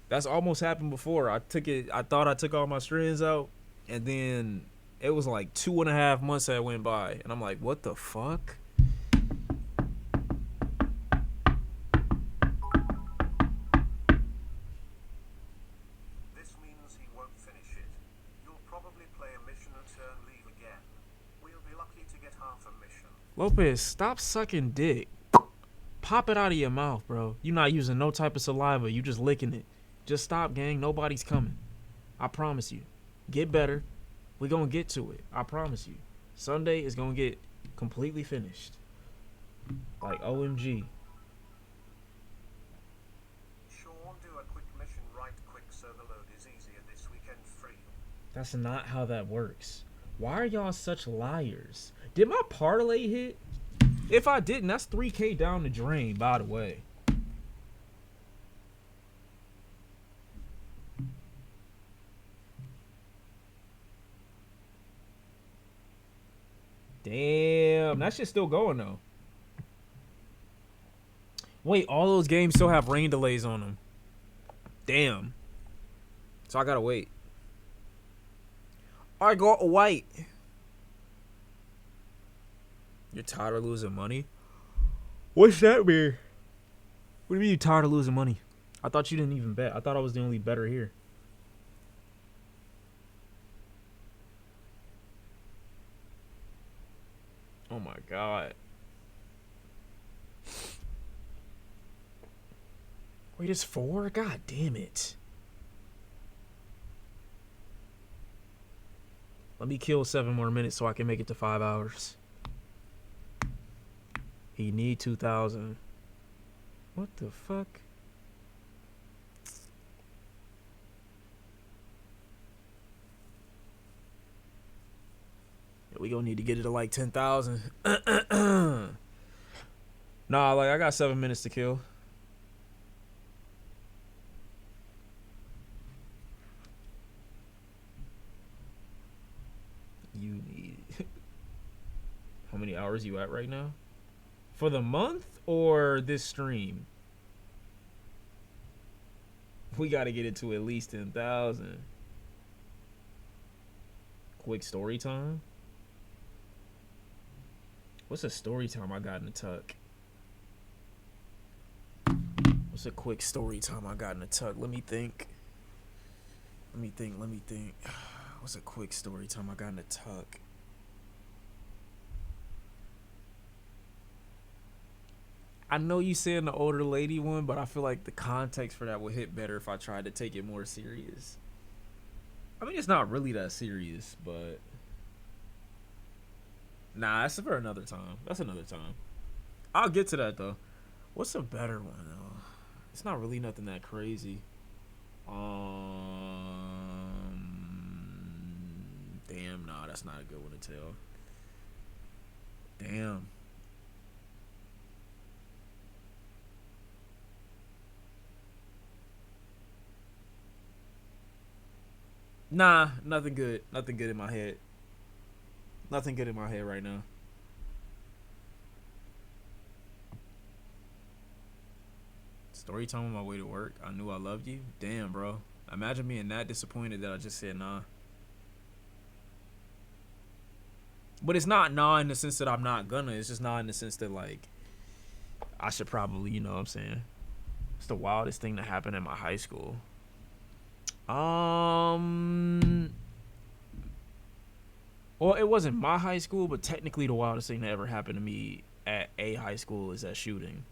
That's almost happened before. I thought I took all my strands out, and then it was like 2.5 months that went by, and I'm like, what the fuck? This means he won't finish it. You'll probably play a mission and turn leave again. We'll be lucky to get half a mission. Lopez, stop sucking dick. Pop it out of your mouth, bro. You're not using no type of saliva. You just licking it. Just stop, gang. Nobody's coming. I promise you. Get better. We're going to get to it. I promise you. Sunday is going to get completely finished. Like, OMG. Shawn, do a quick mission right quick so the load is easier this weekend for you. That's not how that works. Why are y'all such liars? Did my parlay hit? If I didn't, that's 3K down the drain, by the way. Damn, that shit's still going though. Wait, all those games still have rain delays on them. Damn. So I gotta wait. I got white. You're tired of losing money? What's that mean? What do you mean you're tired of losing money? I thought you didn't even bet. I thought I was the only bettor here. Oh my god. Wait, it's 4? God damn it. Let me kill 7 more minutes so I can make it to 5 hours. He need 2,000. What the fuck? Yeah, we gonna need to get it to like 10,000. Nah, like I got 7 minutes to kill. You need how many hours you at right now? For the month or this stream? We gotta get it to at least 10,000. Quick story time. What's a story time I got in the tuck? What's a quick story time I got in the tuck? Let me think. What's a quick story time I got in the tuck? I know you saying the older lady one, but I feel like the context for that would hit better if I tried to take it more serious. I mean, it's not really that serious, but nah, that's for another time. That's another time. I'll get to that though. What's a better one though? It's not really nothing that crazy. Damn, nah, that's not a good one to tell. Damn. Nah, nothing good. Nothing good in my head. Nothing good in my head right now. Story time on my way to work. I knew I loved you. Damn, bro. Imagine being that disappointed that I just said nah. But it's not nah in the sense that I'm not gonna. It's just nah in the sense that, like, I should probably, you know what I'm saying? It's the wildest thing that happened in my high school. Well, it wasn't my high school, but technically the wildest thing that ever happened to me at a high school is that shooting.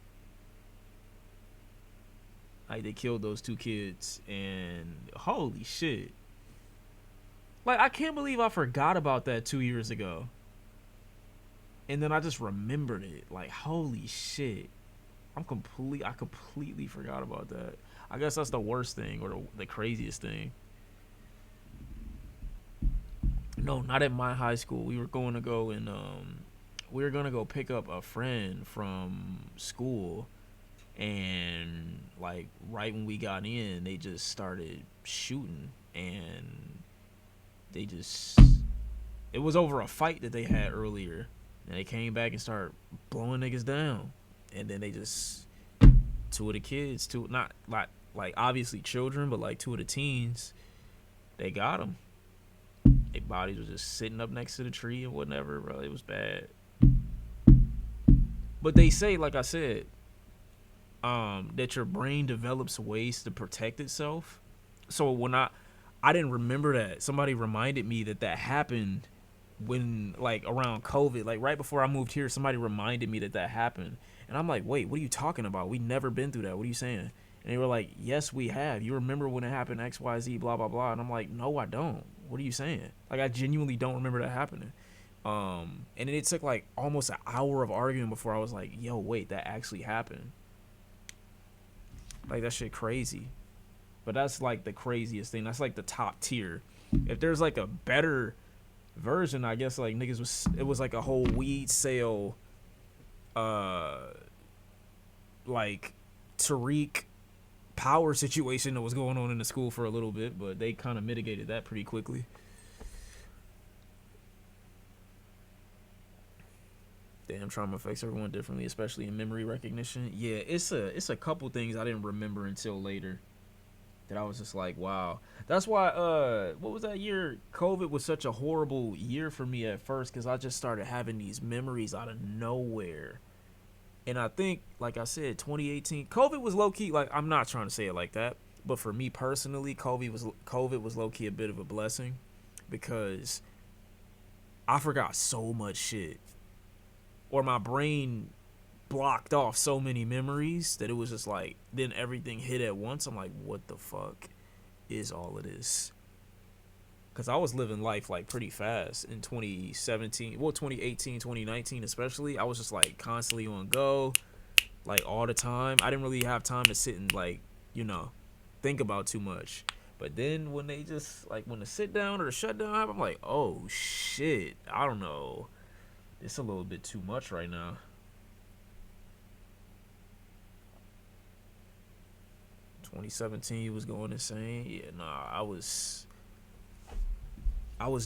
Like, they killed those 2 kids, and holy shit. Like, I can't believe I forgot about that 2 years ago. And then I just remembered it. Like, holy shit. I completely forgot about that. I guess that's the worst thing, or the craziest thing. No, not at my high school. We were going to go and we were gonna go pick up a friend from school, and like right when we got in, they just started shooting, and it was over a fight that they had earlier, and they came back and started blowing niggas down, and then they just 2 of the kids, not like obviously children, but like 2 of the teens, they got them. Their bodies was just sitting up next to the tree and whatever, bro. It was bad. But they say, like I said, that your brain develops ways to protect itself. So when I didn't remember that. Somebody reminded me that happened when, like, around COVID, like right before I moved here. Somebody reminded me that happened, and I'm like, wait, what are you talking about? We never been through that. What are you saying? And they were like, yes, we have. You remember when it happened, XYZ, blah, blah, blah. And I'm like, no, I don't. What are you saying? Like, I genuinely don't remember that happening. And it took like almost an hour of arguing before I was like, yo, wait, that actually happened. Like, that shit crazy. But that's like the craziest thing. That's like the top tier. If there's like a better version, I guess like niggas it was like a whole weed sale, like Tariq power situation that was going on in the school for a little bit, but they kind of mitigated that pretty quickly. Damn, trauma affects everyone differently, especially in memory recognition. Yeah, it's a couple things I didn't remember until later that I was just like, wow. That's why what was that year? COVID was such a horrible year for me at first, because I just started having these memories out of nowhere. And I think, like I said, 2018, COVID was low-key, like, I'm not trying to say it like that, but for me personally, COVID was low-key a bit of a blessing, because I forgot so much shit. Or my brain blocked off so many memories that it was just like, then everything hit at once. I'm like, what the fuck is all of this? Because I was living life like pretty fast in 2017, well, 2018, 2019 especially. I was just like constantly on go, like all the time. I didn't really have time to sit and, like, you know, think about too much. But then when they just, like, when the sit down or the shutdown happened, I'm like, oh shit, I don't know. It's a little bit too much right now. 2017 was going insane. Yeah, nah, I was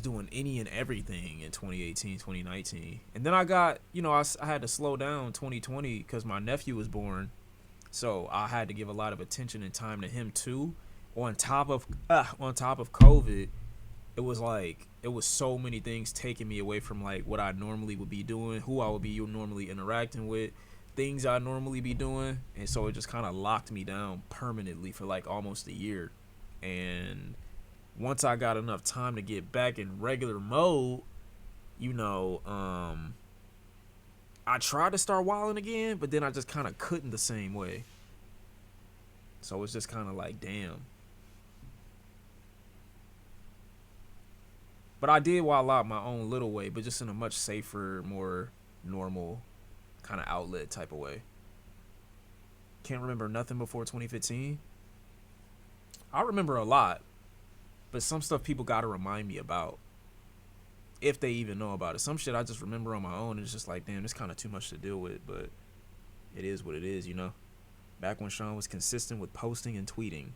doing any and everything in 2018, 2019. And then I got, you know, I had to slow down 2020 because my nephew was born. So I had to give a lot of attention and time to him too. On top of COVID, it was like it was so many things taking me away from like what I normally would be doing, who I would be normally interacting with, things I normally be doing, and so it just kind of locked me down permanently for like almost a year. And once I got enough time to get back in regular mode, you know, I tried to start wilding again, but then I just kind of couldn't the same way. So it's just kind of like, damn. But I did wild out my own little way, but just in a much safer, more normal kind of outlet type of way. Can't remember nothing before 2015. I remember a lot, but some stuff people got to remind me about, if they even know about it. Some shit I just remember on my own, and it's just like, damn, it's kind of too much to deal with, but it is what it is, you know? Back when Shawn was consistent with posting and tweeting.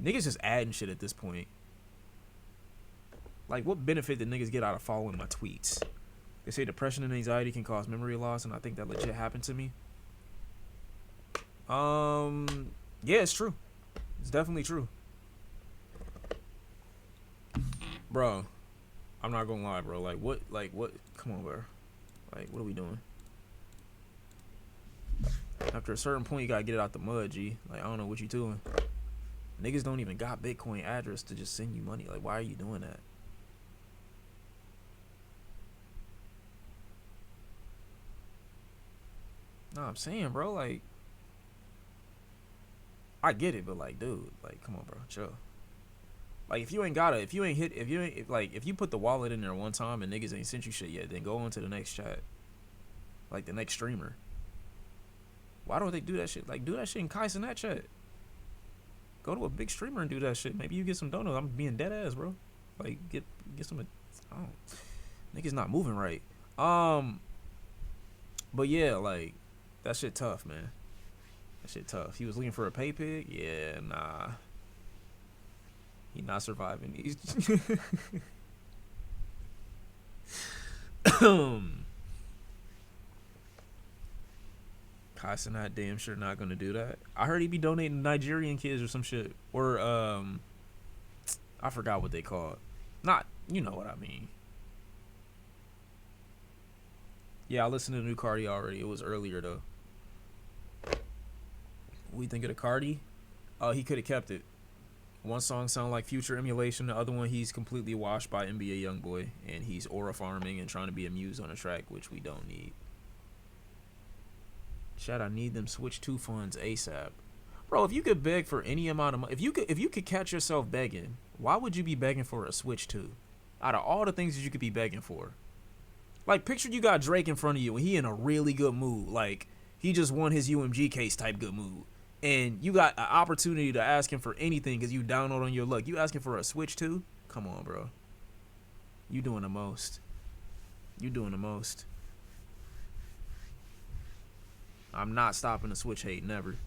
Niggas just adding shit at this point. Like, what benefit did niggas get out of following my tweets? They say depression and anxiety can cause memory loss, and I think that legit happened to me. Yeah, it's true. It's definitely true. Bro, I'm not gonna lie, bro. Like, what? Come on, bro. Like, what are we doing? After a certain point, you gotta get it out the mud, G. Like, I don't know what you doing. Niggas don't even got Bitcoin address to just send you money. Like, why are you doing that? No, I'm saying, bro, like, I get it, but like, dude, like, come on, bro, chill. Like, if you put the wallet in there one time and niggas ain't sent you shit yet, then go on to the next chat. Like, the next streamer. Why don't they do that shit? Like, do that shit in Kai's in that chat. Go to a big streamer and do that shit. Maybe you get some donuts. I'm being dead ass, bro. Like, get some. I don't. Niggas not moving right. But yeah, like, that shit tough, man. That shit tough. He was looking for a pay pig. Yeah, nah. He not surviving these. Kai's not damn sure not gonna do that. I heard he be donating to Nigerian kids or some shit. Or I forgot what they call it. Not, you know what I mean. Yeah, I listened to the new Cardi already. It was earlier though. What do you think of the Cardi? He could have kept it. One song sound like Future emulation. The other one, he's completely washed by NBA Youngboy, and he's aura farming and trying to be a muse on a track, which we don't need. Chat, I need them Switch 2 funds ASAP. Bro, if you could beg for any amount of money, if you could catch yourself begging, why would you be begging for a Switch 2? Out of all the things that you could be begging for. Like, picture you got Drake in front of you and he in a really good mood. Like, he just won his UMG case type good mood. And you got an opportunity to ask him for anything because you download on your luck. You asking for a Switch 2? Come on, bro. You doing the most. You doing the most. I'm not stopping the Switch hate, never.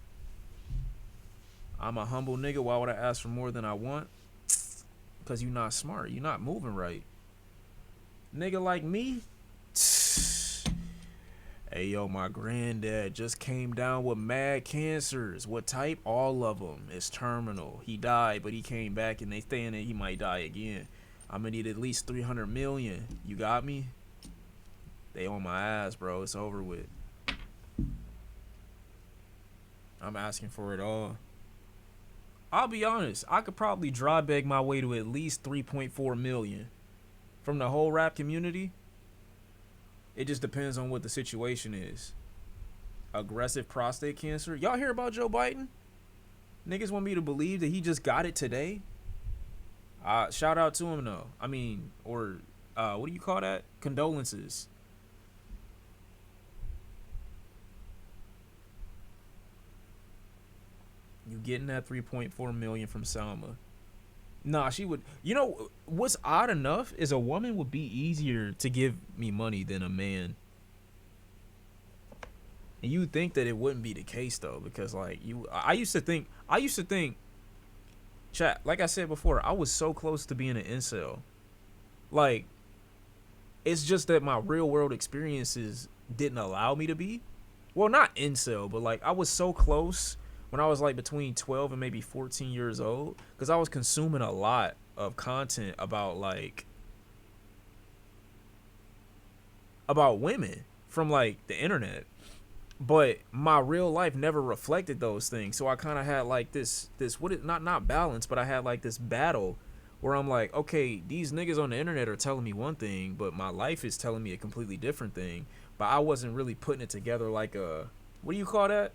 I'm a humble nigga. Why would I ask for more than I want? Because you not smart. You not moving right. Nigga like me? Hey, yo, my granddad just came down with mad cancers. What type? All of them. It's terminal. He died, but he came back, and they saying that he might die again. I'm gonna need at least 300 million. You got me? They on my ass, bro. It's over with. I'm asking for it all. I'll be honest. I could probably dry beg my way to at least 3.4 million from the whole rap community. It just depends on what the situation is. Aggressive prostate cancer. Y'all hear about Joe Biden? Niggas want me to believe that he just got it today. Shout out to him though. I mean, or what do you call that? Condolences. You getting that 3.4 million from Salma? Nah, she would. You know what's odd enough is a woman would be easier to give me money than a man. And you would think that it wouldn't be the case though, because like I used to think, chat, like I said before, I was so close to being an incel. Like, it's just that my real world experiences didn't allow me to be. Well, not incel, but like I was so close when I was like between 12 and maybe 14 years old, because I was consuming a lot of content about like about women from like the internet, but my real life never reflected those things. So I kind of had like this what it not balance, but I had like this battle where I'm like, okay, these niggas on the internet are telling me one thing, but my life is telling me a completely different thing. But I wasn't really putting it together like a, what do you call that?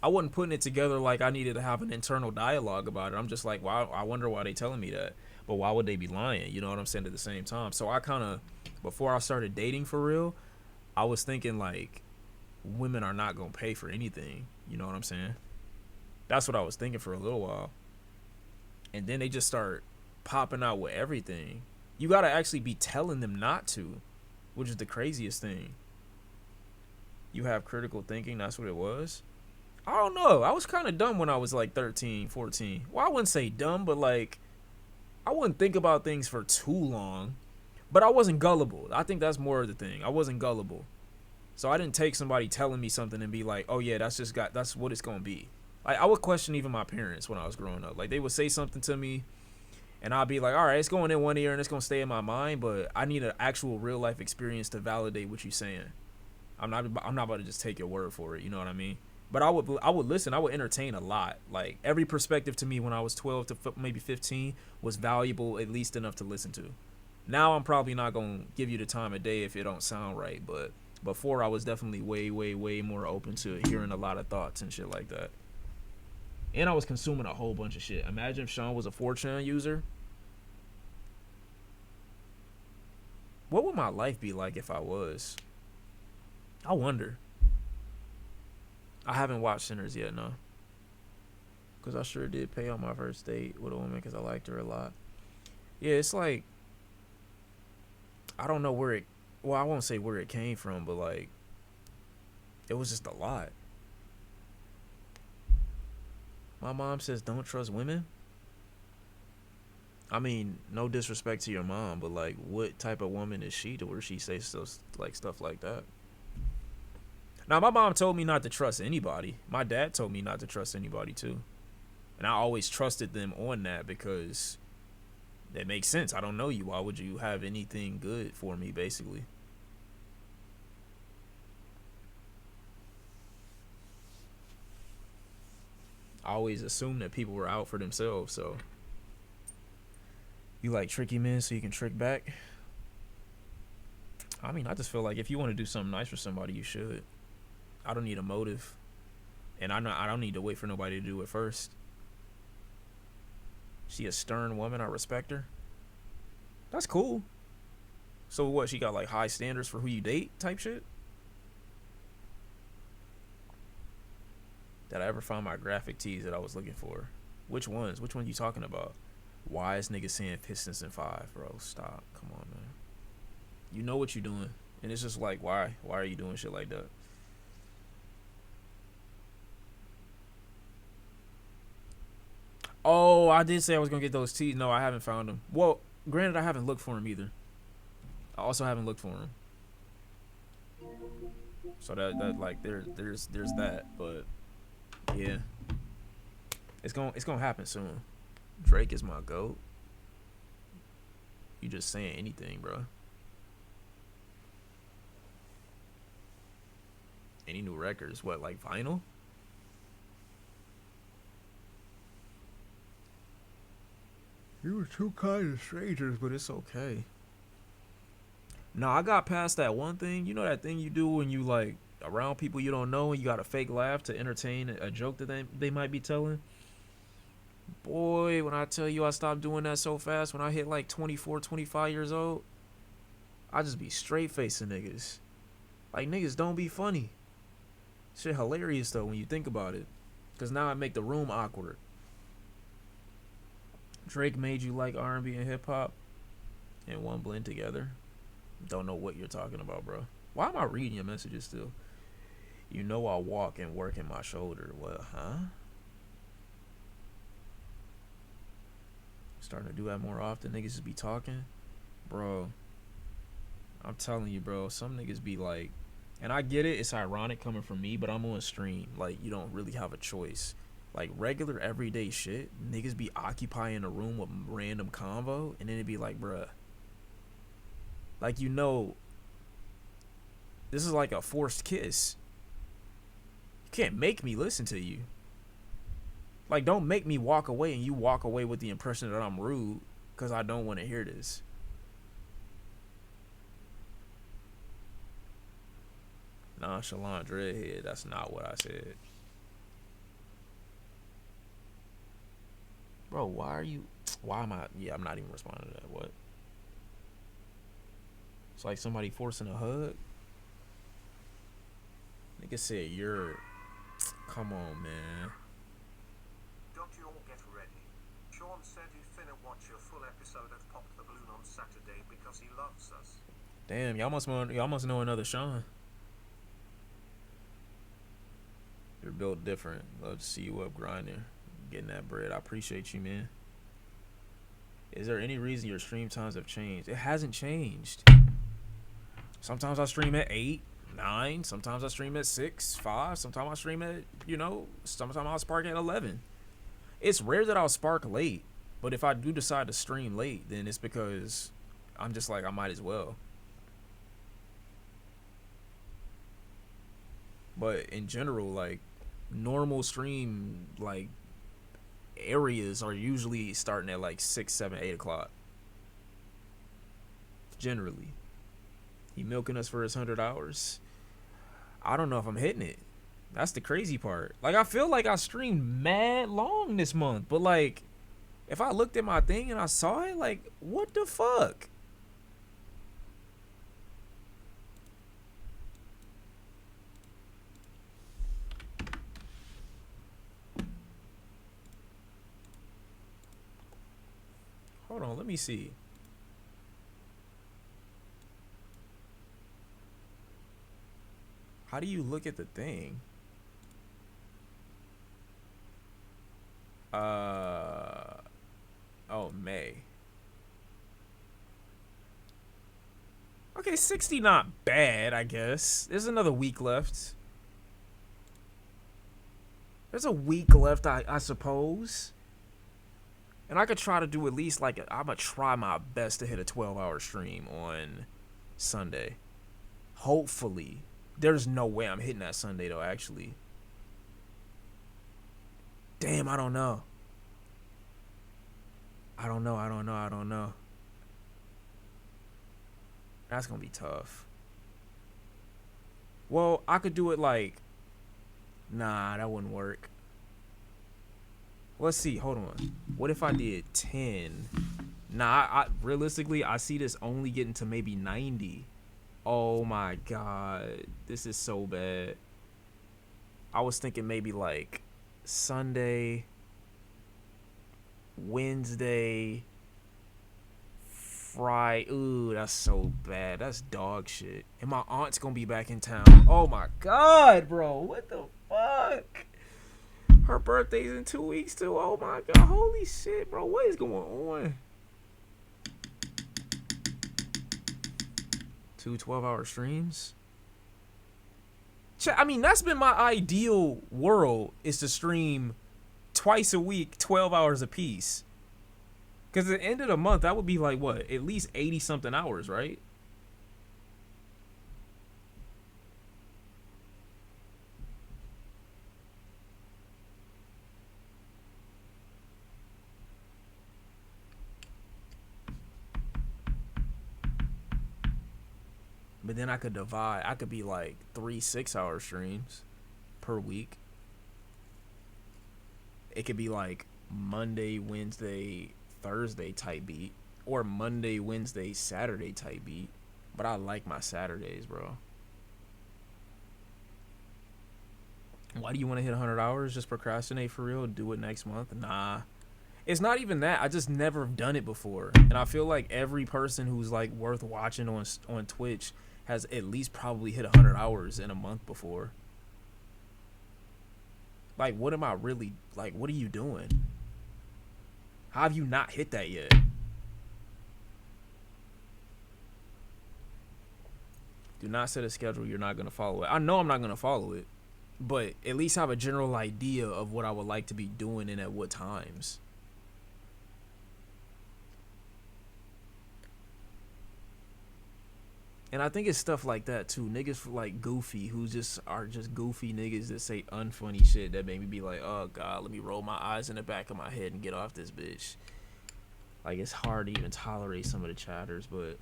I wasn't putting it together like I needed to have an internal dialogue about it. I'm just like, wow, I wonder why they telling me that. But why would they be lying? You know what I'm saying? At the same time. So I kind of, before I started dating for real, I was thinking like women are not going to pay for anything. You know what I'm saying? That's what I was thinking for a little while. And then they just start popping out with everything. You got to actually be telling them not to, which is the craziest thing. You have critical thinking. That's what it was. I don't know. I was kind of dumb when I was like 13, 14. Well, I wouldn't say dumb, but like I wouldn't think about things for too long. But I wasn't gullible. I think that's more of the thing. I wasn't gullible. So I didn't take somebody telling me something and be like, oh yeah, that's what it's going to be. Like I would question even my parents when I was growing up. Like they would say something to me and I'd be like, all right, it's going in one ear and it's going to stay in my mind, but I need an actual real life experience to validate what you're saying. I'm not about to just take your word for it. You know what I mean? But I would listen. I would entertain a lot. Like every perspective to me when I was 12 to maybe 15 was valuable, at least enough to listen to. Now I'm probably not going to give you the time of day if it don't sound right. But before I was definitely way, way, way more open to hearing a lot of thoughts and shit like that. And I was consuming a whole bunch of shit. Imagine if Shawn was a 4chan user. What would my life be like if I was? I wonder. I haven't watched Sinners yet, no. Because I sure did pay on my first date with a woman because I liked her a lot. Yeah, it's like, I don't know where it, well, I won't say where it came from, but like, it was just a lot. My mom says don't trust women. I mean, no disrespect to your mom, but like, what type of woman is she to where she says stuff like that? Now, my mom told me not to trust anybody. My dad told me not to trust anybody, too. And I always trusted them on that because that makes sense. I don't know you. Why would you have anything good for me, basically? I always assumed that people were out for themselves, so. You like tricky men so you can trick back? I mean, I just feel like if you want to do something nice for somebody, you should. I don't need a motive, and I don't need to wait for nobody to do it first. She a stern woman. I respect her. That's cool. So what? She got like high standards for who you date type shit? Did I ever find my graphic tees that I was looking for? Which ones? Which one you talking about? Why is niggas saying Pistons in 5, bro? Stop. Come on, man. You know what you're doing, and it's just like, why? Why are you doing shit like that? Oh, I did say I was gonna get those tees. No, I haven't found them. Well, granted, I haven't looked for them either. I also haven't looked for them. So that like there's that, but yeah, it's gonna happen soon. Drake is my GOAT. You just saying anything, bro. Any new records? What, like vinyl? You were two kind of strangers, but it's okay. No, I got past that one thing. You know that thing you do when you like around people you don't know and you got a fake laugh to entertain a joke that they might be telling? Boy, when I tell you I stopped doing that so fast, when I hit like 24, 25 years old, I just be straight facing niggas. Like, niggas don't be funny. Shit hilarious though when you think about it. Because now I make the room awkward. Drake made you like R&B and hip hop and one blend together. Don't know what you're talking about, bro. Why am I reading your messages still? You know I walk and work in my shoulder. What, huh? Starting to do that more often. Niggas just be talking. Bro, I'm telling you, bro. Some niggas be like, and I get it. It's ironic coming from me, but I'm on stream. Like, you don't really have a choice. like regular everyday shit, niggas be occupying a room with random convo, and then it'd be like, bruh, like, you know, this is like a forced kiss. You can't make me listen to you. Like, don't make me walk away and you walk away with the impression that I'm rude because I don't want to hear this. Nonchalant dreadhead, that's not what I said. Bro, why am I, yeah, I'm not even responding to that. What? It's like somebody forcing a hug. Nigga said you're, come on, man. Don't you all get ready. Shawn said he'd finna watch a full episode of Pop the Balloon on Saturday because he loves us. Damn, y'all must know another Shawn. You're built different. Love to see you up grinding, getting that bread. I appreciate you, man. Is there any reason your stream times have changed? It hasn't changed. Sometimes I stream at 8, 9. Sometimes I stream at 6, 5. Sometimes I stream at, you know, sometimes I'll spark at 11. It's rare that I'll spark late, but if I do decide to stream late, then it's because I'm just like, I might as well. But in general, like, normal stream, like, areas are usually starting at like 6, 7, 8 o'clock. Generally. He milking us for his 100 hours. I don't know if I'm hitting it. That's the crazy part. Like, I feel like I streamed mad long this month, but like, if I looked at my thing and I saw it, like, what the fuck? Hold on, let me see. How do you look at the thing? Oh, May. Okay, 60 not bad, I guess. There's another week left. There's a week left, I suppose. And I could try to do at least like, I'm going to try my best to hit a 12-hour stream on Sunday. Hopefully. There's no way I'm hitting that Sunday, though, actually. Damn, I don't know. I don't know. That's going to be tough. Well, I could do it like... Nah, that wouldn't work. Let's see. Hold on. What if I did 10? Nah, realistically, I see this only getting to maybe 90. Oh my god. This is so bad. I was thinking maybe like Sunday, Wednesday, Friday. Ooh, that's so bad. That's dog shit. And my aunt's gonna be back in town. Oh my god, bro. What the fuck? Her birthday's in 2 weeks too. Oh my god. Holy shit, bro. What is going on? 2 12-hour streams? I mean, that's been my ideal world, is to stream twice a week, 12 hours a piece. Because at the end of the month, that would be like, what, at least 80-something hours, right? But then I could divide. I could be like 3 6-hour streams per week. It could be like Monday, Wednesday, Thursday type beat. Or Monday, Wednesday, Saturday type beat. But I like my Saturdays, bro. Why do you want to hit 100 hours? Just procrastinate for real? Do it next month? Nah. It's not even that. I just never done it before. And I feel like every person who's like worth watching on Twitch has at least probably hit 100 hours in a month before. Like, what am I really, like, what are you doing? How have you not hit that yet? Do not set a schedule you're not going to follow it. I know I'm not going to follow it. but at least have a general idea of what I would like to be doing and at what times. And I think it's stuff like that too. Niggas like Goofy, who just are just goofy niggas that say unfunny shit that make me be like, oh God, let me roll my eyes in the back of my head and get off this bitch. Like, it's hard to even tolerate some of the chatters, but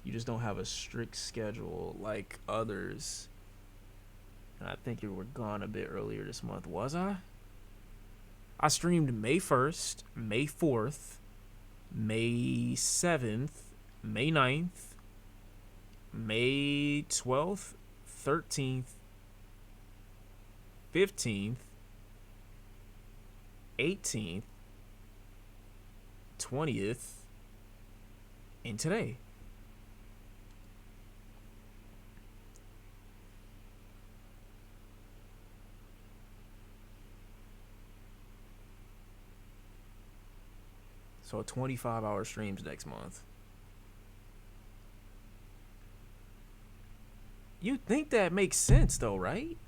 you just don't have a strict schedule like others. And I think you were gone a bit earlier this month, was I? I streamed May 1st, May 4th, May 7th, May 9th, May 12th, 13th, 15th, 18th, 20th, and today. So 25-hour streams next month. You'd think that makes sense though, right?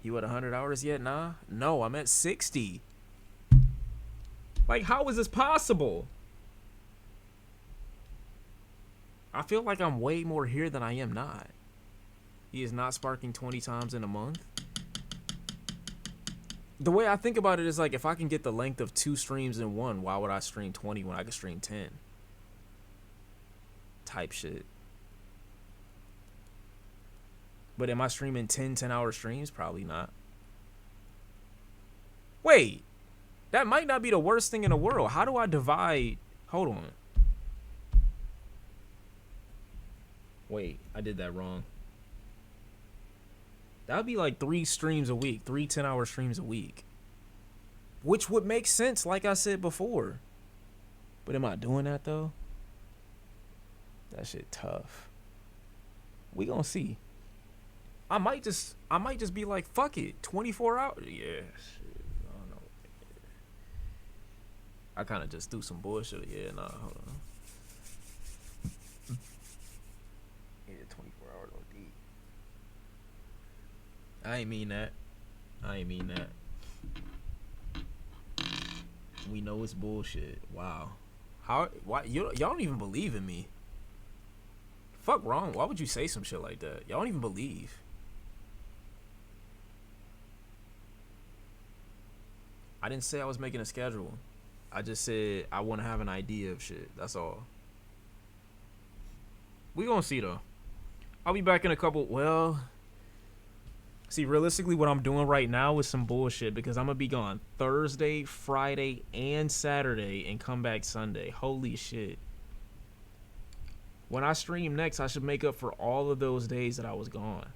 You at 100 hours yet? Nah. No, I'm at 60. Like, how is this possible? I feel like I'm way more here than I am not. He is not sparking 20 times in a month. The way I think about it is like, if I can get the length of 2 streams in one, why would I stream 20 when I could stream 10? Type shit. But am I streaming 10-hour streams? Probably not. Wait, that might not be the worst thing in the world. How do I divide? Hold on. Wait, I did that wrong. That would be like 3 streams a week, 3 10-hour streams a week. Which would make sense, like I said before. But am I doing that though? That shit tough. We gonna see. I might just be like, fuck it, 24 hours. Yeah, shit. I don't know. I kind of just threw some bullshit. Yeah, nah, hold on. Yeah, 24 hours OD. I ain't mean that. We know it's bullshit. Wow. How? Why? Y'all don't even believe in me. Fuck wrong. Why would you say some shit like that? Y'all don't even believe. I didn't say I was making a schedule. I just said I want to have an idea of shit. That's all. We gonna see though. I'll be back in a couple. Well, see, realistically, what I'm doing right now is some bullshit because I'm gonna be gone Thursday, Friday, and Saturday, and come back Sunday. Holy shit. When I stream next, I should make up for all of those days that I was gone.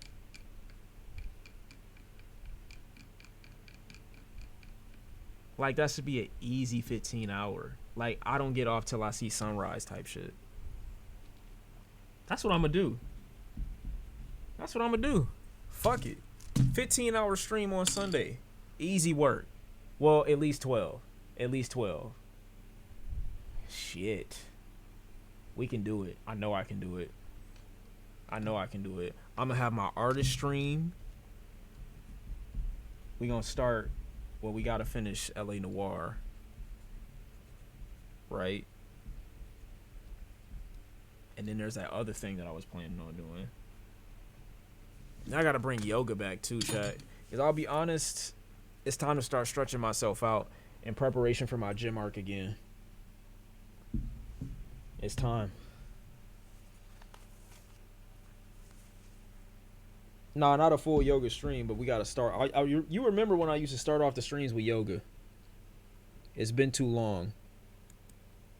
Like, that should be an easy 15-hour. Like, I don't get off till I see sunrise type shit. That's what I'm gonna do. That's what I'm gonna do. Fuck it. 15-hour stream on Sunday. Easy work. Well, at least 12. At least 12. Shit. We can do it. I know I can do it. I know I can do it. I'm gonna have my artist stream. We gonna start. Well, we gotta finish LA Noire. Right? And then there's that other thing that I was planning on doing. Now I gotta bring yoga back too, chat. Because I'll be honest, it's time to start stretching myself out in preparation for my gym arc again. It's time. Nah, not a full yoga stream, but we gotta start. You remember when I used to start off the streams with yoga? It's been too long.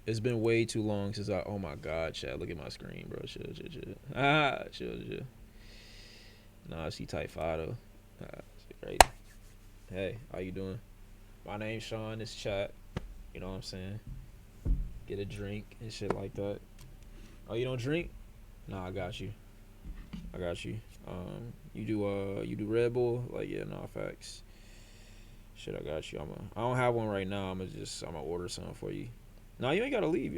It's been way too long since I. Oh my God, chat! Look at my screen, bro. Chill. Chill. Nah, I see type 5 though. Great. Hey, how you doing? My name's Shawn. It's chat. You know what I'm saying? Get a drink and shit like that. Oh, you don't drink? Nah, I got you. You do Red Bull? Like, yeah, nah, facts. Shit, I got you. I don't have one right now. I'm gonna order something for you. Nah, you ain't gotta leave.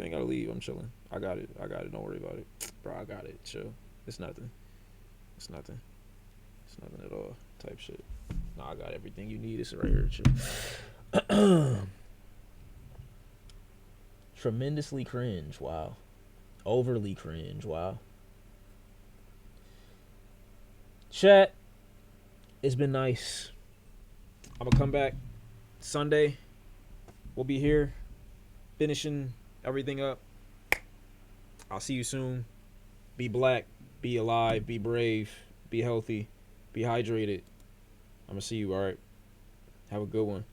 I'm chilling. I got it. Don't worry about it. Bro, I got it. Chill. It's nothing. It's nothing. It's nothing at all. Type shit. No, I got everything you need. It's right here. Shit. Tremendously cringe. Wow. Overly cringe. Wow. Chat. It's been nice. I'm gonna come back Sunday. We'll be here finishing everything up. I'll see you soon. Be black, be alive, be brave, be healthy, be hydrated. I'm gonna see you, all right? Have a good one.